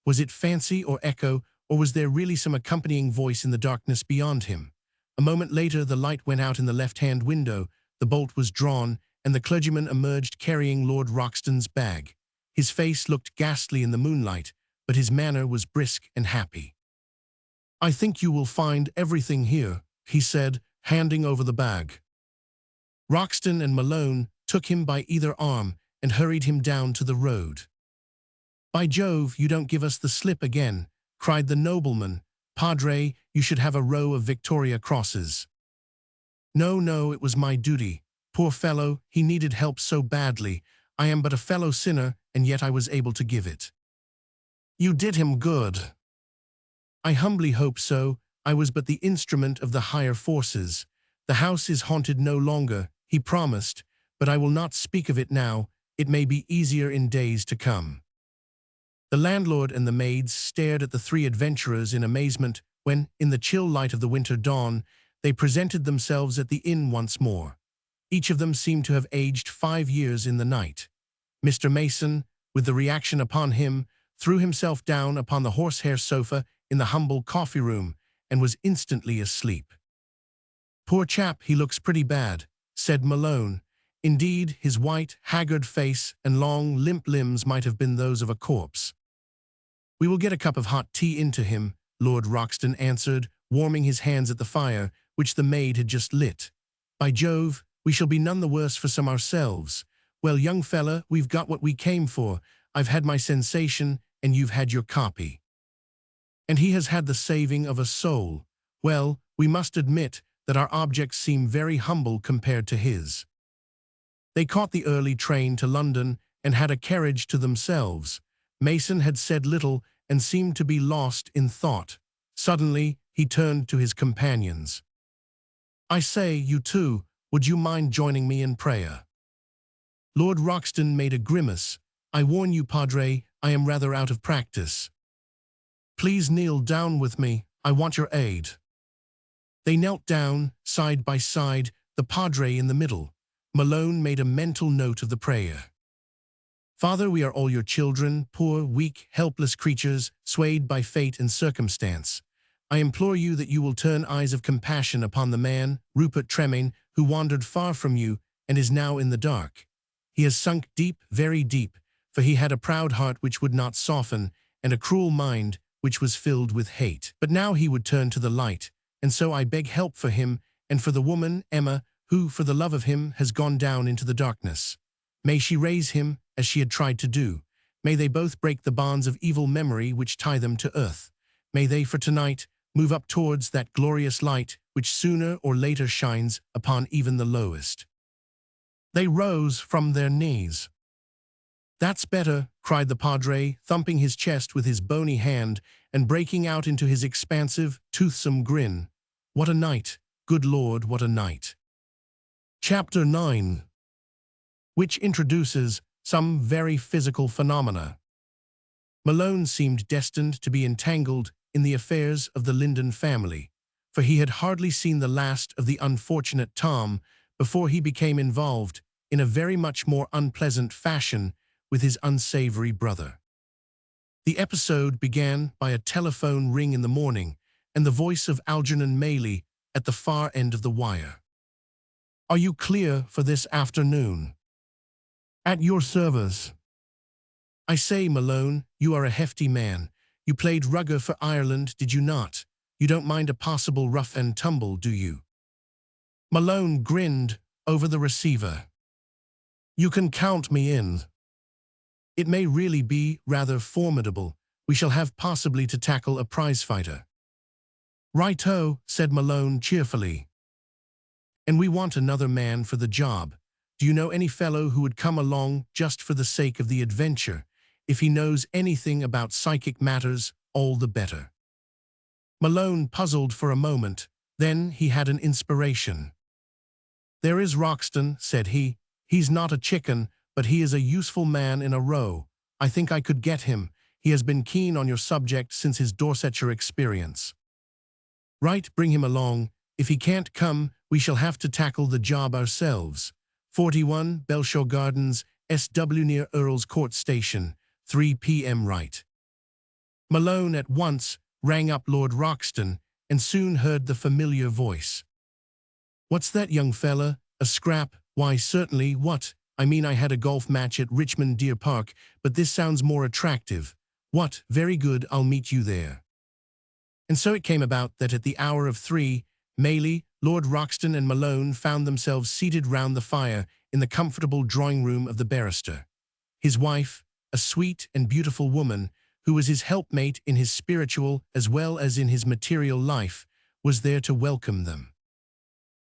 Was it fancy or echo, or was there really some accompanying voice in the darkness beyond him? A moment later, the light went out in the left-hand window, the bolt was drawn, and the clergyman emerged carrying Lord Roxton's bag. His face looked ghastly in the moonlight, but his manner was brisk and happy. "I think you will find everything here," he said, handing over the bag. Roxton and Malone took him by either arm and hurried him down to the road. "By Jove, you don't give us the slip again," cried the nobleman. "Padre, you should have a row of Victoria Crosses." No, it was my duty. Poor fellow, he needed help so badly. I am but a fellow sinner, and yet I was able to give it." "You did him good." "I humbly hope so. I was but the instrument of the higher forces. The house is haunted no longer," he promised, "but I will not speak of it now. It may be easier in days to come." The landlord and the maids stared at the three adventurers in amazement when, in the chill light of the winter dawn, they presented themselves at the inn once more. Each of them seemed to have aged 5 years in the night. Mr. Mason, with the reaction upon him, threw himself down upon the horsehair sofa in the humble coffee-room and was instantly asleep. "Poor chap, he looks pretty bad," said Malone. Indeed, his white, haggard face and long, limp limbs might have been those of a corpse. "We will get a cup of hot tea into him," Lord Roxton answered, warming his hands at the fire, which the maid had just lit. "By Jove, we shall be none the worse for some ourselves. Well, young fella, we've got what we came for. I've had my sensation, and you've had your copy. And he has had the saving of a soul. Well, we must admit that our objects seem very humble compared to his." They caught the early train to London and had a carriage to themselves. Mason had said little and seemed to be lost in thought. Suddenly, he turned to his companions. "I say, you two, would you mind joining me in prayer?" Lord Roxton made a grimace. "I warn you, Padre, I am rather out of practice." "Please kneel down with me. I want your aid." They knelt down, side by side, the Padre in the middle. Malone made a mental note of the prayer. "Father, we are all your children, poor, weak, helpless creatures, swayed by fate and circumstance. I implore you that you will turn eyes of compassion upon the man, Rupert Tremaine, who wandered far from you and is now in the dark. He has sunk deep, very deep, for he had a proud heart which would not soften, and a cruel mind which was filled with hate. But now he would turn to the light, and so I beg help for him and for the woman, Emma, who, for the love of him, has gone down into the darkness. May she raise him, as she had tried to do. May they both break the bonds of evil memory which tie them to earth. May they, for tonight, move up towards that glorious light which sooner or later shines upon even the lowest." They rose from their knees. "That's better," cried the Padre, thumping his chest with his bony hand and breaking out into his expansive, toothsome grin. "What a night! Good Lord, what a night!" Chapter 9, which introduces some very physical phenomena. Malone seemed destined to be entangled in the affairs of the Linden family, for he had hardly seen the last of the unfortunate Tom before he became involved in a very much more unpleasant fashion with his unsavory brother. The episode began by a telephone ring in the morning and the voice of Algernon Maylie at the far end of the wire. "Are you clear for this afternoon?" "At your service." "I say, Malone, you are a hefty man. You played rugger for Ireland, did you not? You don't mind a possible rough and tumble, do you?" Malone grinned over the receiver. "You can count me in. It may really be rather formidable. We shall have possibly to tackle a prizefighter." Righto, said Malone cheerfully. And we want another man for the job. Do you know any fellow who would come along just for the sake of the adventure? If he knows anything about psychic matters, all the better. Malone puzzled for a moment. Then he had an inspiration. There is Roxton, said he. He's not a chicken, but he is a useful man in a row. I think I could get him. He has been keen on your subject since his Dorsetshire experience. Right, bring him along. If he can't come, we shall have to tackle the job ourselves. 41 Belshore Gardens, SW near Earl's Court Station, 3 p.m. Right. Malone at once rang up Lord Roxton and soon heard the familiar voice. What's that, young fella? A scrap? Why, certainly. What? I mean, I had a golf match at Richmond Deer Park, but this sounds more attractive. What? Very good, I'll meet you there. And so it came about that at the hour of 3, Maylie, Lord Roxton and Malone found themselves seated round the fire in the comfortable drawing-room of the barrister. His wife, a sweet and beautiful woman, who was his helpmate in his spiritual as well as in his material life, was there to welcome them.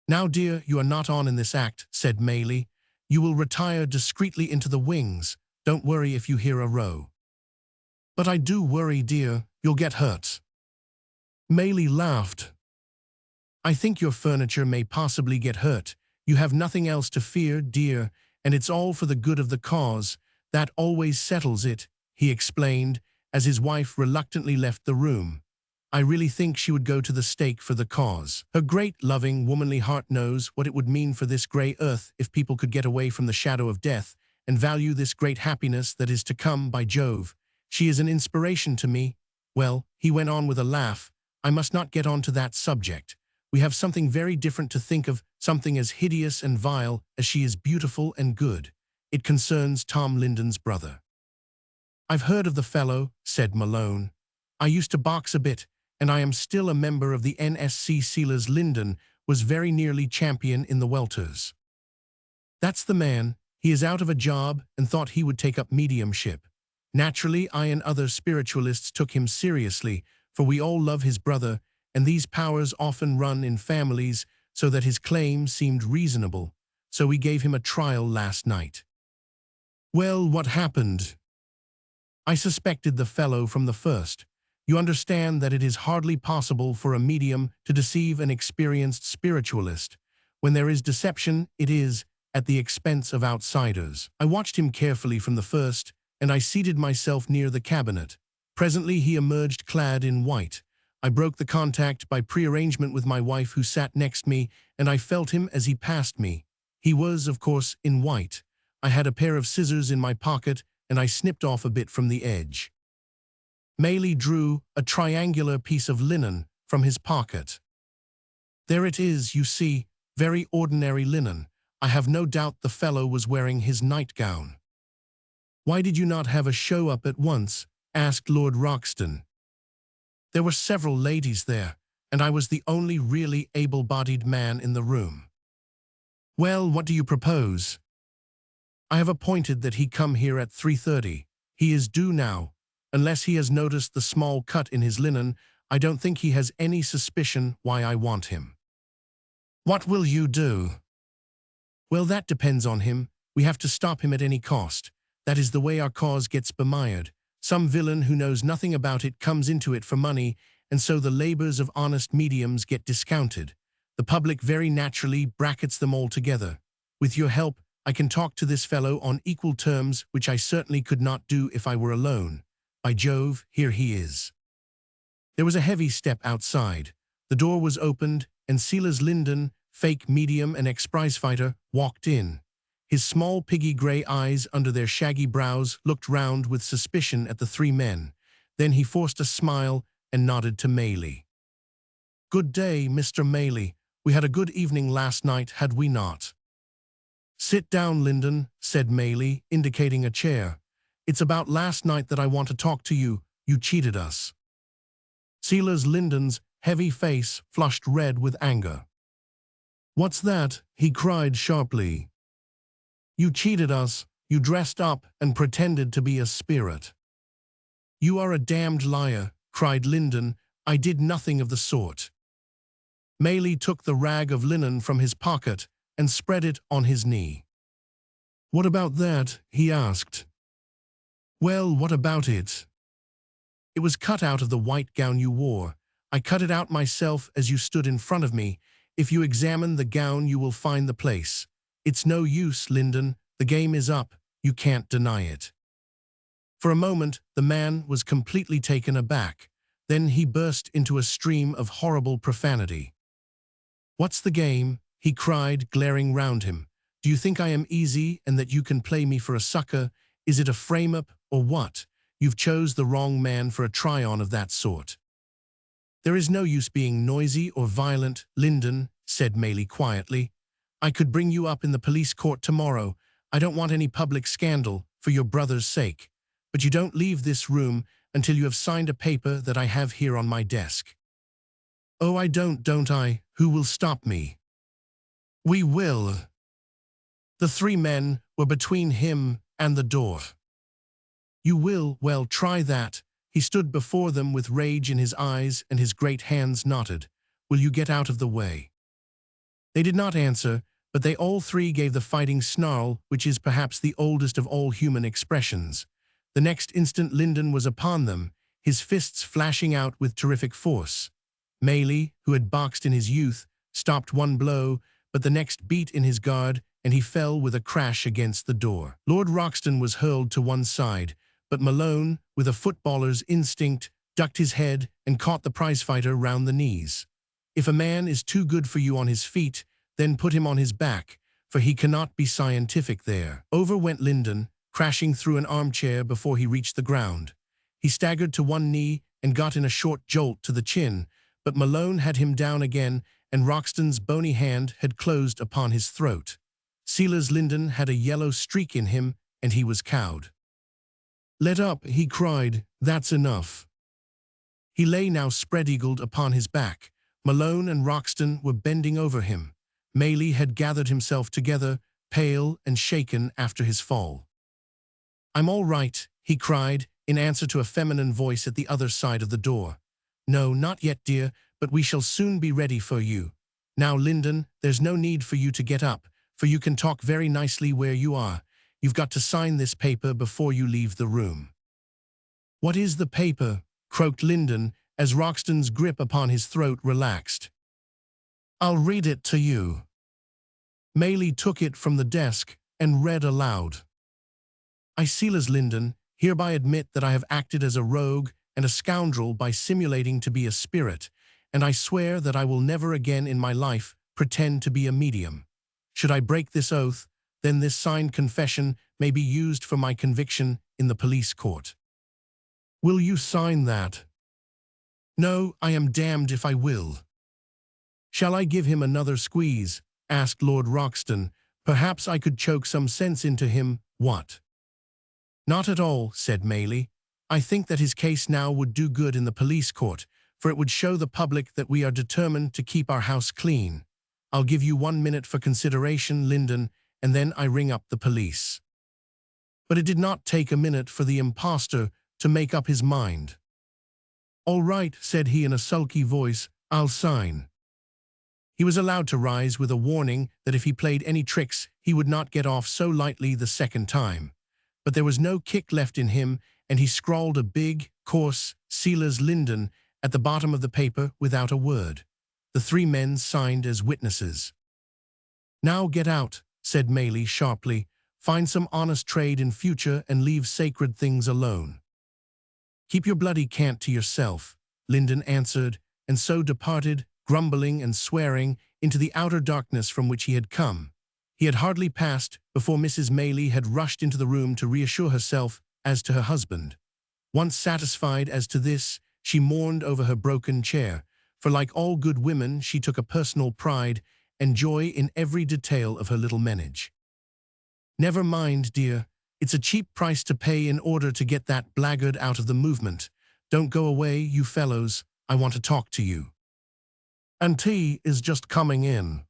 Now, dear, you are not on in this act, said Maylie. You will retire discreetly into the wings. Don't worry if you hear a row. But I do worry, dear. You'll get hurt. Maylie laughed. I think your furniture may possibly get hurt. You have nothing else to fear, dear, and it's all for the good of the cause. That always settles it, he explained, as his wife reluctantly left the room. I really think she would go to the stake for the cause. Her great, loving, womanly heart knows what it would mean for this grey earth if people could get away from the shadow of death and value this great happiness that is to come, by Jove. She is an inspiration to me. Well, he went on with a laugh, I must not get on to that subject. We have something very different to think of, something as hideous and vile as she is beautiful and good. It concerns Tom Linden's brother. I've heard of the fellow, said Malone. I used to box a bit, and I am still a member of the NSC. Silas Linden was very nearly champion in the welters. That's the man. He is out of a job and thought he would take up mediumship. Naturally, I and other spiritualists took him seriously, for we all love his brother, and these powers often run in families, so that his claim seemed reasonable. So we gave him a trial last night. Well, what happened? I suspected the fellow from the first. You understand that it is hardly possible for a medium to deceive an experienced spiritualist. When there is deception, it is at the expense of outsiders. I watched him carefully from the first, and I seated myself near the cabinet. Presently he emerged clad in white. I broke the contact by prearrangement with my wife who sat next me, and I felt him as he passed me. He was, of course, in white. I had a pair of scissors in my pocket, and I snipped off a bit from the edge. Maylie drew a triangular piece of linen from his pocket. There it is, you see, very ordinary linen. I have no doubt the fellow was wearing his nightgown. Why did you not have a show up at once? Asked Lord Roxton. There were several ladies there, and I was the only really able-bodied man in the room. Well, what do you propose? I have appointed that he come here at 3:30. He is due now. Unless he has noticed the small cut in his linen, I don't think he has any suspicion why I want him. What will you do? Well, that depends on him. We have to stop him at any cost. That is the way our cause gets bemired. Some villain who knows nothing about it comes into it for money, and so the labors of honest mediums get discounted. The public very naturally brackets them all together. With your help, I can talk to this fellow on equal terms, which I certainly could not do if I were alone. By Jove, here he is. There was a heavy step outside. The door was opened, and Silas Linden, fake medium and ex-prizefighter, walked in. His small piggy grey eyes under their shaggy brows looked round with suspicion at the three men. Then he forced a smile and nodded to Maylie. Good day, Mr. Maylie. We had a good evening last night, had we not? Sit down, Linden, said Maylie, indicating a chair. It's about last night that I want to talk to you. You cheated us. Silas Linden's heavy face flushed red with anger. What's that? He cried sharply. You cheated us. You dressed up and pretended to be a spirit. You are a damned liar, cried Linden. I did nothing of the sort. Maley took the rag of linen from his pocket and spread it on his knee. What about that? He asked. Well, what about it? It was cut out of the white gown you wore. I cut it out myself as you stood in front of me. If you examine the gown, you will find the place. It's no use, Lyndon. The game is up. You can't deny it. For a moment, the man was completely taken aback. Then he burst into a stream of horrible profanity. What's the game? He cried, glaring round him. Do you think I am easy and that you can play me for a sucker? Is it a frame-up or what? You've chose the wrong man for a try-on of that sort. There is no use being noisy or violent, Lyndon, said Maley quietly. I could bring you up in the police court tomorrow. I don't want any public scandal, for your brother's sake. But you don't leave this room until you have signed a paper that I have here on my desk. Oh, I don't I? Who will stop me? We will. The three men were between him and the door. You will? Well, try that. He stood before them with rage in his eyes and his great hands knotted. Will you get out of the way? They did not answer, but they all three gave the fighting snarl, which is perhaps the oldest of all human expressions. The next instant Lyndon was upon them, his fists flashing out with terrific force. Maley, who had boxed in his youth, stopped one blow, but the next beat in his guard, and he fell with a crash against the door. Lord Roxton was hurled to one side, but Malone, with a footballer's instinct, ducked his head and caught the prizefighter round the knees. If a man is too good for you on his feet, then put him on his back, for he cannot be scientific there. Over went Lyndon, crashing through an armchair before he reached the ground. He staggered to one knee and got in a short jolt to the chin, but Malone had him down again, and Roxton's bony hand had closed upon his throat. Silas Lyndon had a yellow streak in him, and he was cowed. Let up, he cried. That's enough. He lay now spread-eagled upon his back. Malone and Roxton were bending over him. Maley had gathered himself together, pale and shaken after his fall. I'm all right, he cried, in answer to a feminine voice at the other side of the door. No, not yet, dear, but we shall soon be ready for you. Now, Lyndon, there's no need for you to get up, for you can talk very nicely where you are. You've got to sign this paper before you leave the room. What is the paper? Croaked Lyndon, as Roxton's grip upon his throat relaxed. I'll read it to you. Maley took it from the desk and read aloud. I, Silas Lyndon, hereby admit that I have acted as a rogue and a scoundrel by simulating to be a spirit, and I swear that I will never again in my life pretend to be a medium. Should I break this oath, then this signed confession may be used for my conviction in the police court. Will you sign that? No, I am damned if I will. Shall I give him another squeeze? Asked Lord Roxton. Perhaps I could choke some sense into him. What? Not at all, said Maley. I think that his case now would do good in the police court, for it would show the public that we are determined to keep our house clean. I'll give you 1 minute for consideration, Lyndon, and then I ring up the police. But it did not take a minute for the impostor to make up his mind. All right, said he in a sulky voice, I'll sign. He was allowed to rise with a warning that if he played any tricks, he would not get off so lightly the second time. But there was no kick left in him, and he scrawled a big, coarse, Silas Lyndon at the bottom of the paper without a word. The three men signed as witnesses. Now get out, said Maley sharply. Find some honest trade in future and leave sacred things alone. Keep your bloody cant to yourself, Lyndon answered, and so departed, grumbling and swearing, into the outer darkness from which he had come. He had hardly passed before Mrs. Maley had rushed into the room to reassure herself as to her husband. Once satisfied as to this, she mourned over her broken chair, for like all good women she took a personal pride and joy in every detail of her little menage. Never mind, dear. It's a cheap price to pay in order to get that blackguard out of the movement. Don't go away, you fellows. I want to talk to you. And tea is just coming in.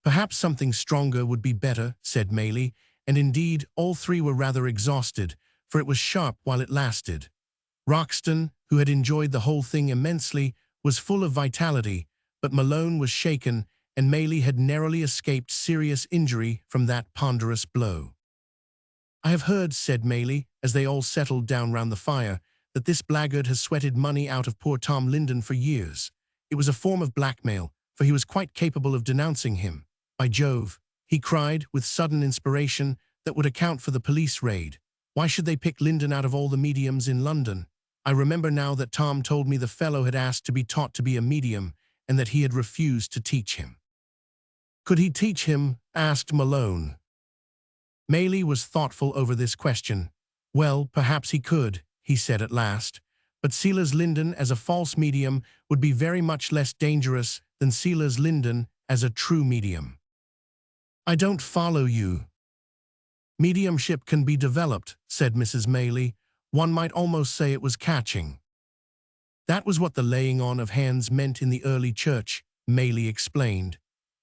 Perhaps something stronger would be better, said Maley, and indeed all three were rather exhausted, for it was sharp while it lasted. Roxton, who had enjoyed the whole thing immensely, was full of vitality, but Malone was shaken, and Maylie had narrowly escaped serious injury from that ponderous blow. "I have heard," said Maylie, as they all settled down round the fire, "that this blackguard has sweated money out of poor Tom Linden for years. It was a form of blackmail, for he was quite capable of denouncing him. By Jove," he cried, with sudden inspiration, "that would account for the police raid. Why should they pick Linden out of all the mediums in London? I remember now that Tom told me the fellow had asked to be taught to be a medium, and that he had refused to teach him." "Could he teach him?" asked Malone. Maylie was thoughtful over this question. "Well, perhaps he could," he said at last, "but Silas Linden as a false medium would be very much less dangerous than Silas Linden as a true medium." "I don't follow you." "Mediumship can be developed," said Mrs. Maylie. "One might almost say it was catching." "That was what the laying on of hands meant in the early church," Maylie explained.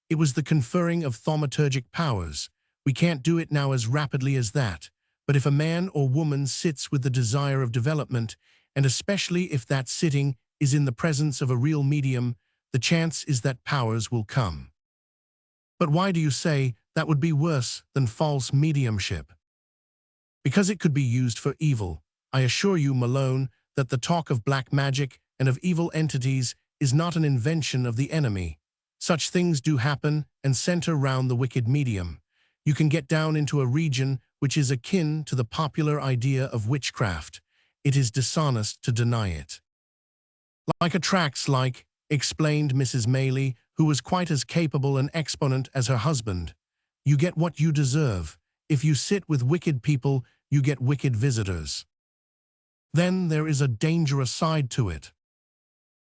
"It was the conferring of thaumaturgic powers. We can't do it now as rapidly as that, but if a man or woman sits with the desire of development, and especially if that sitting is in the presence of a real medium, the chance is that powers will come." "But why do you say that would be worse than false mediumship?" "Because it could be used for evil. I assure you, Malone, that the talk of black magic and of evil entities is not an invention of the enemy. Such things do happen and center round the wicked medium. You can get down into a region which is akin to the popular idea of witchcraft. It is dishonest to deny it." "Like attracts like," explained Mrs. Maylie, who was quite as capable an exponent as her husband. "You get what you deserve. If you sit with wicked people, you get wicked visitors." "Then there is a dangerous side to it."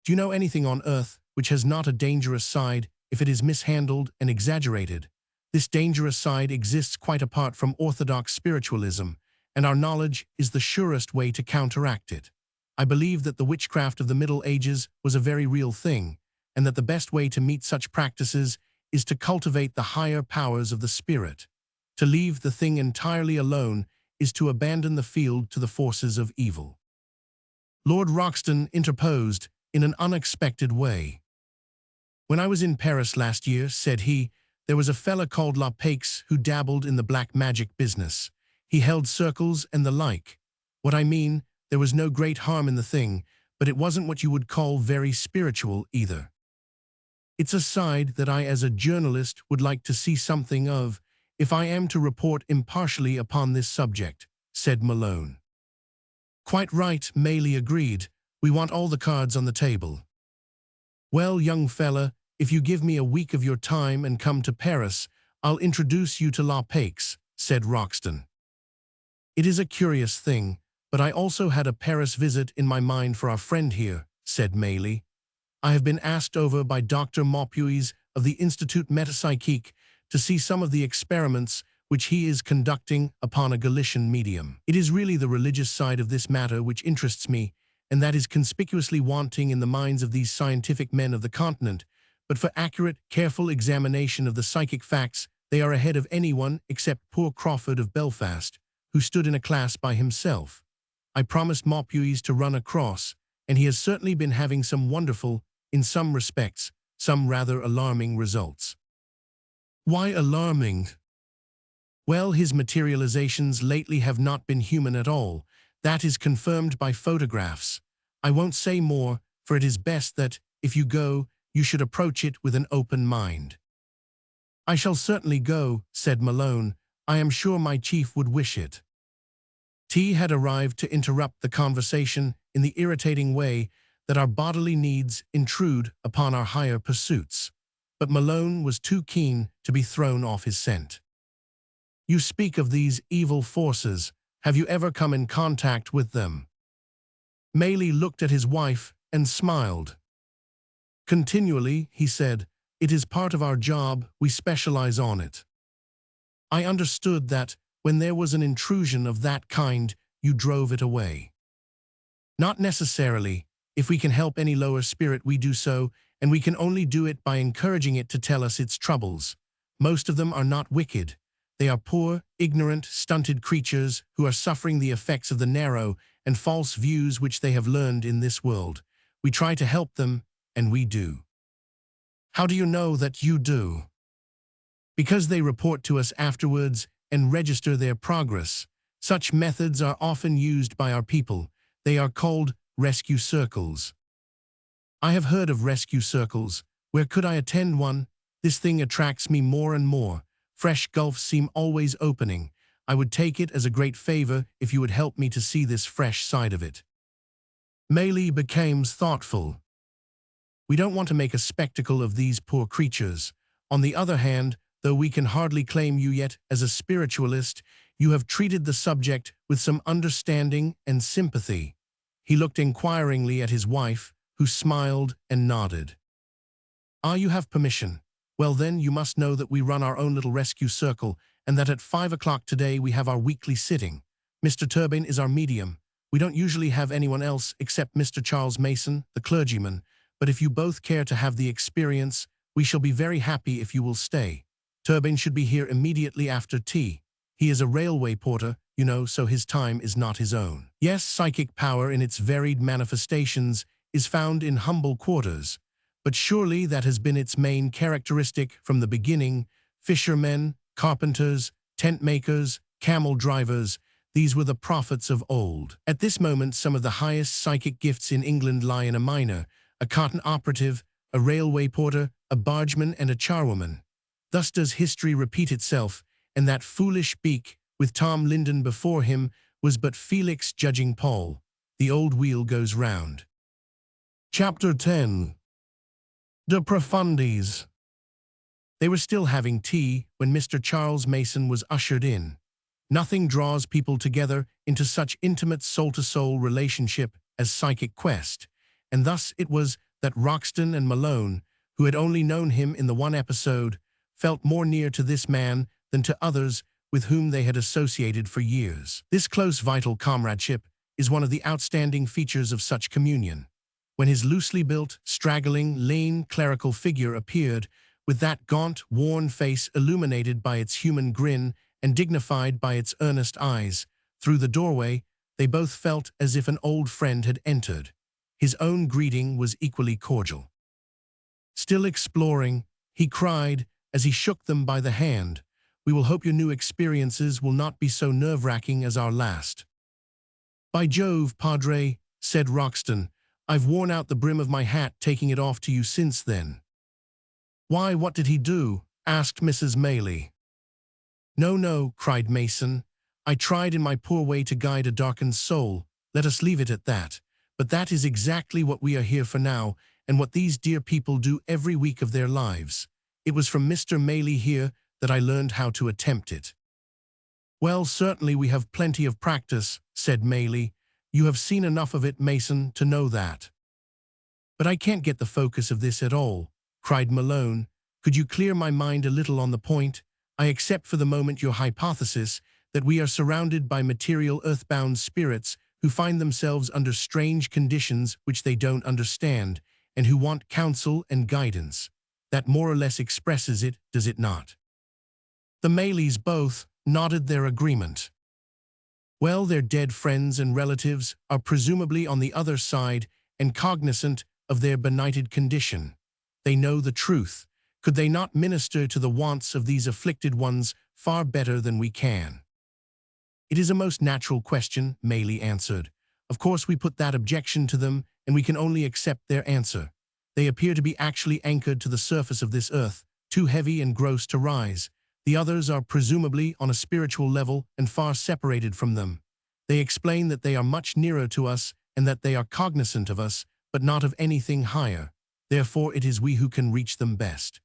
"Do you know anything on earth which has not a dangerous side if it is mishandled and exaggerated? This dangerous side exists quite apart from orthodox spiritualism, and our knowledge is the surest way to counteract it. I believe that the witchcraft of the Middle Ages was a very real thing, and that the best way to meet such practices is to cultivate the higher powers of the spirit. To leave the thing entirely alone is to abandon the field to the forces of evil." Lord Roxton interposed in an unexpected way. "When I was in Paris last year," said he, "there was a fella called Lapaix who dabbled in the black magic business. He held circles and the like. What I mean, there was no great harm in the thing, but it wasn't what you would call very spiritual either. It's a side that I as a journalist would like to see something of, if I am to report impartially upon this subject," said Malone. "Quite right," Maylie agreed. "We want all the cards on the table." "Well, young fella, if you give me a week of your time and come to Paris, I'll introduce you to Lapaix," said Roxton. "It is a curious thing, but I also had a Paris visit in my mind for our friend here," said Maylie. "I have been asked over by Dr. Maupuis of the Institut Metapsychique to see some of the experiments which he is conducting upon a Galician medium. It is really the religious side of this matter which interests me, and that is conspicuously wanting in the minds of these scientific men of the continent, but for accurate, careful examination of the psychic facts, they are ahead of anyone except poor Crawford of Belfast, who stood in a class by himself. I promised Maupuis to run across, and he has certainly been having some wonderful, in some respects, some rather alarming results." "Why alarming?" "Well, his materializations lately have not been human at all. That is confirmed by photographs. I won't say more, for it is best that, if you go, you should approach it with an open mind." "I shall certainly go," said Malone. "I am sure my chief would wish it." Tea had arrived to interrupt the conversation in the irritating way that our bodily needs intrude upon our higher pursuits. But Malone was too keen to be thrown off his scent. "You speak of these evil forces. Have you ever come in contact with them?" Maylie looked at his wife and smiled. "Continually," he said. "It is part of our job. We specialize on it." "I understood that, when there was an intrusion of that kind, you drove it away." "Not necessarily. If we can help any lower spirit, we do so, and we can only do it by encouraging it to tell us its troubles. Most of them are not wicked. They are poor, ignorant, stunted creatures who are suffering the effects of the narrow and false views which they have learned in this world. We try to help them, and we do. How do you know that you do? Because they report to us afterwards and register their progress. Such methods are often used by our people. They are called rescue circles. I have heard of rescue circles. Where could I attend one? This thing attracts me more and more. Fresh gulfs seem always opening. I would take it as a great favor if you would help me to see this fresh side of it. Maylie became thoughtful. We don't want to make a spectacle of these poor creatures. On the other hand, though we can hardly claim you yet as a spiritualist, you have treated the subject with some understanding and sympathy. He looked inquiringly at his wife, who smiled and nodded. Ah, you have permission. Well then, you must know that we run our own little rescue circle, and that at 5 o'clock today we have our weekly sitting. Mr. Turbin is our medium. We don't usually have anyone else except Mr. Charles Mason, the clergyman, but if you both care to have the experience, we shall be very happy if you will stay. Turbin should be here immediately after tea. He is a railway porter, you know, so his time is not his own. Yes, psychic power in its varied manifestations is found in humble quarters, but surely that has been its main characteristic from the beginning. Fishermen, carpenters, tent makers, camel drivers, these were the prophets of old. At this moment, some of the highest psychic gifts in England lie in a miner, a cotton operative, a railway porter, a bargeman, and a charwoman. Thus does history repeat itself, and that foolish beak, with Tom Linden before him, was but Felix judging Paul. The old wheel goes round. Chapter 10. De Profundis. They were still having tea when Mr. Charles Mason was ushered in. Nothing draws people together into such intimate soul-to-soul relationship as psychic quest, and thus it was that Roxton and Malone, who had only known him in the one episode, felt more near to this man than to others with whom they had associated for years. This close, vital comradeship is one of the outstanding features of such communion. When his loosely built, straggling, lean, clerical figure appeared, with that gaunt, worn face illuminated by its human grin and dignified by its earnest eyes, through the doorway, they both felt as if an old friend had entered. His own greeting was equally cordial. Still exploring, he cried, as he shook them by the hand, "We will hope your new experiences will not be so nerve-wracking as our last." "By Jove, Padre," said Roxton, "I've worn out the brim of my hat taking it off to you since then." "Why, what did he do?" asked Mrs. Maylie. "No, no," cried Mason. "I tried in my poor way to guide a darkened soul. Let us leave it at that. But that is exactly what we are here for now, and what these dear people do every week of their lives. It was from Mr. Maylie here that I learned how to attempt it." "Well, certainly we have plenty of practice," said Maylie. "You have seen enough of it, Mason, to know that." "But I can't get the focus of this at all," cried Malone. "Could you clear my mind a little on the point? I accept for the moment your hypothesis that we are surrounded by material earthbound spirits who find themselves under strange conditions which they don't understand, and who want counsel and guidance. That more or less expresses it, does it not?" The Maylies both nodded their agreement. "Well, their dead friends and relatives are presumably on the other side and cognizant of their benighted condition. They know the truth. Could they not minister to the wants of these afflicted ones far better than we can?" "It is a most natural question," Maylie answered. "Of course we put that objection to them, and we can only accept their answer. They appear to be actually anchored to the surface of this earth, too heavy and gross to rise. The others are presumably on a spiritual level and far separated from them. They explain that they are much nearer to us and that they are cognizant of us, but not of anything higher. Therefore it is we who can reach them best.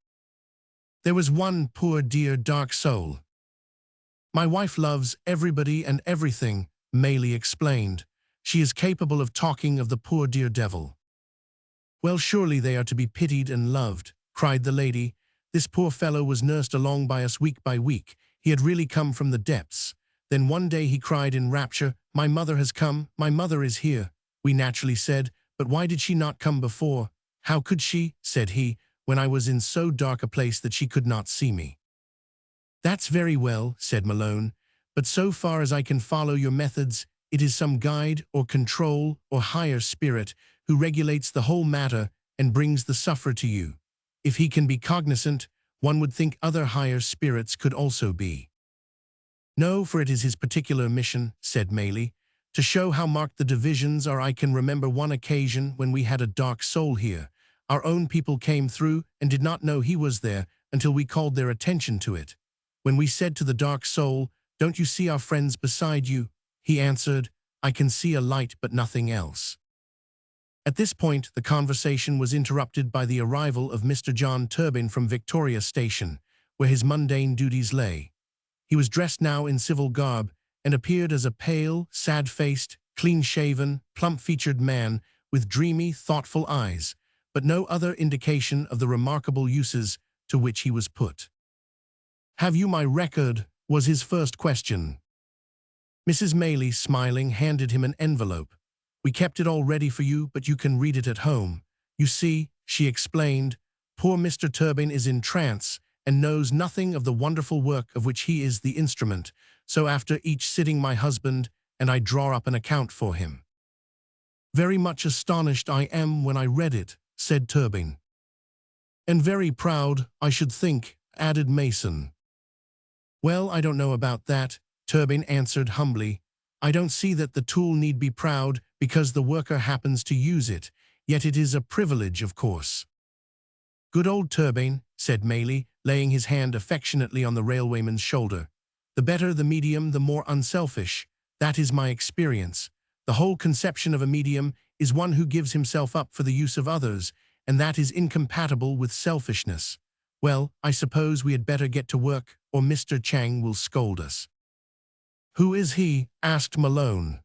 There was one poor dear dark soul. My wife loves everybody and everything," Maylie explained. "She is capable of talking of the poor dear devil." "Well, surely they are to be pitied and loved," cried the lady. "This poor fellow was nursed along by us week by week. He had really come from the depths. Then one day he cried in rapture, 'My mother has come, my mother is here.' We naturally said, 'But why did she not come before?' 'How could she,' said he, 'when I was in so dark a place that she could not see me?'" "That's very well," said Malone, "but so far as I can follow your methods, it is some guide or control or higher spirit who regulates the whole matter and brings the sufferer to you. If he can be cognizant, one would think other higher spirits could also be. No, for it is his particular mission, said Maylie, to show how marked the divisions are. I can remember one occasion when we had a dark soul here. Our own people came through and did not know he was there until we called their attention to it. When we said to the dark soul, "Don't you see our friends beside you?" he answered, "I can see a light but nothing else." At this point, the conversation was interrupted by the arrival of Mr. John Turbin from Victoria Station, where his mundane duties lay. He was dressed now in civil garb, and appeared as a pale, sad-faced, clean-shaven, plump-featured man with dreamy, thoughtful eyes, but no other indication of the remarkable uses to which he was put. "Have you my record?" was his first question. Mrs. Maylie, smiling, handed him an envelope. "We kept it all ready for you, but you can read it at home. You see," she explained, "poor Mr. Turbin is in trance and knows nothing of the wonderful work of which he is the instrument, so after each sitting my husband and I draw up an account for him." "Very much astonished I am when I read it," said Turbin. "And very proud, I should think," added Mason. "Well, I don't know about that," Turbin answered humbly. "I don't see that the tool need be proud because the worker happens to use it, yet it is a privilege, of course." "Good old Turbin," said Maylie, laying his hand affectionately on the railwayman's shoulder. "The better the medium, the more unselfish. That is my experience. The whole conception of a medium is one who gives himself up for the use of others, and that is incompatible with selfishness. Well, I suppose we had better get to work, or Mr. Chang will scold us." "Who is he?" asked Malone.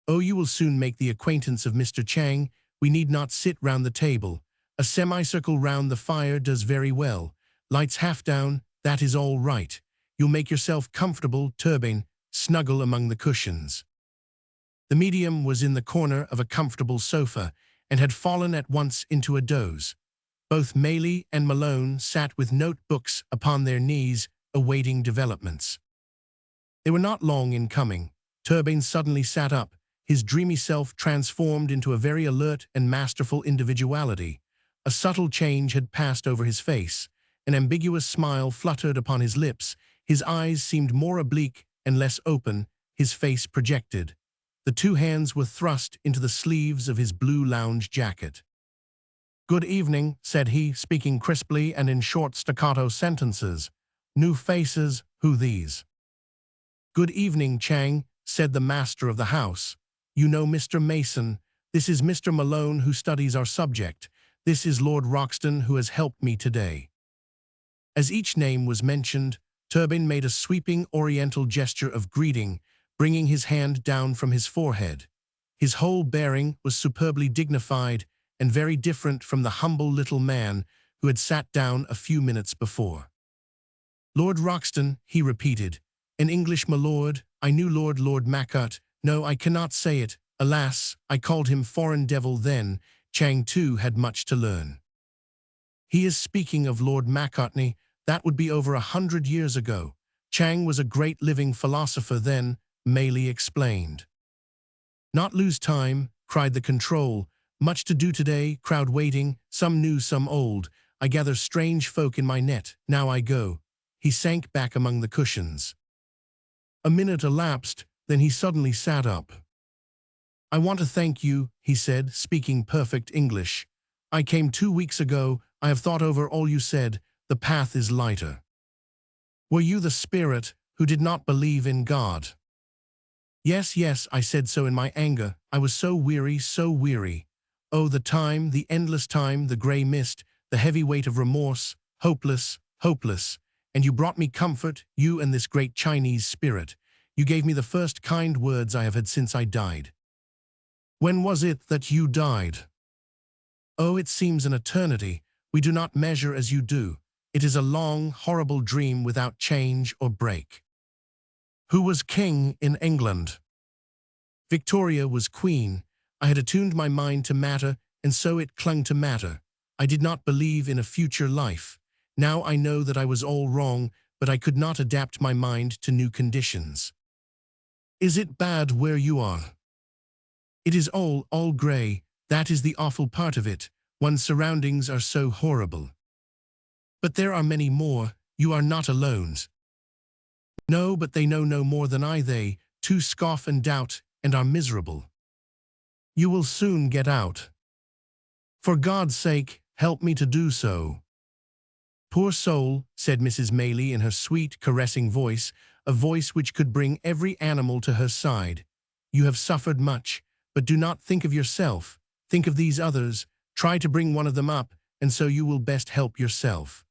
"Oh, you will soon make the acquaintance of Mr. Chang. We need not sit round the table. A semicircle round the fire does very well. Lights half down, that is all right. You'll make yourself comfortable, Turbin, snuggle among the cushions." The medium was in the corner of a comfortable sofa and had fallen at once into a doze. Both Maylie and Malone sat with notebooks upon their knees, awaiting developments. They were not long in coming. Turbin suddenly sat up, his dreamy self transformed into a very alert and masterful individuality. A subtle change had passed over his face. An ambiguous smile fluttered upon his lips. His eyes seemed more oblique and less open, his face projected. The two hands were thrust into the sleeves of his blue lounge jacket. "Good evening," said he, speaking crisply and in short staccato sentences. "New faces, who these?" "Good evening, Chang," said the master of the house. "You know Mr. Mason. This is Mr. Malone, who studies our subject. This is Lord Roxton, who has helped me today." As each name was mentioned, Turbin made a sweeping oriental gesture of greeting, bringing his hand down from his forehead. His whole bearing was superbly dignified and very different from the humble little man who had sat down a few minutes before. "Lord Roxton," he repeated. "An English milord. I knew Lord Macquart. No, I cannot say it. Alas, I called him foreign devil then. Chang too had much to learn." "He is speaking of Lord Macartney. That would be over 100 years ago. Chang was a great living philosopher then," Maylie explained. "Not lose time," cried the control. "Much to do today, crowd waiting, some new, some old. I gather strange folk in my net. Now I go." He sank back among the cushions. A minute elapsed, then he suddenly sat up. "I want to thank you," he said, speaking perfect English. "I came 2 weeks ago. I have thought over all you said. The path is lighter." "Were you the spirit who did not believe in God?" Yes, I said so in my anger. I was so weary, so weary. Oh, the time, the endless time, the grey mist, the heavy weight of remorse, hopeless, hopeless. And you brought me comfort, you and this great Chinese spirit. You gave me the first kind words I have had since I died." "When was it that you died?" "Oh, it seems an eternity. We do not measure as you do. It is a long, horrible dream without change or break." "Who was king in England?" "Victoria was queen. I had attuned my mind to matter, and so it clung to matter. I did not believe in a future life. Now I know that I was all wrong, but I could not adapt my mind to new conditions." Is it bad where you are? It is all grey, that is the awful part of it. One's surroundings are so horrible. But there are many more, you are not alone. No, but they know no more than I. They, too, scoff and doubt, and are miserable. You will soon get out. For God's sake, help me to do so. Poor soul, said Mrs. Maylie in her sweet, caressing voice, a voice which could bring every animal to her side. You have suffered much, but do not think of yourself. Think of these others. Try to bring one of them up, and so you will best help yourself.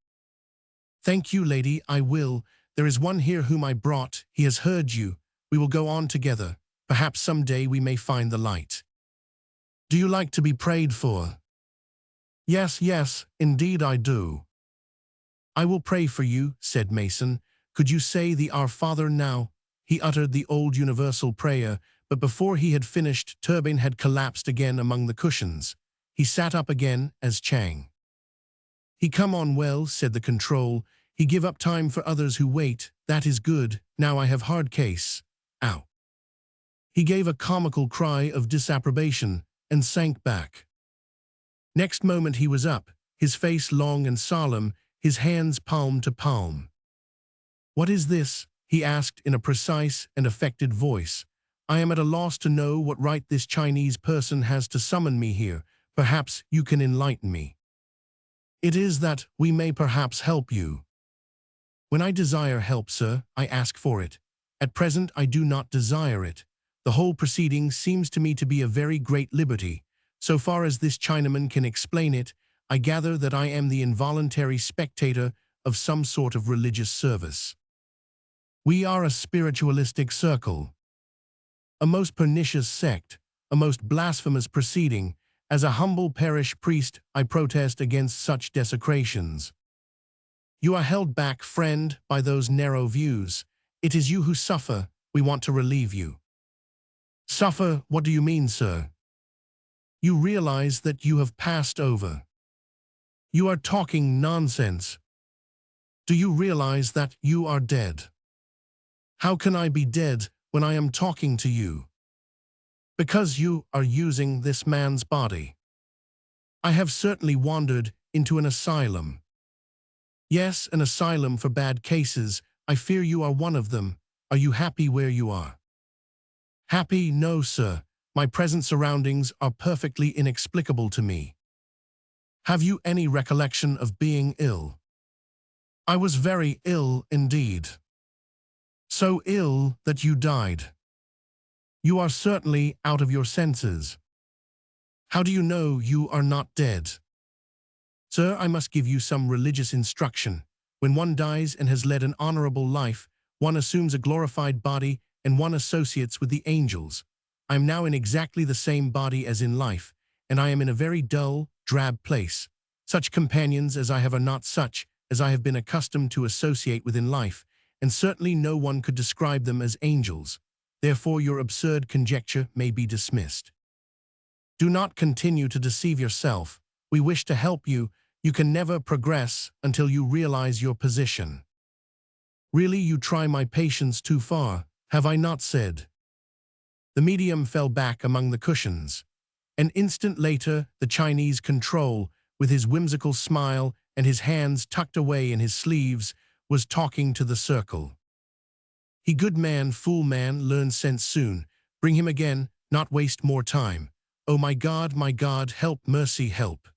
Thank you, lady, I will. There is one here whom I brought. He has heard you. We will go on together. Perhaps some day we may find the light. Do you like to be prayed for? Yes, yes, indeed I do. I will pray for you, said Mason. Could you say the Our Father now? He uttered the old universal prayer, but before he had finished, Turbine had collapsed again among the cushions. He sat up again as Chang. He come on well, said the control. He give up time for others who wait. That is good. Now I have hard case. Ow. He gave a comical cry of disapprobation and sank back. Next moment he was up, his face long and solemn, his hands palm to palm. What is this? He asked in a precise and affected voice. I am at a loss to know what right this Chinese person has to summon me here. Perhaps you can enlighten me. It is that we may perhaps help you. When I desire help, sir, I ask for it. At present I do not desire it. The whole proceeding seems to me to be a very great liberty. So far as this Chinaman can explain it, I gather that I am the involuntary spectator of some sort of religious service. We are a spiritualistic circle. A most pernicious sect, a most blasphemous proceeding. As a humble parish priest, I protest against such desecrations. You are held back, friend, by those narrow views. It is you who suffer. We want to relieve you. Suffer? What do you mean, sir? You realize that you have passed over. You are talking nonsense. Do you realize that you are dead? How can I be dead when I am talking to you? Because you are using this man's body. I have certainly wandered into an asylum. Yes, an asylum for bad cases. I fear you are one of them. Are you happy where you are? Happy? No, sir. My present surroundings are perfectly inexplicable to me. Have you any recollection of being ill? I was very ill indeed. So ill that you died. You are certainly out of your senses. How do you know you are not dead? Sir, I must give you some religious instruction. When one dies and has led an honorable life, one assumes a glorified body and one associates with the angels. I am now in exactly the same body as in life, and I am in a very dull, drab place. Such companions as I have are not such as I have been accustomed to associate with in life, and certainly no one could describe them as angels. Therefore your absurd conjecture may be dismissed. Do not continue to deceive yourself. We wish to help you. You can never progress until you realize your position. Really, you try my patience too far, have I not said? The medium fell back among the cushions. An instant later, the Chinese control, with his whimsical smile and his hands tucked away in his sleeves, was talking to the circle. He good man, fool man, learn sense soon. Bring him again, not waste more time. Oh my God, help, mercy, help.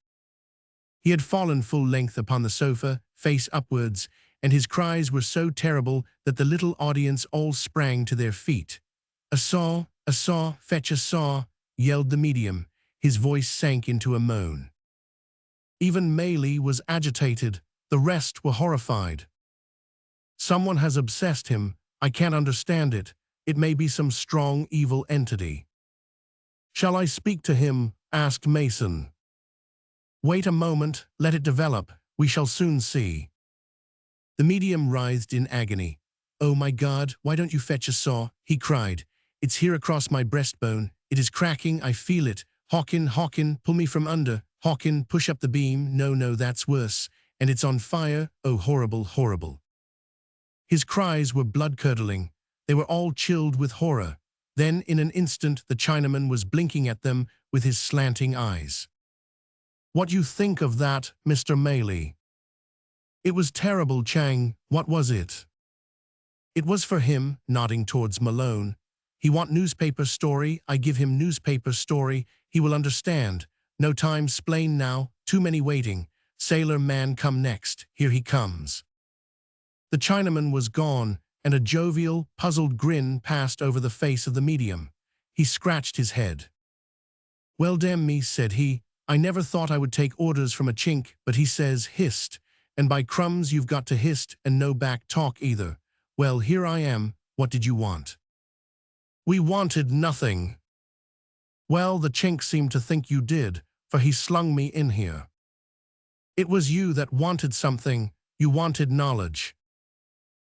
He had fallen full length upon the sofa, face upwards, and his cries were so terrible that the little audience all sprang to their feet. A saw, fetch a saw, yelled the medium. His voice sank into a moan. Even Maylie was agitated. The rest were horrified. Someone has obsessed him. I can't understand it. It may be some strong, evil entity. Shall I speak to him? Asked Mason. Wait a moment, let it develop. We shall soon see. The medium writhed in agony. Oh my God, why don't you fetch a saw? He cried. It's here across my breastbone. It is cracking, I feel it. Hawkin, pull me from under. Hawkin, push up the beam. No, that's worse. And it's on fire. Oh, horrible, horrible. His cries were blood-curdling. They were all chilled with horror. Then, in an instant, the Chinaman was blinking at them with his slanting eyes. "What you think of that, Mr. Maley?" "It was terrible, Chang. What was it?" It was for him, nodding towards Malone. "He want newspaper story, I give him newspaper story, he will understand. No time splain now, too many waiting. Sailor man come next, here he comes." The Chinaman was gone, and a jovial, puzzled grin passed over the face of the medium. He scratched his head. "Well, damn me," said he, "I never thought I would take orders from a chink, but he says hist, and by crumbs you've got to hist and no back talk either. Well, here I am, what did you want?" "We wanted nothing." "Well, the chink seemed to think you did, for he slung me in here." "It was you that wanted something, you wanted knowledge."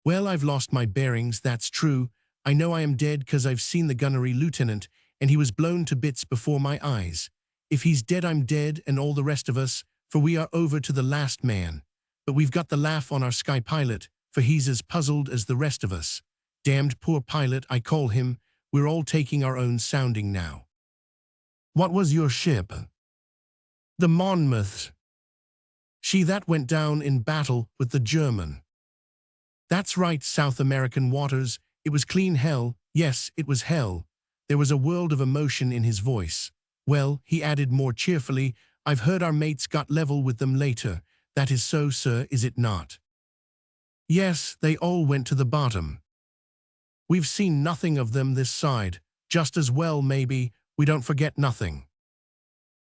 "Well, I've lost my bearings, that's true. I know I am dead 'cause I've seen the gunnery lieutenant, and he was blown to bits before my eyes. If he's dead, I'm dead, and all the rest of us, for we are over to the last man. But we've got the laugh on our sky pilot, for he's as puzzled as the rest of us. Damned poor pilot, I call him. We're all taking our own sounding now." "What was your ship?" "The Monmouth. She that went down in battle with the German." "That's right, South American waters. It was clean hell. Yes, it was hell." There was a world of emotion in his voice. "Well," he added more cheerfully, "I've heard our mates got level with them later. That is so, sir, is it not?" "Yes, they all went to the bottom. We've seen nothing of them this side. Just as well, maybe, we don't forget nothing."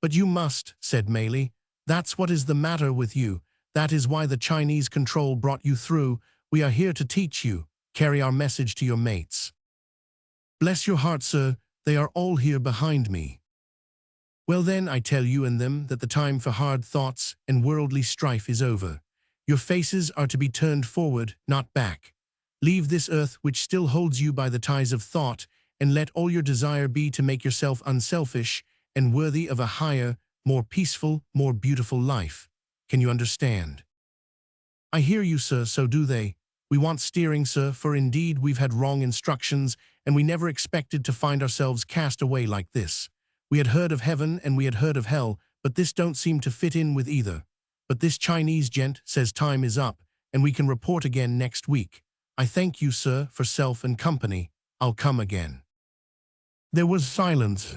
"But you must," said Maley. "That's what is the matter with you. That is why the Chinese control brought you through. We are here to teach you. Carry our message to your mates." "Bless your heart, sir, they are all here behind me." "Well then, I tell you and them that the time for hard thoughts and worldly strife is over. Your faces are to be turned forward, not back. Leave this earth which still holds you by the ties of thought, and let all your desire be to make yourself unselfish and worthy of a higher, more peaceful, more beautiful life. Can you understand?" "I hear you, sir, so do they. We want steering, sir, for indeed we've had wrong instructions, and we never expected to find ourselves cast away like this. We had heard of heaven and we had heard of hell, but this don't seem to fit in with either. But this Chinese gent says time is up, and we can report again next week. I thank you, sir, for self and company. I'll come again." There was silence.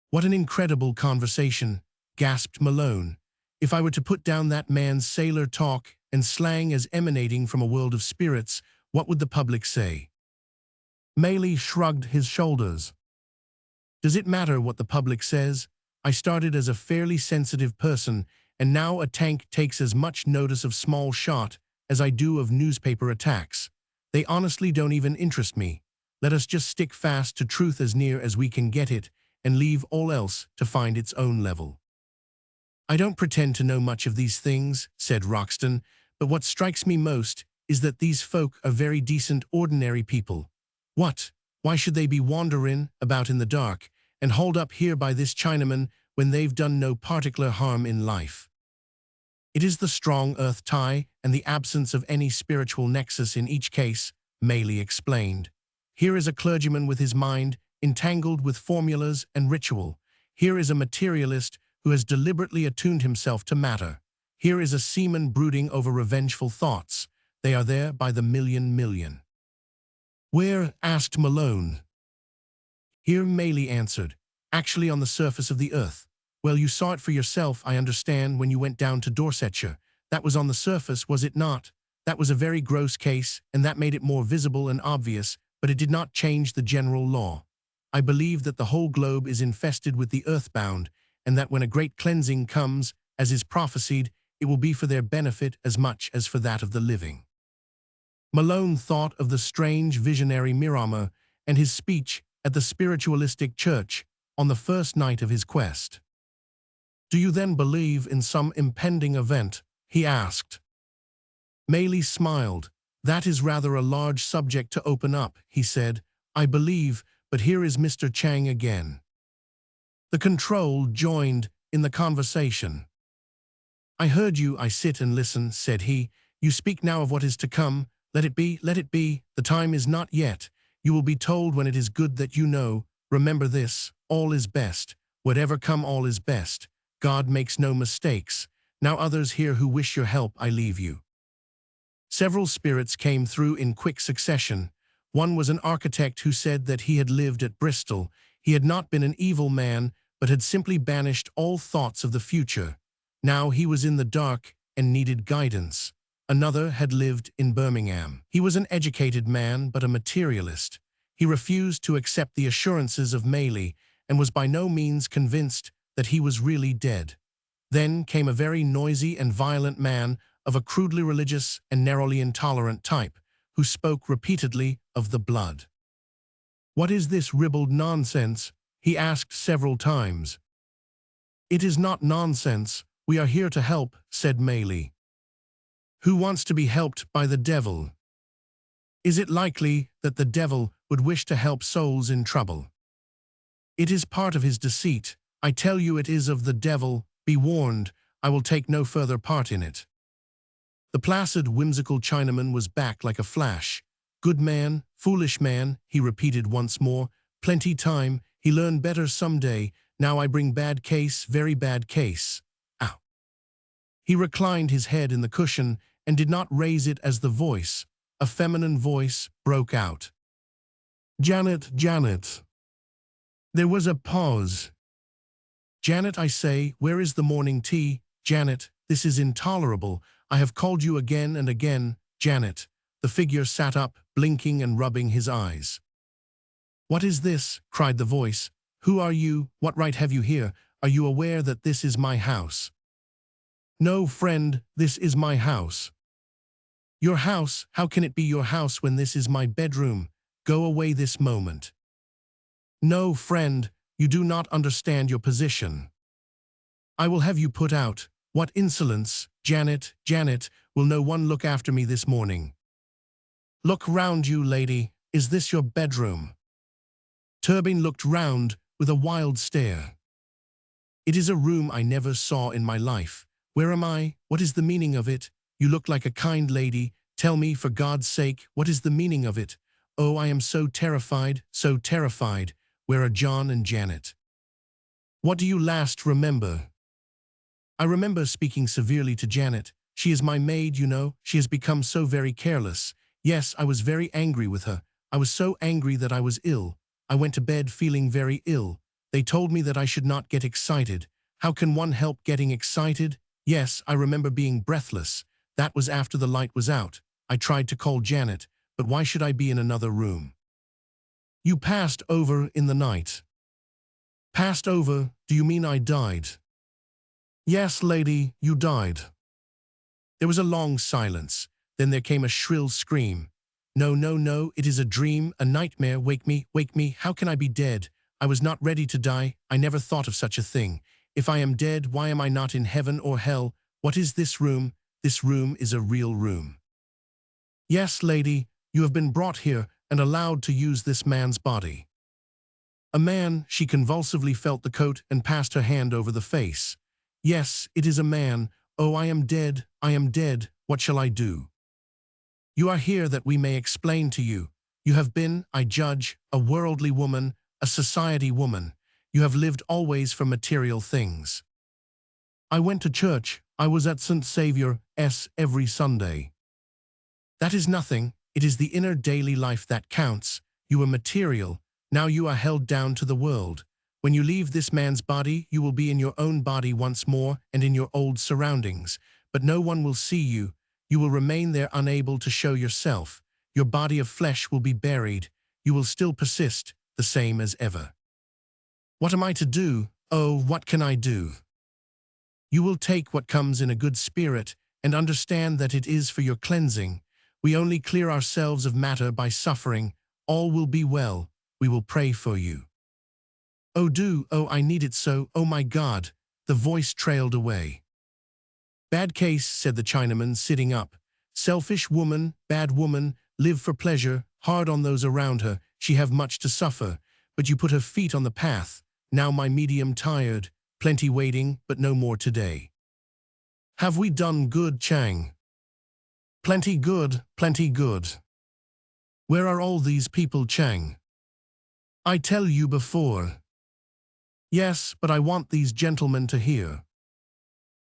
"What an incredible conversation," gasped Malone. "If I were to put down that man's sailor talk and slang as emanating from a world of spirits, what would the public say?" Maley shrugged his shoulders. "Does it matter what the public says? I started as a fairly sensitive person, and now a tank takes as much notice of small shot as I do of newspaper attacks. They honestly don't even interest me. Let us just stick fast to truth as near as we can get it, and leave all else to find its own level." "I don't pretend to know much of these things," said Roxton, "but what strikes me most is that these folk are very decent, ordinary people. What? Why should they be wandering about in the dark and hauled up here by this Chinaman when they've done no particular harm in life?" "It is the strong earth tie and the absence of any spiritual nexus in each case," Maley explained. "Here is a clergyman with his mind entangled with formulas and ritual. Here is a materialist who has deliberately attuned himself to matter. Here is a seaman brooding over revengeful thoughts. They are there by the million. "Where?" asked Malone. "Here," Maley answered. "Actually on the surface of the earth. Well, you saw it for yourself, I understand, when you went down to Dorsetshire. That was on the surface, was it not? That was a very gross case, and that made it more visible and obvious, but it did not change the general law. I believe that the whole globe is infested with the earthbound, and that when a great cleansing comes, as is prophesied, it will be for their benefit as much as for that of the living." Malone thought of the strange visionary Miramar and his speech at the spiritualistic church on the first night of his quest. "Do you then believe in some impending event?" he asked. Maley smiled. "That is rather a large subject to open up," he said. "I believe, but here is Mr. Chang again." The control joined in the conversation. "I heard you, I sit and listen," said he. "You speak now of what is to come. Let it be, let it be. The time is not yet. You will be told when it is good that you know. Remember this, all is best. Whatever come, all is best. God makes no mistakes. Now others here who wish your help, I leave you. Several spirits came through in quick succession. One was an architect who said that he had lived at Bristol. He had not been an evil man, but had simply banished all thoughts of the future. Now he was in the dark and needed guidance. Another had lived in Birmingham. He was an educated man, but a materialist. He refused to accept the assurances of Maylie and was by no means convinced that he was really dead. Then came a very noisy and violent man of a crudely religious and narrowly intolerant type, who spoke repeatedly of the blood. "What is this ribald nonsense?" he asked several times. "It is not nonsense. We are here to help," said Maylie. "Who wants to be helped by the devil? Is it likely that the devil would wish to help souls in trouble? It is part of his deceit. I tell you it is of the devil. Be warned, I will take no further part in it." The placid, whimsical Chinaman was back like a flash. "Good man, foolish man," he repeated once more. "Plenty time, he learn better some day. Now I bring bad case, very bad case. Ow." He reclined his head in the cushion and did not raise it as the voice, a feminine voice, broke out. "Janet, Janet." There was a pause. "Janet, I say, where is the morning tea? Janet, this is intolerable. I have called you again and again, Janet." The figure sat up, blinking and rubbing his eyes. "What is this?" cried the voice. "Who are you? What right have you here? Are you aware that this is my house?" "No, friend, this is my house." "Your house? How can it be your house when this is my bedroom? Go away this moment." "No, friend, you do not understand your position. I will have you put out." "What insolence! Janet, Janet, will no one look after me this morning?" "Look round you, lady. Is this your bedroom?" Turbine looked round with a wild stare. "It is a room I never saw in my life. Where am I? What is the meaning of it? You look like a kind lady. Tell me, for God's sake, what is the meaning of it? Oh, I am so terrified, so terrified. Where are John and Janet?" "What do you last remember?" "I remember speaking severely to Janet. She is my maid, you know. She has become so very careless. Yes, I was very angry with her. I was so angry that I was ill. I went to bed feeling very ill. They told me that I should not get excited. How can one help getting excited? Yes, I remember being breathless. That was after the light was out. I tried to call Janet, but why should I be in another room?" "You passed over in the night." "Passed over? Do you mean I died?" "Yes, lady, you died." There was a long silence. Then there came a shrill scream. "No, no, no, it is a dream, a nightmare. Wake me, wake me. How can I be dead? I was not ready to die. I never thought of such a thing. If I am dead, why am I not in heaven or hell? What is this room? This room is a real room." "Yes, lady, you have been brought here and allowed to use this man's body." "A man," she convulsively felt the coat and passed her hand over the face. "Yes, it is a man. Oh, I am dead, I am dead. What shall I do?" "You are here that we may explain to you. You have been, I judge, a worldly woman, a society woman. You have lived always for material things." "I went to church. I was at St. Saviour's every Sunday." "That is nothing. It is the inner daily life that counts. You were material. Now you are held down to the world. When you leave this man's body, you will be in your own body once more and in your old surroundings. But no one will see you. You will remain there unable to show yourself. Your body of flesh will be buried. You will still persist, the same as ever." "What am I to do? Oh, what can I do?" "You will take what comes in a good spirit and understand that it is for your cleansing. We only clear ourselves of matter by suffering. All will be well. We will pray for you." "Oh, do, oh, I need it so, oh my God." The voice trailed away. "Bad case," said the Chinaman, sitting up. "Selfish woman, bad woman, live for pleasure, hard on those around her, she have much to suffer. But you put her feet on the path. Now my medium tired, plenty waiting, but no more today." "Have we done good, Chang?" "Plenty good, plenty good." Where are all these people, Chang? I tell you before. Yes, but I want these gentlemen to hear.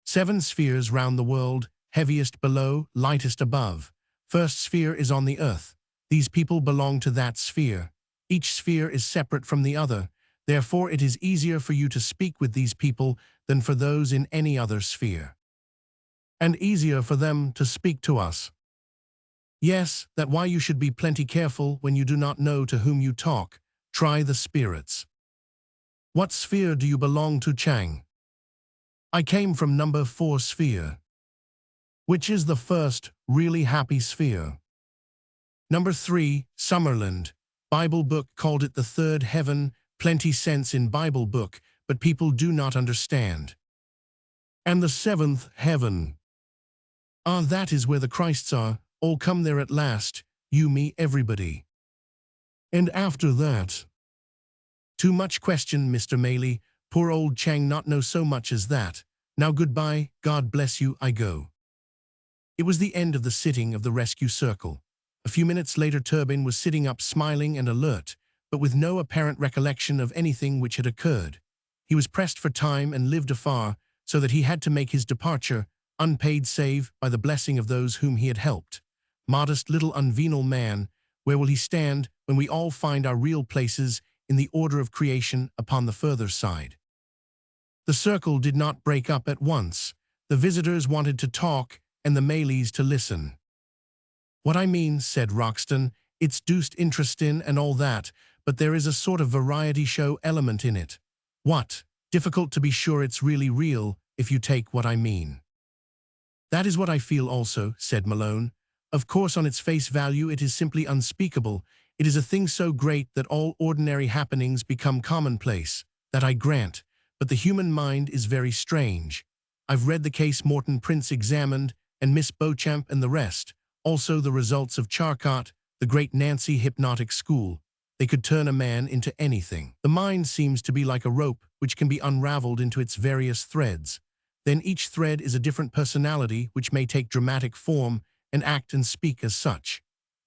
7 spheres round the world, heaviest below, lightest above. First sphere is on the earth. These people belong to that sphere. Each sphere is separate from the other. Therefore, it is easier for you to speak with these people than for those in any other sphere. And easier for them to speak to us. Yes, that's why you should be plenty careful when you do not know to whom you talk. Try the spirits. What sphere do you belong to, Chang? I came from number 4 sphere. Which is the first, really happy sphere? Number 3, Summerland. Bible book called it the 3rd heaven, plenty sense in Bible book, but people do not understand. And the 7th heaven. Ah, that is where the Christs are, all come there at last, you, me, everybody. And after that? Too much question, Mr. Maley. Poor old Chang not know so much as that. Now goodbye, God bless you, I go. It was the end of the sitting of the rescue circle. A few minutes later Turbine was sitting up smiling and alert, but with no apparent recollection of anything which had occurred. He was pressed for time and lived afar, so that he had to make his departure, unpaid save by the blessing of those whom he had helped. Modest little unvenal man, where will he stand when we all find our real places in the order of creation upon the further side? The circle did not break up at once. The visitors wanted to talk and the Maleys to listen. What I mean, said Roxton, it's deuced interesting and all that, but there is a sort of variety show element in it. What? Difficult to be sure it's really real, if you take what I mean. That is what I feel also, said Malone. Of course on its face value it is simply unspeakable. It is a thing so great that all ordinary happenings become commonplace. That I grant. But the human mind is very strange. I've read the case Morton Prince examined, and Miss Beauchamp and the rest, also the results of Charcot, the great Nancy hypnotic school. They could turn a man into anything. The mind seems to be like a rope which can be unraveled into its various threads. Then each thread is a different personality which may take dramatic form and act and speak as such.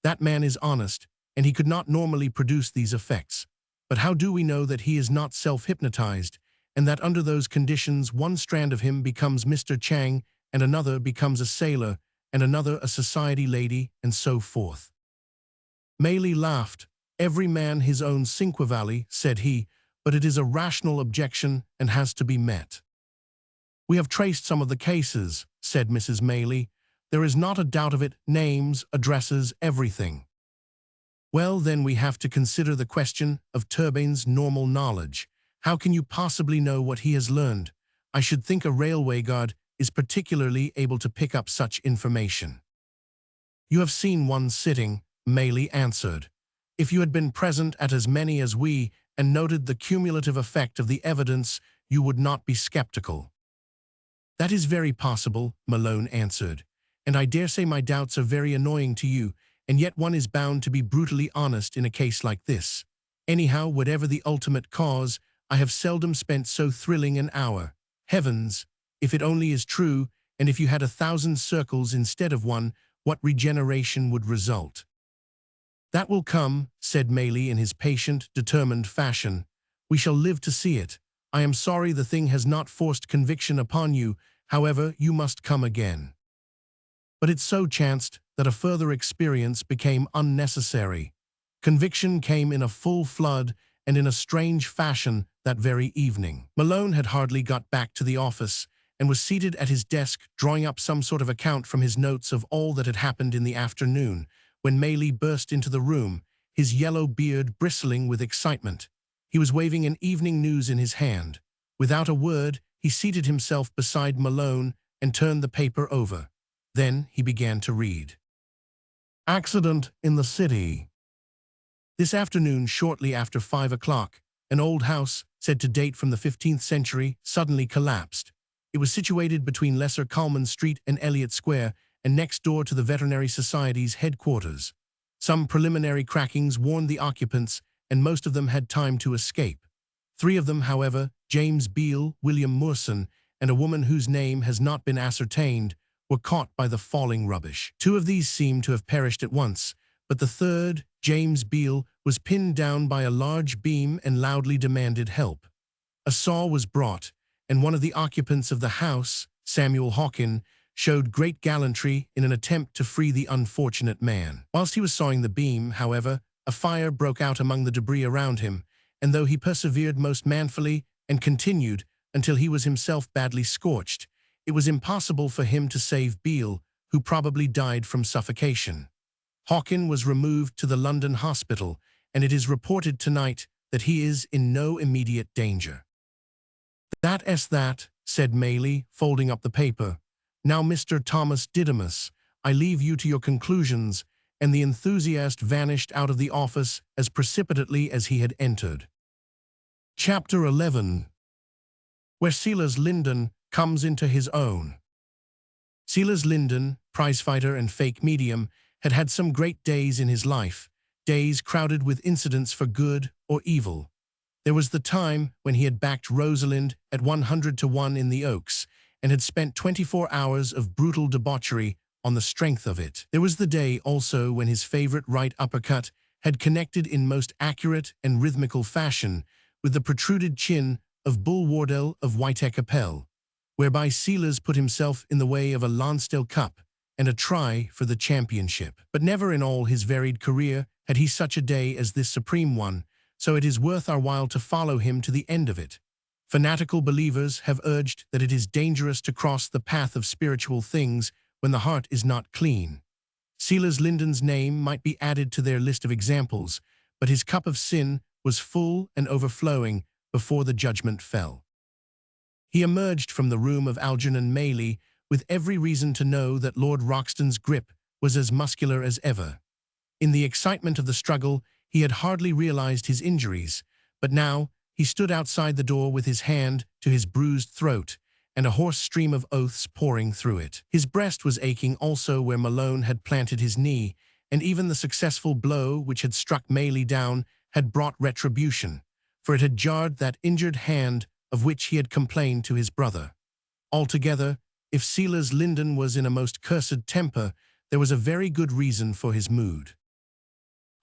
That man is honest, and he could not normally produce these effects. But how do we know that he is not self-hypnotized, and that under those conditions one strand of him becomes Mr. Chang, and another becomes a sailor, and another a society lady, and so forth? Maley laughed. Every man his own Cinquevalli, said he, but it is a rational objection and has to be met. We have traced some of the cases, said Mrs. Maley. There is not a doubt of it, names, addresses, everything. Well, then we have to consider the question of Turbine's normal knowledge. How can you possibly know what he has learned? I should think a railway guard is particularly able to pick up such information. You have seen one sitting, Maley answered. If you had been present at as many as we and noted the cumulative effect of the evidence, you would not be skeptical. That is very possible, Malone answered, and I dare say my doubts are very annoying to you, and yet one is bound to be brutally honest in a case like this. Anyhow, whatever the ultimate cause, I have seldom spent so thrilling an hour. Heavens, if it only is true, and if you had 1,000 circles instead of one, what regeneration would result? That will come, said Maley in his patient, determined fashion. We shall live to see it. I am sorry the thing has not forced conviction upon you, however, you must come again. But it so chanced that a further experience became unnecessary. Conviction came in a full flood and in a strange fashion that very evening. Malone had hardly got back to the office and was seated at his desk drawing up some sort of account from his notes of all that had happened in the afternoon, when Maley burst into the room, his yellow beard bristling with excitement. He was waving an evening news in his hand. Without a word, he seated himself beside Malone and turned the paper over. Then he began to read. Accident in the city. This afternoon, shortly after 5 o'clock, an old house, said to date from the 15th century, suddenly collapsed. It was situated between Lesser Culman Street and Elliott Square, and next door to the Veterinary Society's headquarters. Some preliminary crackings warned the occupants, and most of them had time to escape. 3 of them, however, James Beale, William Moorson, and a woman whose name has not been ascertained, were caught by the falling rubbish. 2 of these seemed to have perished at once, but the third, James Beale, was pinned down by a large beam and loudly demanded help. A saw was brought, and one of the occupants of the house, Samuel Hawken, showed great gallantry in an attempt to free the unfortunate man. Whilst he was sawing the beam, however, a fire broke out among the debris around him, and though he persevered most manfully and continued until he was himself badly scorched, it was impossible for him to save Beale, who probably died from suffocation. Hawken was removed to the London hospital, and it is reported tonight that he is in no immediate danger. That, said Maylie, folding up the paper. Now, Mr. Thomas Didymus, I leave you to your conclusions, and the enthusiast vanished out of the office as precipitately as he had entered. Chapter 11. Where Silas Linden comes into his own. Silas Linden, prizefighter and fake medium, had had some great days in his life, days crowded with incidents for good or evil. There was the time when he had backed Rosalind at 100-1 in the Oaks and had spent 24 hours of brutal debauchery on the strength of it. There was the day also when his favorite right uppercut had connected in most accurate and rhythmical fashion with the protruded chin of Bull Wardell of White-Capel, whereby Silas put himself in the way of a Lonsdale Cup and a try for the championship. But never in all his varied career had he such a day as this supreme one, so it is worth our while to follow him to the end of it. Fanatical believers have urged that it is dangerous to cross the path of spiritual things when the heart is not clean. Silas Linden's name might be added to their list of examples, but his cup of sin was full and overflowing before the judgment fell. He emerged from the room of Algernon Maylie with every reason to know that Lord Roxton's grip was as muscular as ever. In the excitement of the struggle, he had hardly realized his injuries, but now he stood outside the door with his hand to his bruised throat and a hoarse stream of oaths pouring through it. His breast was aching also where Malone had planted his knee, and even the successful blow which had struck Maylie down had brought retribution, for it had jarred that injured hand of which he had complained to his brother. Altogether, if Silas Linden was in a most cursed temper, there was a very good reason for his mood.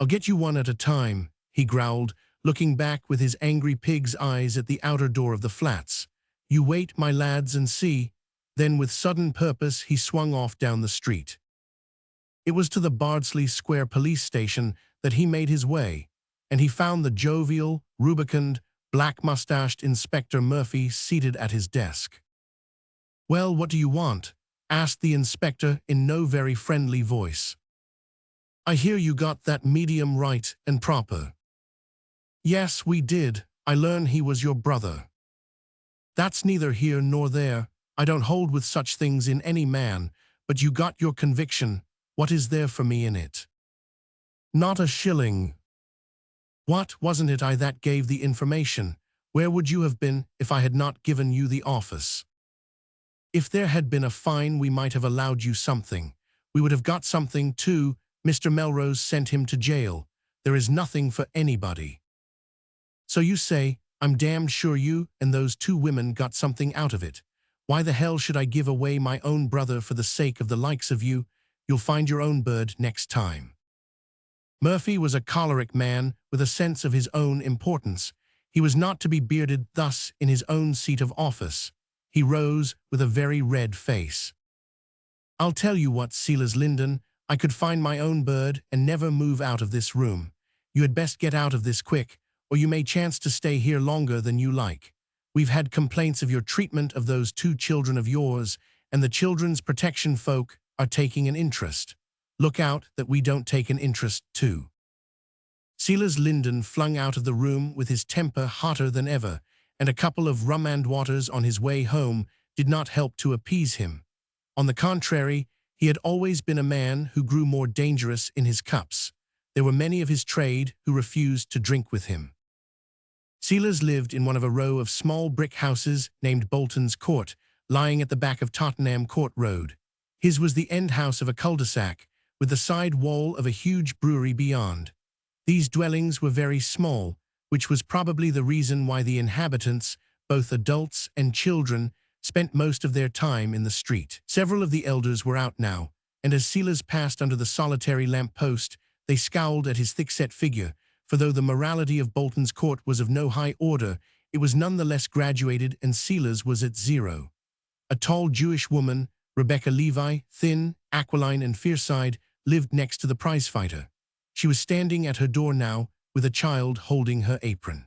"I'll get you one at a time," he growled, looking back with his angry pig's eyes at the outer door of the flats. "You wait, my lads, and see." Then with sudden purpose he swung off down the street. It was to the Bardsley Square police station that he made his way, and he found the jovial, rubicund, black-mustached Inspector Murphy seated at his desk. "Well, what do you want?" asked the inspector in no very friendly voice. "I hear you got that medium right and proper." "Yes, we did. I learn he was your brother." "That's neither here nor there. I don't hold with such things in any man, but you got your conviction. What is there for me in it?" "Not a shilling." "What, wasn't it I that gave the information? Where would you have been if I had not given you the office?" "If there had been a fine we might have allowed you something. We would have got something too. Mr. Melrose sent him to jail. There is nothing for anybody." "So you say, I'm damned sure you and those two women got something out of it. Why the hell should I give away my own brother for the sake of the likes of you? You'll find your own bird next time." Murphy was a choleric man with a sense of his own importance. He was not to be bearded thus in his own seat of office. He rose with a very red face. "I'll tell you what, Silas Linden, I could find my own bird and never move out of this room. You had best get out of this quick, or you may chance to stay here longer than you like. We've had complaints of your treatment of those two children of yours, and the children's protection folk are taking an interest. Look out that we don't take an interest too." Silas Linden flung out of the room with his temper hotter than ever, and a couple of rum and waters on his way home did not help to appease him. On the contrary, he had always been a man who grew more dangerous in his cups. There were many of his trade who refused to drink with him. Silas lived in one of a row of small brick houses named Bolton's Court, lying at the back of Tottenham Court Road. His was the end house of a cul-de-sac, with the side wall of a huge brewery beyond. These dwellings were very small, which was probably the reason why the inhabitants, both adults and children, spent most of their time in the street. Several of the elders were out now, and as Silas passed under the solitary lamp-post, They scowled at his thick-set figure, for though the morality of Bolton's court was of no high order, it was nonetheless graduated, and Sela's was at 0. A tall Jewish woman, Rebecca Levi, thin, aquiline, and fierce-eyed, lived next to the prizefighter. She was standing at her door now, with a child holding her apron.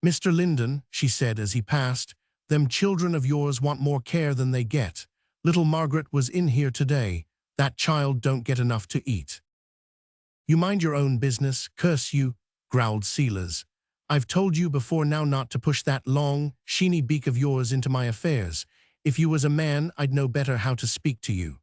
"Mr. Linden," she said as he passed, "them children of yours want more care than they get. Little Margaret was in here today. That child don't get enough to eat." "You mind your own business, curse you," growled Selas. "I've told you before now not to push that long, sheeny beak of yours into my affairs. If you was a man, I'd know better how to speak to you."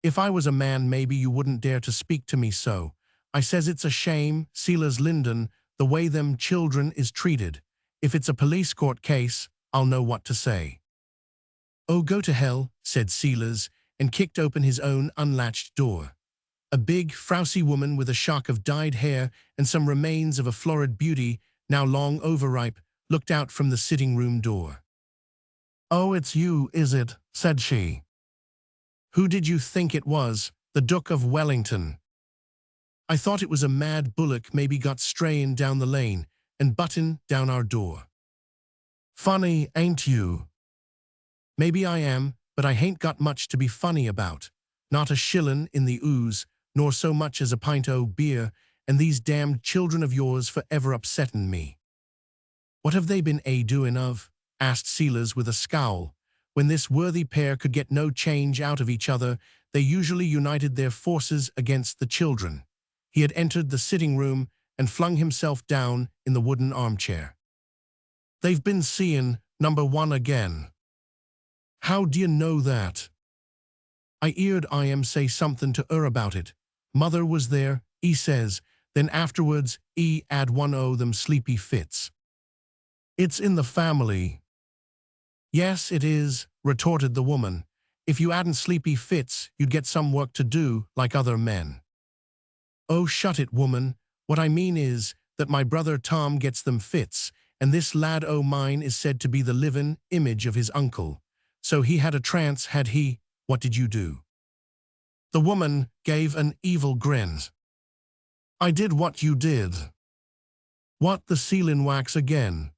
"If I was a man, maybe you wouldn't dare to speak to me so. I says it's a shame, Selas Linden, the way them children is treated. If it's a police court case, I'll know what to say." "Oh, go to hell," said Selas, and kicked open his own unlatched door. A big, frowsy woman with a shock of dyed hair and some remains of a florid beauty, now long overripe, looked out from the sitting-room door. "Oh, it's you, is it?" said she. "Who did you think it was? The Duke of Wellington." "I thought it was a mad bullock maybe got strayin' down the lane and buttin' down our door." "Funny, ain't you?" "Maybe I am, but I hain't got much to be funny about. Not a shillin' in the ooze, nor so much as a pint o' beer, and these damned children of yours for ever upsettin' me." "What have they been doin' of?" asked Selas with a scowl. When this worthy pair could get no change out of each other, they usually united their forces against the children. He had entered the sitting-room and flung himself down in the wooden armchair. "They've been seein' number 1 again." "How d'ye know that?" "I 'eard I say somethin' to 'er about it. Mother was there, 'e says, then afterwards 'e 'ad one o' them sleepy fits." "It's in the family." "Yes, it is," retorted the woman. "If you 'adn't sleepy fits, you'd get some work to do, like other men." "Oh, shut it, woman. What I mean is that my brother Tom gets them fits, and this lad o' mine is said to be the livin' image of his uncle. So he had a trance, had he? What did you do?" The woman gave an evil grin. "I did what you did." "What, the sealin' wax again?"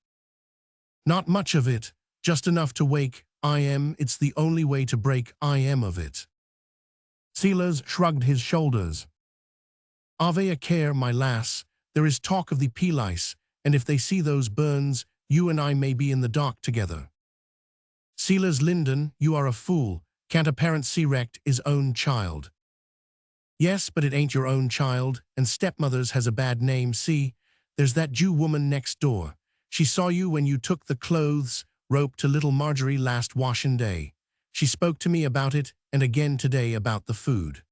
"Not much of it, just enough to wake I.M. It's the only way to break I.M. of it." Selas shrugged his shoulders. "Ave a care, my lass. There is talk of the police, and if they see those burns, you and I may be in the dock together." "Selas Linden, you are a fool. Can't a parent see-wrecked his own child?" "Yes, but it ain't your own child, and stepmothers has a bad name, see? There's that Jew woman next door. She saw you when you took the clothes rope to little Marjorie last washin' day. She spoke to me about it, and again today about the food."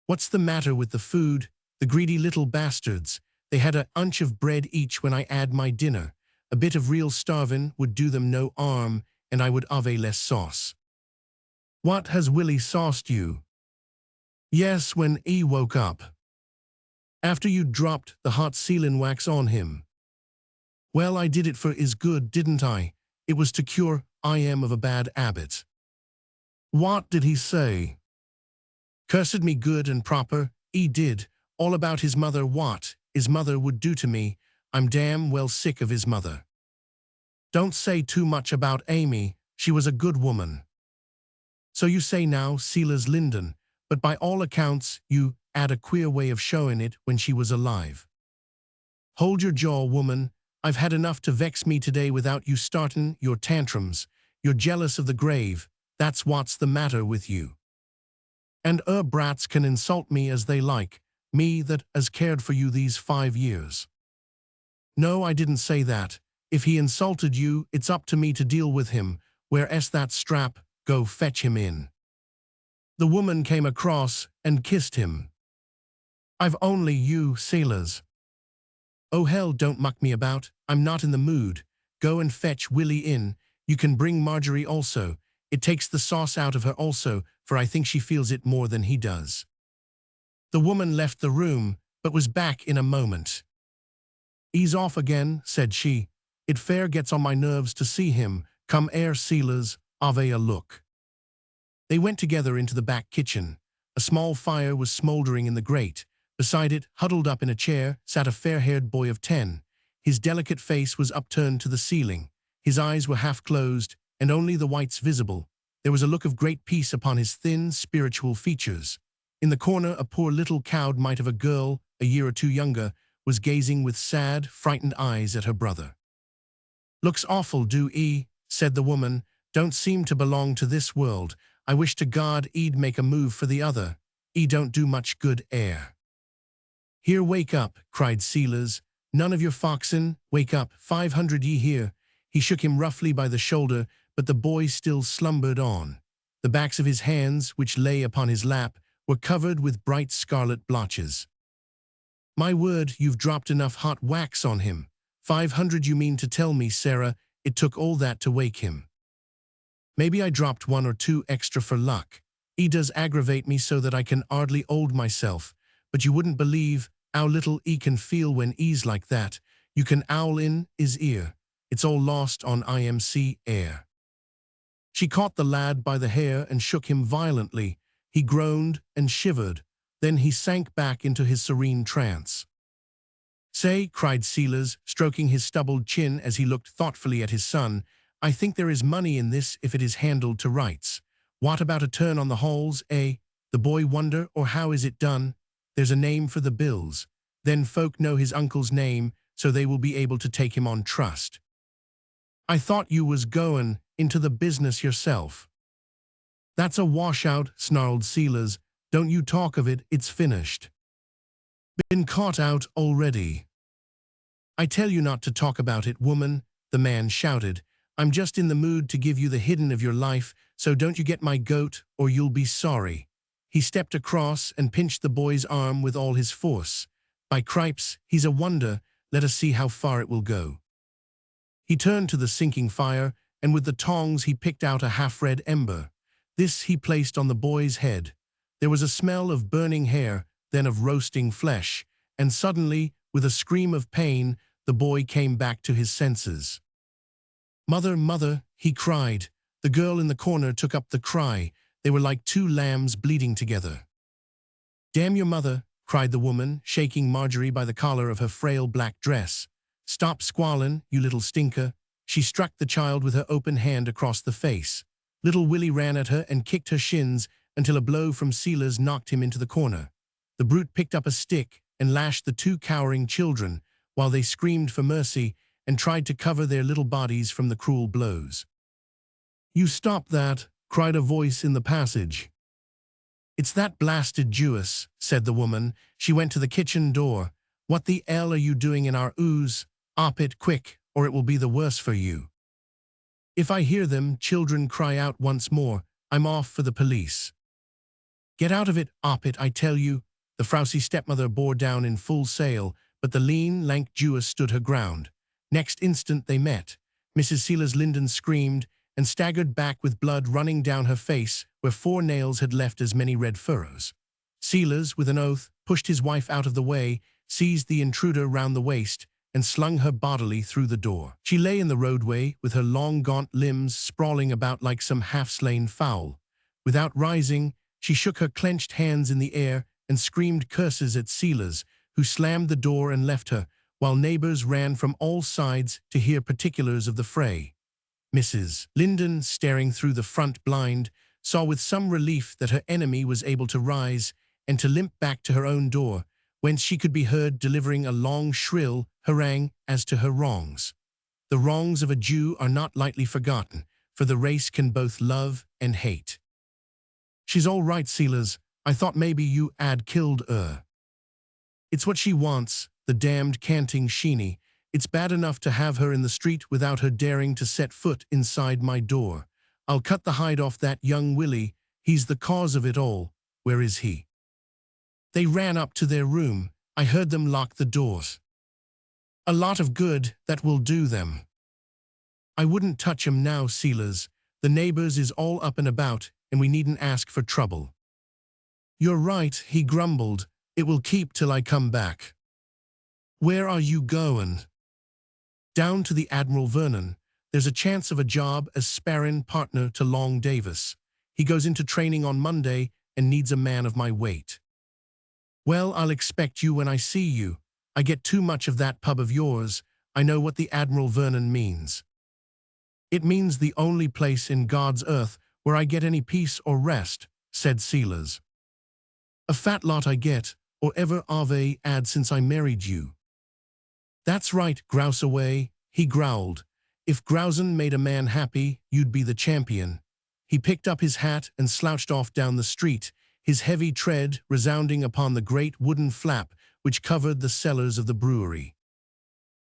"What's the matter with the food? The greedy little bastards. They had a hunch of bread each when I 'ad my dinner. A bit of real starvin' would do them no 'arm, and I would 'ave less sauce." "What, has Willie sauced you?" "Yes, when he woke up. After you dropped the hot sealin' wax on him." "Well, I did it for his good, didn't I? It was to cure I.M. of a bad habit." "What did he say?" "Cursed me good and proper, he did. All about his mother, what his mother would do to me. I'm damn well sick of his mother." "Don't say too much about Amy. She was a good woman." "So you say now, Selas Linden, but by all accounts you 'ad a queer way of showing it when she was alive." "Hold your jaw, woman. I've had enough to vex me today without you startin' your tantrums. You're jealous of the grave, that's what's the matter with you. And brats can insult me as they like, me that has cared for you these 5 years. "No, I didn't say that. If he insulted you, it's up to me to deal with him. Where's that strap? Go fetch him in." The woman came across and kissed him. "I've only you, Selas." "Oh hell, don't muck me about. I'm not in the mood. Go and fetch Willie in. You can bring Marjorie also. It takes the sauce out of her also, for I think she feels it more than he does." The woman left the room, but was back in a moment. "He's off again," said she. "It fair gets on my nerves to see him. Come, Selas, ave a look." They went together into the back kitchen. A small fire was smouldering in the grate. Beside it, huddled up in a chair, sat a fair-haired boy of 10. His delicate face was upturned to the ceiling. His eyes were half-closed, and only the whites visible. There was a look of great peace upon his thin, spiritual features. In the corner, a poor little cowed mite of a girl, a year or two younger, was gazing with sad, frightened eyes at her brother. "Looks awful, do 'e?" said the woman. "Don't seem to belong to this world. I wish to God 'e'd make a move for the other. 'E don't do much good air." "Here, wake up," cried Sealers. "None of your foxin', wake up, 500 ye here." He shook him roughly by the shoulder, but the boy still slumbered on. The backs of his hands, which lay upon his lap, were covered with bright scarlet blotches. "My word, you've dropped enough hot wax on him. 500 you mean to tell me, Sarah, it took all that to wake him." "Maybe I dropped 1 or 2 extra for luck. 'E does aggravate me so that I can 'ardly 'old myself, but you wouldn't believe 'ow little 'e can feel when 'e's like that. You can owl in 'is ear. It's all lost on IMC air." She caught the lad by the hair and shook him violently. He groaned and shivered. Then he sank back into his serene trance. "Say," cried Sealers, stroking his stubbled chin as he looked thoughtfully at his son, "I think there is money in this if it is handled to rights. What about a turn on the halls, eh? The boy wonder, or how is it done? There's a name for the bills. Then folk know his uncle's name, so they will be able to take him on trust." "I thought you was goin' into the business yourself." "That's a washout," snarled Sealers. "Don't you talk of it, it's finished." "Been caught out already." "I tell you not to talk about it, woman," the man shouted. "I'm just in the mood to give you the hidden of your life, so don't you get my goat, or you'll be sorry." He stepped across and pinched the boy's arm with all his force. "By cripes, he's a wonder. Let us see how far it will go." He turned to the sinking fire, and with the tongs he picked out a half-red ember. This he placed on the boy's head. There was a smell of burning hair, then of roasting flesh, and suddenly, with a scream of pain, the boy came back to his senses. "Mother, mother," he cried. The girl in the corner took up the cry. They were like 2 lambs bleating together. "Damn your mother," cried the woman, shaking Marjorie by the collar of her frail black dress. "Stop squallin', you little stinker." She struck the child with her open hand across the face. Little Willie ran at her and kicked her shins until a blow from Sealers knocked him into the corner. The brute picked up a stick and lashed the 2 cowering children, while they screamed for mercy and tried to cover their little bodies from the cruel blows. "You stop that," cried a voice in the passage. "It's that blasted Jewess," said the woman. She went to the kitchen door. "What the 'ell are you doing in our ooze? Op it quick, or it will be the worse for you." If I hear them children cry out once more, I'm off for the police. "Get out of it, op it, I tell you." The frowsy stepmother bore down in full sail, but the lean, lank Jewess stood her ground. Next instant they met. Mrs. Sealers Linden screamed and staggered back with blood running down her face where 4 nails had left as many red furrows. Sealers, with an oath, pushed his wife out of the way, seized the intruder round the waist, and slung her bodily through the door. She lay in the roadway, with her long gaunt limbs sprawling about like some half-slain fowl. Without rising, she shook her clenched hands in the air and screamed curses at Sealers, who slammed the door and left her, while neighbors ran from all sides to hear particulars of the fray. Mrs. Linden, staring through the front blind, saw with some relief that her enemy was able to rise and to limp back to her own door, whence she could be heard delivering a long, shrill harangue as to her wrongs. The wrongs of a Jew are not lightly forgotten, for the race can both love and hate. "She's all right, Sealers. I thought maybe you 'ad killed her." "It's what she wants, the damned canting sheeny. It's bad enough to have her in the street without her daring to set foot inside my door. I'll cut the hide off that young Willie. He's the cause of it all. Where is he?" They ran up to their room. I heard them lock the doors. "A lot of good that will do them." "I wouldn't touch 'em now, Sealers. The neighbors is all up and about, and we needn't ask for trouble." "You're right," he grumbled. "It will keep till I come back." "Where are you goin'?" "Down to the Admiral Vernon. There's a chance of a job as sparring partner to Long Davis. He goes into training on Monday, and needs a man of my weight. Well, I'll expect you when I see you. I get too much of that pub of yours. I know what the Admiral Vernon means. It means the only place in God's earth where I get any peace or rest, said Sealers. A fat lot I get, or ever Ave ad since I married you. That's right, grouse away, he growled. If grousing made a man happy, you'd be the champion. He picked up his hat and slouched off down the street, his heavy tread resounding upon the great wooden flap which covered the cellars of the brewery.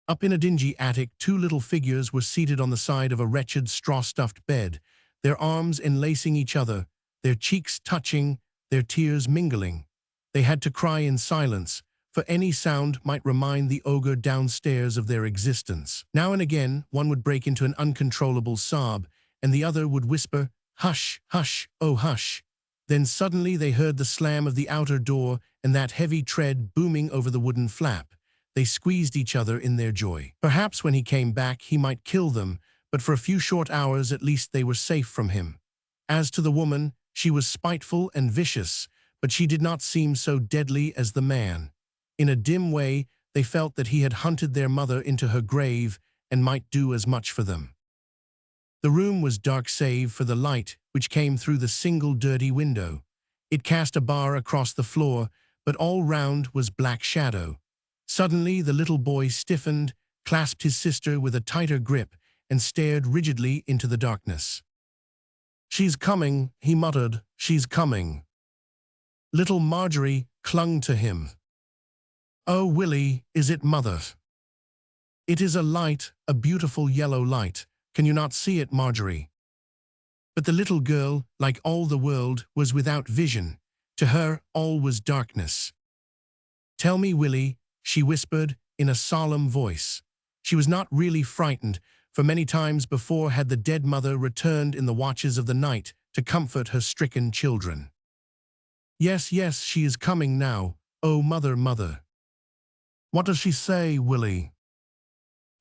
Up in a dingy attic, two little figures were seated on the side of a wretched straw-stuffed bed, their arms enlacing each other, their cheeks touching, their tears mingling. They had to cry in silence, for any sound might remind the ogre downstairs of their existence. Now and again, one would break into an uncontrollable sob, and the other would whisper, "Hush, hush, oh hush." Then suddenly they heard the slam of the outer door and that heavy tread booming over the wooden flap. They squeezed each other in their joy. Perhaps when he came back he might kill them, but for a few short hours at least they were safe from him. As to the woman, she was spiteful and vicious, but she did not seem so deadly as the man. In a dim way, they felt that he had hunted their mother into her grave and might do as much for them. The room was dark save for the light which came through the single dirty window. It cast a bar across the floor, but all round was black shadow. Suddenly the little boy stiffened, clasped his sister with a tighter grip, and stared rigidly into the darkness. "She's coming," he muttered, "she's coming." Little Marjorie clung to him. "Oh, Willie, is it mother?" "It is a light, a beautiful yellow light. Can you not see it, Marjorie?" But the little girl, like all the world, was without vision. To her, all was darkness. "Tell me, Willie," she whispered in a solemn voice. She was not really frightened, for many times before had the dead mother returned in the watches of the night to comfort her stricken children. "Yes, yes, she is coming now. Oh, mother, mother." "What does she say, Willie?"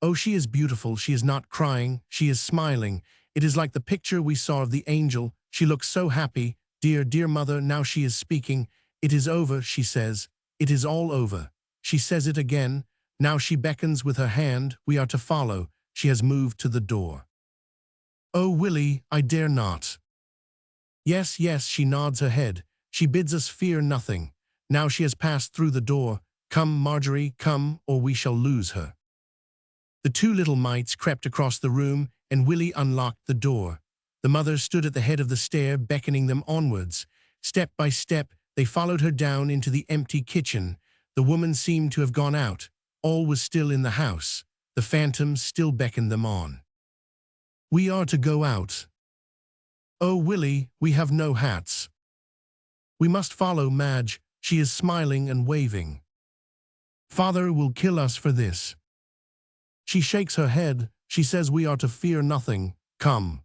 "Oh, she is beautiful. She is not crying. She is smiling. It is like the picture we saw of the angel. She looks so happy. Dear, dear mother, now she is speaking. It is over, she says. It is all over. She says it again. Now she beckons with her hand. We are to follow. She has moved to the door." "Oh, Willie, I dare not." "Yes, yes," she nods her head. "She bids us fear nothing. Now she has passed through the door. Come, Marjorie, come, or we shall lose her." The two little mites crept across the room, and Willie unlocked the door. The mother stood at the head of the stair, beckoning them onwards. Step by step, they followed her down into the empty kitchen. The woman seemed to have gone out. All was still in the house. The phantoms still beckoned them on. "We are to go out." "Oh, Willie, we have no hats." "We must follow Madge. She is smiling and waving." "Father will kill us for this." She shakes her head. She says we are to fear nothing. Come.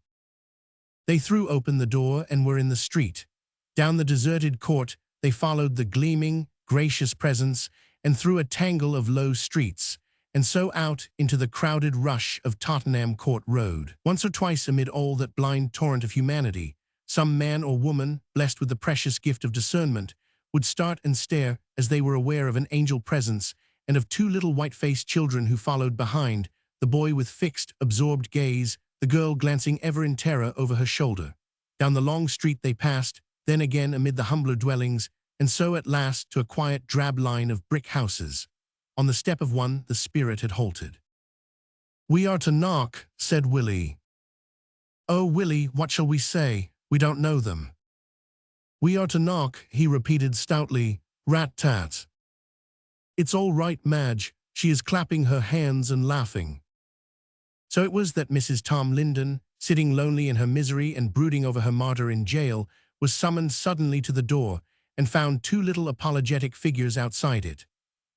They threw open the door and were in the street. Down the deserted court, they followed the gleaming, gracious presence, and through a tangle of low streets, and so out into the crowded rush of Tottenham Court Road. Once or twice amid all that blind torrent of humanity, some man or woman, blessed with the precious gift of discernment, would start and stare as they were aware of an angel presence and of two little white-faced children who followed behind, the boy with fixed, absorbed gaze, the girl glancing ever in terror over her shoulder. Down the long street they passed, then again amid the humbler dwellings, and so at last to a quiet drab line of brick houses. On the step of one, the spirit had halted. "We are to knock," said Willie. "Oh, Willie, what shall we say? We don't know them." "We are to knock," he repeated stoutly, rat-tat. "It's all right, Madge." She is clapping her hands and laughing. So it was that Mrs. Tom Linden, sitting lonely in her misery and brooding over her martyr in jail, was summoned suddenly to the door and found two little apologetic figures outside it.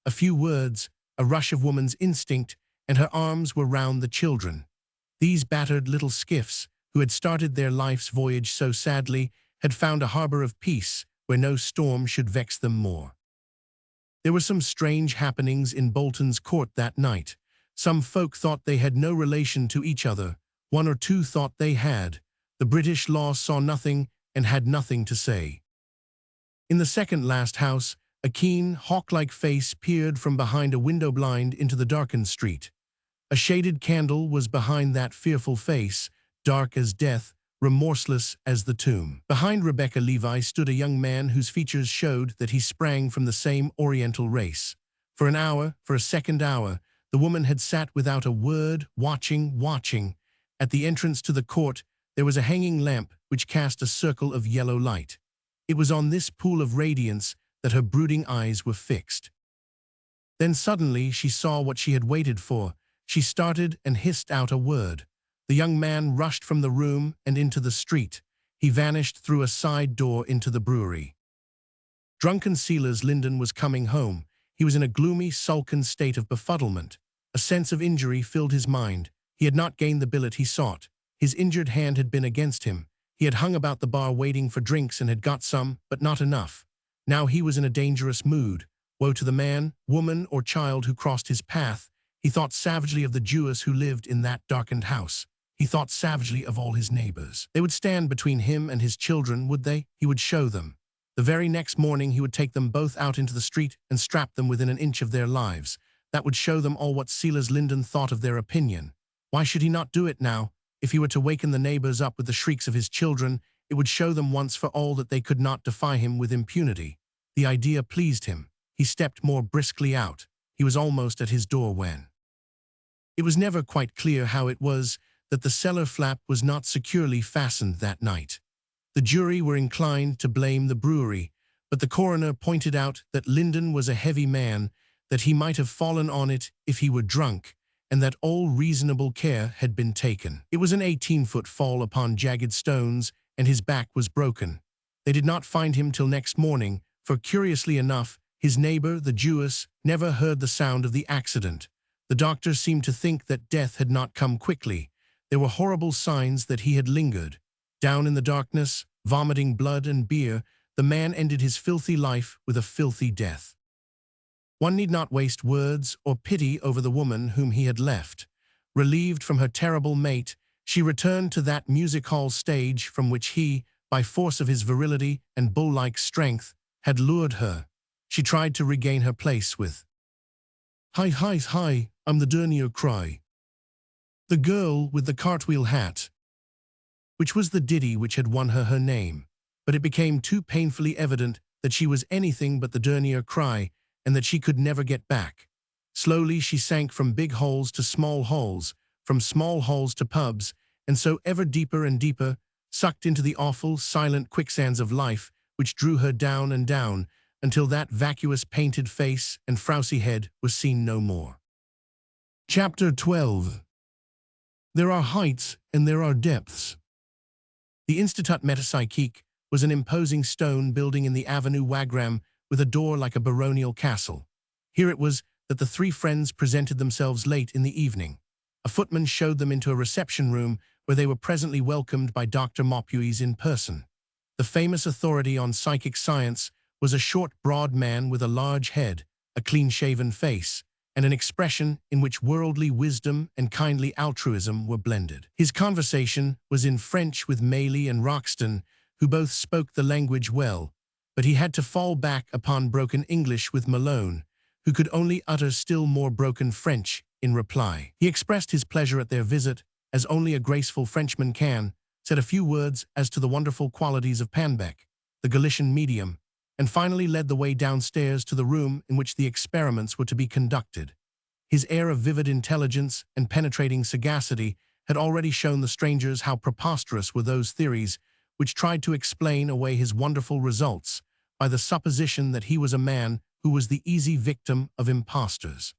A few words, a rush of woman's instinct, and her arms were round the children. These battered little skiffs, who had started their life's voyage so sadly, had found a harbor of peace where no storm should vex them more. There were some strange happenings in Bolton's court that night. Some folk thought they had no relation to each other. One or two thought they had. The British law saw nothing and had nothing to say. In the second last house, a keen, hawk-like face peered from behind a window blind into the darkened street. A shaded candle was behind that fearful face, dark as death, remorseless as the tomb. Behind Rebecca Levi stood a young man whose features showed that he sprang from the same Oriental race. For an hour, for a second hour, the woman had sat without a word, watching. At the entrance to the court, there was a hanging lamp which cast a circle of yellow light. It was on this pool of radiance that her brooding eyes were fixed. Then suddenly she saw what she had waited for. She started and hissed out a word. The young man rushed from the room and into the street. He vanished through a side door into the brewery. Drunken Silas Linden was coming home. He was in a gloomy, sullen state of befuddlement. A sense of injury filled his mind. He had not gained the billet he sought. His injured hand had been against him. He had hung about the bar waiting for drinks and had got some, but not enough. Now he was in a dangerous mood. Woe to the man, woman, or child who crossed his path. He thought savagely of the Jewess who lived in that darkened house. He thought savagely of all his neighbors. They would stand between him and his children, would they? He would show them. The very next morning he would take them both out into the street and strap them within an inch of their lives. That would show them all what Silas Linden thought of their opinion. Why should he not do it now? If he were to waken the neighbors up with the shrieks of his children, it would show them once for all that they could not defy him with impunity. The idea pleased him. He stepped more briskly out. He was almost at his door when it was never quite clear how it was that the cellar flap was not securely fastened that night. The jury were inclined to blame the brewery, but the coroner pointed out that Linden was a heavy man, that he might have fallen on it if he were drunk, and that all reasonable care had been taken. It was an 18-foot fall upon jagged stones, and his back was broken. They did not find him till next morning, for curiously enough, his neighbor, the Jewess, never heard the sound of the accident. The doctor seemed to think that death had not come quickly. There were horrible signs that he had lingered. Down in the darkness, vomiting blood and beer, the man ended his filthy life with a filthy death. One need not waste words or pity over the woman whom he had left. Relieved from her terrible mate, she returned to that music hall stage from which he, by force of his virility and bull-like strength, had lured her. She tried to regain her place with Hi, I'm the Dernier Cry. The girl with the cartwheel hat, which was the ditty which had won her name, but it became too painfully evident that she was anything but the Dernier Cry, and that she could never get back. Slowly she sank from big holes to small holes, from small holes to pubs, and so ever deeper and deeper, sucked into the awful, silent quicksands of life, which drew her down and down, until that vacuous painted face and frowsy head was seen no more. Chapter 12. There are heights and there are depths. The Institut Metapsychique was an imposing stone building in the Avenue Wagram with a door like a baronial castle. Here it was that the three friends presented themselves late in the evening. A footman showed them into a reception room where they were presently welcomed by Dr. Maupuis in person. The famous authority on psychic science was a short, broad man with a large head, a clean-shaven face, and an expression in which worldly wisdom and kindly altruism were blended. His conversation was in French with Mailly and Roxton, who both spoke the language well, but he had to fall back upon broken English with Malone, who could only utter still more broken French in reply. He expressed his pleasure at their visit, as only a graceful Frenchman can, said a few words as to the wonderful qualities of Panbeck, the Galician medium, and finally led the way downstairs to the room in which the experiments were to be conducted. His air of vivid intelligence and penetrating sagacity had already shown the strangers how preposterous were those theories which tried to explain away his wonderful results by the supposition that he was a man who was the easy victim of impostors.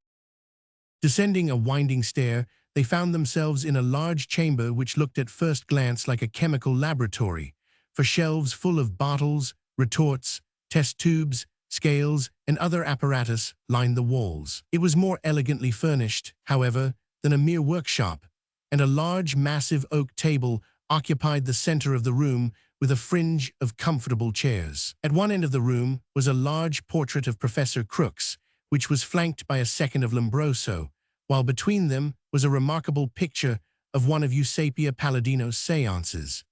Descending a winding stair, they found themselves in a large chamber which looked at first glance like a chemical laboratory, for shelves full of bottles, retorts, test tubes, scales, and other apparatus lined the walls. It was more elegantly furnished, however, than a mere workshop, and a large, massive oak table occupied the center of the room with a fringe of comfortable chairs. At one end of the room was a large portrait of Professor Crooks, which was flanked by a second of Lombroso, while between them was a remarkable picture of one of Eusapia Palladino's séances.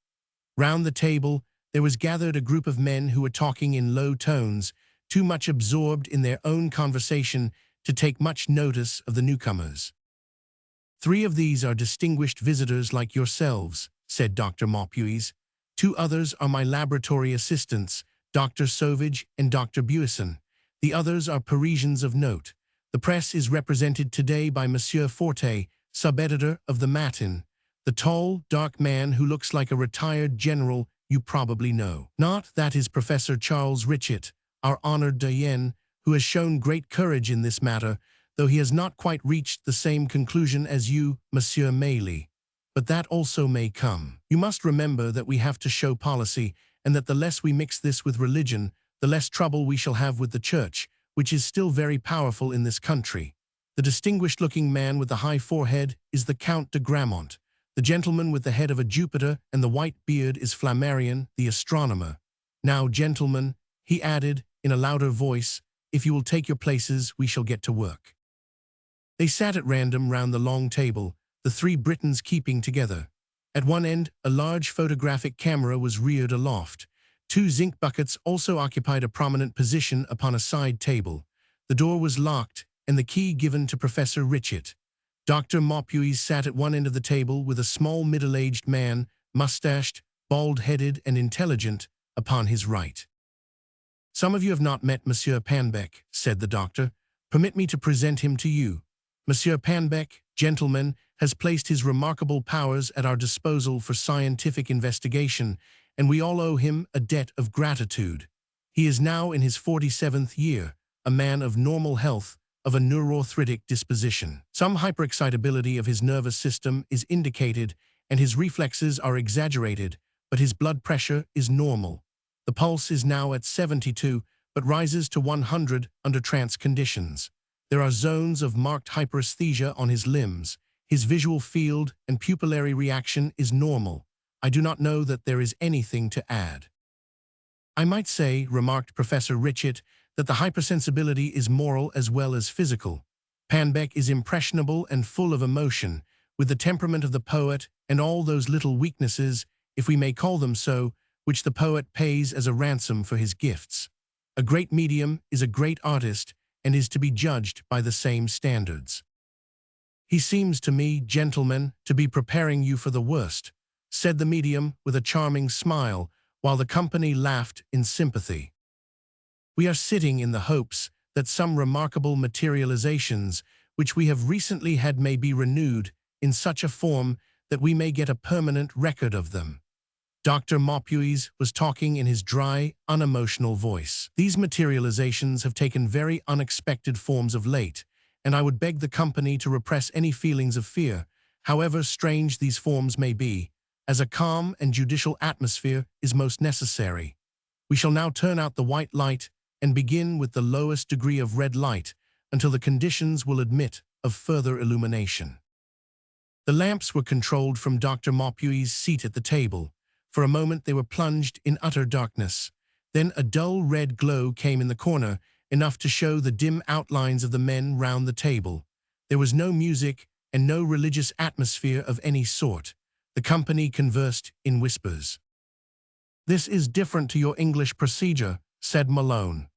Round the table, there was gathered a group of men who were talking in low tones, too much absorbed in their own conversation to take much notice of the newcomers. "3 of these are distinguished visitors like yourselves," said Dr. Maupuis. "2 others are my laboratory assistants, Dr. Sauvage and Dr. Buisson. The others are Parisians of note. The press is represented today by Monsieur Forte, sub-editor of the Matin, the tall, dark man who looks like a retired general you probably know. Not that is Professor Charles Richet, our honored doyen, who has shown great courage in this matter, though he has not quite reached the same conclusion as you, Monsieur Mailly. But that also may come. You must remember that we have to show policy, and that the less we mix this with religion, the less trouble we shall have with the Church, which is still very powerful in this country. The distinguished-looking man with the high forehead is the Count de Grammont. The gentleman with the head of a Jupiter and the white beard is Flammarion, the astronomer. Now, gentlemen," he added in a louder voice, "if you will take your places, we shall get to work." They sat at random round the long table, the 3 Britons keeping together. At one end, a large photographic camera was reared aloft. 2 zinc buckets also occupied a prominent position upon a side table. The door was locked, and the key given to Professor Richet. Dr. Maupuis sat at one end of the table with a small middle-aged man, mustached, bald-headed and intelligent, upon his right. "Some of you have not met Monsieur Panbec," said the doctor. "Permit me to present him to you. Monsieur Panbec, gentlemen, has placed his remarkable powers at our disposal for scientific investigation, and we all owe him a debt of gratitude. He is now in his 47th year, a man of normal health, of a neuroarthritic disposition. Some hyperexcitability of his nervous system is indicated, and his reflexes are exaggerated, but his blood pressure is normal. The pulse is now at 72, but rises to 100 under trance conditions. There are zones of marked hyperesthesia on his limbs. His visual field and pupillary reaction is normal. I do not know that there is anything to add." "I might say," remarked Professor Richet, "that the hypersensibility is moral as well as physical. Panbec is impressionable and full of emotion, with the temperament of the poet and all those little weaknesses, if we may call them so, which the poet pays as a ransom for his gifts. A great medium is a great artist and is to be judged by the same standards. He seems to me, gentlemen, to be preparing you for the worst," said the medium with a charming smile, while the company laughed in sympathy. "We are sitting in the hopes that some remarkable materializations which we have recently had may be renewed in such a form that we may get a permanent record of them." Dr. Maupuis was talking in his dry, unemotional voice. "These materializations have taken very unexpected forms of late, and I would beg the company to repress any feelings of fear, however strange these forms may be, as a calm and judicial atmosphere is most necessary. We shall now turn out the white light and begin with the lowest degree of red light until the conditions will admit of further illumination." The lamps were controlled from Dr. Maupuis' seat at the table. For a moment they were plunged in utter darkness. Then a dull red glow came in the corner, enough to show the dim outlines of the men round the table. There was no music and no religious atmosphere of any sort. The company conversed in whispers. "This is different to your English procedure," said Malone.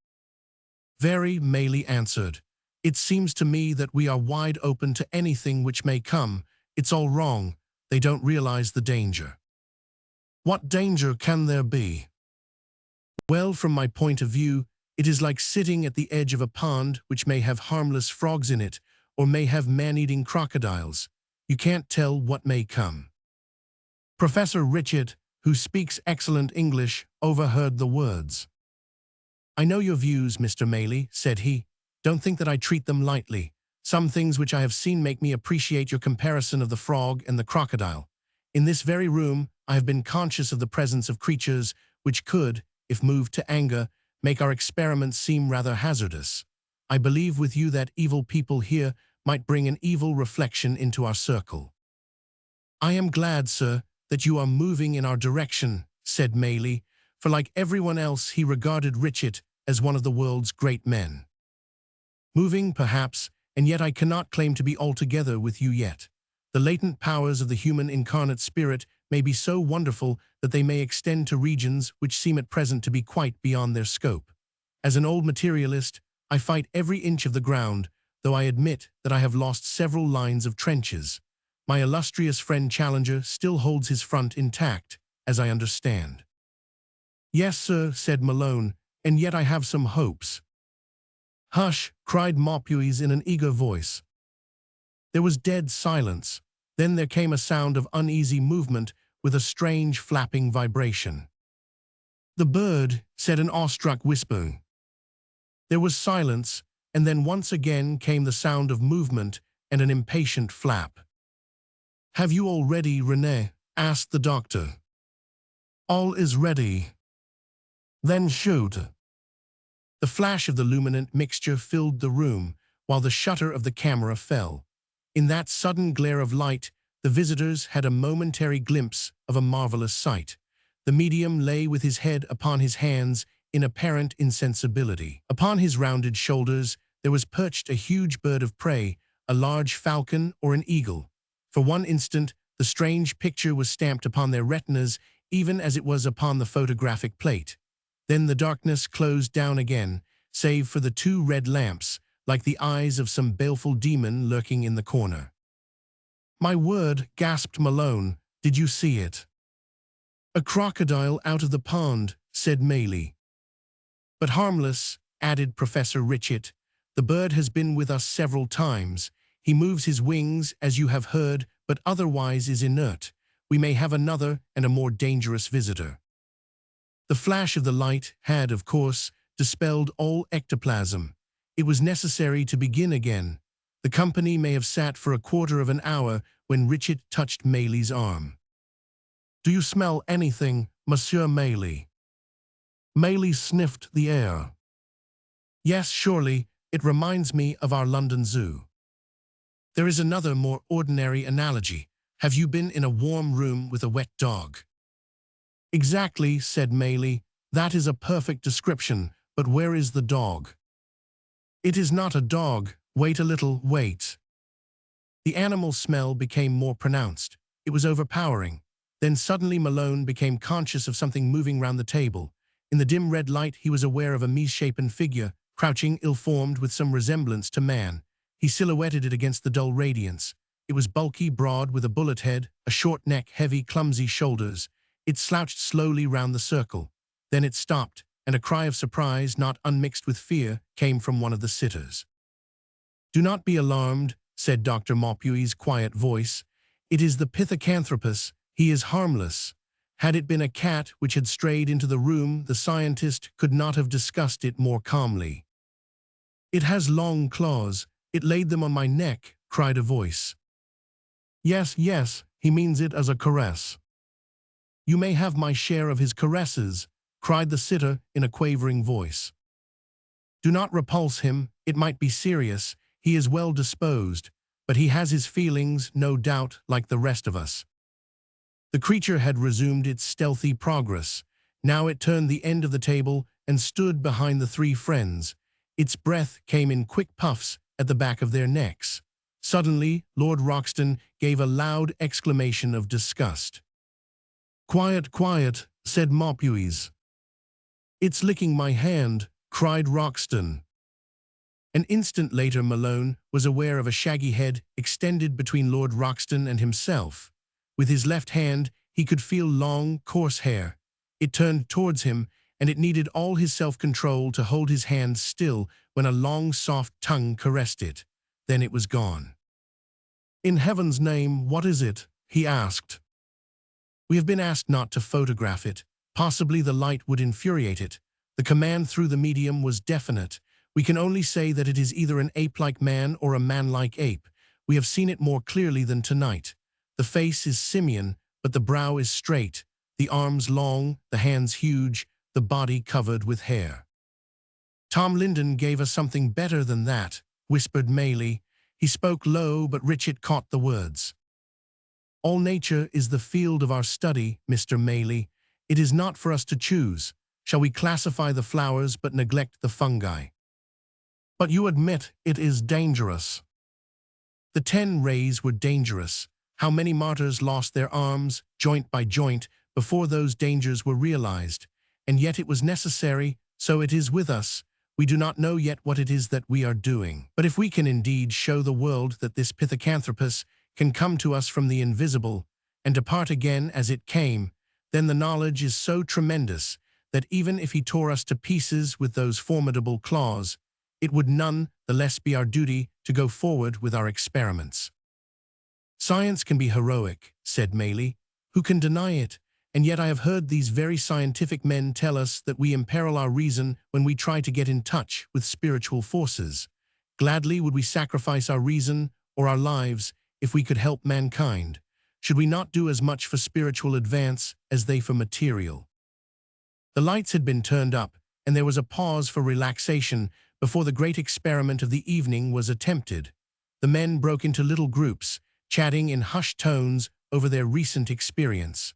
"Very," Mailly answered. "It seems to me that we are wide open to anything which may come. It's all wrong. They don't realize the danger." "What danger can there be?" "Well, from my point of view, it is like sitting at the edge of a pond which may have harmless frogs in it, or may have man-eating crocodiles. You can't tell what may come." Professor Richet, who speaks excellent English, overheard the words. "I know your views, Mr. Mailly," said he. "Don't think that I treat them lightly. Some things which I have seen make me appreciate your comparison of the frog and the crocodile. In this very room, I have been conscious of the presence of creatures which could, if moved to anger, make our experiments seem rather hazardous. I believe with you that evil people here might bring an evil reflection into our circle." "I am glad, sir, that you are moving in our direction," said Mailly, for like everyone else he regarded Richet as one of the world's great men. "Moving, perhaps, and yet I cannot claim to be altogether with you yet. The latent powers of the human incarnate spirit may be so wonderful that they may extend to regions which seem at present to be quite beyond their scope. As an old materialist, I fight every inch of the ground, though I admit that I have lost several lines of trenches. My illustrious friend Challenger still holds his front intact, as I understand. Yes, sir, said Malone, and yet I have some hopes. Hush, cried Maupuis in an eager voice. There was dead silence. Then there came a sound of uneasy movement with a strange flapping vibration. The bird, said an awestruck whisper. There was silence, and then once again came the sound of movement and an impatient flap. Have you all ready, René? Asked the doctor. All is ready. Then shoot. The flash of the luminant mixture filled the room, while the shutter of the camera fell. In that sudden glare of light, the visitors had a momentary glimpse of a marvelous sight. The medium lay with his head upon his hands in apparent insensibility. Upon his rounded shoulders there was perched a huge bird of prey, a large falcon or an eagle. For one instant, the strange picture was stamped upon their retinas, even as it was upon the photographic plate. Then the darkness closed down again, save for the two red lamps, like the eyes of some baleful demon lurking in the corner. My word, gasped Malone, did you see it? A crocodile out of the pond, said Maylie. But harmless, added Professor Richet. The bird has been with us several times. He moves his wings, as you have heard, but otherwise is inert. We may have another and a more dangerous visitor. The flash of the light had, of course, dispelled all ectoplasm. It was necessary to begin again. The company may have sat for a quarter of an hour when Richet touched Maylie's arm. Do you smell anything, Monsieur Maylie? Maylie sniffed the air. Yes, surely, it reminds me of our London Zoo. There is another more ordinary analogy. Have you been in a warm room with a wet dog? Exactly, said Maylie. That is a perfect description, but where is the dog? It is not a dog. Wait a little, wait. The animal smell became more pronounced. It was overpowering. Then suddenly Malone became conscious of something moving round the table. In the dim red light he was aware of a misshapen figure, crouching ill-formed with some resemblance to man. He silhouetted it against the dull radiance. It was bulky, broad, with a bullet head, a short neck, heavy, clumsy shoulders. It slouched slowly round the circle. Then it stopped, and a cry of surprise, not unmixed with fear, came from one of the sitters. Do not be alarmed, said Dr. Maupuis's quiet voice. It is the Pithecanthropus. He is harmless. Had it been a cat which had strayed into the room, the scientist could not have discussed it more calmly. It has long claws. It laid them on my neck, cried a voice. Yes, yes, he means it as a caress. You may have my share of his caresses, cried the sitter in a quavering voice. Do not repulse him. It might be serious. He is well disposed, but he has his feelings, no doubt, like the rest of us. The creature had resumed its stealthy progress. Now it turned the end of the table and stood behind the three friends. Its breath came in quick puffs at the back of their necks. Suddenly, Lord Roxton gave a loud exclamation of disgust. Quiet, quiet, said Maupuis. It's licking my hand, cried Roxton. An instant later Malone was aware of a shaggy head extended between Lord Roxton and himself. With his left hand, he could feel long, coarse hair. It turned towards him, and it needed all his self-control to hold his hand still when a long, soft tongue caressed it. Then it was gone. In heaven's name, what is it? He asked. We have been asked not to photograph it. Possibly the light would infuriate it. The command through the medium was definite. We can only say that it is either an ape-like man or a man-like ape. We have seen it more clearly than tonight. The face is simian, but the brow is straight, the arms long, the hands huge, the body covered with hair. Tom Linden gave us something better than that, whispered Maylie. He spoke low, but Richet caught the words. All nature is the field of our study, Mr. Maylie. It is not for us to choose. Shall we classify the flowers but neglect the fungi? But you admit it is dangerous. The 10 rays were dangerous. How many martyrs lost their arms, joint by joint, before those dangers were realized. And yet it was necessary, so it is with us. We do not know yet what it is that we are doing. But if we can indeed show the world that this Pithecanthropus can come to us from the invisible and depart again as it came, then the knowledge is so tremendous that even if he tore us to pieces with those formidable claws, it would none the less be our duty to go forward with our experiments. Science can be heroic, said Maley. Who can deny it? And yet I have heard these very scientific men tell us that we imperil our reason when we try to get in touch with spiritual forces. Gladly would we sacrifice our reason or our lives if we could help mankind. Should we not do as much for spiritual advance as they for material? The lights had been turned up, and there was a pause for relaxation before the great experiment of the evening was attempted. The men broke into little groups, chatting in hushed tones over their recent experience.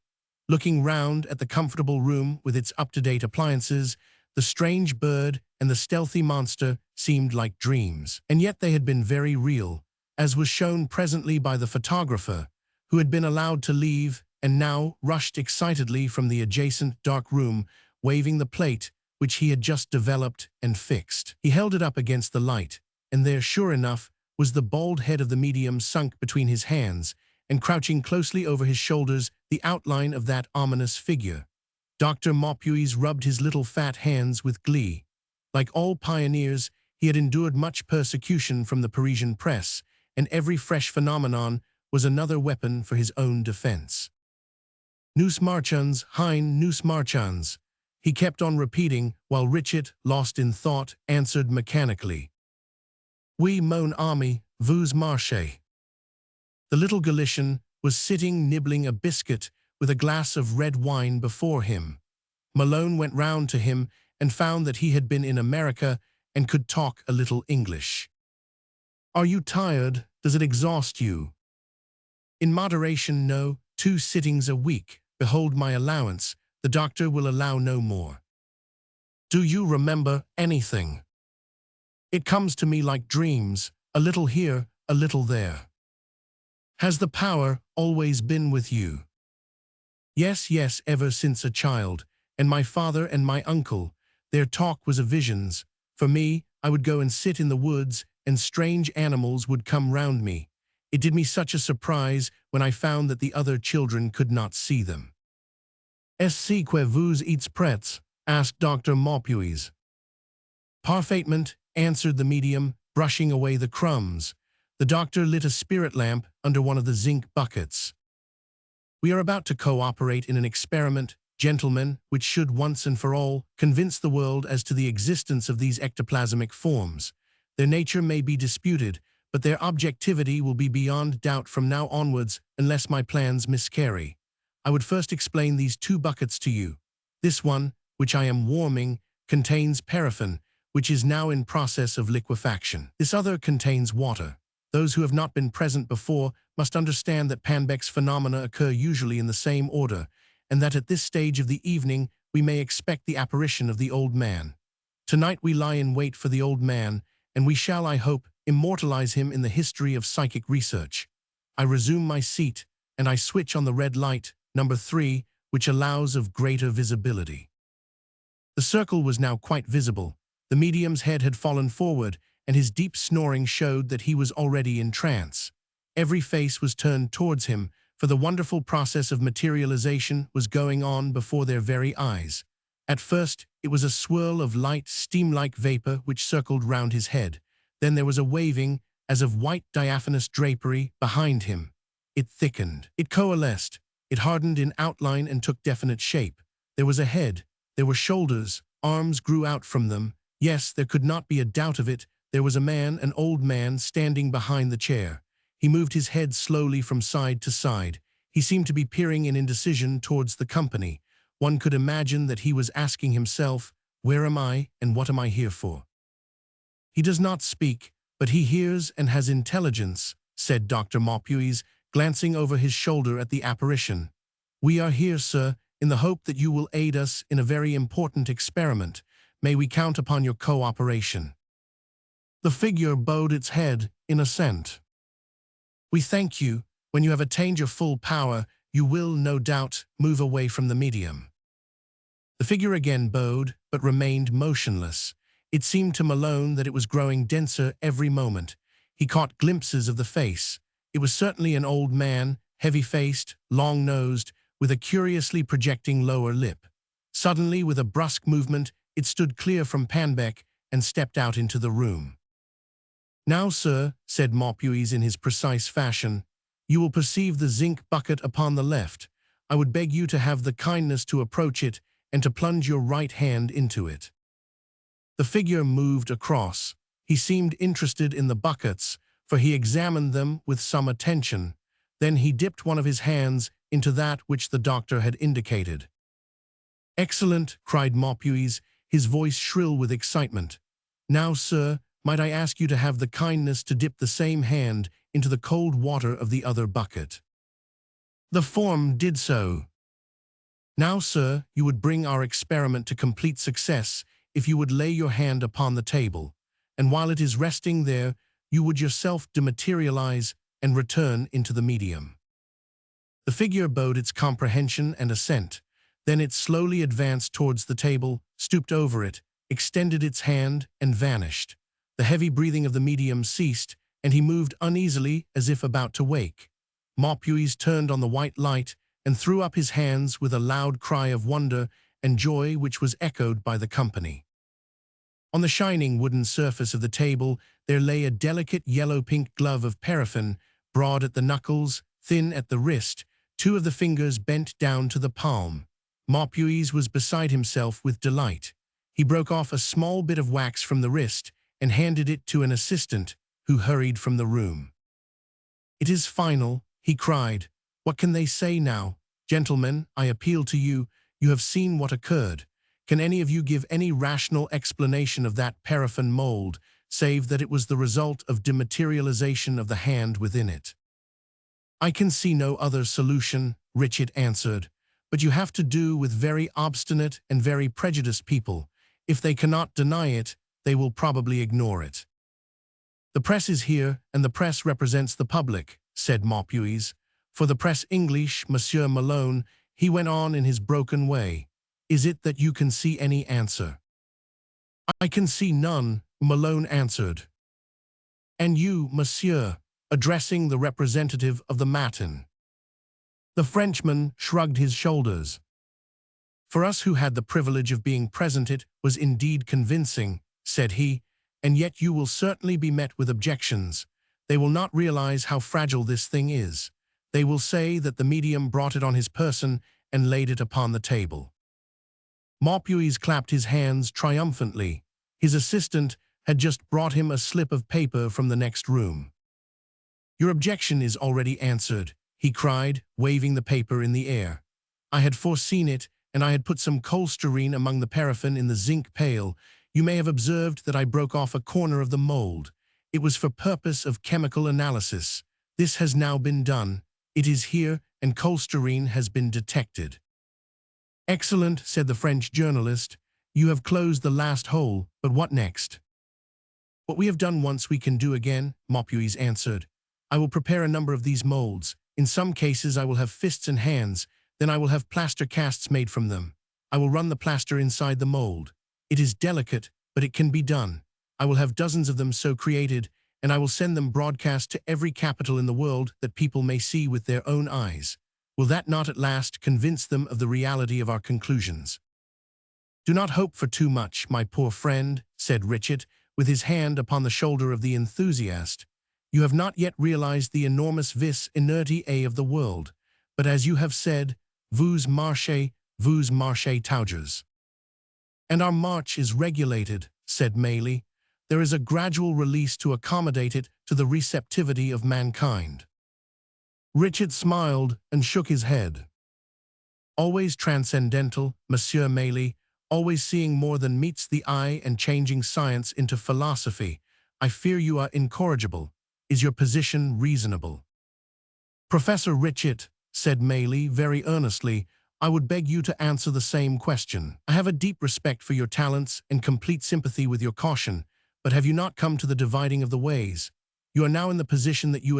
Looking round at the comfortable room with its up-to-date appliances, the strange bird and the stealthy monster seemed like dreams. And yet they had been very real, as was shown presently by the photographer, who had been allowed to leave and now rushed excitedly from the adjacent dark room, waving the plate which he had just developed and fixed. He held it up against the light, and there, sure enough, was the bald head of the medium sunk between his hands, and crouching closely over his shoulders the outline of that ominous figure. Dr. Maupuis rubbed his little fat hands with glee. Like all pioneers, he had endured much persecution from the Parisian press, and every fresh phenomenon was another weapon for his own defense. Nous marchons, hein, nous marchons, he kept on repeating, while Richet, lost in thought, answered mechanically. Oui, mon ami, vous marchez. The little Galician was sitting nibbling a biscuit with a glass of red wine before him. Malone went round to him and found that he had been in America and could talk a little English. Are you tired? Does it exhaust you? In moderation, no, 2 sittings a week. Behold my allowance. The doctor will allow no more. Do you remember anything? It comes to me like dreams, a little here, a little there. Has the power always been with you? Yes, yes, ever since a child, and my father and my uncle, their talk was of visions. For me, I would go and sit in the woods, and strange animals would come round me. It did me such a surprise when I found that the other children could not see them. Est-ce que vous êtes prêts? Asked Dr. Maupuis. Parfaitement, answered the medium, brushing away the crumbs. The doctor lit a spirit lamp under one of the zinc buckets. We are about to cooperate in an experiment, gentlemen, which should once and for all convince the world as to the existence of these ectoplasmic forms. Their nature may be disputed, but their objectivity will be beyond doubt from now onwards unless my plans miscarry. I would first explain these 2 buckets to you. This one, which I am warming, contains paraffin, which is now in process of liquefaction. This other contains water. Those who have not been present before must understand that Panbeck's phenomena occur usually in the same order, and that at this stage of the evening we may expect the apparition of the old man. Tonight we lie in wait for the old man, and we shall, I hope, immortalize him in the history of psychic research. I resume my seat, and I switch on the red light, number 3, which allows of greater visibility. The circle was now quite visible. The medium's head had fallen forward, and his deep snoring showed that he was already in trance. Every face was turned towards him, for the wonderful process of materialization was going on before their very eyes. At first, it was a swirl of light, steam-like vapor which circled round his head. Then there was a waving, as of white diaphanous drapery, behind him. It thickened. It coalesced. It hardened in outline and took definite shape. There was a head. There were shoulders. Arms grew out from them. Yes, there could not be a doubt of it. There was a man, an old man, standing behind the chair. He moved his head slowly from side to side. He seemed to be peering in indecision towards the company. One could imagine that he was asking himself, "Where am I, and what am I here for?" He does not speak, but he hears and has intelligence, said Dr. Maupuis, glancing over his shoulder at the apparition. We are here, sir, in the hope that you will aid us in a very important experiment. May we count upon your cooperation? The figure bowed its head in assent. We thank you, When you have attained your full power, you will, no doubt, move away from the medium. The figure again bowed, but remained motionless. It seemed to Malone that it was growing denser every moment. He caught glimpses of the face. It was certainly an old man, heavy-faced, long-nosed, with a curiously projecting lower lip. Suddenly, with a brusque movement, it stood clear from Panbeck and stepped out into the room. "Now, sir," said Maupuis in his precise fashion, "you will perceive the zinc bucket upon the left. I would beg you to have the kindness to approach it and to plunge your right hand into it." The figure moved across. He seemed interested in the buckets, for he examined them with some attention. Then he dipped one of his hands into that which the doctor had indicated. "Excellent," cried Maupuis, his voice shrill with excitement. "Now, sir, might I ask you to have the kindness to dip the same hand into the cold water of the other bucket?" The form did so. "Now, sir, you would bring our experiment to complete success if you would lay your hand upon the table, and while it is resting there, you would yourself dematerialize and return into the medium." The figure bowed its comprehension and assent. Then it slowly advanced towards the table, stooped over it, extended its hand, and vanished. The heavy breathing of the medium ceased, and he moved uneasily as if about to wake. Maupuis turned on the white light and threw up his hands with a loud cry of wonder and joy which was echoed by the company. On the shining wooden surface of the table there lay a delicate yellow-pink glove of paraffin, broad at the knuckles, thin at the wrist, two of the fingers bent down to the palm. Maupuis was beside himself with delight. He broke off a small bit of wax from the wrist and handed it to an assistant, who hurried from the room. "It is final," he cried. "What can they say now? Gentlemen, I appeal to you. You have seen what occurred. Can any of you give any rational explanation of that paraffin mold, save that it was the result of dematerialization of the hand within it?" "I can see no other solution," Richard answered. "But you have to do with very obstinate and very prejudiced people. If they cannot deny it, they will probably ignore it." "The press is here, and the press represents the public," said Maupuis. "For the press English, Monsieur Malone," he went on in his broken way, "is it that you can see any answer?" "I can see none," Malone answered. "And you, Monsieur?" addressing the representative of the Matin. The Frenchman shrugged his shoulders. "For us who had the privilege of being present, it was indeed convincing," said he, "and yet you will certainly be met with objections. They will not realize how fragile this thing is. They will say that the medium brought it on his person and laid it upon the table." Maupuis clapped his hands triumphantly. His assistant had just brought him a slip of paper from the next room. "Your objection is already answered," he cried, waving the paper in the air. "I had foreseen it, and I had put some cholesterine among the paraffin in the zinc pail. You may have observed that I broke off a corner of the mold. It was for purpose of chemical analysis. This has now been done. It is here, and cholesterine has been detected." "Excellent," said the French journalist. "You have closed the last hole, but what next?" "What we have done once we can do again," Maupuis answered. "I will prepare a number of these molds. In some cases I will have fists and hands, then I will have plaster casts made from them. I will run the plaster inside the mold. It is delicate, but it can be done. I will have dozens of them so created, and I will send them broadcast to every capital in the world that people may see with their own eyes. Will that not at last convince them of the reality of our conclusions?" "Do not hope for too much, my poor friend," said Richard, with his hand upon the shoulder of the enthusiast. "You have not yet realized the enormous vis inertiae of the world, but as you have said, vous marchez taugers." "And our march is regulated," said Maley. "There is a gradual release to accommodate it to the receptivity of mankind." Richard smiled and shook his head. "Always transcendental, Monsieur Maley, always seeing more than meets the eye and changing science into philosophy. I fear you are incorrigible. Is your position reasonable?" "Professor Richard," said Maley very earnestly, "I would beg you to answer the same question. I have a deep respect for your talents and complete sympathy with your caution, but have you not come to the dividing of the ways? You are now in the position that you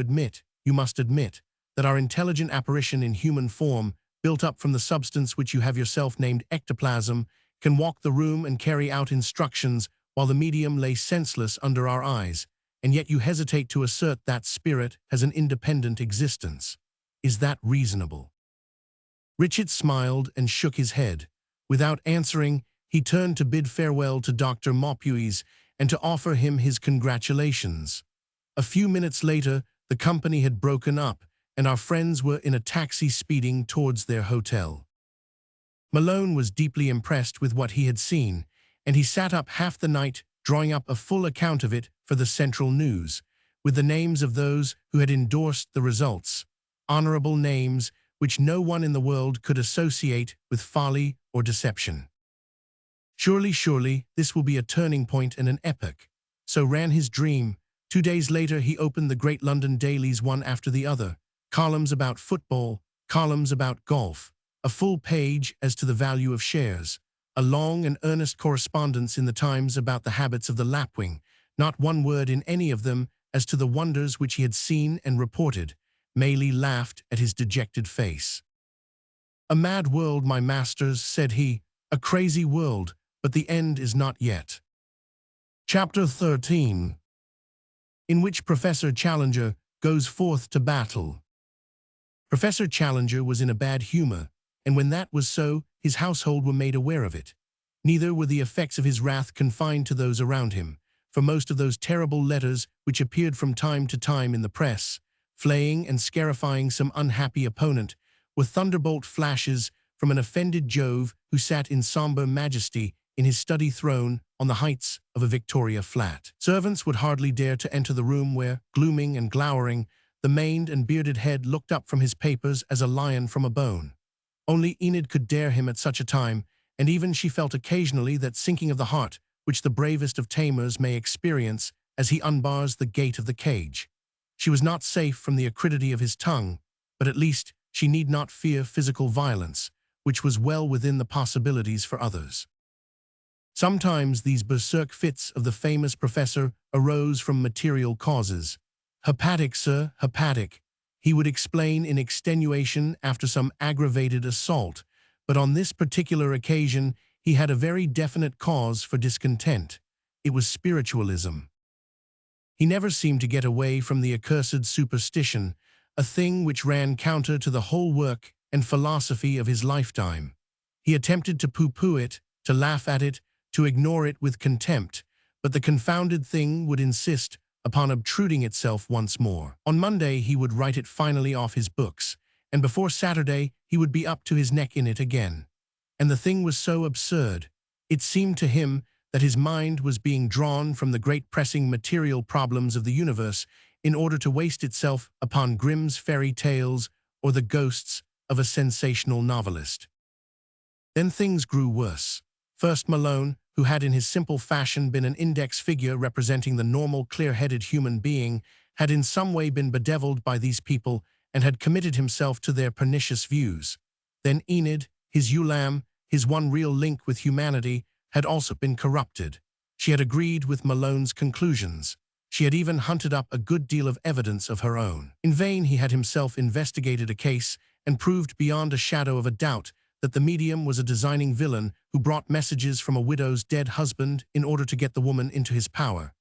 must admit, that our intelligent apparition in human form, built up from the substance which you have yourself named ectoplasm, can walk the room and carry out instructions while the medium lay senseless under our eyes, and yet you hesitate to assert that spirit has an independent existence. Is that reasonable?" Richard smiled and shook his head. Without answering, he turned to bid farewell to Dr. Maupuis and to offer him his congratulations. A few minutes later, the company had broken up, and our friends were in a taxi speeding towards their hotel. Malone was deeply impressed with what he had seen, and he sat up half the night drawing up a full account of it for the Central News, with the names of those who had endorsed the results, honorable names which no one in the world could associate with folly or deception. Surely, this will be a turning point and an epoch. So ran his dream. 2 days later, he opened the great London dailies one after the other. Columns about football, columns about golf, a full page as to the value of shares, a long and earnest correspondence in the Times about the habits of the lapwing, not one word in any of them as to the wonders which he had seen and reported. Maylie laughed at his dejected face. "A mad world, my masters," said he, "a crazy world, but the end is not yet." Chapter 13, in which Professor Challenger goes forth to battle. Professor Challenger was in a bad humor, and when that was so, his household were made aware of it. Neither were the effects of his wrath confined to those around him, for most of those terrible letters which appeared from time to time in the press, flaying and scarifying some unhappy opponent, were thunderbolt flashes from an offended Jove who sat in somber majesty in his study throne on the heights of a Victoria flat. Servants would hardly dare to enter the room where, glooming and glowering, the maned and bearded head looked up from his papers as a lion from a bone. Only Enid could dare him at such a time, and even she felt occasionally that sinking of the heart which the bravest of tamers may experience as he unbars the gate of the cage. She was not safe from the acridity of his tongue, but at least she need not fear physical violence, which was well within the possibilities for others. Sometimes these berserk fits of the famous professor arose from material causes. "Hepatic, sir, hepatic," he would explain in extenuation after some aggravated assault, but on this particular occasion he had a very definite cause for discontent. It was spiritualism. He never seemed to get away from the accursed superstition, a thing which ran counter to the whole work and philosophy of his lifetime. He attempted to pooh-pooh it, to laugh at it, to ignore it with contempt, but the confounded thing would insist upon obtruding itself once more. On Monday he would write it finally off his books, and before Saturday he would be up to his neck in it again. And the thing was so absurd. It seemed to him that his mind was being drawn from the great pressing material problems of the universe in order to waste itself upon Grimm's fairy tales or the ghosts of a sensational novelist. Then things grew worse. First Malone, who had in his simple fashion been an index figure representing the normal clear-headed human being, had in some way been bedeviled by these people and had committed himself to their pernicious views. Then Enid, his ewe lamb, his one real link with humanity, had also been corrupted. She had agreed with Malone's conclusions. She had even hunted up a good deal of evidence of her own. In vain he had himself investigated a case and proved beyond a shadow of a doubt that the medium was a designing villain who brought messages from a widow's dead husband in order to get the woman into his power.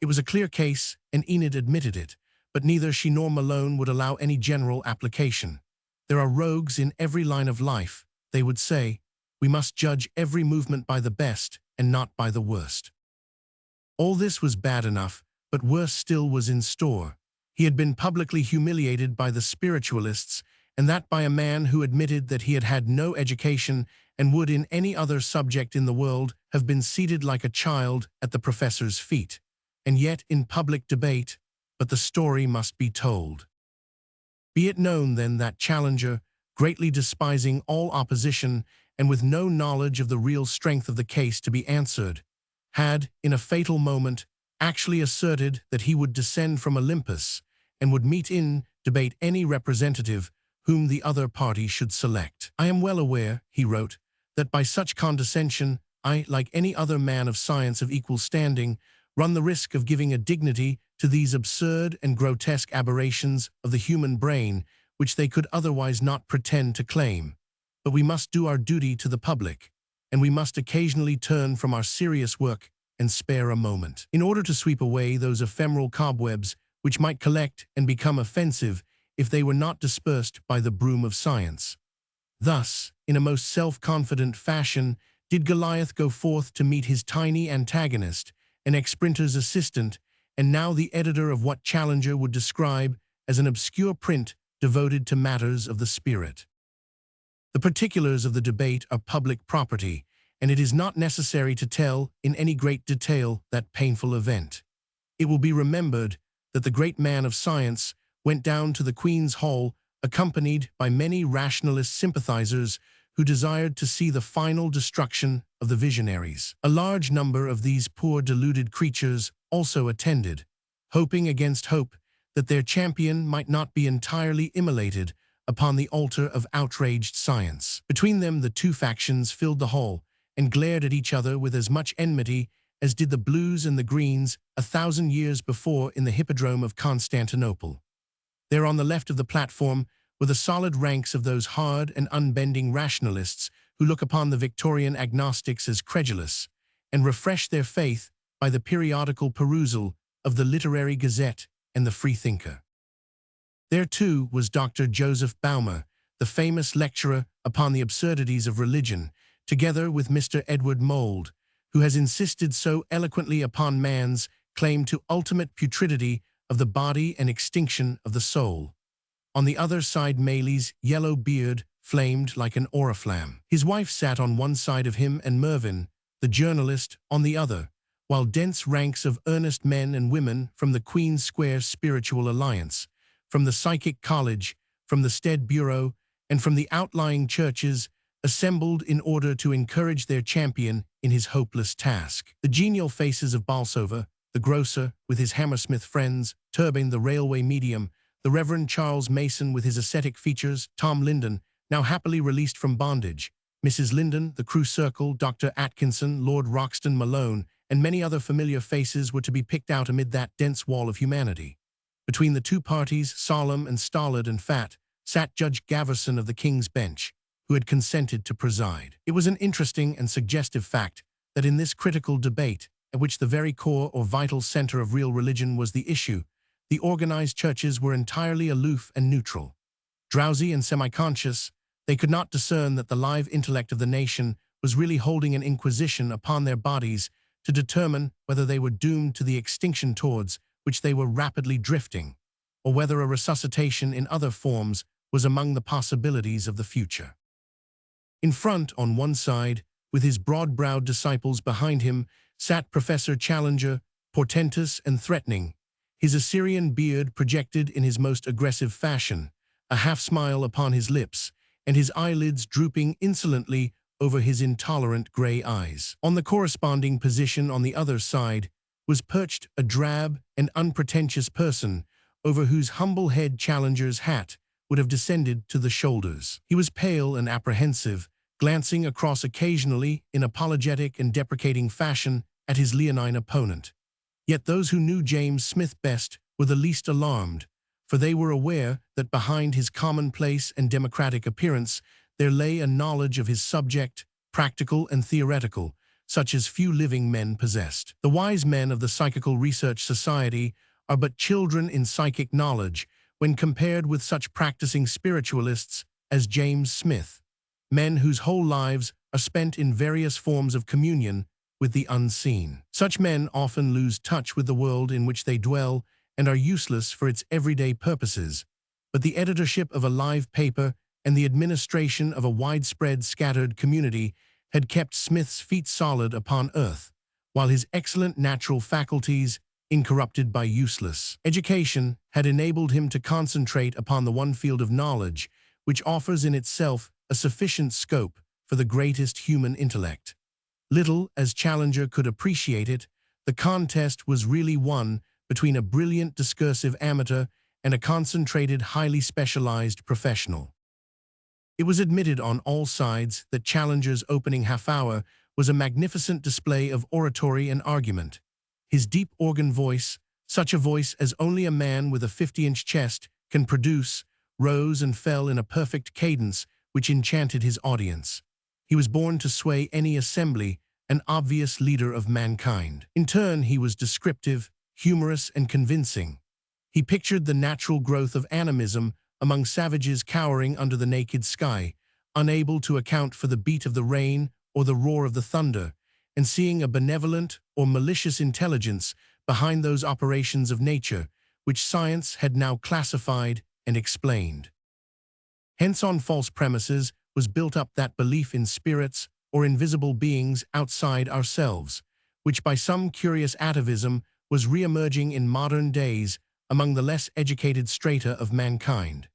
It was a clear case, and Enid admitted it, but neither she nor Malone would allow any general application. "There are rogues in every line of life," they would say. "We must judge every movement by the best and not by the worst." All this was bad enough, but worse still was in store. He had been publicly humiliated by the spiritualists, and that by a man who admitted that he had had no education and would in any other subject in the world have been seated like a child at the professor's feet. And yet in public debate, but the story must be told. Be it known then that Challenger, greatly despising all opposition and with no knowledge of the real strength of the case to be answered, had, in a fatal moment, actually asserted that he would descend from Olympus and would meet in debate any representative whom the other party should select. "I am well aware," he wrote, "that by such condescension I, like any other man of science of equal standing, run the risk of giving a dignity to these absurd and grotesque aberrations of the human brain which they could otherwise not pretend to claim. But we must do our duty to the public, and we must occasionally turn from our serious work and spare a moment, in order to sweep away those ephemeral cobwebs which might collect and become offensive if they were not dispersed by the broom of science. Thus, in a most self-confident fashion, did Goliath go forth to meet his tiny antagonist, an ex-printer's assistant, and now the editor of what Challenger would describe as an obscure print devoted to matters of the spirit. The particulars of the debate are public property, and it is not necessary to tell in any great detail that painful event. It will be remembered that the great man of science went down to the Queen's Hall accompanied by many rationalist sympathizers who desired to see the final destruction of the visionaries. A large number of these poor deluded creatures also attended, hoping against hope that their champion might not be entirely immolated upon the altar of outraged science. Between them the two factions filled the hall and glared at each other with as much enmity as did the blues and the greens 1,000 years before in the hippodrome of Constantinople. There on the left of the platform were the solid ranks of those hard and unbending rationalists who look upon the Victorian agnostics as credulous and refresh their faith by the periodical perusal of the Literary Gazette and the Freethinker. There, too, was Dr. Joseph Baumer, the famous lecturer upon the absurdities of religion, together with Mr. Edward Mould, who has insisted so eloquently upon man's claim to ultimate putridity of the body and extinction of the soul. On the other side Maylie's yellow beard flamed like an oriflamme. His wife sat on one side of him and Mervyn, the journalist, on the other, while dense ranks of earnest men and women from the Queen's Square Spiritual Alliance, from the Psychic College, from the Stead Bureau, and from the outlying churches, assembled in order to encourage their champion in his hopeless task. The genial faces of Bolsover, the grocer, with his Hammersmith friends, Turbine, the railway medium, the Reverend Charles Mason with his ascetic features, Tom Linden, now happily released from bondage, Mrs. Linden, the Crewe Circle, Dr. Atkinson, Lord Roxton Malone, and many other familiar faces were to be picked out amid that dense wall of humanity. Between the two parties, solemn and stolid and fat, sat Judge Gaverson of the King's Bench, who had consented to preside. It was an interesting and suggestive fact that in this critical debate, at which the very core or vital center of real religion was the issue, the organized churches were entirely aloof and neutral. Drowsy and semi-conscious, they could not discern that the live intellect of the nation was really holding an inquisition upon their bodies to determine whether they were doomed to the extinction towards which they were rapidly drifting, or whether a resuscitation in other forms was among the possibilities of the future. In front, on one side, with his broad-browed disciples behind him, sat Professor Challenger, portentous and threatening, his Assyrian beard projected in his most aggressive fashion, a half-smile upon his lips, and his eyelids drooping insolently over his intolerant gray eyes. On the corresponding position on the other side was perched a drab and unpretentious person over whose humble head Challenger's hat would have descended to the shoulders. He was pale and apprehensive, glancing across occasionally in apologetic and deprecating fashion at his leonine opponent. Yet those who knew James Smith best were the least alarmed, for they were aware that behind his commonplace and democratic appearance there lay a knowledge of his subject, practical and theoretical, such as few living men possessed. The wise men of the Psychical Research Society are but children in psychic knowledge when compared with such practicing spiritualists as James Smith, men whose whole lives are spent in various forms of communion with the unseen. Such men often lose touch with the world in which they dwell and are useless for its everyday purposes, but the editorship of a live paper and the administration of a widespread scattered community had kept Smith's feet solid upon earth, while his excellent natural faculties, incorrupted by useless education, had enabled him to concentrate upon the one field of knowledge which offers in itself a sufficient scope for the greatest human intellect. Little as Challenger could appreciate it, the contest was really one between a brilliant discursive amateur and a concentrated, highly specialized professional. It was admitted on all sides that Challenger's opening half-hour was a magnificent display of oratory and argument. His deep organ voice, such a voice as only a man with a 50-inch chest can produce, rose and fell in a perfect cadence which enchanted his audience. He was born to sway any assembly, an obvious leader of mankind. In turn, he was descriptive, humorous, and convincing. He pictured the natural growth of animism among savages cowering under the naked sky, unable to account for the beat of the rain or the roar of the thunder, and seeing a benevolent or malicious intelligence behind those operations of nature which science had now classified and explained. Hence, on false premises was built up that belief in spirits or invisible beings outside ourselves, which by some curious atavism was re-emerging in modern days among the less educated strata of mankind.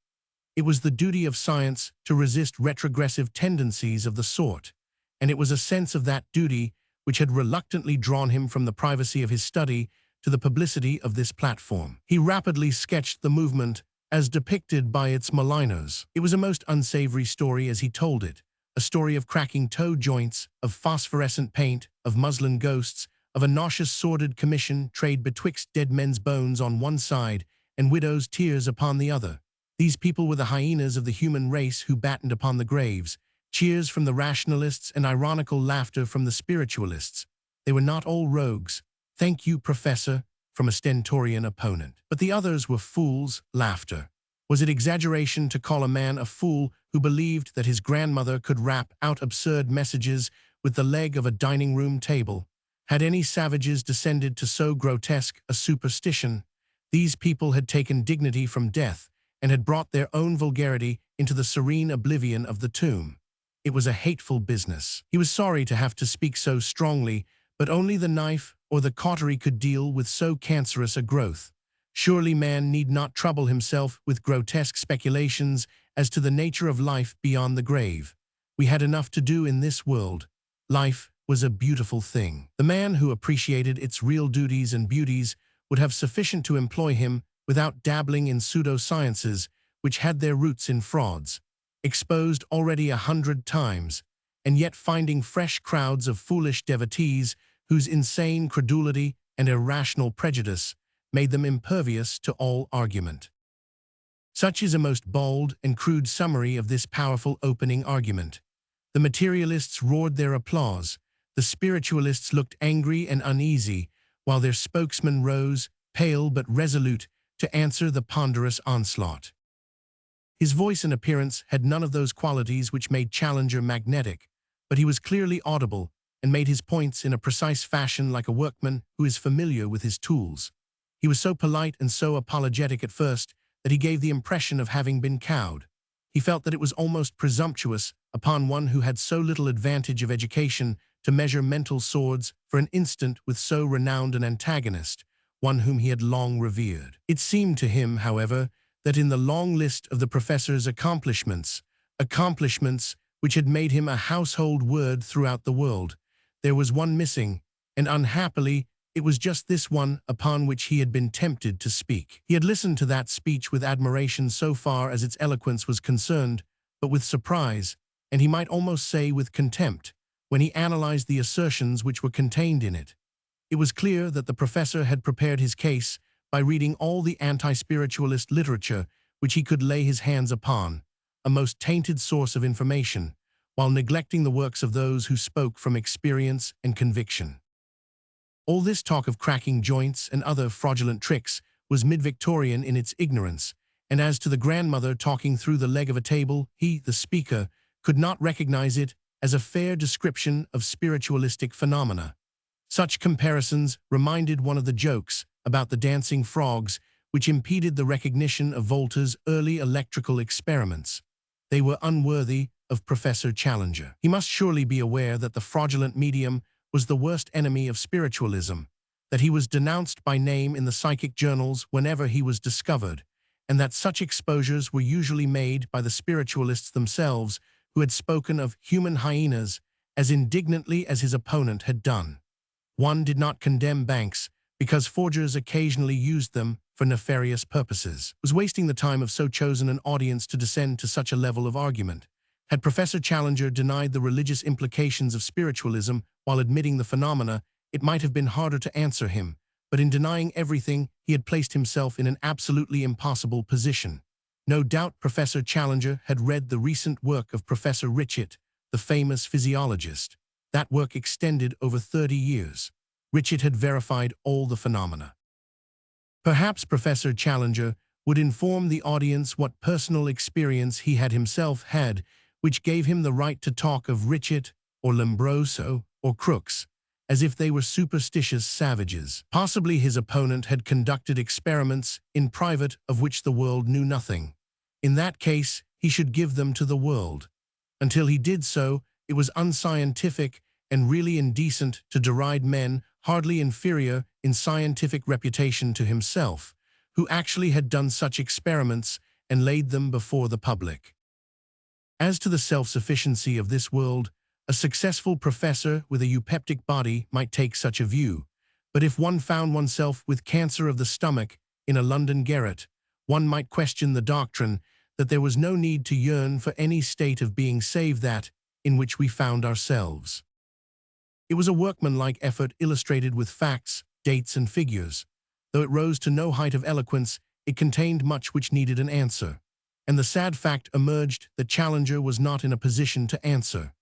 It was the duty of science to resist retrogressive tendencies of the sort, and it was a sense of that duty which had reluctantly drawn him from the privacy of his study to the publicity of this platform. He rapidly sketched the movement as depicted by its maligners. It was a most unsavory story as he told it, a story of cracking toe joints, of phosphorescent paint, of muslin ghosts, of a nauseous sordid commission trade betwixt dead men's bones on one side and widows' tears upon the other. These people were the hyenas of the human race who battened upon the graves, cheers from the rationalists and ironical laughter from the spiritualists. They were not all rogues. "Thank you, Professor," from a stentorian opponent. But the others were fools, laughter. Was it exaggeration to call a man a fool who believed that his grandmother could rap out absurd messages with the leg of a dining-room table? Had any savages descended to so grotesque a superstition? These people had taken dignity from death and had brought their own vulgarity into the serene oblivion of the tomb. It was a hateful business. He was sorry to have to speak so strongly, but only the knife or the cautery could deal with so cancerous a growth. Surely man need not trouble himself with grotesque speculations as to the nature of life beyond the grave. We had enough to do in this world. Life was a beautiful thing. The man who appreciated its real duties and beauties would have sufficient to employ him without dabbling in pseudo-sciences which had their roots in frauds, exposed already 100 times, and yet finding fresh crowds of foolish devotees whose insane credulity and irrational prejudice made them impervious to all argument. Such is a most bald and crude summary of this powerful opening argument. The materialists roared their applause. The spiritualists looked angry and uneasy, while their spokesman rose, pale but resolute, to answer the ponderous onslaught. His voice and appearance had none of those qualities which made Challenger magnetic, but he was clearly audible and made his points in a precise fashion like a workman who is familiar with his tools. He was so polite and so apologetic at first that he gave the impression of having been cowed. He felt that it was almost presumptuous upon one who had so little advantage of education to measure mental swords for an instant with so renowned an antagonist, one whom he had long revered. It seemed to him, however, that in the long list of the professor's accomplishments which had made him a household word throughout the world, there was one missing, and unhappily it was just this one upon which he had been tempted to speak. He had listened to that speech with admiration so far as its eloquence was concerned, but with surprise, and he might almost say with contempt, when he analyzed the assertions which were contained in it. It was clear that the professor had prepared his case by reading all the anti-spiritualist literature which he could lay his hands upon, a most tainted source of information, while neglecting the works of those who spoke from experience and conviction. All this talk of cracking joints and other fraudulent tricks was mid-Victorian in its ignorance, and as to the grandmother talking through the leg of a table, he, the speaker, could not recognize it as a fair description of spiritualistic phenomena. Such comparisons reminded one of the jokes about the dancing frogs which impeded the recognition of Volta's early electrical experiments. They were unworthy of Professor Challenger. He must surely be aware that the fraudulent medium was the worst enemy of spiritualism, that he was denounced by name in the psychic journals whenever he was discovered, and that such exposures were usually made by the spiritualists themselves, who had spoken of human hyenas as indignantly as his opponent had done. One did not condemn banks because forgers occasionally used them for nefarious purposes. It was wasting the time of so chosen an audience to descend to such a level of argument. Had Professor Challenger denied the religious implications of spiritualism while admitting the phenomena, it might have been harder to answer him, but in denying everything, he had placed himself in an absolutely impossible position. No doubt Professor Challenger had read the recent work of Professor Richet, the famous physiologist. That work extended over 30 years. Richet had verified all the phenomena. Perhaps Professor Challenger would inform the audience what personal experience he had himself had, which gave him the right to talk of Richet or Lombroso or Crookes, as if they were superstitious savages. Possibly his opponent had conducted experiments in private of which the world knew nothing. In that case, he should give them to the world. Until he did so, it was unscientific and really indecent to deride men hardly inferior in scientific reputation to himself, who actually had done such experiments and laid them before the public. As to the self-sufficiency of this world, a successful professor with a eupeptic body might take such a view, but if one found oneself with cancer of the stomach in a London garret, one might question the doctrine that there was no need to yearn for any state of being save that in which we found ourselves. It was a workmanlike effort illustrated with facts, dates, and figures. Though it rose to no height of eloquence, it contained much which needed an answer. And the sad fact emerged that Challenger was not in a position to answer.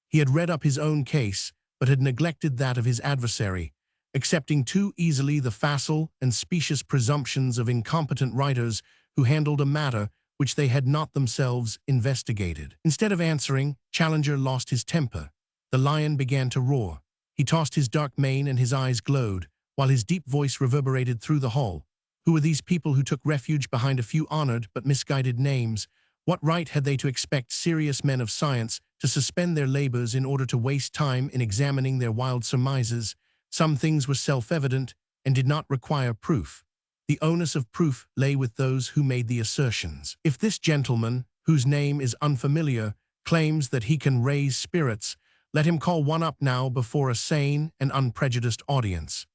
He had read up his own case, but had neglected that of his adversary, accepting too easily the facile and specious presumptions of incompetent writers who handled a matter which they had not themselves investigated. Instead of answering, Challenger lost his temper. The lion began to roar. He tossed his dark mane and his eyes glowed, while his deep voice reverberated through the hall. Who were these people who took refuge behind a few honored but misguided names? What right had they to expect serious men of science to suspend their labors in order to waste time in examining their wild surmises? Some things were self-evident and did not require proof. The onus of proof lay with those who made the assertions. If this gentleman, whose name is unfamiliar, claims that he can raise spirits, let him call one up now before a sane and unprejudiced audience.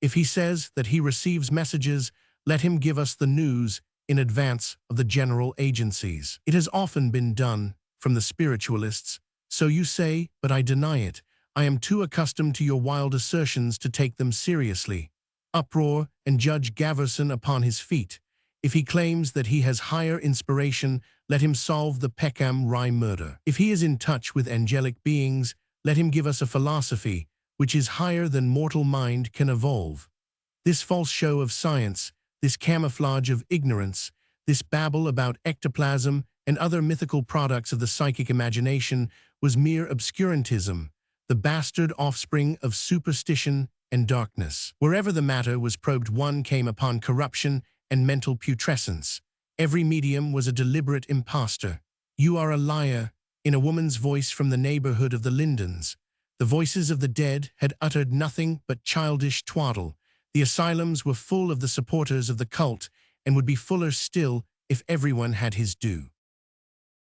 If he says that he receives messages, let him give us the news in advance of the general agencies. It has often been done from the spiritualists. So you say, but I deny it. I am too accustomed to your wild assertions to take them seriously. Uproar and Judge Gaverson upon his feet. If he claims that he has higher inspiration, let him solve the Peckham Rye murder. If he is in touch with angelic beings, let him give us a philosophy which is higher than mortal mind can evolve. This false show of science, this camouflage of ignorance, this babble about ectoplasm and other mythical products of the psychic imagination was mere obscurantism, the bastard offspring of superstition and darkness. Wherever the matter was probed, one came upon corruption and mental putrescence. Every medium was a deliberate impostor. You are a liar, in a woman's voice from the neighborhood of the Lindens. The voices of the dead had uttered nothing but childish twaddle. The asylums were full of the supporters of the cult and would be fuller still if everyone had his due.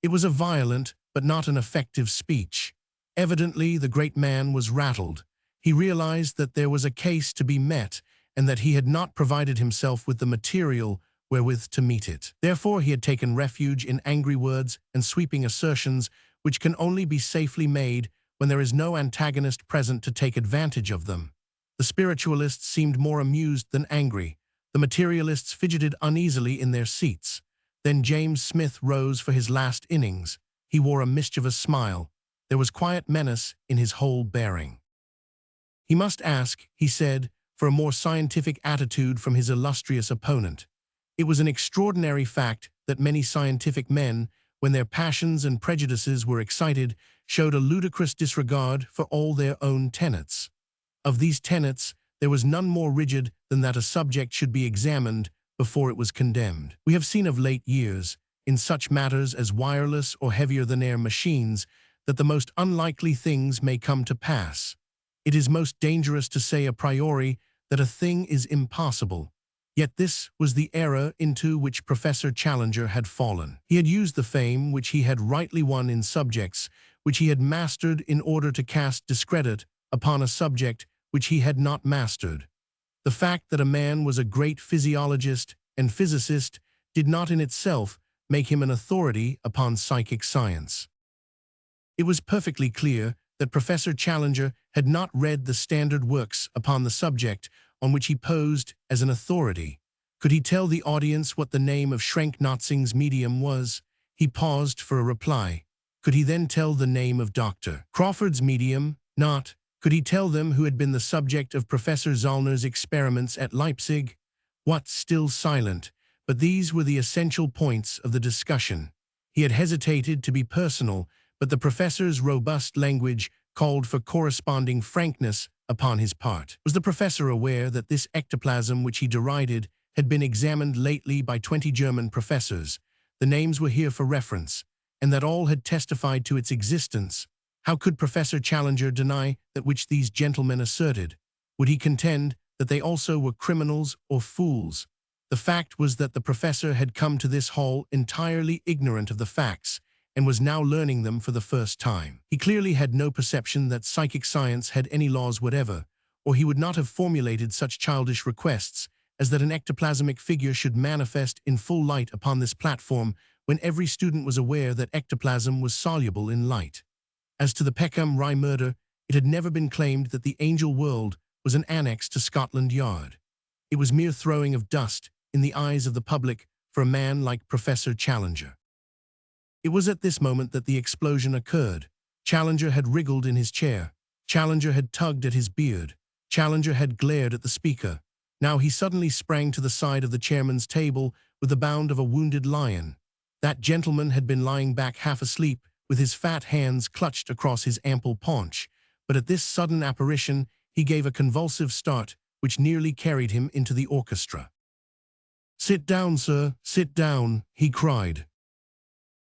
It was a violent but not an effective speech. Evidently, the great man was rattled. He realized that there was a case to be met and that he had not provided himself with the material wherewith to meet it. Therefore, he had taken refuge in angry words and sweeping assertions which can only be safely made when there is no antagonist present to take advantage of them. The spiritualists seemed more amused than angry. The materialists fidgeted uneasily in their seats. Then James Smith rose for his last innings. He wore a mischievous smile. There was quiet menace in his whole bearing. He must ask, he said, for a more scientific attitude from his illustrious opponent. It was an extraordinary fact that many scientific men, when their passions and prejudices were excited, showed a ludicrous disregard for all their own tenets. Of these tenets, there was none more rigid than that a subject should be examined before it was condemned. We have seen of late years, in such matters as wireless or heavier-than-air machines, that the most unlikely things may come to pass. It is most dangerous to say a priori that a thing is impossible. Yet this was the error into which Professor Challenger had fallen. He had used the fame which he had rightly won in subjects which he had mastered in order to cast discredit upon a subject which he had not mastered. The fact that a man was a great physiologist and physicist did not in itself make him an authority upon psychic science. It was perfectly clear that Professor Challenger had not read the standard works upon the subject on which he posed as an authority. Could he tell the audience what the name of Schrenk-Notzing's medium was? He paused for a reply. Could he then tell the name of Dr. Crawford's medium? Not. Could he tell them who had been the subject of Professor Zollner's experiments at Leipzig? What, still silent? But these were the essential points of the discussion. He had hesitated to be personal, but the professor's robust language called for corresponding frankness upon his part. Was the professor aware that this ectoplasm which he derided had been examined lately by 20 German professors? The names were here for reference, and that all had testified to its existence. How could Professor Challenger deny that which these gentlemen asserted? Would he contend that they also were criminals or fools? The fact was that the professor had come to this hall entirely ignorant of the facts, and was now learning them for the first time. He clearly had no perception that psychic science had any laws whatever, or he would not have formulated such childish requests as that an ectoplasmic figure should manifest in full light upon this platform when every student was aware that ectoplasm was soluble in light. As to the Peckham Rye murder, it had never been claimed that the Angel World was an annex to Scotland Yard. It was mere throwing of dust in the eyes of the public for a man like Professor Challenger. It was at this moment that the explosion occurred. Challenger had wriggled in his chair. Challenger had tugged at his beard. Challenger had glared at the speaker. Now he suddenly sprang to the side of the chairman's table with the bound of a wounded lion. That gentleman had been lying back half asleep with his fat hands clutched across his ample paunch, but at this sudden apparition he gave a convulsive start which nearly carried him into the orchestra. "Sit down, sir, sit down," he cried.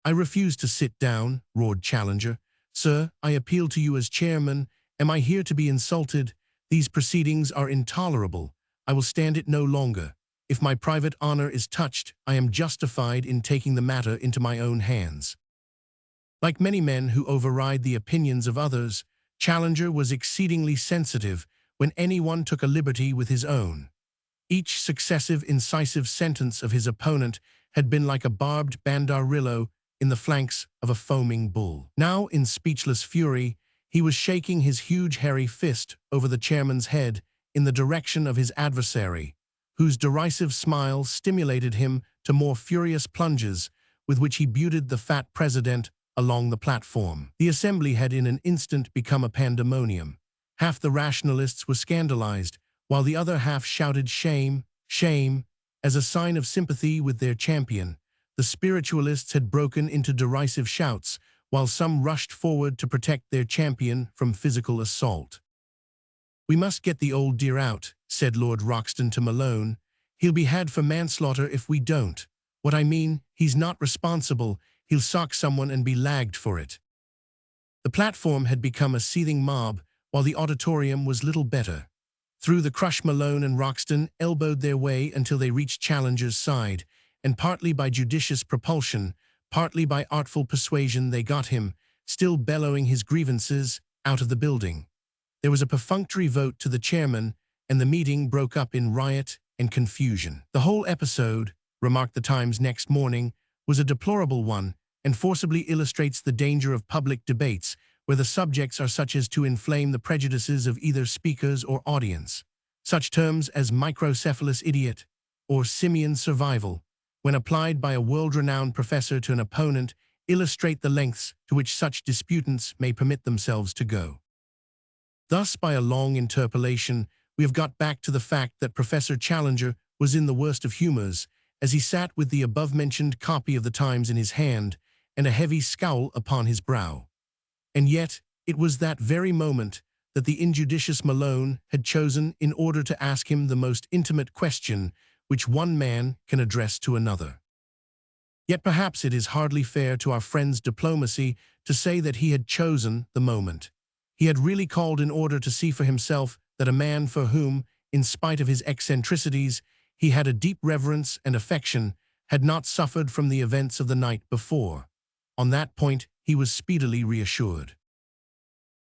"I refuse to sit down," roared Challenger. "Sir, I appeal to you as chairman. Am I here to be insulted? These proceedings are intolerable. I will stand it no longer. If my private honor is touched, I am justified in taking the matter into my own hands." Like many men who override the opinions of others, Challenger was exceedingly sensitive when anyone took a liberty with his own. Each successive incisive sentence of his opponent had been like a barbed banderillo in the flanks of a foaming bull. Now, in speechless fury, he was shaking his huge hairy fist over the chairman's head in the direction of his adversary, whose derisive smile stimulated him to more furious plunges with which he butted the fat president along the platform. The assembly had in an instant become a pandemonium. Half the rationalists were scandalized, while the other half shouted shame, shame, as a sign of sympathy with their champion. The spiritualists had broken into derisive shouts, while some rushed forward to protect their champion from physical assault. "We must get the old dear out," said Lord Roxton to Malone. "He'll be had for manslaughter if we don't. What I mean, he's not responsible. He'll sock someone and be lagged for it." The platform had become a seething mob, while the auditorium was little better. Through the crush Malone and Roxton elbowed their way until they reached Challenger's side, and partly by judicious propulsion, partly by artful persuasion they got him, still bellowing his grievances, out of the building. There was a perfunctory vote to the chairman, and the meeting broke up in riot and confusion. "The whole episode," remarked the Times next morning, "was a deplorable one, and forcibly illustrates the danger of public debates, where the subjects are such as to inflame the prejudices of either speakers or audience. Such terms as microcephalous idiot or simian survival, when applied by a world-renowned professor to an opponent, illustrate the lengths to which such disputants may permit themselves to go." Thus, by a long interpolation, we have got back to the fact that Professor Challenger was in the worst of humors, as he sat with the above-mentioned copy of the Times in his hand and a heavy scowl upon his brow. And yet, it was that very moment that the injudicious Malone had chosen in order to ask him the most intimate question which one man can address to another. Yet perhaps it is hardly fair to our friend's diplomacy to say that he had chosen the moment. He had really called in order to see for himself that a man for whom, in spite of his eccentricities, he had a deep reverence and affection, had not suffered from the events of the night before. On that point, he was speedily reassured.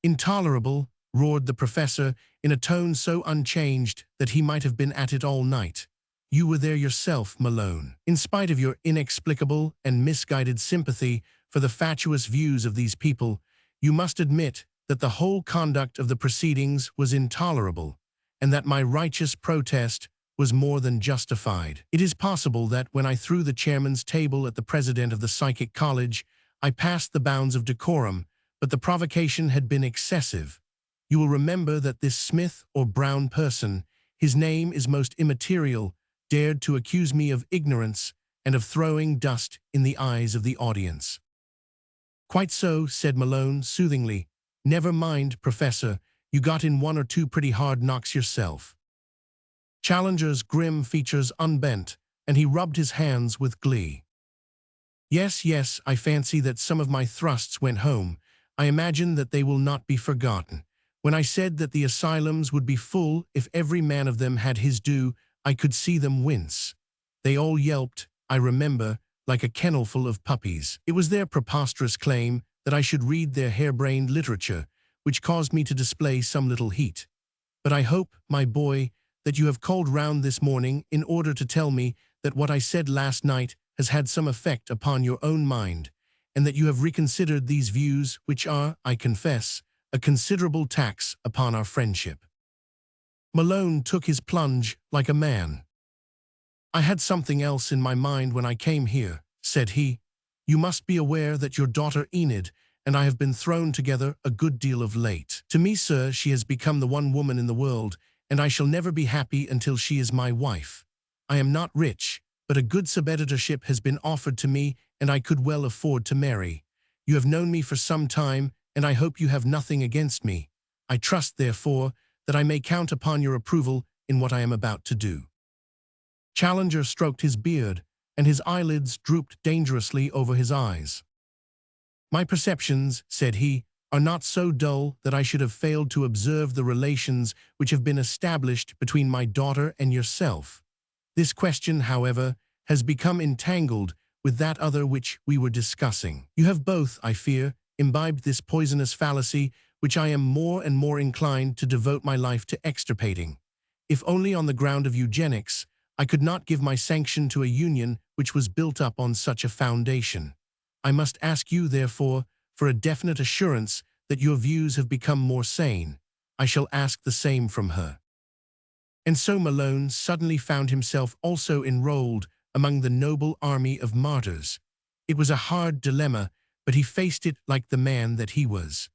"Intolerable," roared the professor in a tone so unchanged that he might have been at it all night. "You were there yourself, Malone. In spite of your inexplicable and misguided sympathy for the fatuous views of these people, you must admit that the whole conduct of the proceedings was intolerable, and that my righteous protest was more than justified. It is possible that when I threw the chairman's table at the president of the psychic college, I passed the bounds of decorum, but the provocation had been excessive. You will remember that this Smith or Brown person, his name is most immaterial, dared to accuse me of ignorance and of throwing dust in the eyes of the audience. Quite so, said Malone soothingly. Never mind, Professor, you got in one or two pretty hard knocks yourself. Challenger's grim features unbent, and he rubbed his hands with glee. Yes, I fancy that some of my thrusts went home. I imagine that they will not be forgotten. When I said that the asylums would be full if every man of them had his due, I could see them wince. They all yelped, I remember, like a kennelful of puppies. It was their preposterous claim that I should read their harebrained literature, which caused me to display some little heat. But I hope, my boy, that you have called round this morning in order to tell me that what I said last night has had some effect upon your own mind, and that you have reconsidered these views which are, I confess, a considerable tax upon our friendship. Malone took his plunge like a man. I had something else in my mind when I came here, said he. You must be aware that your daughter Enid and I have been thrown together a good deal of late. To me, sir, she has become the one woman in the world, and I shall never be happy until she is my wife. I am not rich, but a good sub-editorship has been offered to me, and I could well afford to marry. You have known me for some time, and I hope you have nothing against me. I trust, therefore, that I may count upon your approval in what I am about to do. Challenger stroked his beard, and his eyelids drooped dangerously over his eyes. My perceptions, said he, are not so dull that I should have failed to observe the relations which have been established between my daughter and yourself. This question, however, has become entangled with that other which we were discussing. You have both, I fear, imbibed this poisonous fallacy which I am more and more inclined to devote my life to extirpating. If only on the ground of eugenics, I could not give my sanction to a union which was built up on such a foundation. I must ask you, therefore, for a definite assurance that your views have become more sane. I shall ask the same from her. And so Malone suddenly found himself also enrolled among the noble army of martyrs. It was a hard dilemma, but he faced it like the man that he was.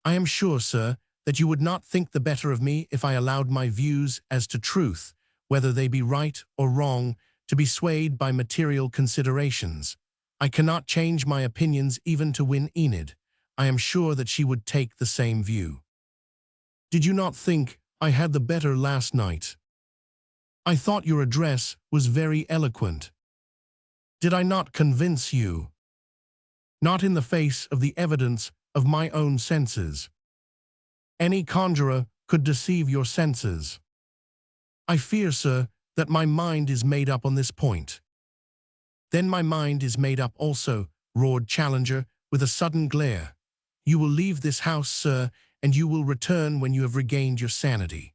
I am sure, sir, that you would not think the better of me if I allowed my views as to truth, whether they be right or wrong, to be swayed by material considerations. I cannot change my opinions even to win Enid. I am sure that she would take the same view. Did you not think I had the better last night? I thought your address was very eloquent. Did I not convince you? Not in the face of the evidence of my own senses. Any conjurer could deceive your senses. I fear, sir, that my mind is made up on this point. Then my mind is made up also, roared Challenger with a sudden glare. You will leave this house, sir, and you will return when you have regained your sanity.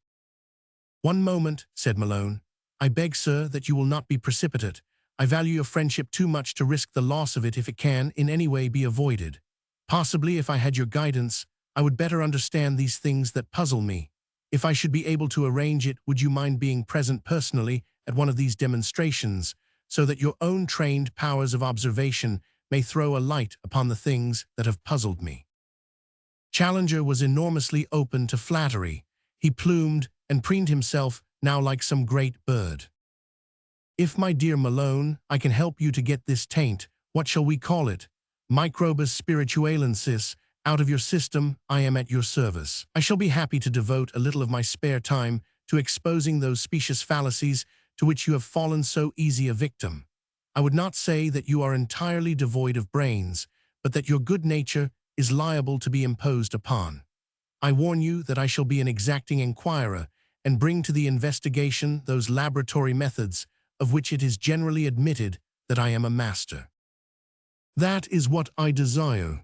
One moment, said Malone. I beg, sir, that you will not be precipitate. I value your friendship too much to risk the loss of it if it can in any way be avoided. Possibly, if I had your guidance, I would better understand these things that puzzle me. If I should be able to arrange it, would you mind being present personally at one of these demonstrations, so that your own trained powers of observation may throw a light upon the things that have puzzled me? Challenger was enormously open to flattery. He plumed and preened himself now like some great bird. If, my dear Malone, I can help you to get this taint, what shall we call it, microbus spiritualensis, out of your system, I am at your service. I shall be happy to devote a little of my spare time to exposing those specious fallacies to which you have fallen so easy a victim. I would not say that you are entirely devoid of brains, but that your good nature is liable to be imposed upon. I warn you that I shall be an exacting inquirer and bring to the investigation those laboratory methods of which it is generally admitted that I am a master. That is what I desire.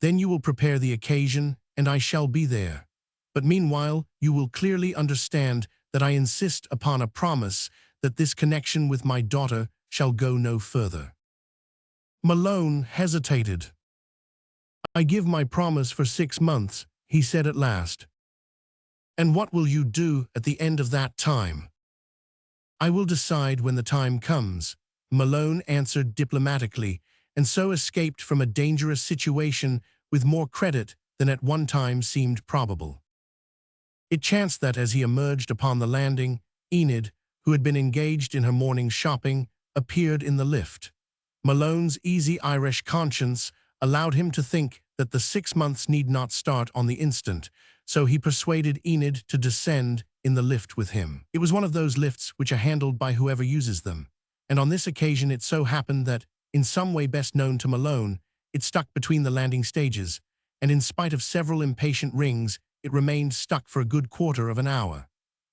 Then you will prepare the occasion, and I shall be there. But meanwhile, you will clearly understand that I insist upon a promise that this connection with my daughter shall go no further. Malone hesitated. I give my promise for 6 months, he said at last. And what will you do at the end of that time? I will decide when the time comes, Malone answered diplomatically, and so escaped from a dangerous situation with more credit than at one time seemed probable. It chanced that as he emerged upon the landing, Enid, who had been engaged in her morning's shopping, appeared in the lift. Malone's easy Irish conscience allowed him to think that the 6 months need not start on the instant, so he persuaded Enid to descend in the lift with him. It was one of those lifts which are handled by whoever uses them, and on this occasion it so happened that, in some way best known to Malone, it stuck between the landing stages, and in spite of several impatient rings, it remained stuck for a good quarter of an hour.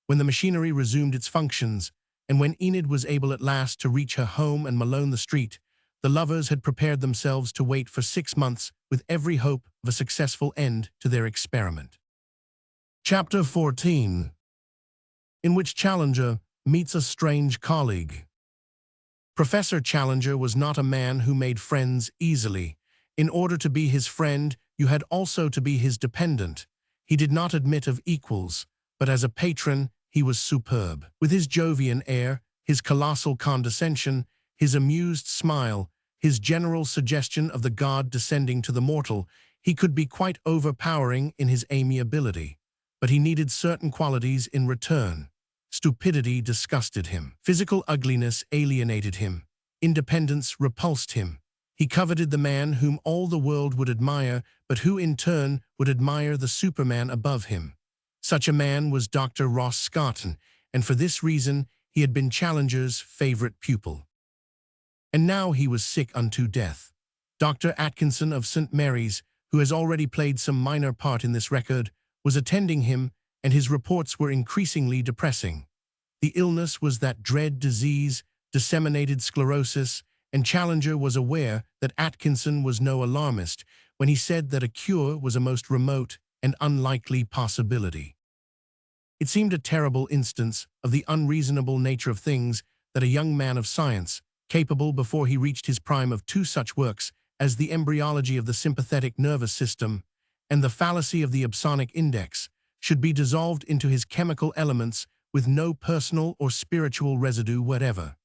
When the machinery resumed its functions, and when Enid was able at last to reach her home and Malone the street, the lovers had prepared themselves to wait for 6 months with every hope of a successful end to their experiment. Chapter 14, in which Challenger meets a strange colleague. Professor Challenger was not a man who made friends easily. In order to be his friend, you had also to be his dependent. He did not admit of equals, but as a patron, he was superb. With his Jovian air, his colossal condescension, his amused smile, his general suggestion of the god descending to the mortal, he could be quite overpowering in his amiability. But he needed certain qualities in return. Stupidity disgusted him. Physical ugliness alienated him. Independence repulsed him. He coveted the man whom all the world would admire, but who in turn would admire the Superman above him. Such a man was Dr. Ross Scotton, and for this reason he had been Challenger's favorite pupil. And now he was sick unto death. Dr. Atkinson of St. Mary's, who has already played some minor part in this record, was attending him, and his reports were increasingly depressing. The illness was that dread disease, disseminated sclerosis, and Challenger was aware that Atkinson was no alarmist when he said that a cure was a most remote and unlikely possibility. It seemed a terrible instance of the unreasonable nature of things that a young man of science, capable before he reached his prime of two such works as the embryology of the sympathetic nervous system and the fallacy of the opsonic index, should be dissolved into his chemical elements with no personal or spiritual residue whatever.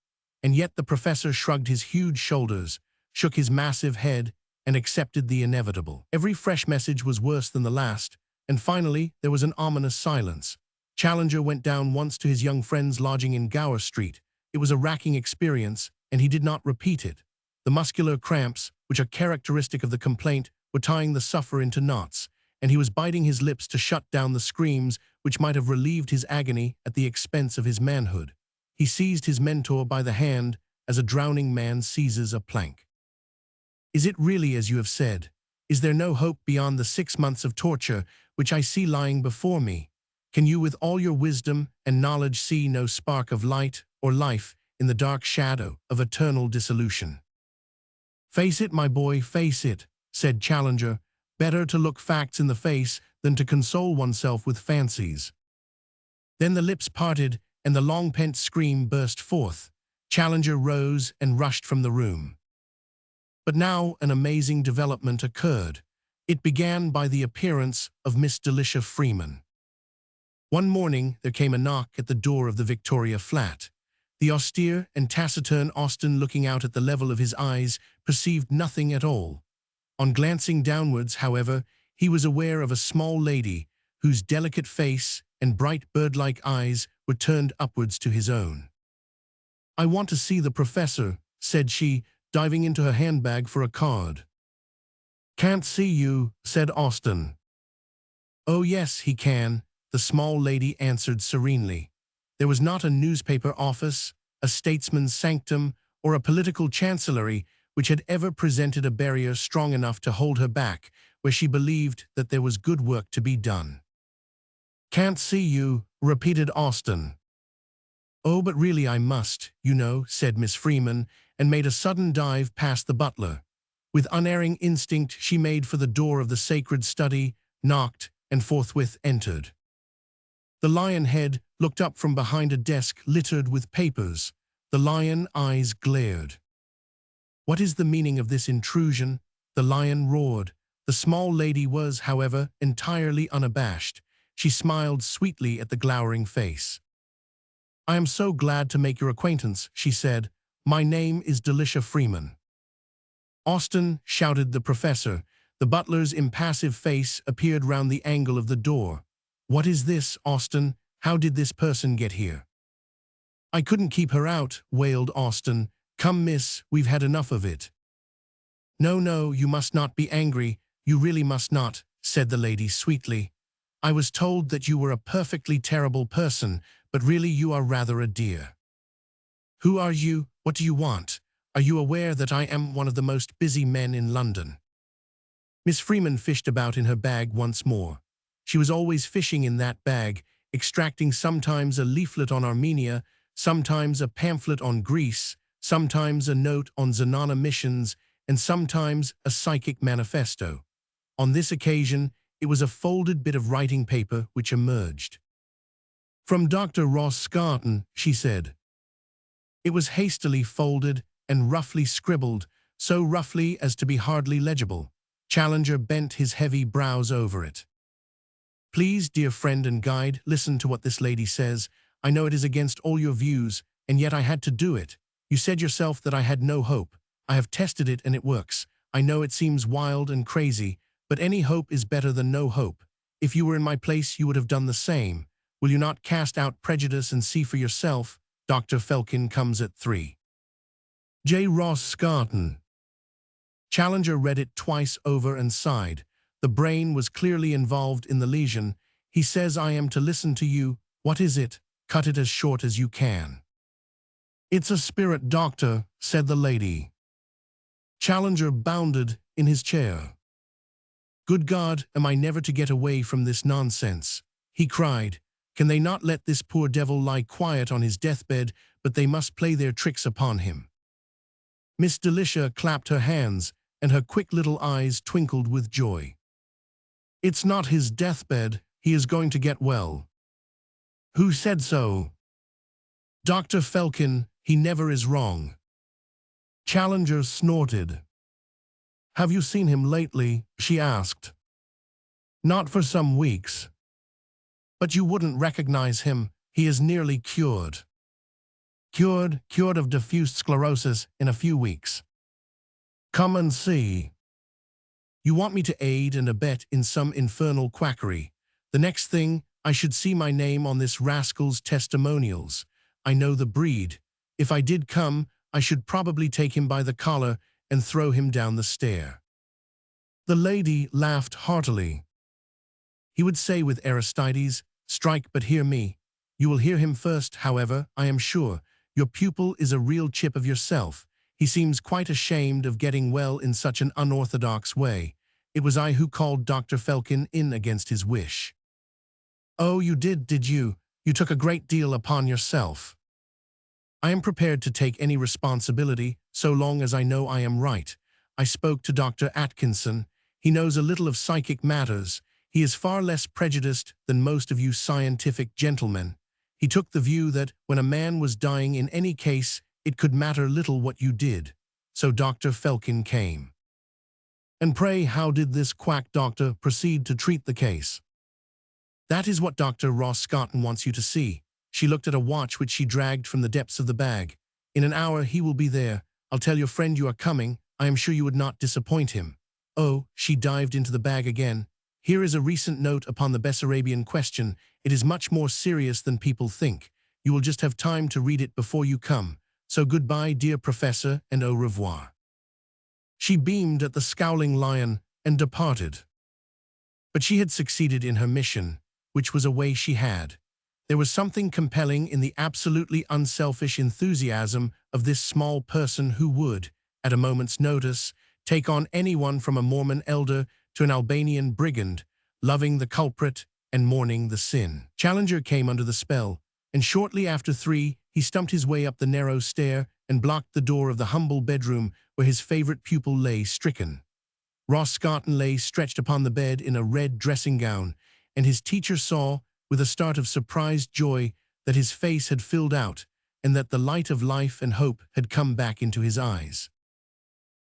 And yet the professor shrugged his huge shoulders, shook his massive head, and accepted the inevitable. Every fresh message was worse than the last, and finally there was an ominous silence. Challenger went down once to his young friend's lodging in Gower Street. It was a racking experience, and he did not repeat it. The muscular cramps, which are characteristic of the complaint, were tying the sufferer into knots, and he was biting his lips to shut down the screams which might have relieved his agony at the expense of his manhood. He seized his mentor by the hand as a drowning man seizes a plank. "Is it really as you have said? Is there no hope beyond the 6 months of torture which I see lying before me? Can you with all your wisdom and knowledge see no spark of light or life in the dark shadow of eternal dissolution?" "Face it, my boy, face it," said Challenger. "Better to look facts in the face than to console oneself with fancies." Then the lips parted, and the long-pent scream burst forth. Challenger rose and rushed from the room. But now an amazing development occurred. It began by the appearance of Miss Delicia Freeman. One morning there came a knock at the door of the Victoria flat. The austere and taciturn Austen, looking out at the level of his eyes, perceived nothing at all. On glancing downwards, however, he was aware of a small lady whose delicate face and bright bird-like eyes were turned upwards to his own. "I want to see the professor," said she, diving into her handbag for a card. "Can't see you," said Austen. "Oh yes, he can," the small lady answered serenely. There was not a newspaper office, a statesman's sanctum, or a political chancellery which had ever presented a barrier strong enough to hold her back where she believed that there was good work to be done. "Can't see you," repeated Austen. "Oh, but really I must, you know," said Miss Freeman, and made a sudden dive past the butler. With unerring instinct she made for the door of the sacred study, knocked, and forthwith entered. The lion head looked up from behind a desk littered with papers. The lion eyes glared. "What is the meaning of this intrusion?" the lion roared. The small lady was, however, entirely unabashed. She smiled sweetly at the glowering face. "I am so glad to make your acquaintance," she said. "My name is Delicia Freeman." "Austin," shouted the professor. The butler's impassive face appeared round the angle of the door. "What is this, Austin? How did this person get here?" "I couldn't keep her out," wailed Austin. "Come, miss, we've had enough of it." "No, no, you must not be angry. You really must not," said the lady sweetly. "I was told that you were a perfectly terrible person, but really you are rather a dear." "Who are you? What do you want? Are you aware that I am one of the most busy men in London?" Miss Freeman fished about in her bag once more. She was always fishing in that bag, extracting sometimes a leaflet on Armenia, sometimes a pamphlet on Greece, sometimes a note on Zenana missions, and sometimes a psychic manifesto. On this occasion, it was a folded bit of writing paper which emerged. "From Dr. Ross Scarton," she said. It was hastily folded and roughly scribbled, so roughly as to be hardly legible. Challenger bent his heavy brows over it. "Please, dear friend and guide, listen to what this lady says. I know it is against all your views, and yet I had to do it. You said yourself that I had no hope. I have tested it and it works. I know it seems wild and crazy, but any hope is better than no hope. If you were in my place, you would have done the same. Will you not cast out prejudice and see for yourself? Dr. Felkin comes at 3. J. Ross Scarton." Challenger read it twice over and sighed. The brain was clearly involved in the lesion. "He says I am to listen to you. What is it? Cut it as short as you can." "It's a spirit, doctor," said the lady. Challenger bounded in his chair. "Good God, am I never to get away from this nonsense?" he cried. "Can they not let this poor devil lie quiet on his deathbed, but they must play their tricks upon him?" Miss Delicia clapped her hands, and her quick little eyes twinkled with joy. "It's not his deathbed. He is going to get well." "Who said so?" "Dr. Felkin. He never is wrong." Challenger snorted. "Have you seen him lately?" she asked. "Not for some weeks." "But you wouldn't recognize him. He is nearly cured." Cured of diffuse sclerosis in a few weeks." "Come and see." "You want me to aid and abet in some infernal quackery. The next thing, I should see my name on this rascal's testimonials. I know the breed. If I did come, I should probably take him by the collar and throw him down the stair." The lady laughed heartily. "He would say with Aristides, 'Strike, but hear me.' You will hear him first, however, I am sure. Your pupil is a real chip of yourself. He seems quite ashamed of getting well in such an unorthodox way. It was I who called Dr. Felkin in against his wish." "Oh, you did you? You took a great deal upon yourself." "I am prepared to take any responsibility, so long as I know I am right. I spoke to Dr. Atkinson. He knows a little of psychic matters. He is far less prejudiced than most of you scientific gentlemen. He took the view that when a man was dying in any case, it could matter little what you did. So Dr. Felkin came." "And pray, how did this quack doctor proceed to treat the case?" "That is what Dr. Ross Scarton wants you to see." She looked at a watch which she dragged from the depths of the bag. "In an hour he will be there. I'll tell your friend you are coming. I am sure you would not disappoint him. Oh," she dived into the bag again. "Here is a recent note upon the Bessarabian question. It is much more serious than people think. You will just have time to read it before you come. So goodbye, dear Professor, and au revoir." She beamed at the scowling lion and departed. But she had succeeded in her mission, which was a way she had. There was something compelling in the absolutely unselfish enthusiasm of this small person who would, at a moment's notice, take on anyone from a Mormon elder to an Albanian brigand, loving the culprit and mourning the sin. Challenger came under the spell, and shortly after 3, he stumped his way up the narrow stair and blocked the door of the humble bedroom where his favorite pupil lay stricken. Ross Scarton lay stretched upon the bed in a red dressing gown, and his teacher saw, with a start of surprised joy, that his face had filled out, and that the light of life and hope had come back into his eyes.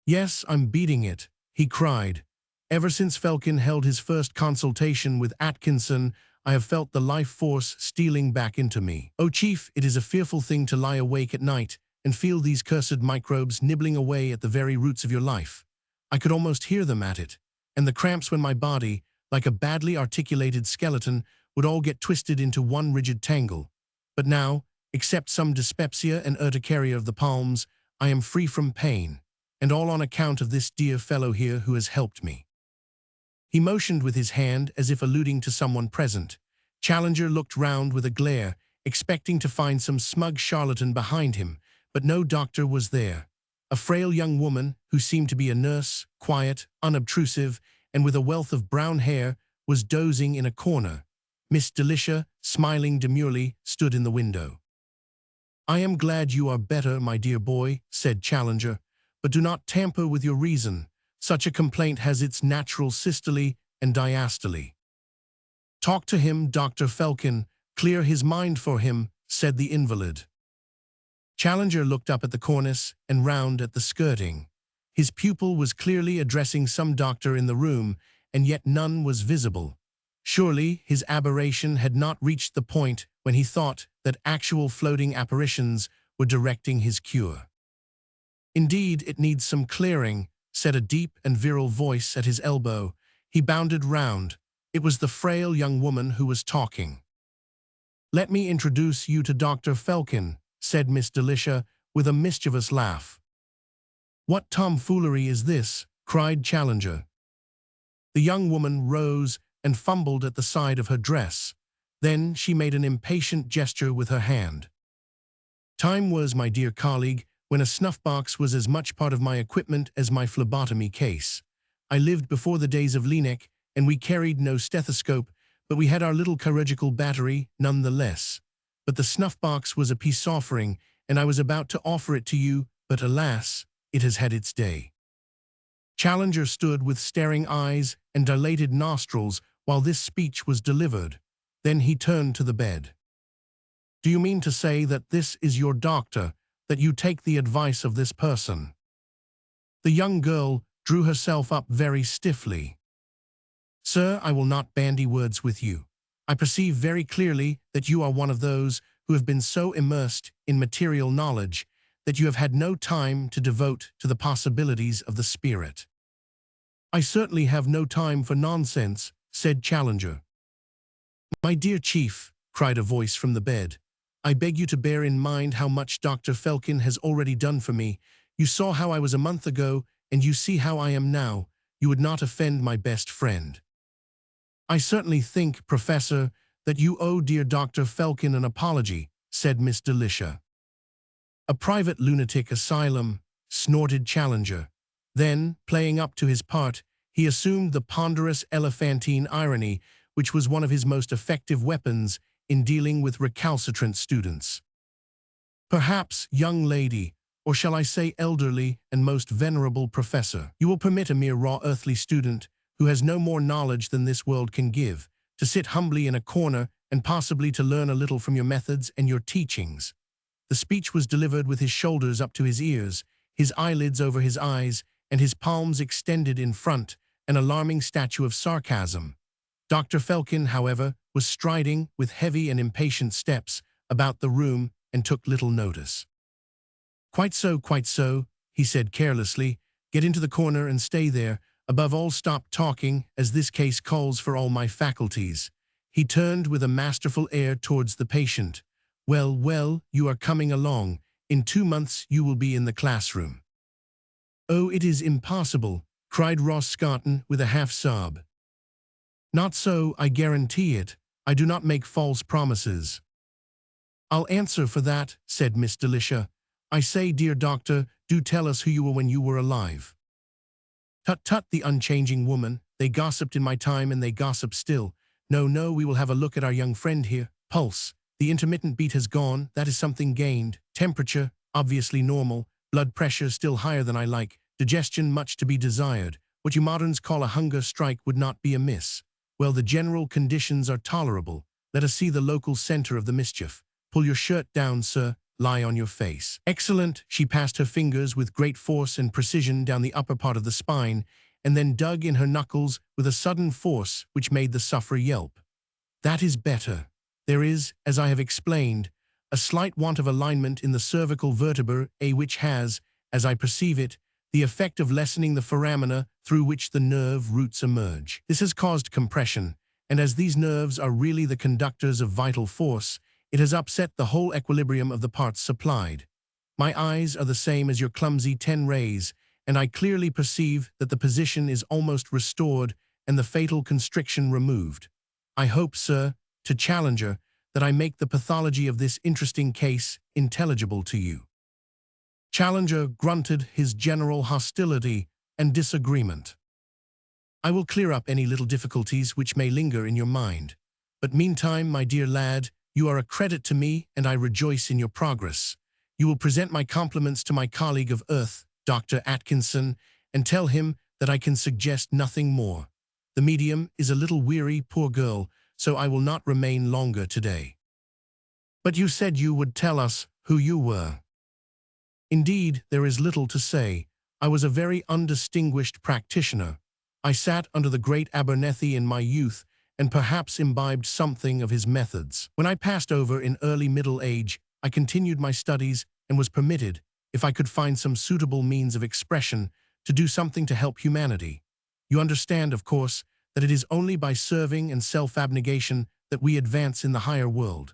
"Yes, I'm beating it," he cried. "Ever since Felkin held his first consultation with Atkinson, I have felt the life force stealing back into me. Oh, Chief, it is a fearful thing to lie awake at night and feel these cursed microbes nibbling away at the very roots of your life. I could almost hear them at it, and the cramps when my body, like a badly articulated skeleton, would all get twisted into one rigid tangle. But now, except some dyspepsia and urticaria of the palms, I am free from pain, and all on account of this dear fellow here who has helped me." He motioned with his hand as if alluding to someone present. Challenger looked round with a glare, expecting to find some smug charlatan behind him, but no doctor was there. A frail young woman, who seemed to be a nurse, quiet, unobtrusive, and with a wealth of brown hair, was dozing in a corner. Miss Delicia, smiling demurely, stood in the window. "I am glad you are better, my dear boy," said Challenger, "but do not tamper with your reason. Such a complaint has its natural systole and diastole." "Talk to him, Dr. Felkin. Clear his mind for him," said the invalid. Challenger looked up at the cornice and round at the skirting. His pupil was clearly addressing some doctor in the room, and yet none was visible. Surely his aberration had not reached the point when he thought that actual floating apparitions were directing his cure. "Indeed, it needs some clearing," said a deep and virile voice at his elbow. He bounded round. It was the frail young woman who was talking. "Let me introduce you to Dr. Felkin," said Miss Delicia with a mischievous laugh. "What tomfoolery is this?" cried Challenger. The young woman rose and fumbled at the side of her dress. Then she made an impatient gesture with her hand. "Time was, my dear colleague, when a snuff-box was as much part of my equipment as my phlebotomy case. I lived before the days of Linek, and we carried no stethoscope, but we had our little chirurgical battery none the less. But the snuff-box was a peace offering, and I was about to offer it to you, but alas, it has had its day." Challenger stood with staring eyes and dilated nostrils while this speech was delivered. Then he turned to the bed. "Do you mean to say that this is your doctor, that you take the advice of this person?" The young girl drew herself up very stiffly. "Sir, I will not bandy words with you. I perceive very clearly that you are one of those who have been so immersed in material knowledge that you have had no time to devote to the possibilities of the spirit." "I certainly have no time for nonsense," said Challenger. "My dear Chief," cried a voice from the bed, "I beg you to bear in mind how much Dr. Felkin has already done for me. You saw how I was a month ago, and you see how I am now. You would not offend my best friend." "I certainly think, Professor, that you owe dear Dr. Felkin an apology," said Miss Delicia. "A private lunatic asylum," snorted Challenger. Then, playing up to his part, he assumed the ponderous elephantine irony, which was one of his most effective weapons in dealing with recalcitrant students. "Perhaps, young lady, or shall I say elderly and most venerable professor, you will permit a mere raw earthly student, who has no more knowledge than this world can give, to sit humbly in a corner and possibly to learn a little from your methods and your teachings." The speech was delivered with his shoulders up to his ears, his eyelids over his eyes, and his palms extended in front, an alarming statue of sarcasm. Dr. Felkin, however, was striding with heavy and impatient steps about the room and took little notice. Quite so," he said carelessly. "Get into the corner and stay there. Above all, stop talking, as this case calls for all my faculties." He turned with a masterful air towards the patient. "Well, well, you are coming along. In 2 months you will be in the classroom." "Oh, it is impossible," cried Ross Scotten with a half-sob. "Not so, I guarantee it. I do not make false promises." "I'll answer for that," said Miss Delicia. "I say, dear doctor, do tell us who you were when you were alive." "Tut, tut, the unchanging woman. They gossiped in my time and they gossip still. No, no, we will have a look at our young friend here. Pulse. The intermittent beat has gone. That is something gained. Temperature, obviously normal. Blood pressure still higher than I like. Digestion much to be desired. What you moderns call a hunger strike would not be amiss. Well, the general conditions are tolerable. Let us see the local center of the mischief. Pull your shirt down, sir. Lie on your face. Excellent." She passed her fingers with great force and precision down the upper part of the spine, and then dug in her knuckles with a sudden force which made the sufferer yelp. That is better. There is, as I have explained, a slight want of alignment in the cervical vertebra, which has, as I perceive it, the effect of lessening the foramina through which the nerve roots emerge. This has caused compression, and as these nerves are really the conductors of vital force, it has upset the whole equilibrium of the parts supplied. My eyes are the same as your clumsy 10 rays, and I clearly perceive that the position is almost restored and the fatal constriction removed. I hope, sir, to Challenger, that I make the pathology of this interesting case intelligible to you. Challenger grunted his general hostility and disagreement. I will clear up any little difficulties which may linger in your mind. But meantime, my dear lad, you are a credit to me, and I rejoice in your progress. You will present my compliments to my colleague of Earth, Dr. Atkinson, and tell him that I can suggest nothing more. The medium is a little weary, poor girl, so I will not remain longer today. But you said you would tell us who you were. Indeed, there is little to say. I was a very undistinguished practitioner. I sat under the great Abernethy in my youth, and perhaps imbibed something of his methods. When I passed over in early middle age, I continued my studies and was permitted, if I could find some suitable means of expression, to do something to help humanity. You understand, of course, that it is only by serving and self-abnegation that we advance in the higher world.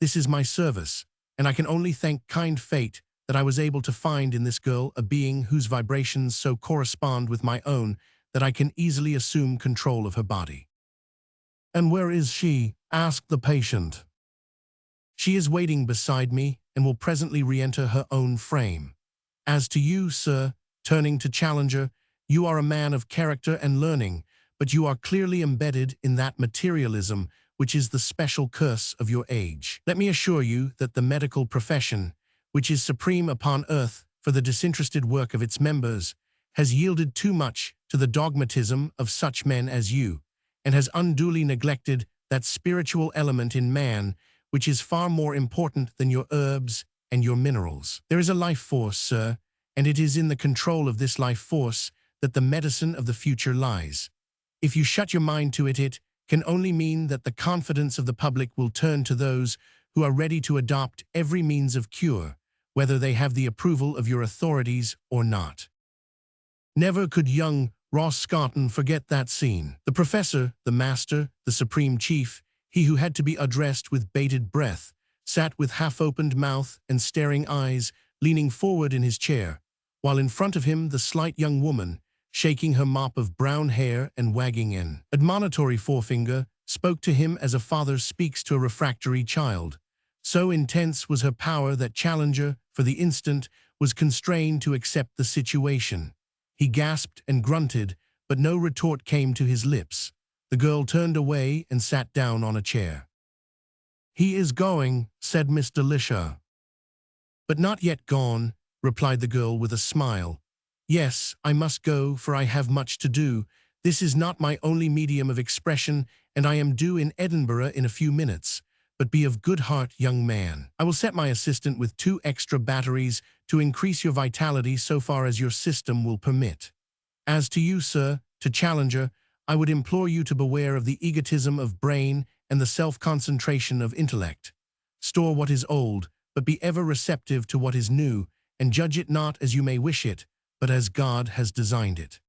This is my service, and I can only thank kind fate that I was able to find in this girl a being whose vibrations so correspond with my own that I can easily assume control of her body. "And where is she?" asked the patient. "She is waiting beside me and will presently re-enter her own frame. As to you, sir," turning to Challenger, "you are a man of character and learning, but you are clearly embedded in that materialism which is the special curse of your age. Let me assure you that the medical profession, which is supreme upon earth for the disinterested work of its members, has yielded too much to the dogmatism of such men as you, and has unduly neglected that spiritual element in man which is far more important than your herbs and your minerals. There is a life force, sir, and it is in the control of this life force that the medicine of the future lies. If you shut your mind to it, it can only mean that the confidence of the public will turn to those who are ready to adopt every means of cure, whether they have the approval of your authorities or not." Never could young Ross Scotton forget that scene. The professor, the master, the supreme chief, he who had to be addressed with bated breath, sat with half-opened mouth and staring eyes, leaning forward in his chair, while in front of him the slight young woman, shaking her mop of brown hair and wagging an admonitory forefinger, spoke to him as a father speaks to a refractory child. So intense was her power that Challenger, for the instant, was constrained to accept the situation. He gasped and grunted, but no retort came to his lips. The girl turned away and sat down on a chair. "He is going," said Miss Delisha. "But not yet gone," replied the girl with a smile. "Yes, I must go, for I have much to do. This is not my only medium of expression, and I am due in Edinburgh in a few minutes. But be of good heart, young man. I will set my assistant with 2 extra batteries to increase your vitality so far as your system will permit. As to you, sir, to Challenger, I would implore you to beware of the egotism of brain and the self-concentration of intellect. Store what is old, but be ever receptive to what is new, and judge it not as you may wish it, but as God has designed it."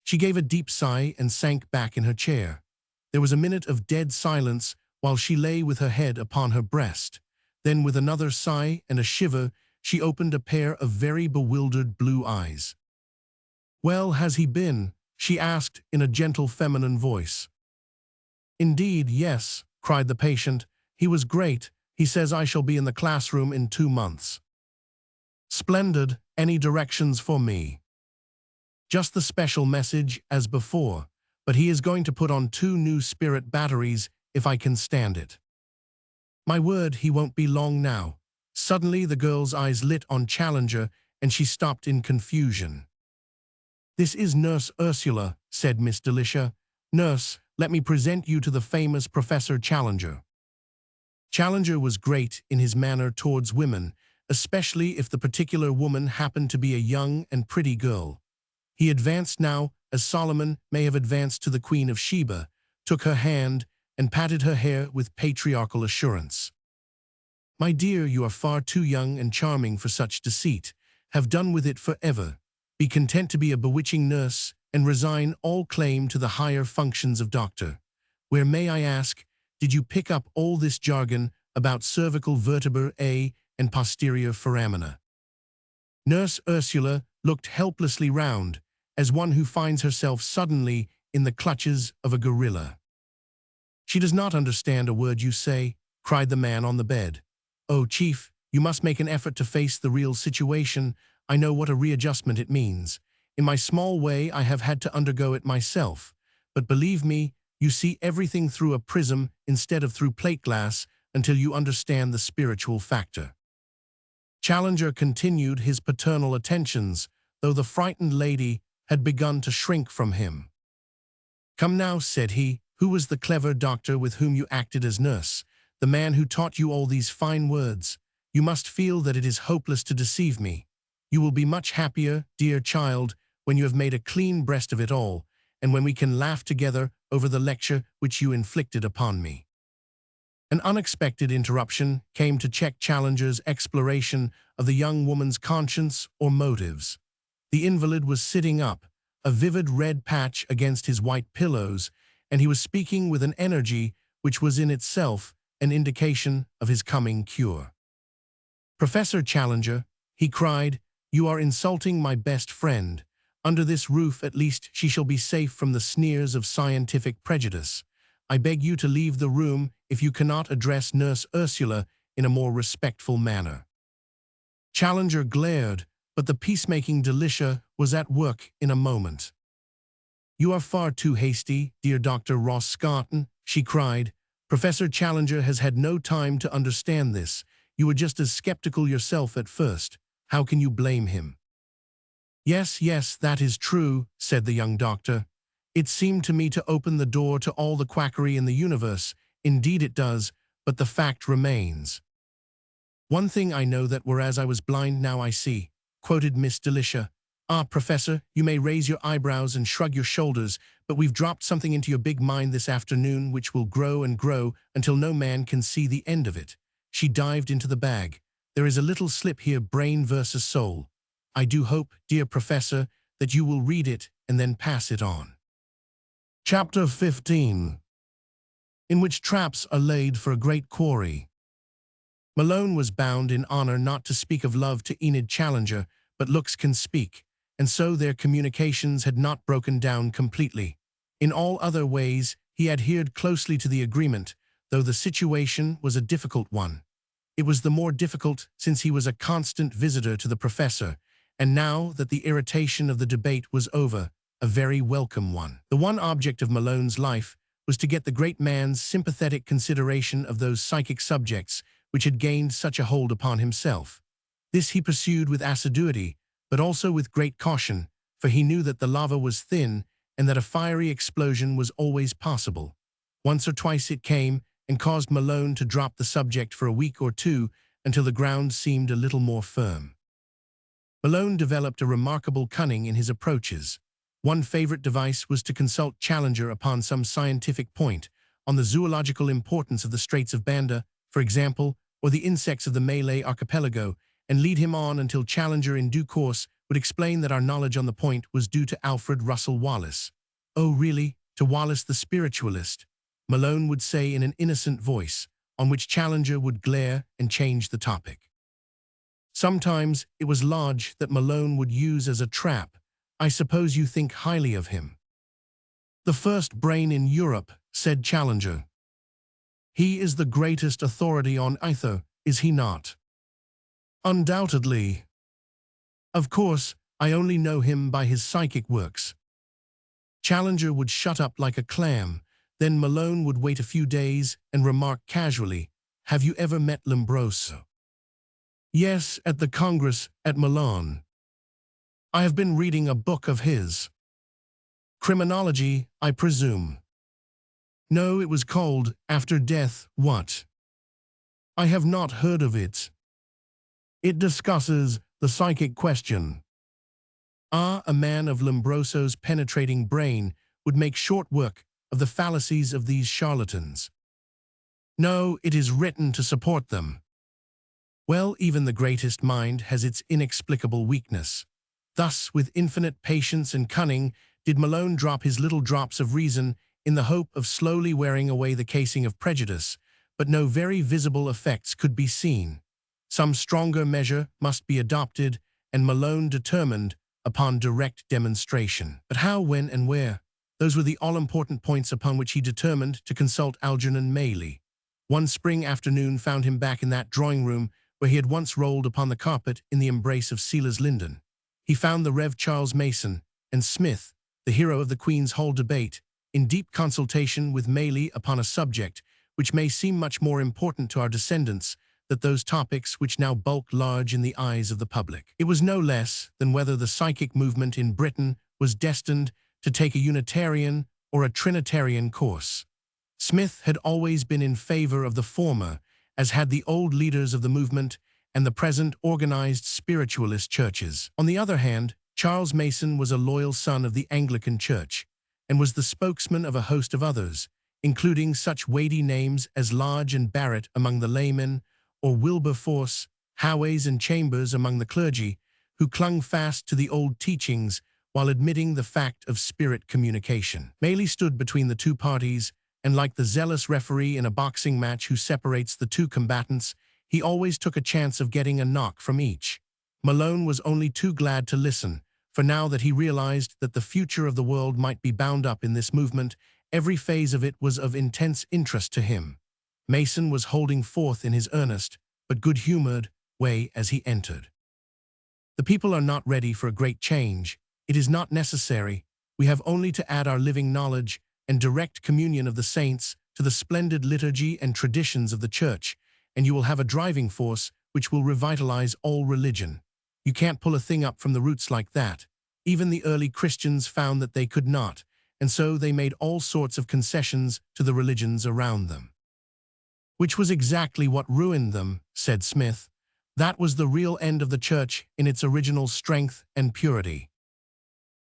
She gave a deep sigh and sank back in her chair. There was a minute of dead silence while she lay with her head upon her breast. Then, with another sigh and a shiver, she opened a pair of very bewildered blue eyes. "Well, has he been?" she asked in a gentle feminine voice. "Indeed, yes," cried the patient. "He was great. He says I shall be in the classroom in 2 months. Splendid. Any directions for me?" "Just the special message as before, but he is going to put on 2 new spirit batteries if I can stand it." "My word, he won't be long now." Suddenly the girl's eyes lit on Challenger, and she stopped in confusion. "This is Nurse Ursula," said Miss Delisha. "Nurse, let me present you to the famous Professor Challenger." Challenger was great in his manner towards women, especially if the particular woman happened to be a young and pretty girl. He advanced now, as Solomon may have advanced to the Queen of Sheba, took her hand, and patted her hair with patriarchal assurance. "My dear, you are far too young and charming for such deceit. Have done with it forever. Be content to be a bewitching nurse and resign all claim to the higher functions of doctor. Where, may I ask, did you pick up all this jargon about cervical vertebrae and posterior foramina?" Nurse Ursula looked helplessly round, as one who finds herself suddenly in the clutches of a gorilla. "She does not understand a word you say," cried the man on the bed. "Oh, Chief, you must make an effort to face the real situation. I know what a readjustment it means. In my small way, I have had to undergo it myself. But believe me, you see everything through a prism instead of through plate glass until you understand the spiritual factor." Challenger continued his paternal attentions, though the frightened lady had begun to shrink from him. "Come now," said he, "who was the clever doctor with whom you acted as nurse? The man who taught you all these fine words? You must feel that it is hopeless to deceive me. You will be much happier, dear child, when you have made a clean breast of it all, and when we can laugh together over the lecture which you inflicted upon me." An unexpected interruption came to check Challenger's exploration of the young woman's conscience or motives. The invalid was sitting up, a vivid red patch against his white pillows, and he was speaking with an energy which was in itself an indication of his coming cure. "Professor Challenger," he cried, "you are insulting my best friend. Under this roof, at least, she shall be safe from the sneers of scientific prejudice. I beg you to leave the room if you cannot address Nurse Ursula in a more respectful manner." Challenger glared, but the peacemaking Delicia was at work in a moment. "You are far too hasty, dear Dr. Ross Scarton," she cried. "Professor Challenger has had no time to understand this. You were just as skeptical yourself at first. How can you blame him?" "Yes, yes, that is true," said the young doctor. "It seemed to me to open the door to all the quackery in the universe. Indeed it does, but the fact remains. 'One thing I know, that whereas I was blind now I see,'" quoted Miss Delicia. "Ah, Professor, you may raise your eyebrows and shrug your shoulders, but we've dropped something into your big mind this afternoon which will grow and grow until no man can see the end of it." She dived into the bag. "There is a little slip here, brain versus soul. I do hope, dear Professor, that you will read it and then pass it on." Chapter 15. In which traps are laid for a great quarry. Malone was bound in honor not to speak of love to Enid Challenger, but looks can speak, and so their communications had not broken down completely. In all other ways, he adhered closely to the agreement, though the situation was a difficult one. It was the more difficult since he was a constant visitor to the professor, and now that the irritation of the debate was over, a very welcome one. The one object of Malone's life was to get the great man's sympathetic consideration of those psychic subjects which had gained such a hold upon himself. This he pursued with assiduity, but also with great caution, for he knew that the lava was thin and that a fiery explosion was always possible. Once or twice it came and caused Malone to drop the subject for a week or two until the ground seemed a little more firm. Malone developed a remarkable cunning in his approaches. One favorite device was to consult Challenger upon some scientific point, on the zoological importance of the Straits of Banda, for example, or the insects of the Malay archipelago, and lead him on until Challenger in due course would explain that our knowledge on the point was due to Alfred Russel Wallace. "Oh, really? To Wallace the spiritualist?" Malone would say in an innocent voice, on which Challenger would glare and change the topic. Sometimes it was Lodge that Malone would use as a trap. "I suppose you think highly of him." "The first brain in Europe," said Challenger. "He is the greatest authority on ether, is he not?" "Undoubtedly. Of course, I only know him by his psychic works." Challenger would shut up like a clam. Then Malone would wait a few days and remark casually, "Have you ever met Lombroso?" "Yes, at the Congress at Milan. I have been reading a book of his." "Criminology, I presume?" "No, it was called After Death, What?" "I have not heard of it." "It discusses the psychic question." "Ah, a man of Lombroso's penetrating brain would make short work of the fallacies of these charlatans. No, it is written to support them. Well, even the greatest mind has its inexplicable weakness. Thus, with infinite patience and cunning, did Malone drop his little drops of reason in the hope of slowly wearing away the casing of prejudice, but no very visible effects could be seen. Some stronger measure must be adopted, and Malone determined upon direct demonstration. But how, when, and where? Those were the all-important points upon which he determined to consult Algernon Maylie. One spring afternoon found him back in that drawing-room where he had once rolled upon the carpet in the embrace of Selah's Linden. He found the Rev. Charles Mason and Smith, the hero of the Queen's Hall debate, in deep consultation with Maylie upon a subject which may seem much more important to our descendants than those topics which now bulk large in the eyes of the public. It was no less than whether the psychic movement in Britain was destined to take a Unitarian or a Trinitarian course. Smith had always been in favor of the former, as had the old leaders of the movement and the present organized spiritualist churches. On the other hand, Charles Mason was a loyal son of the Anglican Church, and was the spokesman of a host of others, including such weighty names as Lodge and Barrett among the laymen, or Wilberforce, Howes and Chambers among the clergy, who clung fast to the old teachings while admitting the fact of spirit communication. Maylie stood between the two parties, and like the zealous referee in a boxing match who separates the two combatants, he always took a chance of getting a knock from each. Malone was only too glad to listen, for now that he realized that the future of the world might be bound up in this movement, every phase of it was of intense interest to him. Mason was holding forth in his earnest, but good-humored, way as he entered. The people are not ready for a great change. It is not necessary. We have only to add our living knowledge and direct communion of the saints to the splendid liturgy and traditions of the Church, and you will have a driving force which will revitalize all religion. You can't pull a thing up from the roots like that. Even the early Christians found that they could not, and so they made all sorts of concessions to the religions around them. Which was exactly what ruined them, said Smith. That was the real end of the Church in its original strength and purity.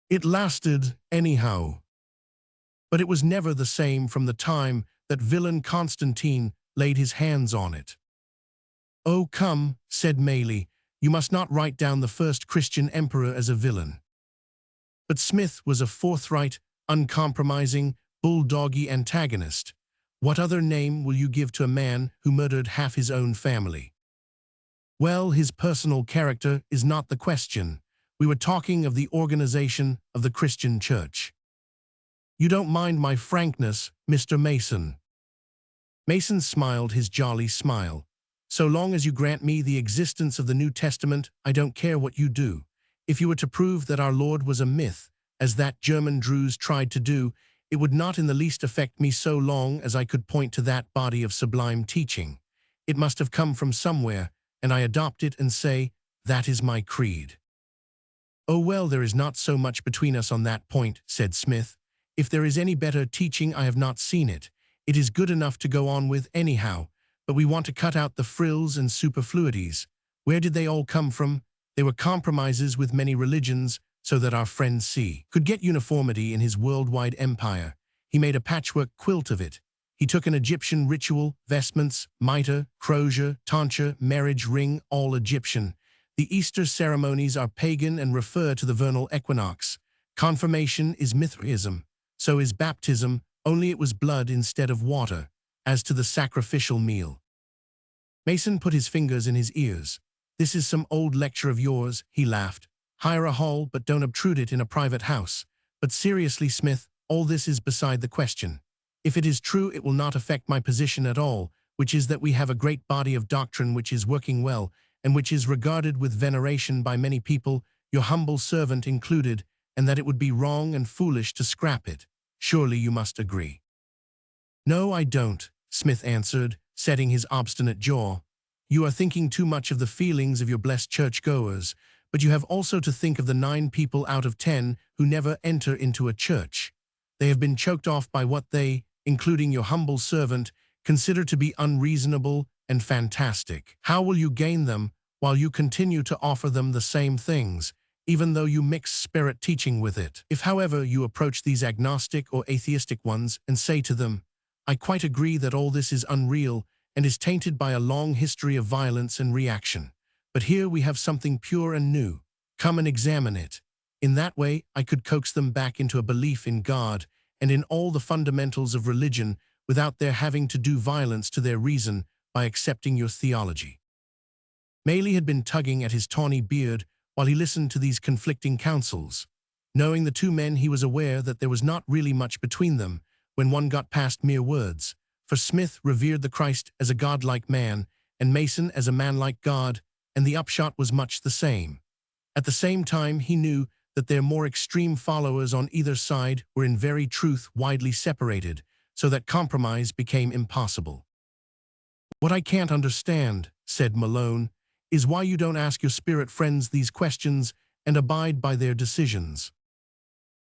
It lasted anyhow. But it was never the same from the time that villain Constantine laid his hands on it. "Oh, come," said Maylie, "you must not write down the first Christian emperor as a villain." But Smith was a forthright, uncompromising, bulldoggy antagonist. What other name will you give to a man who murdered half his own family? Well, his personal character is not the question. We were talking of the organization of the Christian Church. You don't mind my frankness, Mr. Mason? Mason smiled his jolly smile. So long as you grant me the existence of the New Testament, I don't care what you do. If you were to prove that our Lord was a myth, as that German Druze tried to do, it would not in the least affect me so long as I could point to that body of sublime teaching. It must have come from somewhere, and I adopt it and say, that is my creed. Oh well, there is not so much between us on that point, said Smith. If there is any better teaching, I have not seen it. It is good enough to go on with anyhow, but we want to cut out the frills and superfluities. Where did they all come from? They were compromises with many religions, so that our friend C could get uniformity in his worldwide empire. He made a patchwork quilt of it. He took an Egyptian ritual, vestments, mitre, crozier, tonsure, marriage ring, all Egyptian. The Easter ceremonies are pagan and refer to the vernal equinox. Confirmation is Mithraism. So is baptism, only it was blood instead of water, as to the sacrificial meal. Mason put his fingers in his ears. This is some old lecture of yours, he laughed. Hire a hall, but don't obtrude it in a private house. But seriously, Smith, all this is beside the question. If it is true, it will not affect my position at all, which is that we have a great body of doctrine which is working well, and which is regarded with veneration by many people, your humble servant included, and that it would be wrong and foolish to scrap it. Surely you must agree. No, I don't, Smith answered, setting his obstinate jaw. You are thinking too much of the feelings of your blessed churchgoers, but you have also to think of the 9 people out of 10 who never enter into a church. They have been choked off by what they, including your humble servant, consider to be unreasonable and fantastic. How will you gain them while you continue to offer them the same things? even though you mix spirit teaching with it. If, however, you approach these agnostic or atheistic ones and say to them, I quite agree that all this is unreal and is tainted by a long history of violence and reaction, but here we have something pure and new. Come and examine it. In that way, I could coax them back into a belief in God and in all the fundamentals of religion without their having to do violence to their reason by accepting your theology. Maley had been tugging at his tawny beard while he listened to these conflicting counsels. Knowing the two men, he was aware that there was not really much between them when one got past mere words, for Smith revered the Christ as a godlike man and Mason as a man like God, and the upshot was much the same. At the same time, he knew that their more extreme followers on either side were in very truth widely separated, so that compromise became impossible. What I can't understand, said Malone, is why you don't ask your spirit friends these questions and abide by their decisions.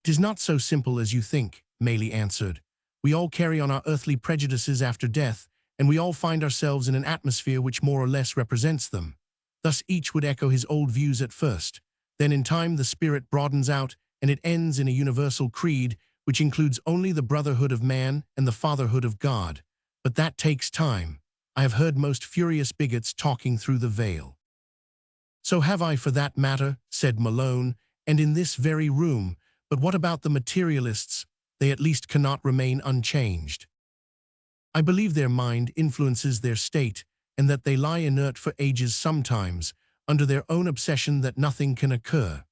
It is not so simple as you think, Maley answered. We all carry on our earthly prejudices after death, and we all find ourselves in an atmosphere which more or less represents them. Thus each would echo his old views at first. Then in time the spirit broadens out, and it ends in a universal creed which includes only the brotherhood of man and the fatherhood of God. But that takes time. I have heard most furious bigots talking through the veil. So have I, for that matter, said Malone, and in this very room. But what about the materialists? They at least cannot remain unchanged. I believe their mind influences their state, and that they lie inert for ages sometimes, under their own obsession that nothing can occur.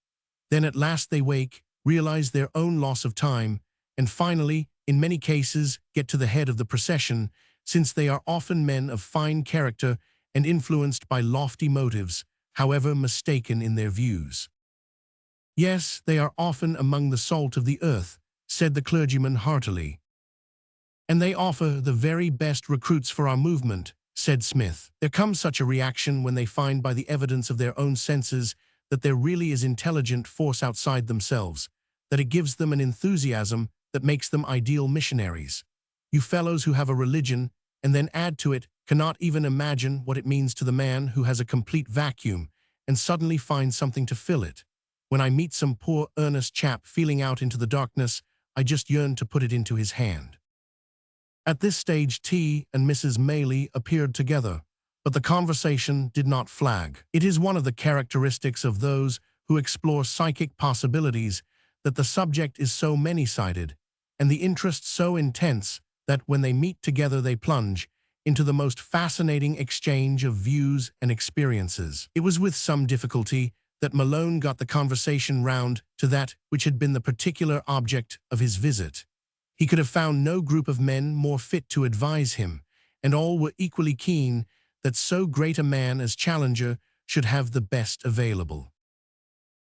Then at last they wake, realize their own loss of time, and finally, in many cases, get to the head of the procession, since they are often men of fine character and influenced by lofty motives, however mistaken in their views. Yes, they are often among the salt of the earth, said the clergyman heartily. And they offer the very best recruits for our movement, said Smith. There comes such a reaction when they find by the evidence of their own senses that there really is intelligent force outside themselves, that it gives them an enthusiasm that makes them ideal missionaries. You fellows who have a religion and then add to it cannot even imagine what it means to the man who has a complete vacuum and suddenly finds something to fill it. When I meet some poor earnest chap feeling out into the darkness, I just yearn to put it into his hand. At this stage, T and Mrs. Maley appeared together, but the conversation did not flag. It is one of the characteristics of those who explore psychic possibilities that the subject is so many-sided, and the interest so intense that when they meet together they plunge into the most fascinating exchange of views and experiences. It was with some difficulty that Malone got the conversation round to that which had been the particular object of his visit. He could have found no group of men more fit to advise him, and all were equally keen that so great a man as Challenger should have the best available.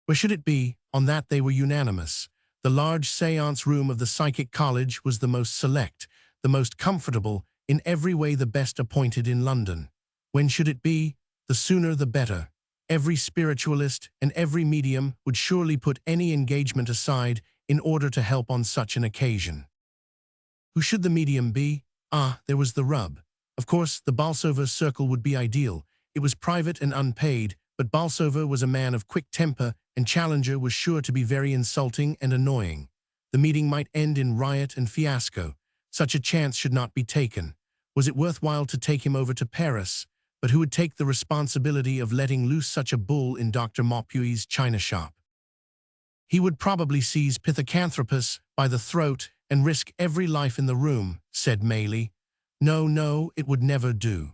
Where should it be? On that they were unanimous. The large séance room of the Psychic College was the most select, the most comfortable, in every way the best appointed in London. When should it be? The sooner the better. Every spiritualist and every medium would surely put any engagement aside in order to help on such an occasion. Who should the medium be? Ah, there was the rub. Of course, the Bolsover circle would be ideal. It was private and unpaid, but Bolsover was a man of quick temper, and Challenger was sure to be very insulting and annoying. The meeting might end in riot and fiasco. Such a chance should not be taken. Was it worthwhile to take him over to Paris? But who would take the responsibility of letting loose such a bull in Dr. Maupui's china shop? He would probably seize Pithecanthropus by the throat and risk every life in the room, said Maley. No, it would never do.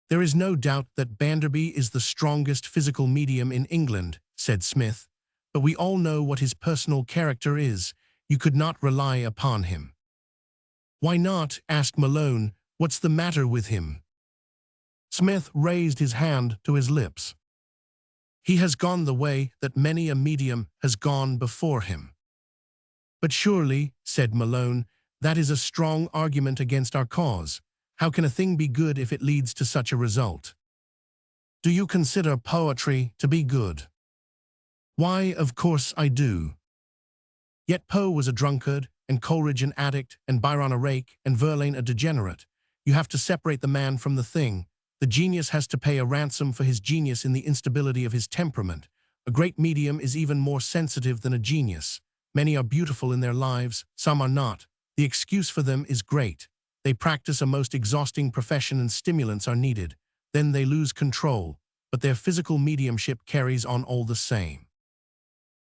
There is no doubt that Banderby is the strongest physical medium in England, said Smith, but we all know what his personal character is. You could not rely upon him. Why not? Asked Malone. What's the matter with him? Smith raised his hand to his lips. He has gone the way that many a medium has gone before him. But surely, said Malone, that is a strong argument against our cause. How can a thing be good if it leads to such a result? Do you consider poetry to be good? Why, of course I do. Yet Poe was a drunkard, and Coleridge an addict, and Byron a rake, and Verlaine a degenerate. You have to separate the man from the thing. The genius has to pay a ransom for his genius in the instability of his temperament. A great medium is even more sensitive than a genius. Many are beautiful in their lives, some are not. The excuse for them is great. They practice a most exhausting profession and stimulants are needed. Then they lose control, but their physical mediumship carries on all the same.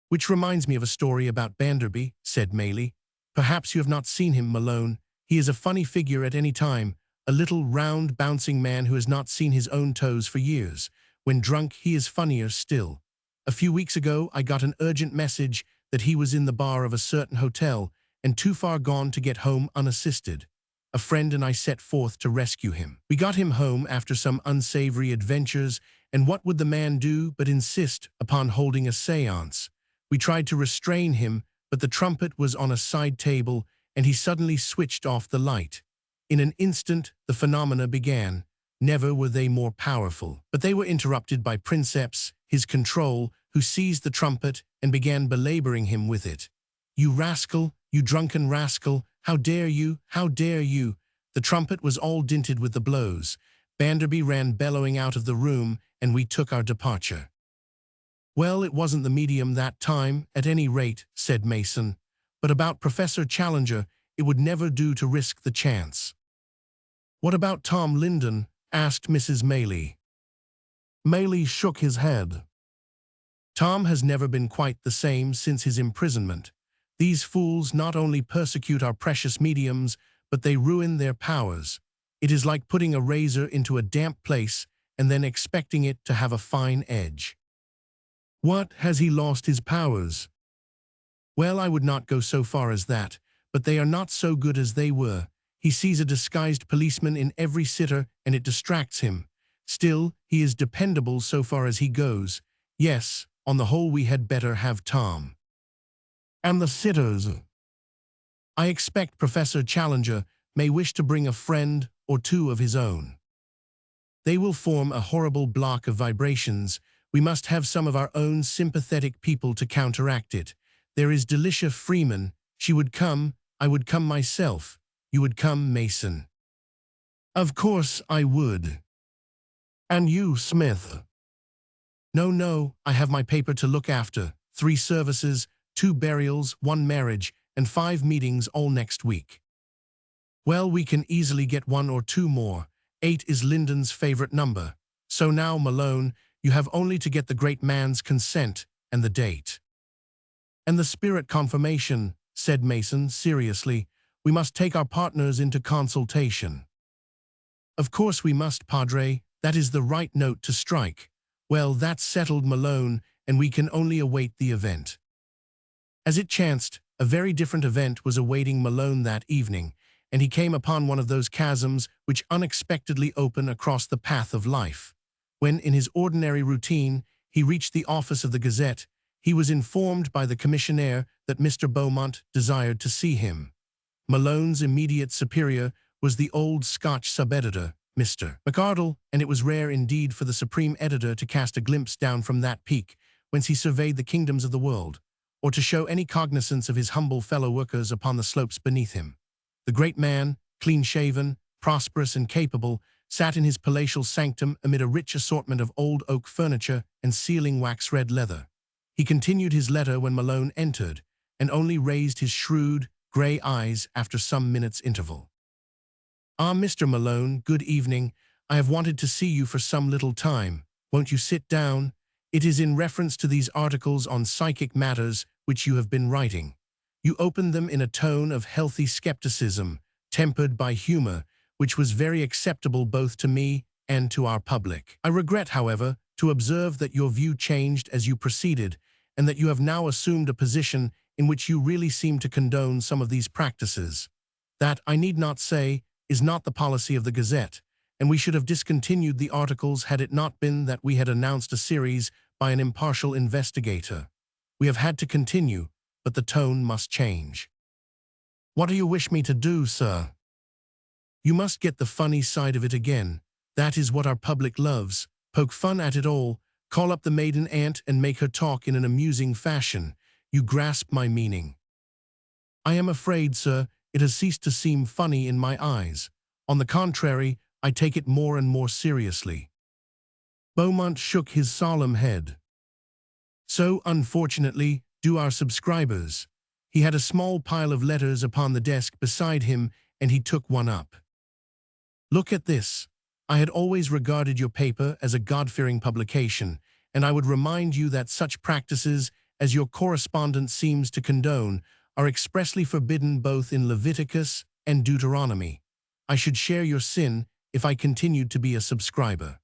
Which reminds me of a story about Banderby, said Maylie. Perhaps you have not seen him, Malone. He is a funny figure at any time, a little round, bouncing man who has not seen his own toes for years. When drunk, he is funnier still. A few weeks ago, I got an urgent message that he was in the bar of a certain hotel and too far gone to get home unassisted. A friend and I set forth to rescue him. We got him home after some unsavory adventures, and what would the man do but insist upon holding a séance? We tried to restrain him, but the trumpet was on a side table, and he suddenly switched off the light. In an instant, the phenomena began. Never were they more powerful. But they were interrupted by Princeps, his control, who seized the trumpet and began belaboring him with it. "You rascal, you drunken rascal, how dare you, how dare you?" The trumpet was all dinted with the blows. Banderby ran bellowing out of the room, and we took our departure. "Well, it wasn't the medium that time, at any rate," said Mason. "But about Professor Challenger, it would never do to risk the chance." "What about Tom Linden?" asked Mrs. Maylie. Maylie shook his head. "Tom has never been quite the same since his imprisonment. These fools not only persecute our precious mediums, but they ruin their powers. It is like putting a razor into a damp place and then expecting it to have a fine edge." "What, has he lost his powers?" "Well, I would not go so far as that, but they are not so good as they were. He sees a disguised policeman in every sitter, and it distracts him. Still, he is dependable so far as he goes. Yes, on the whole we had better have Tom." "And the sitters?" "I expect Professor Challenger may wish to bring a friend or two of his own. They will form a horrible block of vibrations. We must have some of our own sympathetic people to counteract it. There is Delicia Freeman. She would come. I would come myself. You would come, Mason?" "Of course I would." "And you, Smith?" "No, no, I have my paper to look after. 3 services, 2 burials, 1 marriage, and 5 meetings all next week." "Well, we can easily get 1 or 2 more. 8 is Linden's favorite number. So now, Malone, you have only to get the great man's consent and the date." "And the spirit confirmation," said Mason seriously. "We must take our partners into consultation." "Of course we must, Padre. That is the right note to strike." "Well, that's settled, Malone, and we can only await the event." As it chanced, a very different event was awaiting Malone that evening, and he came upon one of those chasms which unexpectedly open across the path of life. When, in his ordinary routine, he reached the office of the Gazette, he was informed by the commissionaire that Mr. Beaumont desired to see him. Malone's immediate superior was the old Scotch sub-editor, Mr. McArdle, and it was rare indeed for the supreme editor to cast a glimpse down from that peak, whence he surveyed the kingdoms of the world, or to show any cognizance of his humble fellow-workers upon the slopes beneath him. The great man, clean-shaven, prosperous and capable, sat in his palatial sanctum amid a rich assortment of old oak furniture and sealing wax-red leather. He continued his letter when Malone entered, and only raised his shrewd, grey eyes after some minutes' interval. "Ah, Mr. Malone, good evening. I have wanted to see you for some little time. Won't you sit down? It is in reference to these articles on psychic matters which you have been writing." You opened them in a tone of healthy skepticism, tempered by humor, which was very acceptable both to me and to our public. "I regret, however, to observe that your view changed as you proceeded, and that you have now assumed a position in which you really seem to condone some of these practices. That, I need not say, is not the policy of the Gazette, and we should have discontinued the articles had it not been that we had announced a series by an impartial investigator. We have had to continue, but the tone must change." "What do you wish me to do, sir?" "You must get the funny side of it again. That is what our public loves. Poke fun at it all, call up the maiden aunt and make her talk in an amusing fashion. You grasp my meaning." "I am afraid, sir, it has ceased to seem funny in my eyes. On the contrary, I take it more and more seriously." Beaumont shook his solemn head. So, unfortunately, do our subscribers. He had a small pile of letters upon the desk beside him, and he took one up. Look at this. I had always regarded your paper as a God-fearing publication, and I would remind you that such practices as your correspondent seems to condone are expressly forbidden both in Leviticus and Deuteronomy. I should share your sin if I continued to be a subscriber.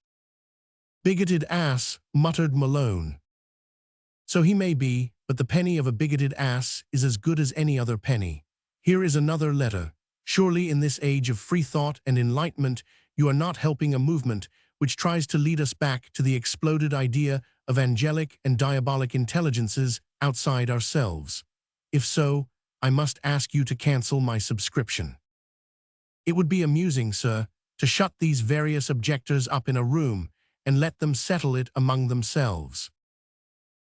Bigoted ass, muttered Malone. So he may be, but the penny of a bigoted ass is as good as any other penny. Here is another letter. Surely in this age of free thought and enlightenment, you are not helping a movement which tries to lead us back to the exploded idea of angelic and diabolic intelligences outside ourselves. If so, I must ask you to cancel my subscription. It would be amusing, sir, to shut these various objectors up in a room and let them settle it among themselves.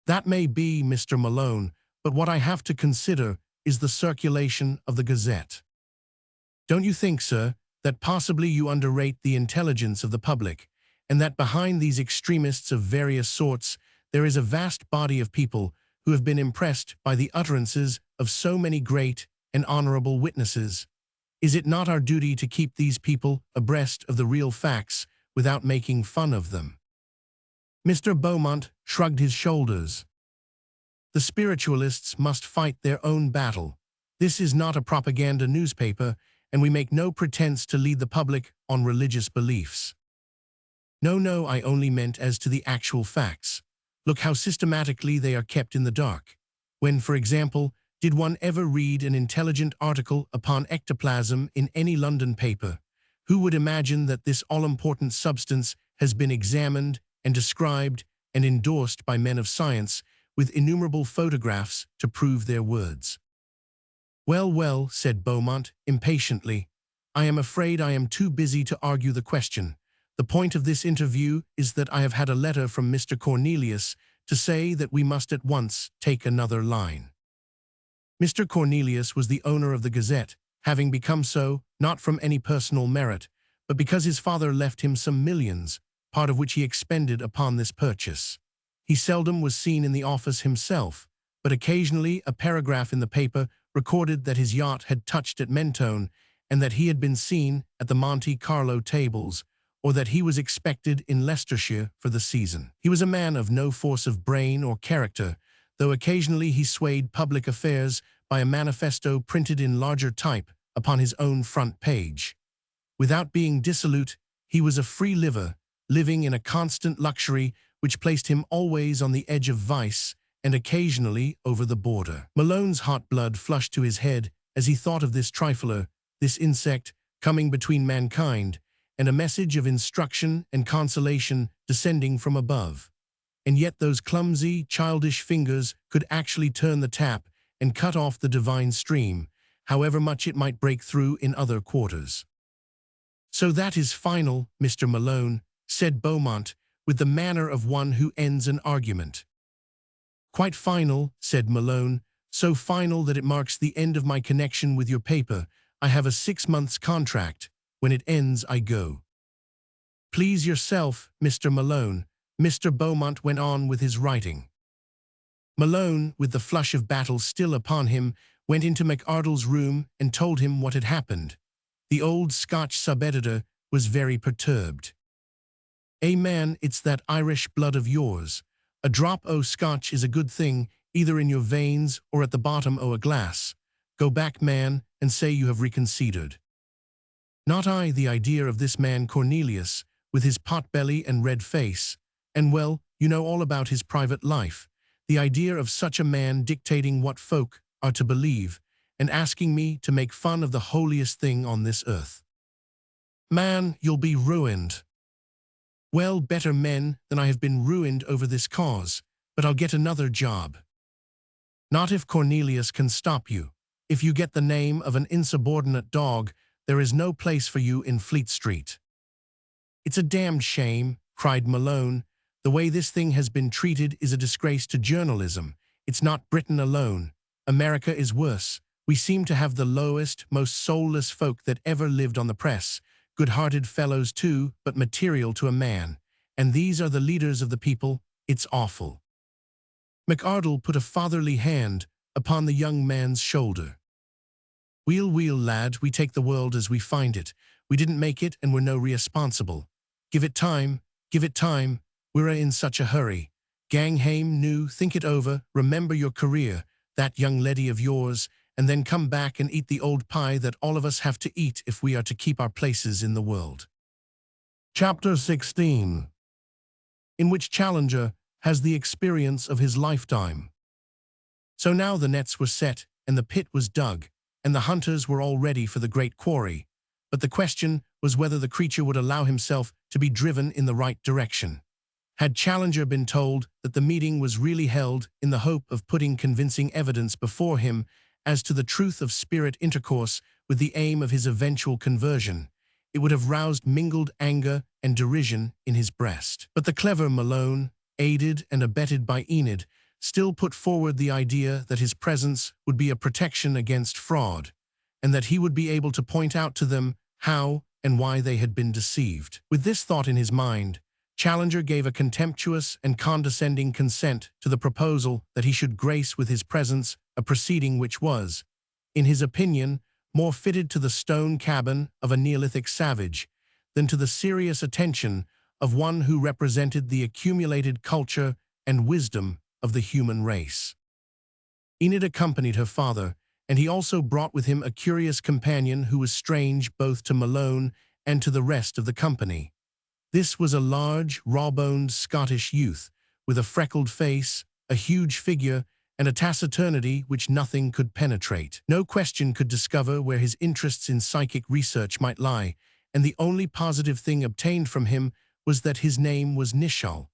That may be, Mr. Malone, but what I have to consider is the circulation of the Gazette. Don't you think, sir, that possibly you underrate the intelligence of the public, and that behind these extremists of various sorts there is a vast body of people who have been impressed by the utterances of so many great and honorable witnesses? Is it not our duty to keep these people abreast of the real facts without making fun of them? Mr. Beaumont shrugged his shoulders. The spiritualists must fight their own battle. This is not a propaganda newspaper, and we make no pretense to lead the public on religious beliefs. No, I only meant as to the actual facts. Look how systematically they are kept in the dark. When, for example, did one ever read an intelligent article upon ectoplasm in any London paper? Who would imagine that this all-important substance has been examined and described and endorsed by men of science with innumerable photographs to prove their words? Well, said Beaumont impatiently, I am afraid I am too busy to argue the question. The point of this interview is that I have had a letter from Mr. Cornelius to say that we must at once take another line. Mr. Cornelius was the owner of the Gazette, having become so, not from any personal merit, but because his father left him some millions, part of which he expended upon this purchase. He seldom was seen in the office himself, but occasionally a paragraph in the paper recorded that his yacht had touched at Mentone and that he had been seen at the Monte Carlo tables, or that he was expected in Leicestershire for the season. He was a man of no force of brain or character, though occasionally he swayed public affairs by a manifesto printed in larger type upon his own front page. Without being dissolute, he was a free liver, living in a constant luxury which placed him always on the edge of vice and occasionally over the border. Malone's hot blood flushed to his head as he thought of this trifler, this insect coming between mankind, and a message of instruction and consolation descending from above. And yet those clumsy, childish fingers could actually turn the tap and cut off the divine stream, however much it might break through in other quarters. So that is final, Mr. Malone, said Beaumont, with the manner of one who ends an argument. Quite final, said Malone, so final that it marks the end of my connection with your paper. I have a 6-month contract. When it ends, I go. Please yourself, Mr. Malone. Mr. Beaumont went on with his writing. Malone, with the flush of battle still upon him, went into McArdle's room and told him what had happened. The old Scotch sub-editor was very perturbed. Man, it's that Irish blood of yours. A drop o' Scotch is a good thing, either in your veins or at the bottom o' a glass. Go back, man, and say you have reconsidered. Not I. The idea of this man Cornelius, with his pot-belly and red face, and well, you know all about his private life. The idea of such a man dictating what folk are to believe, and asking me to make fun of the holiest thing on this earth. Man, you'll be ruined. Well, better men than I have been ruined over this cause, but I'll get another job. Not if Cornelius can stop you. If you get the name of an insubordinate dog, there is no place for you in Fleet Street. It's a damned shame, cried Malone. The way this thing has been treated is a disgrace to journalism. It's not Britain alone. America is worse. We seem to have the lowest, most soulless folk that ever lived on the press. Good-hearted fellows too, but material to a man. And these are the leaders of the people. It's awful. McArdle put a fatherly hand upon the young man's shoulder. "Weel, weel, lad, we take the world as we find it. We didn't make it and we're no responsible. Give it time, we're in such a hurry. Gang hame new, think it over, remember your career, that young leddy of yours, and then come back and eat the old pie that all of us have to eat if we are to keep our places in the world." Chapter 16, in which Challenger has the experience of his lifetime. So now the nets were set, and the pit was dug, and the hunters were all ready for the great quarry. But the question was whether the creature would allow himself to be driven in the right direction. Had Challenger been told that the meeting was really held in the hope of putting convincing evidence before him as to the truth of spirit intercourse with the aim of his eventual conversion, it would have roused mingled anger and derision in his breast. But the clever Malone, aided and abetted by Enid, still put forward the idea that his presence would be a protection against fraud, and that he would be able to point out to them how and why they had been deceived. With this thought in his mind, Challenger gave a contemptuous and condescending consent to the proposal that he should grace with his presence a proceeding which was, in his opinion, more fitted to the stone cabin of a Neolithic savage than to the serious attention of one who represented the accumulated culture and wisdom of the human race. Enid accompanied her father, and he also brought with him a curious companion who was strange both to Malone and to the rest of the company. This was a large, raw-boned Scottish youth, with a freckled face, a huge figure, and a taciturnity which nothing could penetrate. No question could discover where his interests in psychic research might lie, and the only positive thing obtained from him was that his name was Nishal.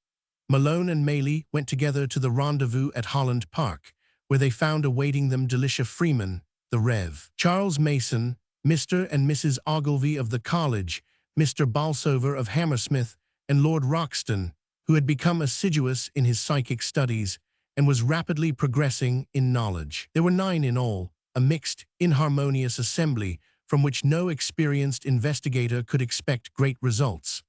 Malone and Maylie went together to the rendezvous at Holland Park, where they found awaiting them Delisha Freeman, the Rev. Charles Mason, Mr. and Mrs. Ogilvy of the college, Mr. Bolsover of Hammersmith, and Lord Roxton, who had become assiduous in his psychic studies and was rapidly progressing in knowledge. There were 9 in all, a mixed, inharmonious assembly from which no experienced investigator could expect great results.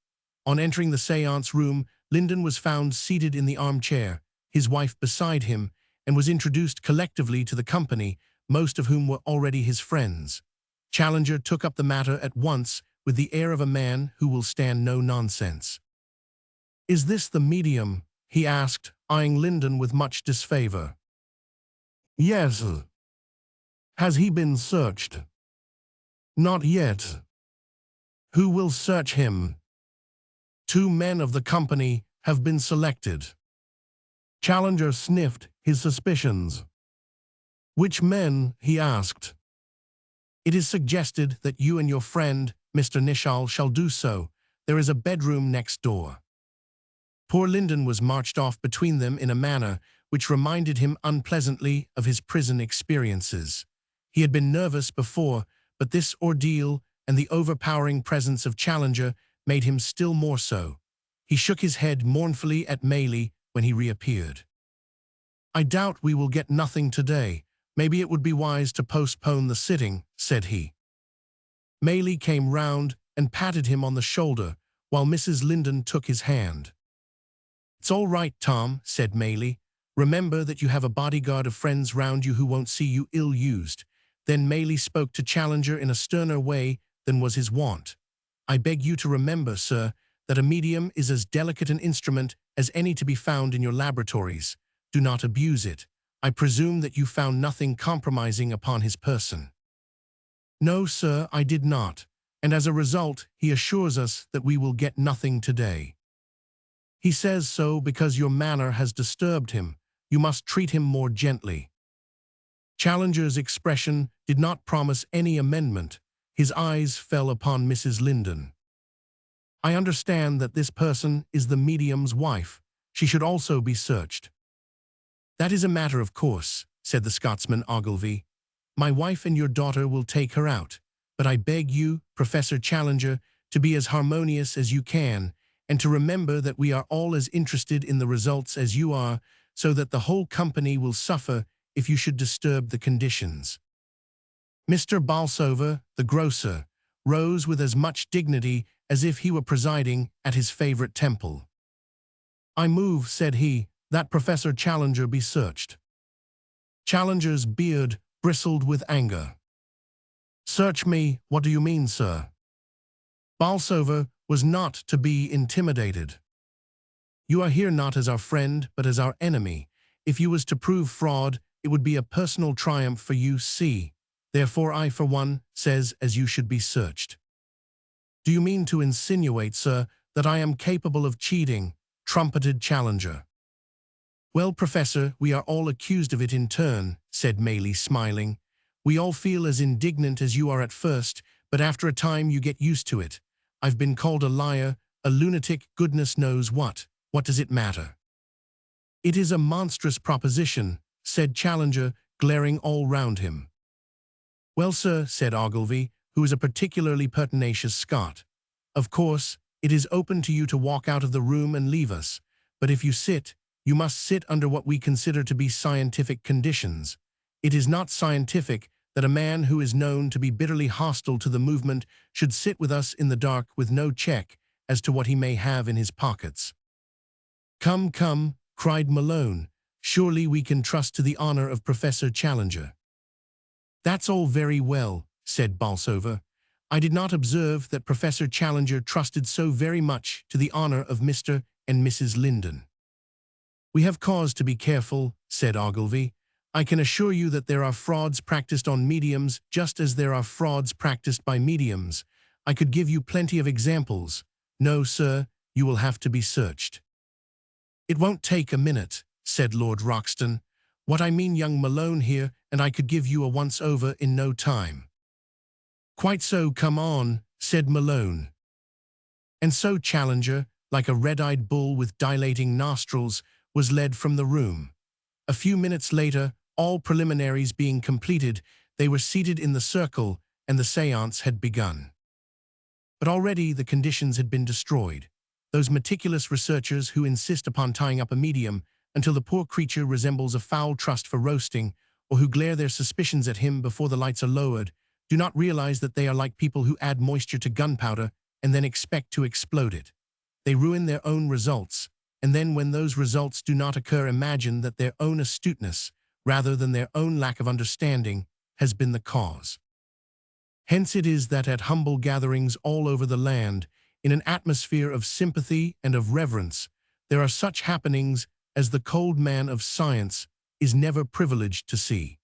On entering the séance room, Lyndon was found seated in the armchair, his wife beside him, and was introduced collectively to the company, most of whom were already his friends. Challenger took up the matter at once with the air of a man who will stand no nonsense. "Is this the medium?" he asked, eyeing Lyndon with much disfavor. "Yes." "Has he been searched?" "Not yet." "Who will search him?" "2 men of the company have been selected." Challenger sniffed his suspicions. "Which men?" he asked. "It is suggested that you and your friend, Mr. Nishal, shall do so. There is a bedroom next door." Poor Lyndon was marched off between them in a manner which reminded him unpleasantly of his prison experiences. He had been nervous before, but this ordeal and the overpowering presence of Challenger made him still more so. He shook his head mournfully at Maylie when he reappeared. "I doubt we will get nothing today. Maybe it would be wise to postpone the sitting," said he. Maylie came round and patted him on the shoulder, while Mrs. Lyndon took his hand. "It's all right, Tom," said Maylie. "Remember that you have a bodyguard of friends round you who won't see you ill-used." Then Maylie spoke to Challenger in a sterner way than was his wont. "I beg you to remember, sir, that a medium is as delicate an instrument as any to be found in your laboratories. Do not abuse it. I presume that you found nothing compromising upon his person." "No, sir, I did not, and as a result, he assures us that we will get nothing today. He says so because your manner has disturbed him. You must treat him more gently." Challenger's expression did not promise any amendment. His eyes fell upon Mrs. Lyndon. "I understand that this person is the medium's wife. She should also be searched." "That is a matter of course," said the Scotsman Ogilvy. "My wife and your daughter will take her out, but I beg you, Professor Challenger, to be as harmonious as you can, and to remember that we are all as interested in the results as you are, so that the whole company will suffer if you should disturb the conditions." Mr. Bolsover, the grocer, rose with as much dignity as if he were presiding at his favorite temple. "I move," said he, that Professor Challenger be searched. Challenger's beard bristled with anger. Search me, what do you mean, sir? Bolsover was not to be intimidated. You are here not as our friend, but as our enemy. If you was to prove fraud, it would be a personal triumph for you, see. Therefore I, for one, says as you should be searched. Do you mean to insinuate, sir, that I am capable of cheating? Trumpeted Challenger. Well, Professor, we are all accused of it in turn, said Maylie, smiling. We all feel as indignant as you are at first, but after a time you get used to it. I've been called a liar, a lunatic, goodness knows what. What does it matter? It is a monstrous proposition, said Challenger, glaring all round him. Well, sir, said Ogilvy, who is a particularly pertinacious Scot. Of course, it is open to you to walk out of the room and leave us, but if you sit, you must sit under what we consider to be scientific conditions. It is not scientific that a man who is known to be bitterly hostile to the movement should sit with us in the dark with no check as to what he may have in his pockets. Come, come, cried Malone. Surely we can trust to the honor of Professor Challenger. That's all very well, said Bolsover. I did not observe that Professor Challenger trusted so very much to the honor of Mr. and Mrs. Linden. We have cause to be careful, said Ogilvy. I can assure you that there are frauds practiced on mediums just as there are frauds practiced by mediums. I could give you plenty of examples. No, sir, you will have to be searched. It won't take a minute, said Lord Roxton. What I mean, young Malone here, and I could give you a once-over in no time. Quite so, come on, said Malone. And so Challenger, like a red-eyed bull with dilating nostrils, was led from the room. A few minutes later, all preliminaries being completed, they were seated in the circle, and the séance had begun. But already the conditions had been destroyed. Those meticulous researchers who insist upon tying up a medium until the poor creature resembles a foul trust for roasting, or who glare their suspicions at him before the lights are lowered, do not realize that they are like people who add moisture to gunpowder and then expect to explode it. They ruin their own results, and then when those results do not occur, imagine that their own astuteness, rather than their own lack of understanding, has been the cause. Hence it is that at humble gatherings all over the land, in an atmosphere of sympathy and of reverence, there are such happenings as the cold man of science is never privileged to see.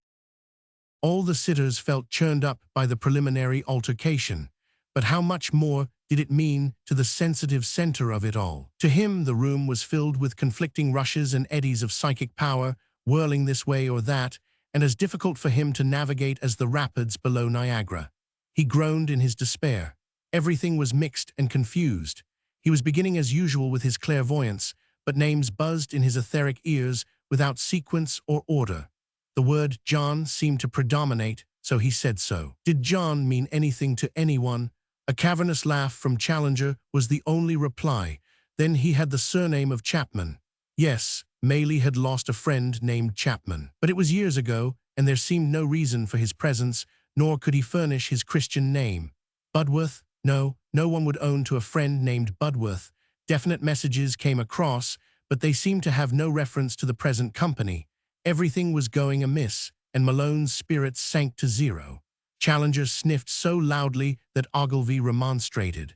All the sitters felt churned up by the preliminary altercation, but how much more did it mean to the sensitive center of it all? To him, the room was filled with conflicting rushes and eddies of psychic power, whirling this way or that, and as difficult for him to navigate as the rapids below Niagara. He groaned in his despair. Everything was mixed and confused. He was beginning as usual with his clairvoyance, but names buzzed in his etheric ears without sequence or order. The word John seemed to predominate, so he said so. Did John mean anything to anyone? A cavernous laugh from Challenger was the only reply. Then he had the surname of Chapman. Yes, Maylie had lost a friend named Chapman. But it was years ago, and there seemed no reason for his presence, nor could he furnish his Christian name. Budworth? No, no one would own to a friend named Budworth. Definite messages came across, but they seemed to have no reference to the present company. Everything was going amiss, and Malone's spirits sank to zero. Challenger sniffed so loudly that Ogilvy remonstrated.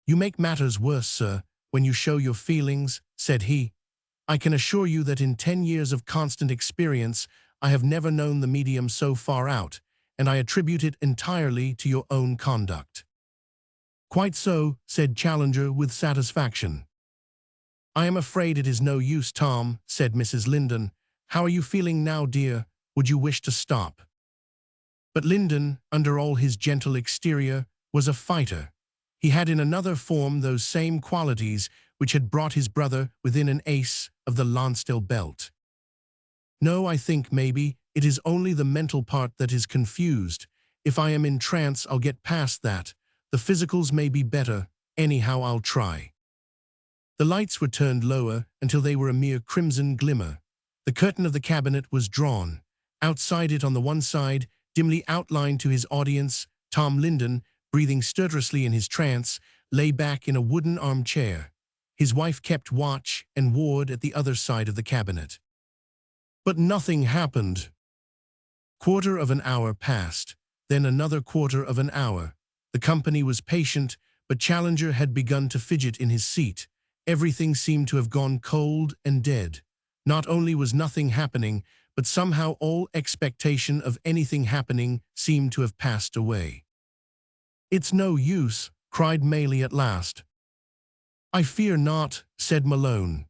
You make matters worse, sir, when you show your feelings, said he. I can assure you that in 10 years of constant experience, I have never known the medium so far out, and I attribute it entirely to your own conduct. Quite so, said Challenger with satisfaction. I am afraid it is no use, Tom, said Mrs. Linden. How are you feeling now, dear? Would you wish to stop? But Linden, under all his gentle exterior, was a fighter. He had in another form those same qualities which had brought his brother within an ace of the Lonsdale belt. No, I think maybe it is only the mental part that is confused. If I am in trance, I'll get past that. The physicals may be better. Anyhow, I'll try. The lights were turned lower until they were a mere crimson glimmer. The curtain of the cabinet was drawn. Outside it, on the one side, dimly outlined to his audience, Tom Linden, breathing stertorously in his trance, lay back in a wooden armchair. His wife kept watch and ward at the other side of the cabinet. But nothing happened. Quarter of an hour passed, then another quarter of an hour. The company was patient, but Challenger had begun to fidget in his seat. Everything seemed to have gone cold and dead. Not only was nothing happening, but somehow all expectation of anything happening seemed to have passed away. "It's no use," cried Maylie at last. "I fear not," said Malone.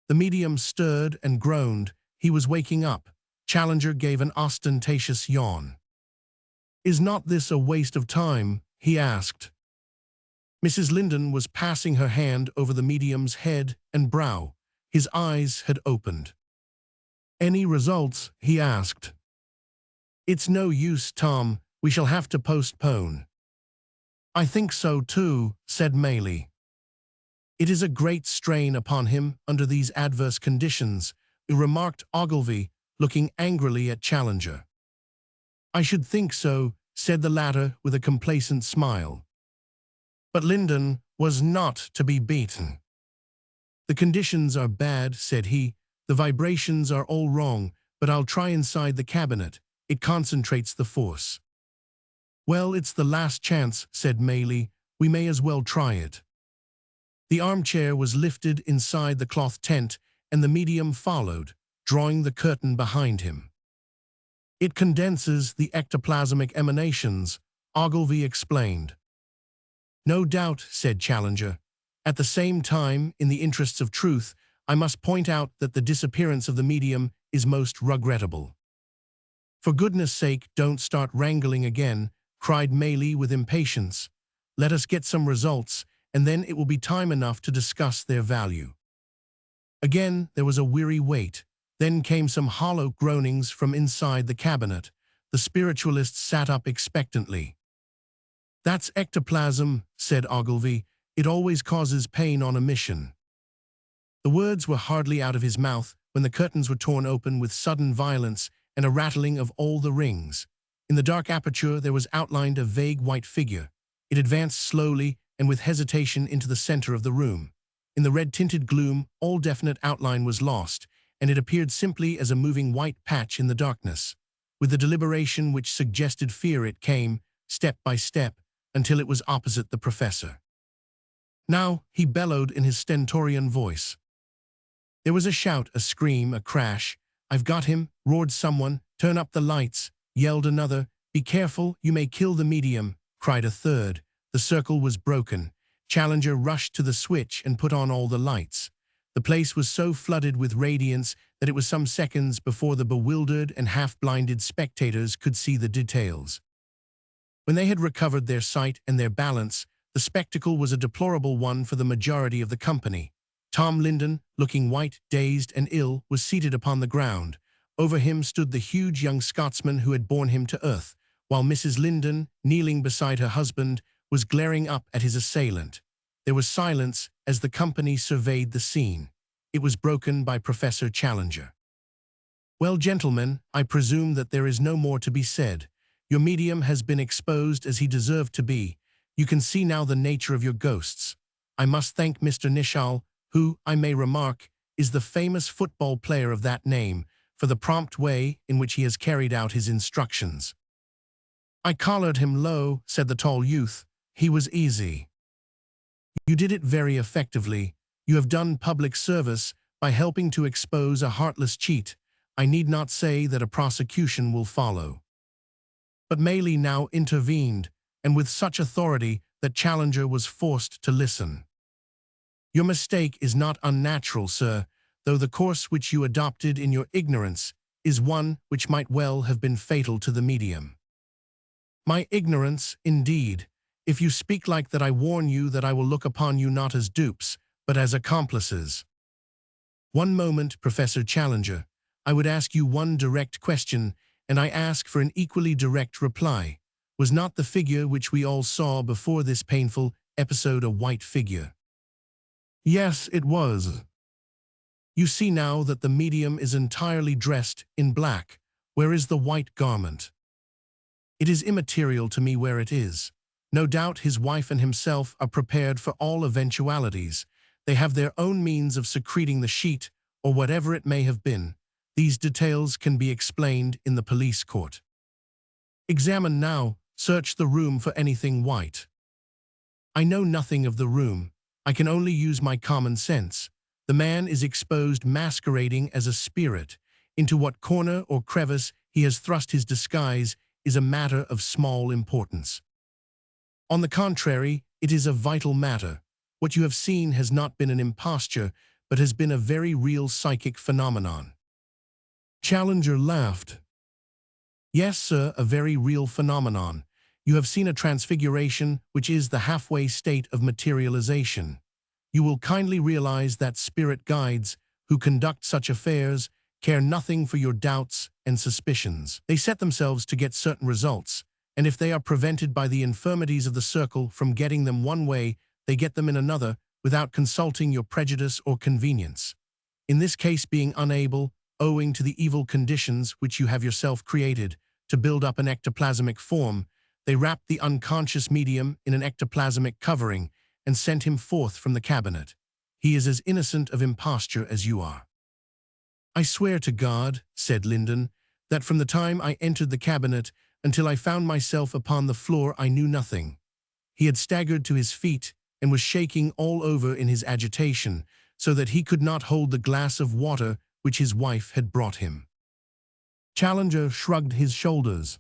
The medium stirred and groaned. He was waking up. Challenger gave an ostentatious yawn. "Is not this a waste of time?" he asked. Mrs. Linden was passing her hand over the medium's head and brow. His eyes had opened. "Any results?" he asked. "It's no use, Tom. We shall have to postpone." "I think so too," said Maylie. "It is a great strain upon him under these adverse conditions," remarked Ogilvy, looking angrily at Challenger. "I should think so," said the latter with a complacent smile. But Linden was not to be beaten. "The conditions are bad," said he. "The vibrations are all wrong, but I'll try inside the cabinet. It concentrates the force." "Well, it's the last chance," said Maylie. "We may as well try it." The armchair was lifted inside the cloth tent, and the medium followed, drawing the curtain behind him. "It condenses the ectoplasmic emanations," Ogilvy explained. "No doubt," said Challenger. "At the same time, in the interests of truth, I must point out that the disappearance of the medium is most regrettable." "For goodness sake, don't start wrangling again," cried Maylie with impatience. "Let us get some results, and then it will be time enough to discuss their value." Again there was a weary wait. Then came some hollow groanings from inside the cabinet. The spiritualists sat up expectantly. "That's ectoplasm," said Ogilvy. "It always causes pain on a mission." The words were hardly out of his mouth when the curtains were torn open with sudden violence and a rattling of all the rings. In the dark aperture there was outlined a vague white figure. It advanced slowly and with hesitation into the center of the room. In the red-tinted gloom, all definite outline was lost, and it appeared simply as a moving white patch in the darkness. With the deliberation which suggested fear it came, step by step, until it was opposite the professor. "Now," he bellowed in his stentorian voice. There was a shout, a scream, a crash. "I've got him," roared someone. "Turn up the lights," yelled another. "Be careful, you may kill the medium," cried a third. The circle was broken. Challenger rushed to the switch and put on all the lights. The place was so flooded with radiance that it was some seconds before the bewildered and half-blinded spectators could see the details. When they had recovered their sight and their balance, the spectacle was a deplorable one for the majority of the company. Tom Linden, looking white, dazed, and ill, was seated upon the ground. Over him stood the huge young Scotsman who had borne him to earth, while Mrs. Linden, kneeling beside her husband, was glaring up at his assailant. There was silence as the company surveyed the scene. It was broken by Professor Challenger. "Well, gentlemen, I presume that there is no more to be said. Your medium has been exposed as he deserved to be. You can see now the nature of your ghosts. I must thank Mr. Nishal, who, I may remark, is the famous football player of that name, for the prompt way in which he has carried out his instructions." "I collared him low," said the tall youth. "He was easy." "You did it very effectively. You have done public service by helping to expose a heartless cheat. I need not say that a prosecution will follow." But Maylie now intervened, and with such authority that Challenger was forced to listen. "Your mistake is not unnatural, sir, though the course which you adopted in your ignorance is one which might well have been fatal to the medium." "My ignorance, indeed. If you speak like that, I warn you that I will look upon you not as dupes, but as accomplices." "One moment, Professor Challenger. I would ask you one direct question, and I ask for an equally direct reply. Was not the figure which we all saw before this painful episode a white figure?" "Yes, it was." "You see now that the medium is entirely dressed in black. Where is the white garment?" "It is immaterial to me where it is. No doubt his wife and himself are prepared for all eventualities. They have their own means of secreting the sheet, or whatever it may have been. These details can be explained in the police court. Examine now, search the room for anything white. I know nothing of the room. I can only use my common sense. The man is exposed masquerading as a spirit. Into what corner or crevice he has thrust his disguise is a matter of small importance. On the contrary, it is a vital matter. What you have seen has not been an imposture, but has been a very real psychic phenomenon. Challenger laughed. Yes, sir, a very real phenomenon. You have seen a transfiguration, which is the halfway state of materialization. You will kindly realize that spirit guides, who conduct such affairs, care nothing for your doubts and suspicions. They set themselves to get certain results, and if they are prevented by the infirmities of the circle from getting them one way, they get them in another, without consulting your prejudice or convenience. In this case, being unable, owing to the evil conditions which you have yourself created, to build up an ectoplasmic form, they wrapped the unconscious medium in an ectoplasmic covering and sent him forth from the cabinet. He is as innocent of imposture as you are. I swear to God, said Lyndon, that from the time I entered the cabinet until I found myself upon the floor I knew nothing. He had staggered to his feet and was shaking all over in his agitation, so that he could not hold the glass of water which his wife had brought him. Challenger shrugged his shoulders.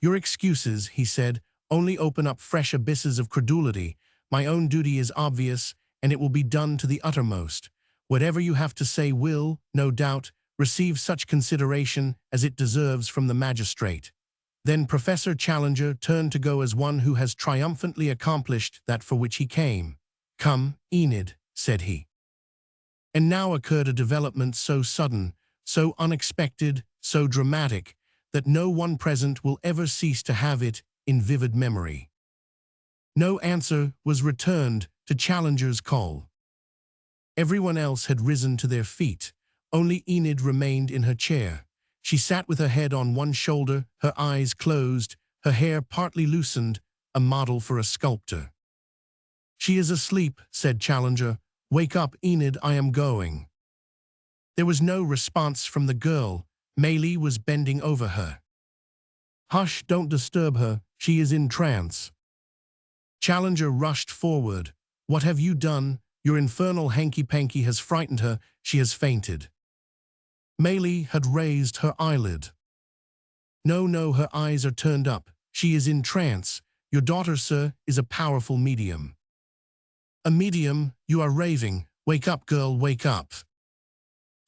Your excuses, he said, only open up fresh abysses of credulity. My own duty is obvious, and it will be done to the uttermost. Whatever you have to say will, no doubt, receive such consideration as it deserves from the magistrate. Then Professor Challenger turned to go as one who has triumphantly accomplished that for which he came. Come, Enid, said he. And now occurred a development so sudden, so unexpected, so dramatic, that no one present will ever cease to have it in vivid memory. No answer was returned to Challenger's call. Everyone else had risen to their feet. Only Enid remained in her chair. She sat with her head on one shoulder, her eyes closed, her hair partly loosened, a model for a sculptor. She is asleep, said Challenger. Wake up, Enid, I am going. There was no response from the girl. Maylie was bending over her. Hush, don't disturb her, she is in trance. Challenger rushed forward. What have you done? Your infernal hanky-panky has frightened her, she has fainted. Maylie had raised her eyelid. No, her eyes are turned up. She is in trance. Your daughter, sir, is a powerful medium. A medium? You are raving. Wake up, girl, wake up.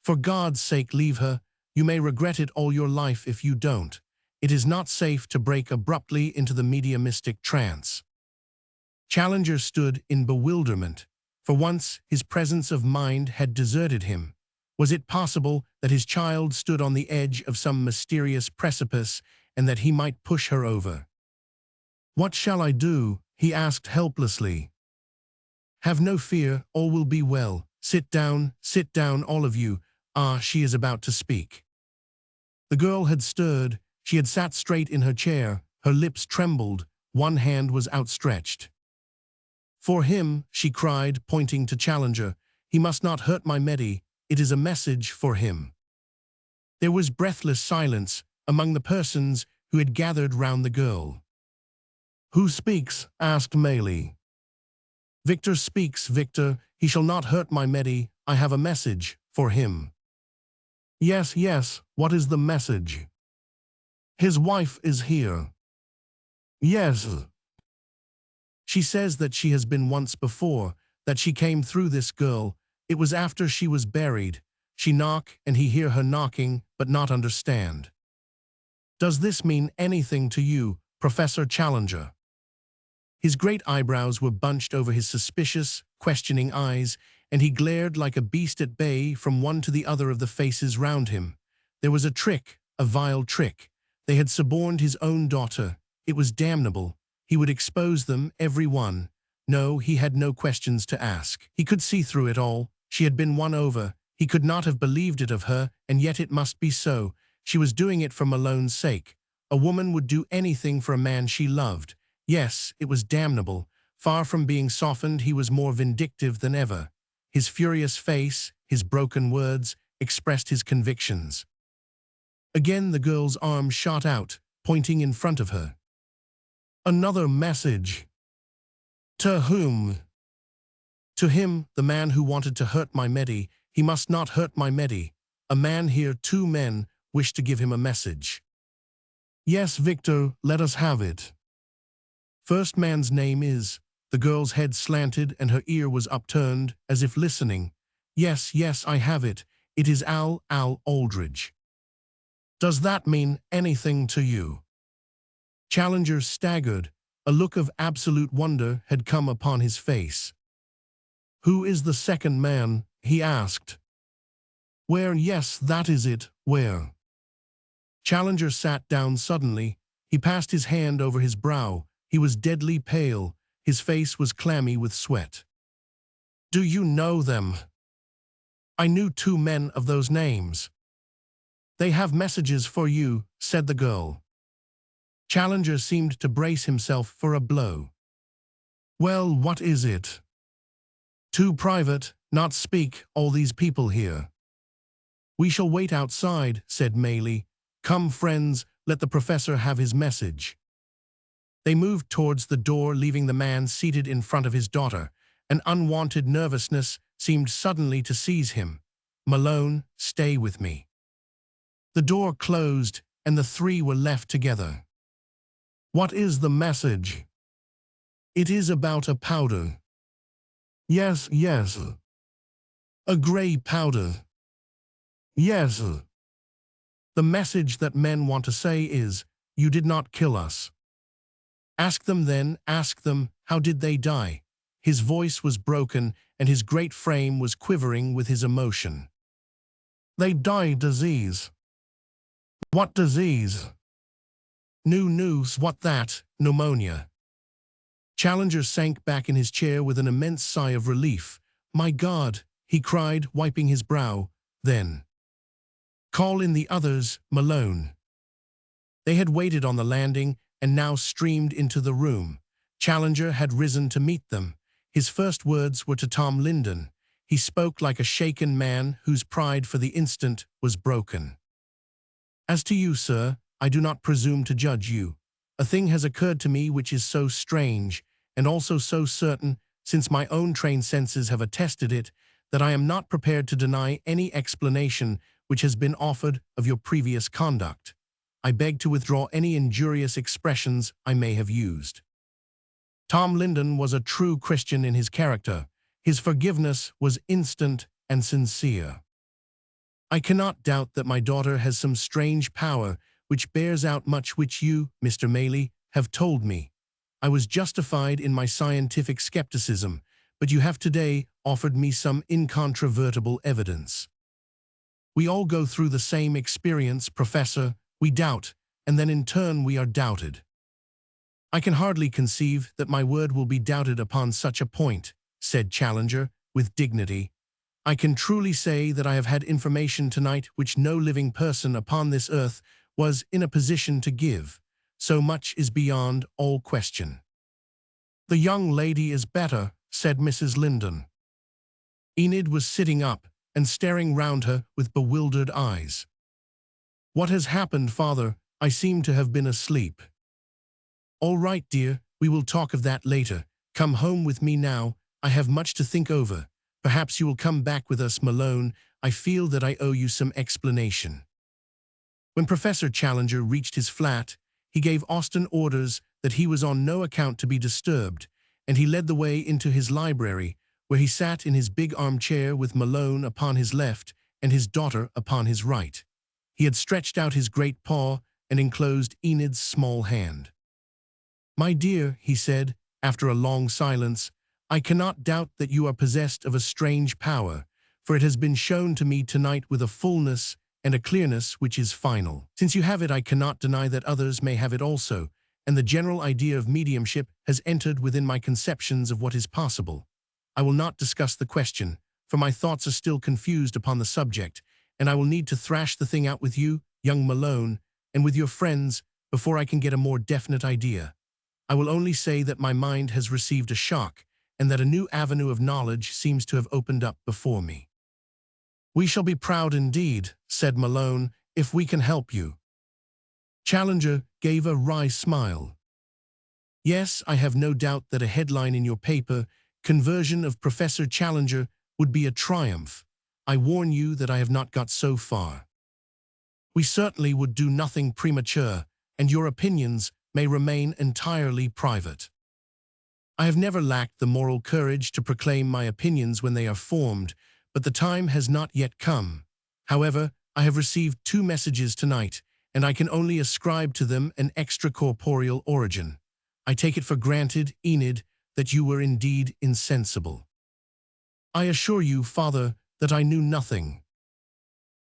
For God's sake, leave her. You may regret it all your life if you don't. It is not safe to break abruptly into the mediumistic trance. Challenger stood in bewilderment. For once, his presence of mind had deserted him. Was it possible that his child stood on the edge of some mysterious precipice and that he might push her over? What shall I do? He asked helplessly. Have no fear, all will be well. Sit down, all of you. Ah, she is about to speak. The girl had stirred. She had sat straight in her chair. Her lips trembled. One hand was outstretched. For him, she cried, pointing to Challenger. He must not hurt my Medi. It is a message for him. There was breathless silence among the persons who had gathered round the girl. Who speaks? Asked Maylie. Victor speaks, Victor. He shall not hurt my Medi. I have a message for him. Yes, what is the message? His wife is here. Yes. She says that she has been once before, that she came through this girl. It was after she was buried. She knock and he hear her knocking, but not understand. Does this mean anything to you, Professor Challenger? His great eyebrows were bunched over his suspicious, questioning eyes, and he glared like a beast at bay from one to the other of the faces round him. There was a trick, a vile trick. They had suborned his own daughter. It was damnable. He would expose them, every one. No, he had no questions to ask. He could see through it all. She had been won over. He could not have believed it of her, and yet it must be so. She was doing it for Malone's sake. A woman would do anything for a man she loved. Yes, it was damnable. Far from being softened, he was more vindictive than ever. His furious face, his broken words, expressed his convictions. Again the girl's arm shot out, pointing in front of her. Another message. To whom? To him, the man who wanted to hurt my Medi. He must not hurt my Medi. A man here, 2 men, wish to give him a message. Yes, Victor, let us have it. First man's name is... The girl's head slanted and her ear was upturned, as if listening. Yes, yes, I have it. It is Al Aldridge. Does that mean anything to you? Challenger staggered. A look of absolute wonder had come upon his face. Who is the second man? He asked. Where? Yes, that is it. Where? Challenger sat down suddenly. He passed his hand over his brow. He was deadly pale. His face was clammy with sweat. Do you know them? I knew 2 men of those names. They have messages for you, said the girl. Challenger seemed to brace himself for a blow. Well, what is it? Too private, not speak, all these people here. We shall wait outside, said Maylie. Come, friends, let the professor have his message. They moved towards the door, leaving the man seated in front of his daughter. An unwanted nervousness seemed suddenly to seize him. Malone, stay with me. The door closed, and the 3 were left together. What is the message? It is about a powder. Yes, yes. A grey powder. Yes. The message that men want to say is, you did not kill us. Ask them then, ask them, how did they die? His voice was broken, and his great frame was quivering with his emotion. They died disease. What disease? News, what that? Pneumonia. Challenger sank back in his chair with an immense sigh of relief. My God, he cried, wiping his brow. Then. Call in the others, Malone. They had waited on the landing, and now streamed into the room. Challenger had risen to meet them. His first words were to Tom Linden. He spoke like a shaken man whose pride for the instant was broken. As to you, sir, I do not presume to judge you. A thing has occurred to me which is so strange, and also so certain, since my own trained senses have attested it, that I am not prepared to deny any explanation which has been offered of your previous conduct. I beg to withdraw any injurious expressions I may have used. Tom Linden was a true Christian in his character. His forgiveness was instant and sincere. I cannot doubt that my daughter has some strange power which bears out much which you, Mr. Maylie, have told me. I was justified in my scientific skepticism, but you have today offered me some incontrovertible evidence. We all go through the same experience, Professor. We doubt, and then in turn we are doubted. I can hardly conceive that my word will be doubted upon such a point, said Challenger, with dignity. I can truly say that I have had information tonight which no living person upon this earth was in a position to give. So much is beyond all question. The young lady is better, said Mrs. Linden. Enid was sitting up and staring round her with bewildered eyes. What has happened, Father? I seem to have been asleep. All right, dear, we will talk of that later. Come home with me now. I have much to think over. Perhaps you will come back with us, Malone. I feel that I owe you some explanation. When Professor Challenger reached his flat, he gave Austin orders that he was on no account to be disturbed, and he led the way into his library, where he sat in his big armchair with Malone upon his left and his daughter upon his right. He had stretched out his great paw and enclosed Enid's small hand. My dear, he said, after a long silence, I cannot doubt that you are possessed of a strange power, for it has been shown to me tonight with a fullness and a clearness which is final. Since you have it, I cannot deny that others may have it also, and the general idea of mediumship has entered within my conceptions of what is possible. I will not discuss the question, for my thoughts are still confused upon the subject, and I will need to thrash the thing out with you, young Malone, and with your friends before I can get a more definite idea. I will only say that my mind has received a shock and that a new avenue of knowledge seems to have opened up before me. We shall be proud indeed, said Malone, if we can help you. Challenger gave a wry smile. Yes, I have no doubt that a headline in your paper, Conversion of Professor Challenger, would be a triumph. I warn you that I have not got so far. We certainly would do nothing premature, and your opinions may remain entirely private. I have never lacked the moral courage to proclaim my opinions when they are formed, but the time has not yet come. However, I have received 2 messages tonight, and I can only ascribe to them an extracorporeal origin. I take it for granted, Enid, that you were indeed insensible. I assure you, Father, that I knew nothing.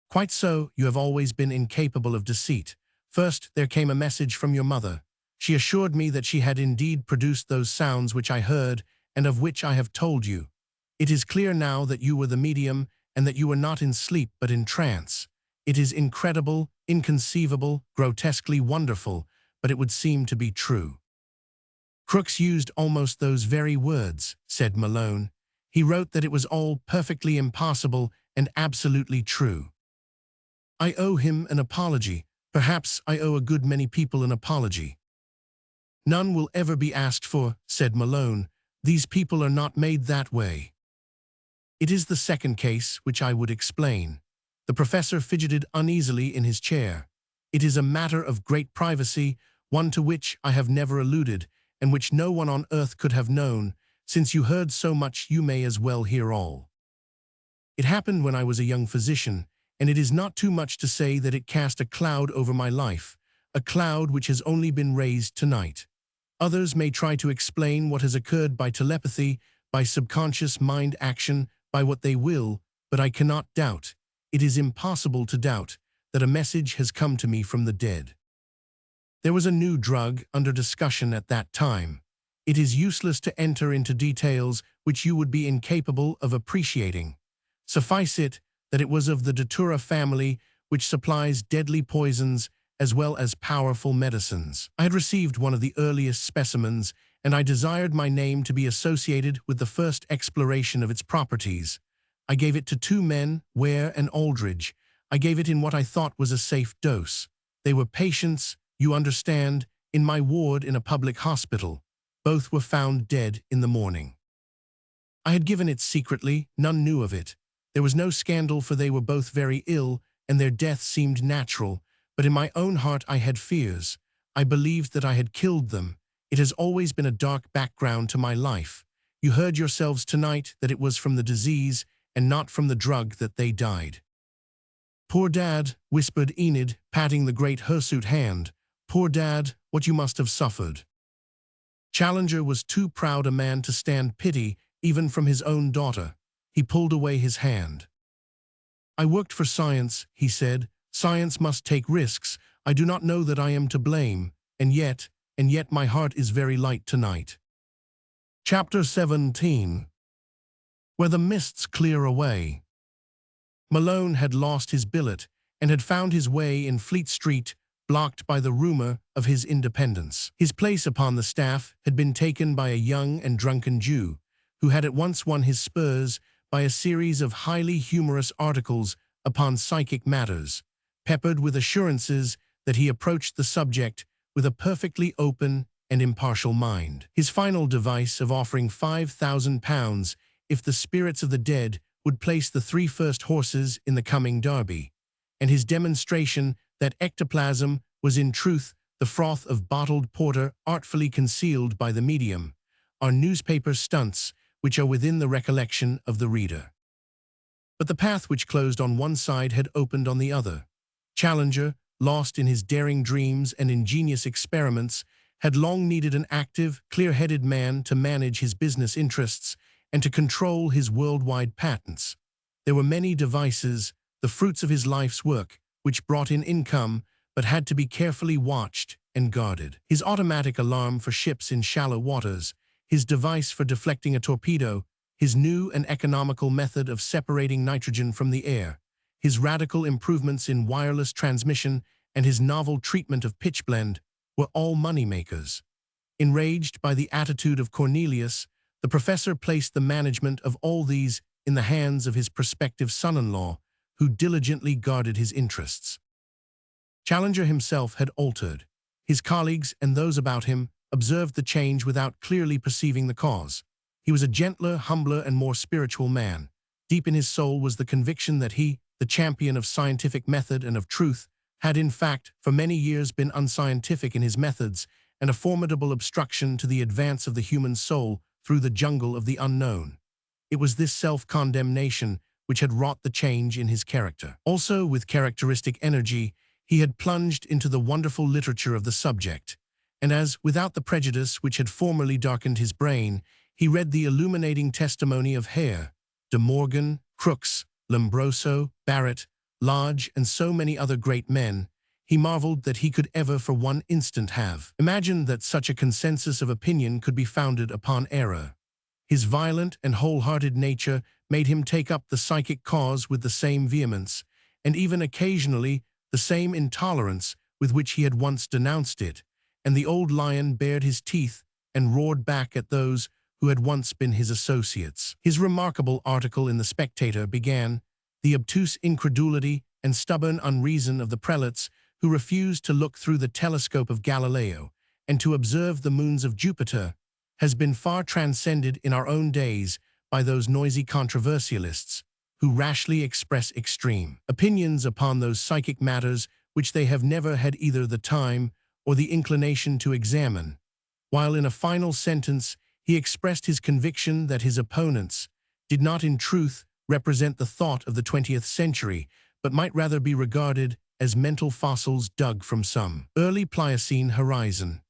Quite so, you have always been incapable of deceit. First, there came a message from your mother. She assured me that she had indeed produced those sounds which I heard and of which I have told you. It is clear now that you were the medium and that you were not in sleep but in trance. It is incredible, inconceivable, grotesquely wonderful, but it would seem to be true. Crooks used almost those very words, said Malone. He wrote that it was all perfectly impossible and absolutely true. I owe him an apology. Perhaps I owe a good many people an apology. None will ever be asked for, said Malone. These people are not made that way. It is the second case which I would explain. The professor fidgeted uneasily in his chair. It is a matter of great privacy, one to which I have never alluded, and which no one on earth could have known. Since you heard so much, you may as well hear all. It happened when I was a young physician, and it is not too much to say that it cast a cloud over my life, a cloud which has only been raised tonight. Others may try to explain what has occurred by telepathy, by subconscious mind action, by what they will, but I cannot doubt, it is impossible to doubt, that a message has come to me from the dead. There was a new drug under discussion at that time. It is useless to enter into details which you would be incapable of appreciating. Suffice it that it was of the Datura family, which supplies deadly poisons as well as powerful medicines. I had received one of the earliest specimens, and I desired my name to be associated with the first exploration of its properties. I gave it to 2 men, Ware and Aldridge. I gave it in what I thought was a safe dose. They were patients, you understand, in my ward in a public hospital. Both were found dead in the morning. I had given it secretly, none knew of it. There was no scandal, for they were both very ill, and their death seemed natural, but in my own heart I had fears. I believed that I had killed them. It has always been a dark background to my life. You heard yourselves tonight that it was from the disease and not from the drug that they died. Poor Dad, whispered Enid, patting the great hirsute hand. Poor Dad, what you must have suffered. Challenger was too proud a man to stand pity even from his own daughter. He pulled away his hand. I worked for science, he said. Science must take risks. I do not know that I am to blame, and yet my heart is very light tonight. Chapter 17. Where the mists clear away. Malone had lost his billet and had found his way in Fleet Street, blocked by the rumor of his independence. His place upon the staff had been taken by a young and drunken Jew, who had at once won his spurs by a series of highly humorous articles upon psychic matters, peppered with assurances that he approached the subject with a perfectly open and impartial mind. His final device of offering £5,000 if the spirits of the dead would place the 3 first horses in the coming derby, and his demonstration that ectoplasm was in truth the froth of bottled porter artfully concealed by the medium, are newspaper stunts which are within the recollection of the reader. But the path which closed on one side had opened on the other. Challenger, lost in his daring dreams and ingenious experiments, had long needed an active, clear-headed man to manage his business interests and to control his worldwide patents. There were many devices, the fruits of his life's work, which brought in income but had to be carefully watched and guarded. His automatic alarm for ships in shallow waters, his device for deflecting a torpedo, his new and economical method of separating nitrogen from the air, his radical improvements in wireless transmission, and his novel treatment of pitchblende were all moneymakers. Enraged by the attitude of Cornelius, the professor placed the management of all these in the hands of his prospective son-in-law, who diligently guarded his interests. Challenger himself had altered. His colleagues and those about him observed the change without clearly perceiving the cause. He was a gentler, humbler, and more spiritual man. Deep in his soul was the conviction that he, the champion of scientific method and of truth, had in fact for many years been unscientific in his methods and a formidable obstruction to the advance of the human soul through the jungle of the unknown. It was this self-condemnation which had wrought the change in his character. Also, with characteristic energy, he had plunged into the wonderful literature of the subject, and as, without the prejudice which had formerly darkened his brain, he read the illuminating testimony of Hare, De Morgan, Crookes, Lombroso, Barrett, Lodge, and so many other great men, he marveled that he could ever for one instant have imagined that such a consensus of opinion could be founded upon error. His violent and wholehearted nature made him take up the psychic cause with the same vehemence, and even occasionally the same intolerance with which he had once denounced it, and the old lion bared his teeth and roared back at those who had once been his associates. His remarkable article in The Spectator began, "The obtuse incredulity and stubborn unreason of the prelates who refused to look through the telescope of Galileo and to observe the moons of Jupiter has been far transcended in our own days by those noisy controversialists who rashly express extreme opinions upon those psychic matters which they have never had either the time or the inclination to examine," while in a final sentence he expressed his conviction that his opponents did not in truth represent the thought of the 20th century, but might rather be regarded as mental fossils dug from some early Pliocene horizon.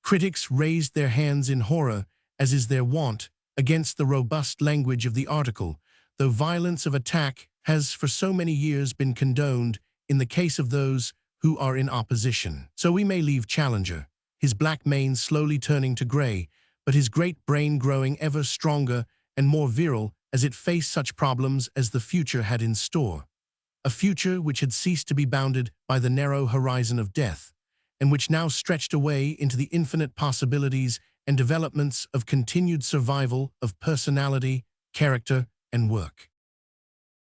Critics raised their hands in horror, as is their wont, against the robust language of the article, though violence of attack has for so many years been condoned in the case of those who are in opposition. So we may leave Challenger, his black mane slowly turning to gray, but his great brain growing ever stronger and more virile as it faced such problems as the future had in store. A future which had ceased to be bounded by the narrow horizon of death, and which now stretched away into the infinite possibilities and developments of continued survival of personality, character, and work.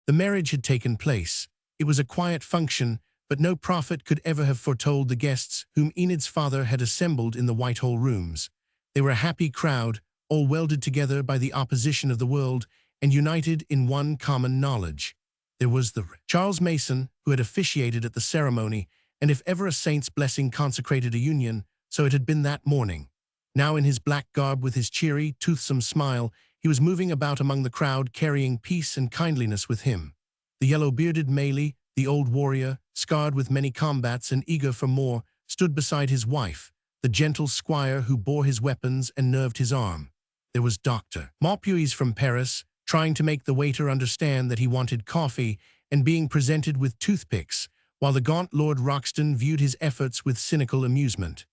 The marriage had taken place. It was a quiet function, but no prophet could ever have foretold the guests whom Enid's father had assembled in the Whitehall rooms. They were a happy crowd, all welded together by the opposition of the world and united in one common knowledge. There was the Charles Mason, who had officiated at the ceremony, and if ever a saint's blessing consecrated a union, so it had been that morning. Now in his black garb with his cheery, toothsome smile, he was moving about among the crowd carrying peace and kindliness with him. The yellow-bearded Maley, the old warrior, scarred with many combats and eager for more, stood beside his wife, the gentle squire who bore his weapons and nerved his arm. There was Dr. Maupuis from Paris, trying to make the waiter understand that he wanted coffee and being presented with toothpicks, while the gaunt Lord Roxton viewed his efforts with cynical amusement.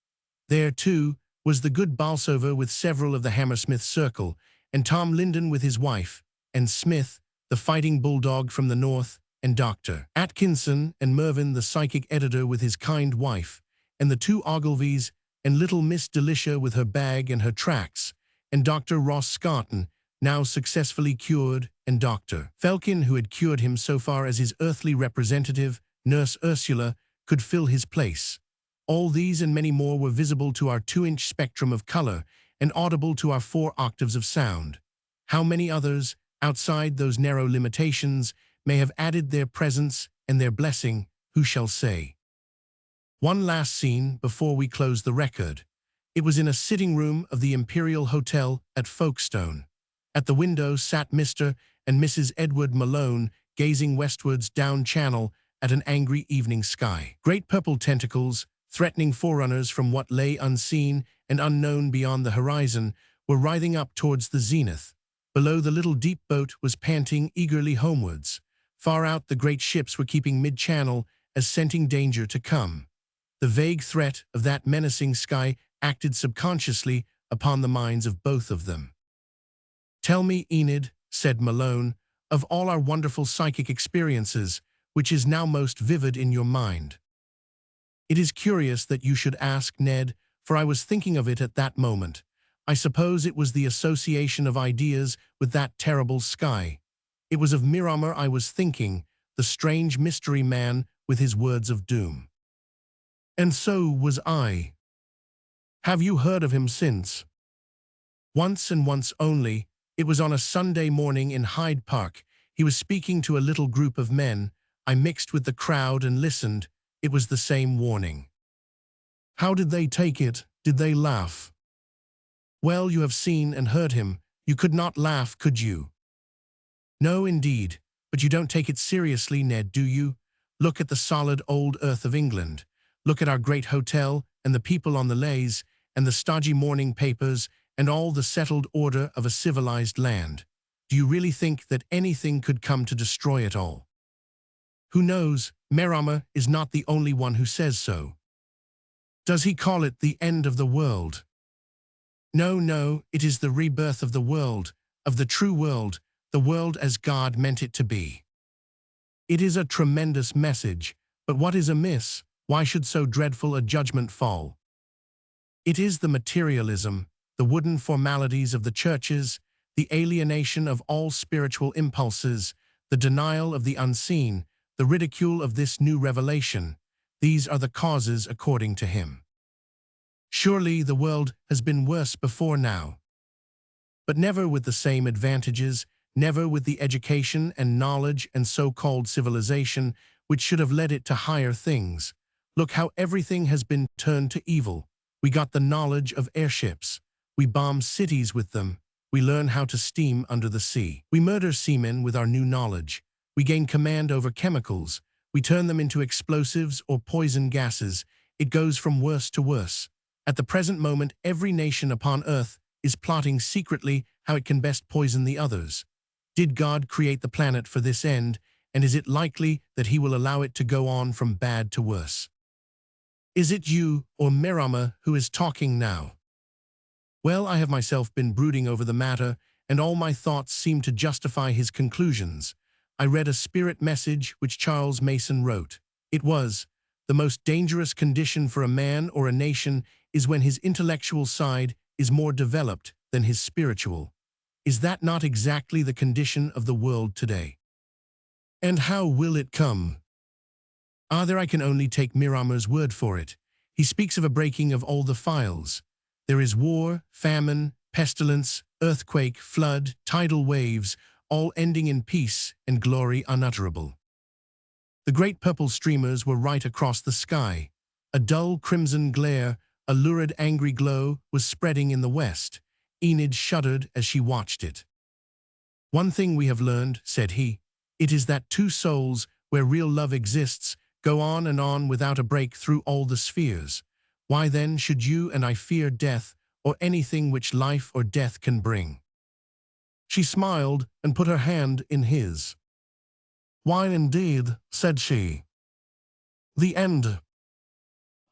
There, too, was the good Bolsover with several of the Hammersmith circle, and Tom Linden with his wife, and Smith, the fighting bulldog from the north, and Dr. Atkinson and Mervyn, the psychic editor, with his kind wife, and the two Ogilvies, and little Miss Delicia with her bag and her tracts, and Dr. Ross Scarton, now successfully cured, and Dr. Felkin, who had cured him so far as his earthly representative, Nurse Ursula, could fill his place. All these and many more were visible to our 2-inch spectrum of color and audible to our 4 octaves of sound. How many others, outside those narrow limitations, may have added their presence and their blessing, who shall say? One last scene before we close the record. It was in a sitting room of the Imperial Hotel at Folkestone. At the window sat Mr. and Mrs. Edward Malone, gazing westwards down Channel at an angry evening sky. Great purple tentacles, threatening forerunners from what lay unseen and unknown beyond the horizon, were writhing up towards the zenith. Below, the little deep boat was panting eagerly homewards. Far out, the great ships were keeping mid-channel as scenting danger to come. The vague threat of that menacing sky acted subconsciously upon the minds of both of them. "Tell me, Enid," said Malone, "of all our wonderful psychic experiences, which is now most vivid in your mind?" "It is curious that you should ask, Ned, for I was thinking of it at that moment. I suppose it was the association of ideas with that terrible sky. It was of Miramar I was thinking, the strange mystery man with his words of doom. And so was I. Have you heard of him since? Once and once only. It was on a Sunday morning in Hyde Park. He was speaking to a little group of men. I mixed with the crowd and listened. It was the same warning. How did they take it? Did they laugh? Well, you have seen and heard him. You could not laugh, could you? No, indeed. But you don't take it seriously, Ned, do you? Look at the solid old earth of England. Look at our great hotel and the people on the lays and the stodgy morning papers and all the settled order of a civilized land. Do you really think that anything could come to destroy it all? Who knows? Miramar is not the only one who says so. Does he call it the end of the world? No, no, it is the rebirth of the world, of the true world, the world as God meant it to be. It is a tremendous message, but what is amiss? Why should so dreadful a judgment fall? It is the materialism, the wooden formalities of the churches, the alienation of all spiritual impulses, the denial of the unseen, the ridicule of this new revelation. These are the causes according to him. Surely the world has been worse before now. But never with the same advantages, never with the education and knowledge and so-called civilization which should have led it to higher things. Look how everything has been turned to evil. We got the knowledge of airships. We bomb cities with them. We learn how to steam under the sea. We murder seamen with our new knowledge. We gain command over chemicals. We turn them into explosives or poison gases. It goes from worse to worse. At the present moment, every nation upon earth is plotting secretly how it can best poison the others. Did God create the planet for this end, and is it likely that he will allow it to go on from bad to worse? Is it you or Miramar who is talking now? Well, I have myself been brooding over the matter, and all my thoughts seem to justify his conclusions. I read a spirit message which Charles Mason wrote. It was, "The most dangerous condition for a man or a nation is when his intellectual side is more developed than his spiritual." Is that not exactly the condition of the world today? And how will it come? There I can only take Miramar's word for it. He speaks of a breaking of all the files. There is war, famine, pestilence, earthquake, flood, tidal waves, all ending in peace and glory unutterable. The great purple streamers were right across the sky. A dull crimson glare, a lurid angry glow, was spreading in the west. Enid shuddered as she watched it. "One thing we have learned," said he. "It is that two souls, where real love exists, go on and on without a break through all the spheres. Why then should you and I fear death or anything which life or death can bring?" She smiled and put her hand in his. "Why indeed," said she. The end.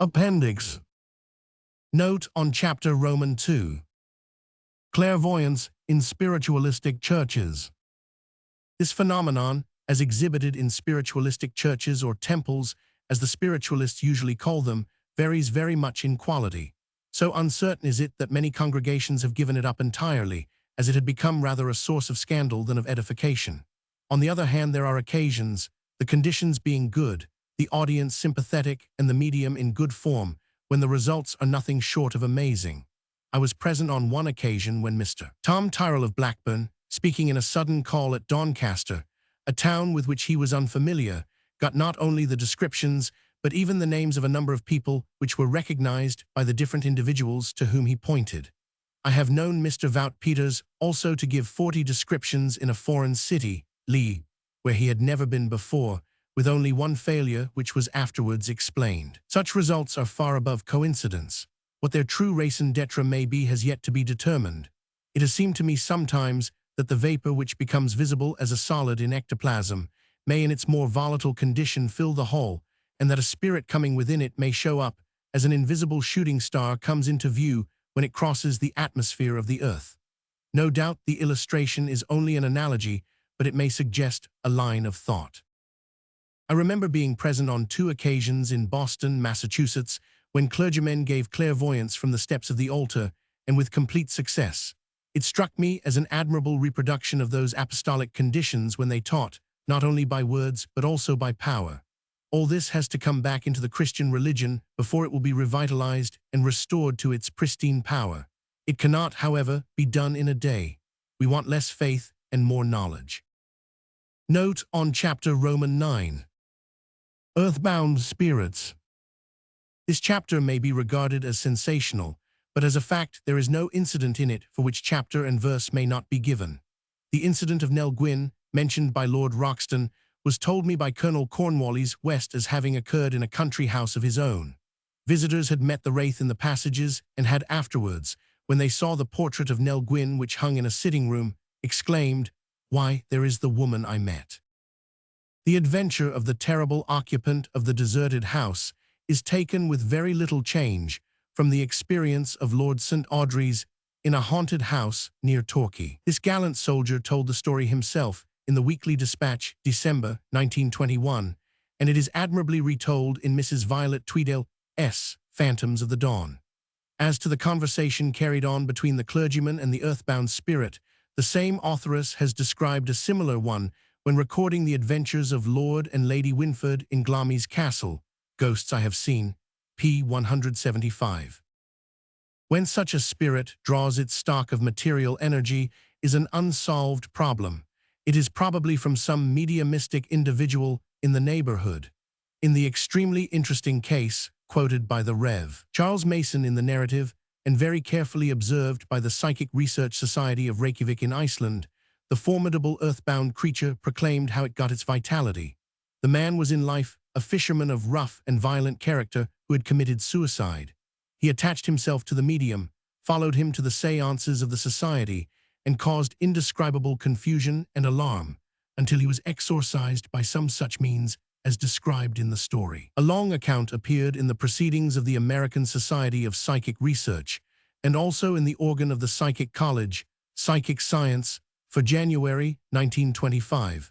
Appendix. Note on chapter Roman 2. Clairvoyance in spiritualistic churches. This phenomenon, as exhibited in spiritualistic churches or temples, as the spiritualists usually call them, varies very much in quality. So uncertain is it that many congregations have given it up entirely, as it had become rather a source of scandal than of edification. On the other hand, there are occasions, the conditions being good, the audience sympathetic, and the medium in good form, when the results are nothing short of amazing. I was present on one occasion when Mr. Tom Tyrrell of Blackburn, speaking in a sudden call at Doncaster, a town with which he was unfamiliar, got not only the descriptions, but even the names of a number of people which were recognized by the different individuals to whom he pointed. I have known Mr. Vout Peters also to give 40 descriptions in a foreign city, Lee, where he had never been before, with only one failure which was afterwards explained. Such results are far above coincidence. What their true raison d'etre may be has yet to be determined. It has seemed to me sometimes that the vapor which becomes visible as a solid in ectoplasm may in its more volatile condition fill the whole, and that a spirit coming within it may show up as an invisible shooting star comes into view when it crosses the atmosphere of the earth. No doubt the illustration is only an analogy, but it may suggest a line of thought. I remember being present on 2 occasions in Boston, Massachusetts, when clergymen gave clairvoyance from the steps of the altar, and with complete success. It struck me as an admirable reproduction of those apostolic conditions when they taught, not only by words but also by power. All this has to come back into the Christian religion before it will be revitalized and restored to its pristine power. It cannot, however, be done in a day. We want less faith and more knowledge. Note on chapter Roman 9. Earthbound spirits. This chapter may be regarded as sensational, but as a fact there is no incident in it for which chapter and verse may not be given. The incident of Nell Gwyn, mentioned by Lord Roxton, was told me by Colonel Cornwallis West as having occurred in a country house of his own. Visitors had met the wraith in the passages and had afterwards, when they saw the portrait of Nell Gwyn which hung in a sitting room, exclaimed, "Why, there is the woman I met." The adventure of the terrible occupant of the deserted house is taken with very little change from the experience of Lord St. Audrey's in a haunted house near Torquay. This gallant soldier told the story himself in the Weekly Dispatch, December 1921, and it is admirably retold in Mrs. Violet Tweedale's Phantoms of the Dawn. As to the conversation carried on between the clergyman and the earthbound spirit, the same authoress has described a similar one when recording the adventures of Lord and Lady Winford in Glamis Castle, Ghosts I Have Seen, p. 175. When such a spirit draws its stock of material energy is an unsolved problem. It is probably from some mediumistic individual in the neighborhood. In the extremely interesting case, quoted by the Rev. Charles Mason in the narrative, and very carefully observed by the Psychic Research Society of Reykjavik in Iceland, the formidable earthbound creature proclaimed how it got its vitality. The man was in life a fisherman of rough and violent character who had committed suicide. He attached himself to the medium, followed him to the séances of the society, and caused indescribable confusion and alarm until he was exorcised by some such means as described in the story. A long account appeared in the Proceedings of the American Society of Psychic Research and also in the organ of the Psychic College, Psychic Science, for January 1925.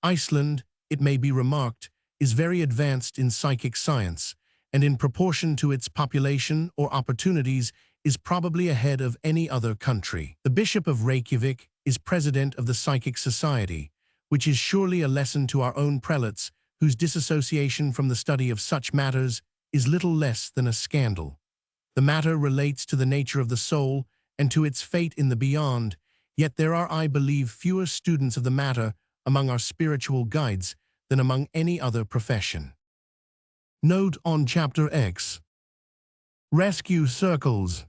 Iceland, it may be remarked, is very advanced in psychic science, and in proportion to its population or opportunities is probably ahead of any other country. The Bishop of Reykjavik is president of the Psychic Society, which is surely a lesson to our own prelates, whose disassociation from the study of such matters is little less than a scandal. The matter relates to the nature of the soul and to its fate in the beyond, yet there are, I believe, fewer students of the matter among our spiritual guides than among any other profession. Note on Chapter X. Rescue Circles.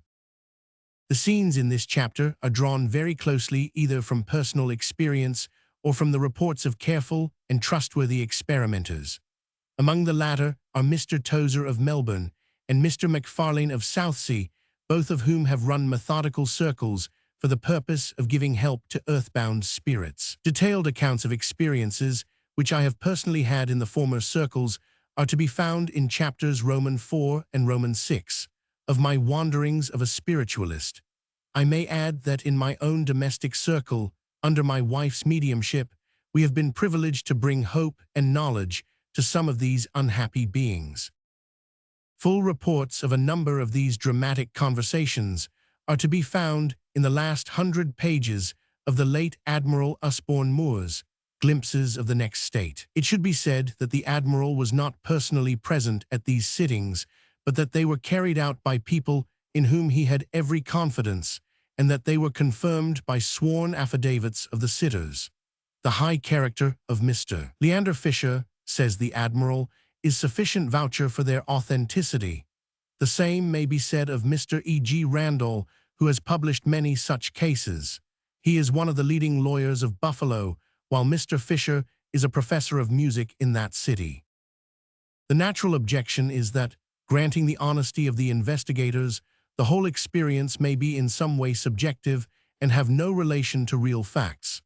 The scenes in this chapter are drawn very closely either from personal experience or from the reports of careful and trustworthy experimenters. Among the latter are Mr. Tozer of Melbourne and Mr. McFarlane of Southsea, both of whom have run methodical circles for the purpose of giving help to earthbound spirits. Detailed accounts of experiences, which I have personally had in the former circles, are to be found in chapters Roman 4 and Roman 6 of my Wanderings of a Spiritualist. I may add that in my own domestic circle, under my wife's mediumship, we have been privileged to bring hope and knowledge to some of these unhappy beings. Full reports of a number of these dramatic conversations are to be found in the last 100 pages of the late Admiral Usborne Moore's Glimpses of the Next State. It should be said that the Admiral was not personally present at these sittings, but that they were carried out by people in whom he had every confidence, and that they were confirmed by sworn affidavits of the sitters. The high character of Mr. Leander Fisher, says the Admiral, is sufficient voucher for their authenticity. The same may be said of Mr. E.G. Randall, who has published many such cases. He is one of the leading lawyers of Buffalo, while Mr. Fisher is a professor of music in that city. The natural objection is that, granting the honesty of the investigators, the whole experience may be in some way subjective and have no relation to real facts.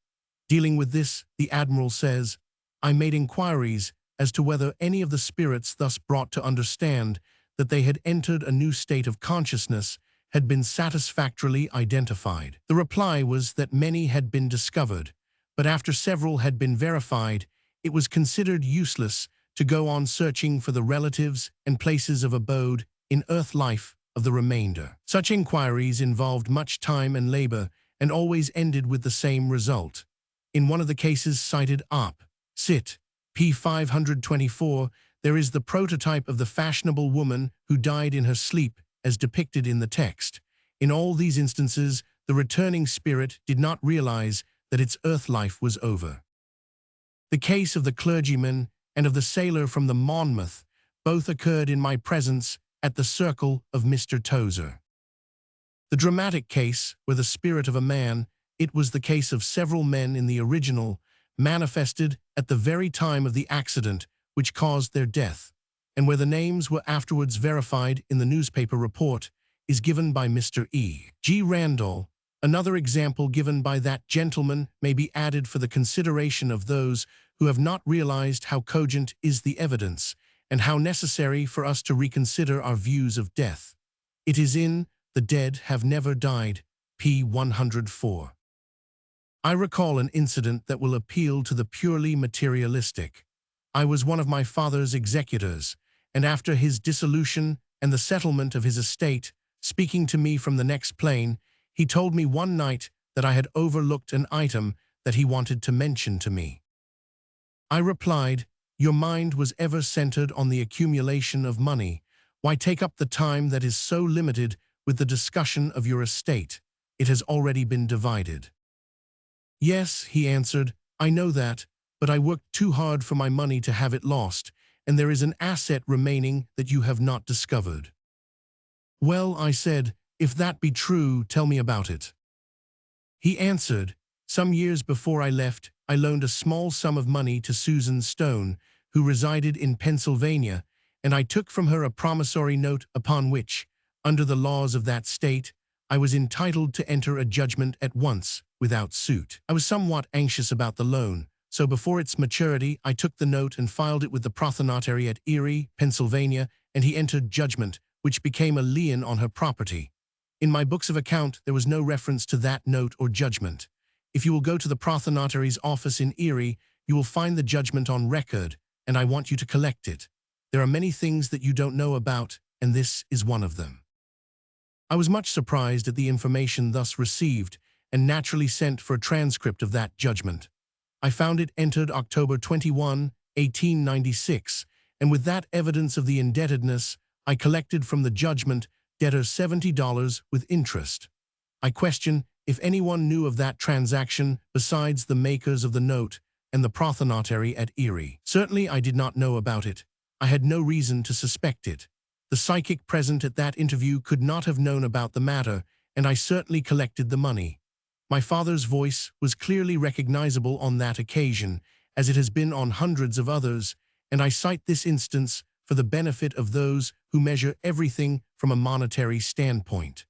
Dealing with this, the Admiral says, I made inquiries as to whether any of the spirits thus brought to understand that they had entered a new state of consciousness had been satisfactorily identified. The reply was that many had been discovered, but after several had been verified, it was considered useless to go on searching for the relatives and places of abode in earth life of the remainder. Such inquiries involved much time and labor and always ended with the same result. In one of the cases cited op. Cit. p. 524, there is the prototype of the fashionable woman who died in her sleep as depicted in the text. In all these instances, the returning spirit did not realize that its earth life was over. The case of the clergyman and of the sailor from the Monmouth both occurred in my presence at the circle of Mr. Tozer. The dramatic case where the spirit of a man, it was the case of several men in the original, manifested at the very time of the accident which caused their death, and where the names were afterwards verified in the newspaper report, is given by Mr. E. G. Randall. Another example given by that gentleman may be added for the consideration of those who have not realized how cogent is the evidence, and how necessary for us to reconsider our views of death. It is in The Dead Have Never Died, p. 104. I recall an incident that will appeal to the purely materialistic. I was one of my father's executors, and after his dissolution and the settlement of his estate, speaking to me from the next plane, he told me one night that I had overlooked an item that he wanted to mention to me. I replied, "Your mind was ever centered on the accumulation of money. Why take up the time that is so limited with the discussion of your estate? It has already been divided." "Yes," he answered, "I know that, but I worked too hard for my money to have it lost, and there is an asset remaining that you have not discovered." "Well," I said, "if that be true, tell me about it." He answered, "Some years before I left, I loaned a small sum of money to Susan Stone, who resided in Pennsylvania, and I took from her a promissory note upon which, under the laws of that state, I was entitled to enter a judgment at once, without suit. I was somewhat anxious about the loan, so before its maturity I took the note and filed it with the Prothonotary at Erie, Pennsylvania, and he entered judgment, which became a lien on her property. In my books of account there was no reference to that note or judgment. If you will go to the Prothonotary's office in Erie, you will find the judgment on record, and I want you to collect it. There are many things that you don't know about, and this is one of them." I was much surprised at the information thus received, and naturally sent for a transcript of that judgment. I found it entered October 21, 1896, and with that evidence of the indebtedness, I collected from the judgment debtor $70 with interest. I question if anyone knew of that transaction besides the makers of the note and the Prothonotary at Erie. Certainly I did not know about it. I had no reason to suspect it. The psychic present at that interview could not have known about the matter, and I certainly collected the money. My father's voice was clearly recognizable on that occasion, as it has been on hundreds of others, and I cite this instance for the benefit of those who measure everything from a monetary standpoint.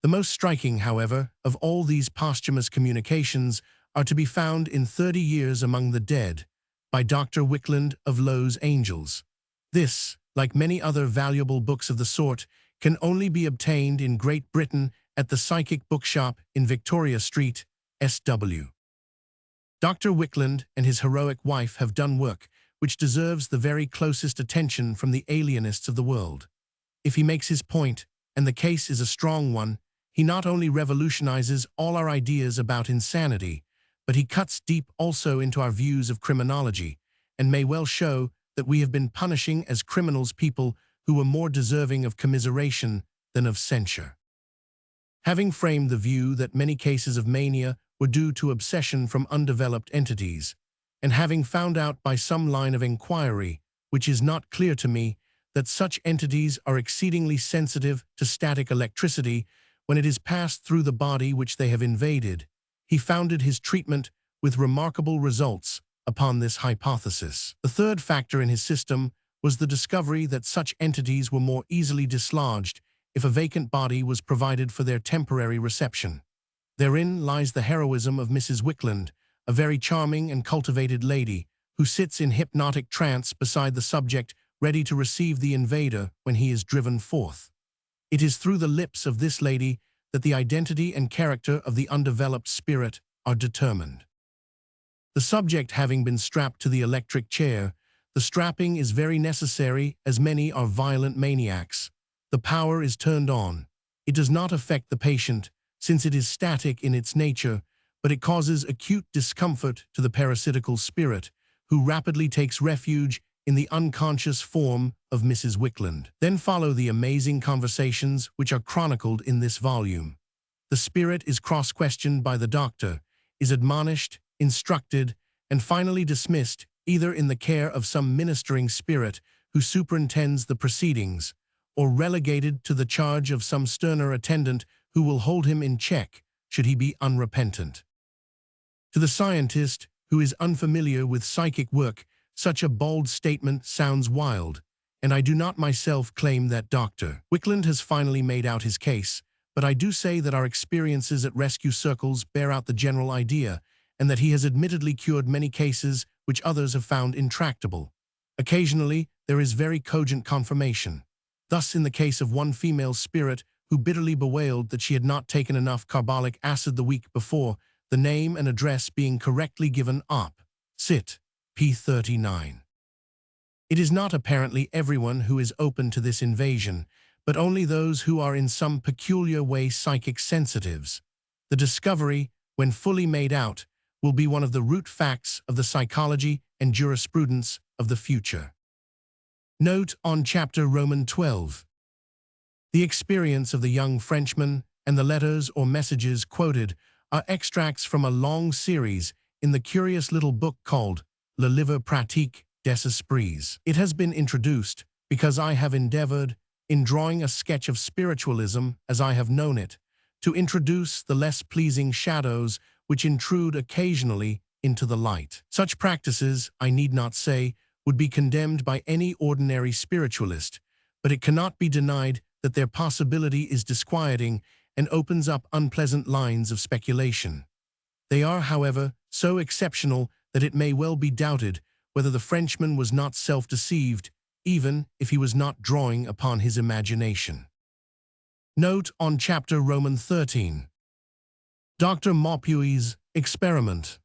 The most striking, however, of all these posthumous communications are to be found in 30 Years Among the Dead, by Dr. Wickland of Los Angeles. This, like many other valuable books of the sort, can only be obtained in Great Britain at the Psychic Bookshop in Victoria Street, SW. Dr. Wickland and his heroic wife have done work which deserves the very closest attention from the alienists of the world. If he makes his point, and the case is a strong one, he not only revolutionizes all our ideas about insanity, but he cuts deep also into our views of criminology, and may well show that we have been punishing as criminals people who were more deserving of commiseration than of censure. Having framed the view that many cases of mania were due to obsession from undeveloped entities, and having found out by some line of inquiry, which is not clear to me, that such entities are exceedingly sensitive to static electricity when it is passed through the body which they have invaded, he founded his treatment with remarkable results upon this hypothesis. The third factor in his system was the discovery that such entities were more easily dislodged if a vacant body was provided for their temporary reception. Therein lies the heroism of Mrs. Wickland, a very charming and cultivated lady who sits in hypnotic trance beside the subject, ready to receive the invader when he is driven forth. It is through the lips of this lady that the identity and character of the undeveloped spirit are determined. The subject having been strapped to the electric chair, the The strapping is very necessary as many are violent maniacs. The power is turned on. It does not affect the patient, since it is static in its nature, but it causes acute discomfort to the parasitical spirit, who rapidly takes refuge in the unconscious form of Mrs. Wickland. Then follow the amazing conversations which are chronicled in this volume. The spirit is cross-questioned by the doctor, is admonished, instructed, and finally dismissed, either in the care of some ministering spirit who superintends the proceedings, or relegated to the charge of some sterner attendant who will hold him in check should he be unrepentant. To the scientist who is unfamiliar with psychic work, such a bold statement sounds wild, and I do not myself claim that Dr. Wickland has finally made out his case, but I do say that our experiences at rescue circles bear out the general idea, and that he has admittedly cured many cases which others have found intractable. Occasionally, there is very cogent confirmation. Thus, in the case of one female spirit who bitterly bewailed that she had not taken enough carbolic acid the week before, the name and address being correctly given op. Cit. p. 39. It is not apparently everyone who is open to this invasion, but only those who are in some peculiar way psychic sensitives. The discovery, when fully made out, will be one of the root facts of the psychology and jurisprudence of the future. Note on chapter Roman 12. The experience of the young Frenchman and the letters or messages quoted are extracts from a long series in the curious little book called Le Livre Pratique des Esprits. It has been introduced because I have endeavored, in drawing a sketch of spiritualism as I have known it, to introduce the less pleasing shadows which intrude occasionally into the light. Such practices, I need not say, would be condemned by any ordinary spiritualist, but it cannot be denied that their possibility is disquieting and opens up unpleasant lines of speculation. They are, however, so exceptional that it may well be doubted whether the Frenchman was not self-deceived, even if he was not drawing upon his imagination. Note on chapter Roman 13. Dr. Maupuis's experiment.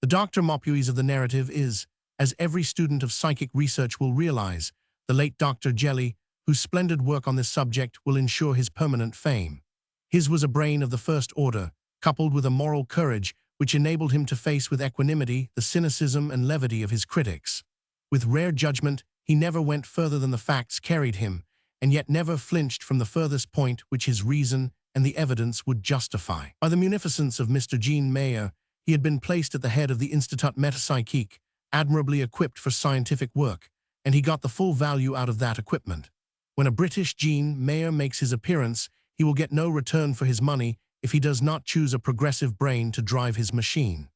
The Dr. Maupuis of the narrative is, as every student of psychic research will realize, the late Dr. Jelly, whose splendid work on this subject will ensure his permanent fame. His was a brain of the first order, coupled with a moral courage which enabled him to face with equanimity the cynicism and levity of his critics. With rare judgment, he never went further than the facts carried him, and yet never flinched from the furthest point which his reason and the evidence would justify. By the munificence of Mr. Jean Mayer, he had been placed at the head of the Institut Metapsychique, admirably equipped for scientific work, and he got the full value out of that equipment. When a British Jean Mayer makes his appearance, he will get no return for his money if he does not choose a progressive brain to drive his machine.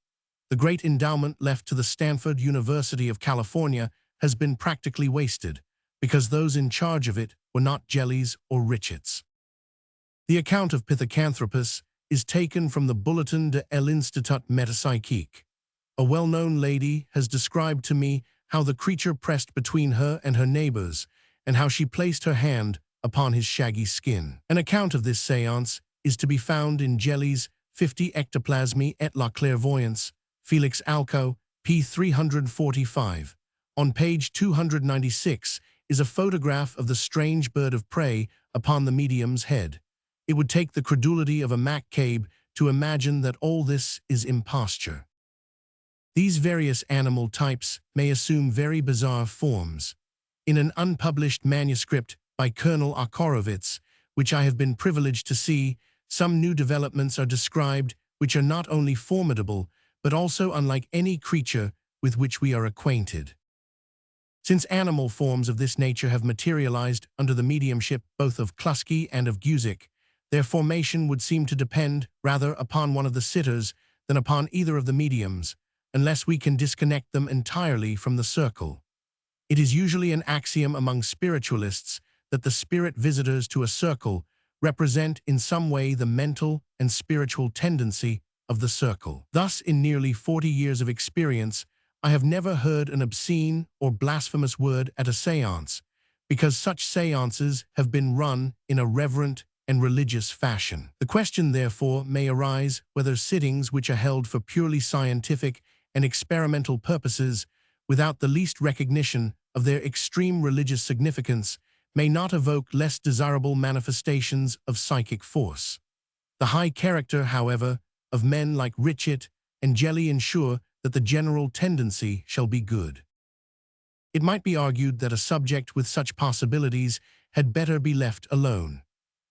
The great endowment left to the Stanford University of California has been practically wasted, because those in charge of it were not Jellies or Richards. The account of Pithecanthropus is taken from the Bulletin de l'Institut Metapsychique. A well-known lady has described to me how the creature pressed between her and her neighbors, and how she placed her hand upon his shaggy skin. An account of this séance is to be found in Jelly's 50 Ectoplasmi et la Clairvoyance, Felix Alco, p. 345. On page 296 is a photograph of the strange bird of prey upon the medium's head. It would take the credulity of a Maccabe to imagine that all this is imposture. These various animal types may assume very bizarre forms. In an unpublished manuscript by Colonel Arkorovitz, which I have been privileged to see, some new developments are described which are not only formidable, but also unlike any creature with which we are acquainted. Since animal forms of this nature have materialized under the mediumship both of Kluski and of Guzik, their formation would seem to depend rather upon one of the sitters than upon either of the mediums, unless we can disconnect them entirely from the circle. It is usually an axiom among spiritualists that the spirit visitors to a circle represent in some way the mental and spiritual tendency of the circle. Thus, in nearly 40 years of experience, I have never heard an obscene or blasphemous word at a séance, because such séances have been run in a reverent and religious fashion. The question, therefore, may arise whether sittings which are held for purely scientific and experimental purposes, without the least recognition of their extreme religious significance, may not evoke less desirable manifestations of psychic force. The high character, however, of men like Richet and Jelly ensure that the general tendency shall be good. It might be argued that a subject with such possibilities had better be left alone.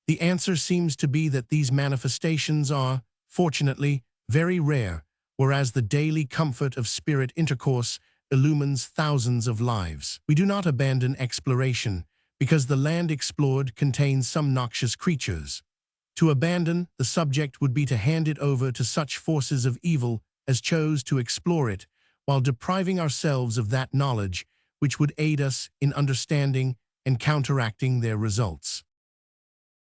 The answer seems to be that these manifestations are, fortunately, very rare, whereas the daily comfort of spirit intercourse illumines thousands of lives. We do not abandon exploration, because the land explored contains some noxious creatures. To abandon the subject would be to hand it over to such forces of evil as chose to explore it, while depriving ourselves of that knowledge which would aid us in understanding and counteracting their results.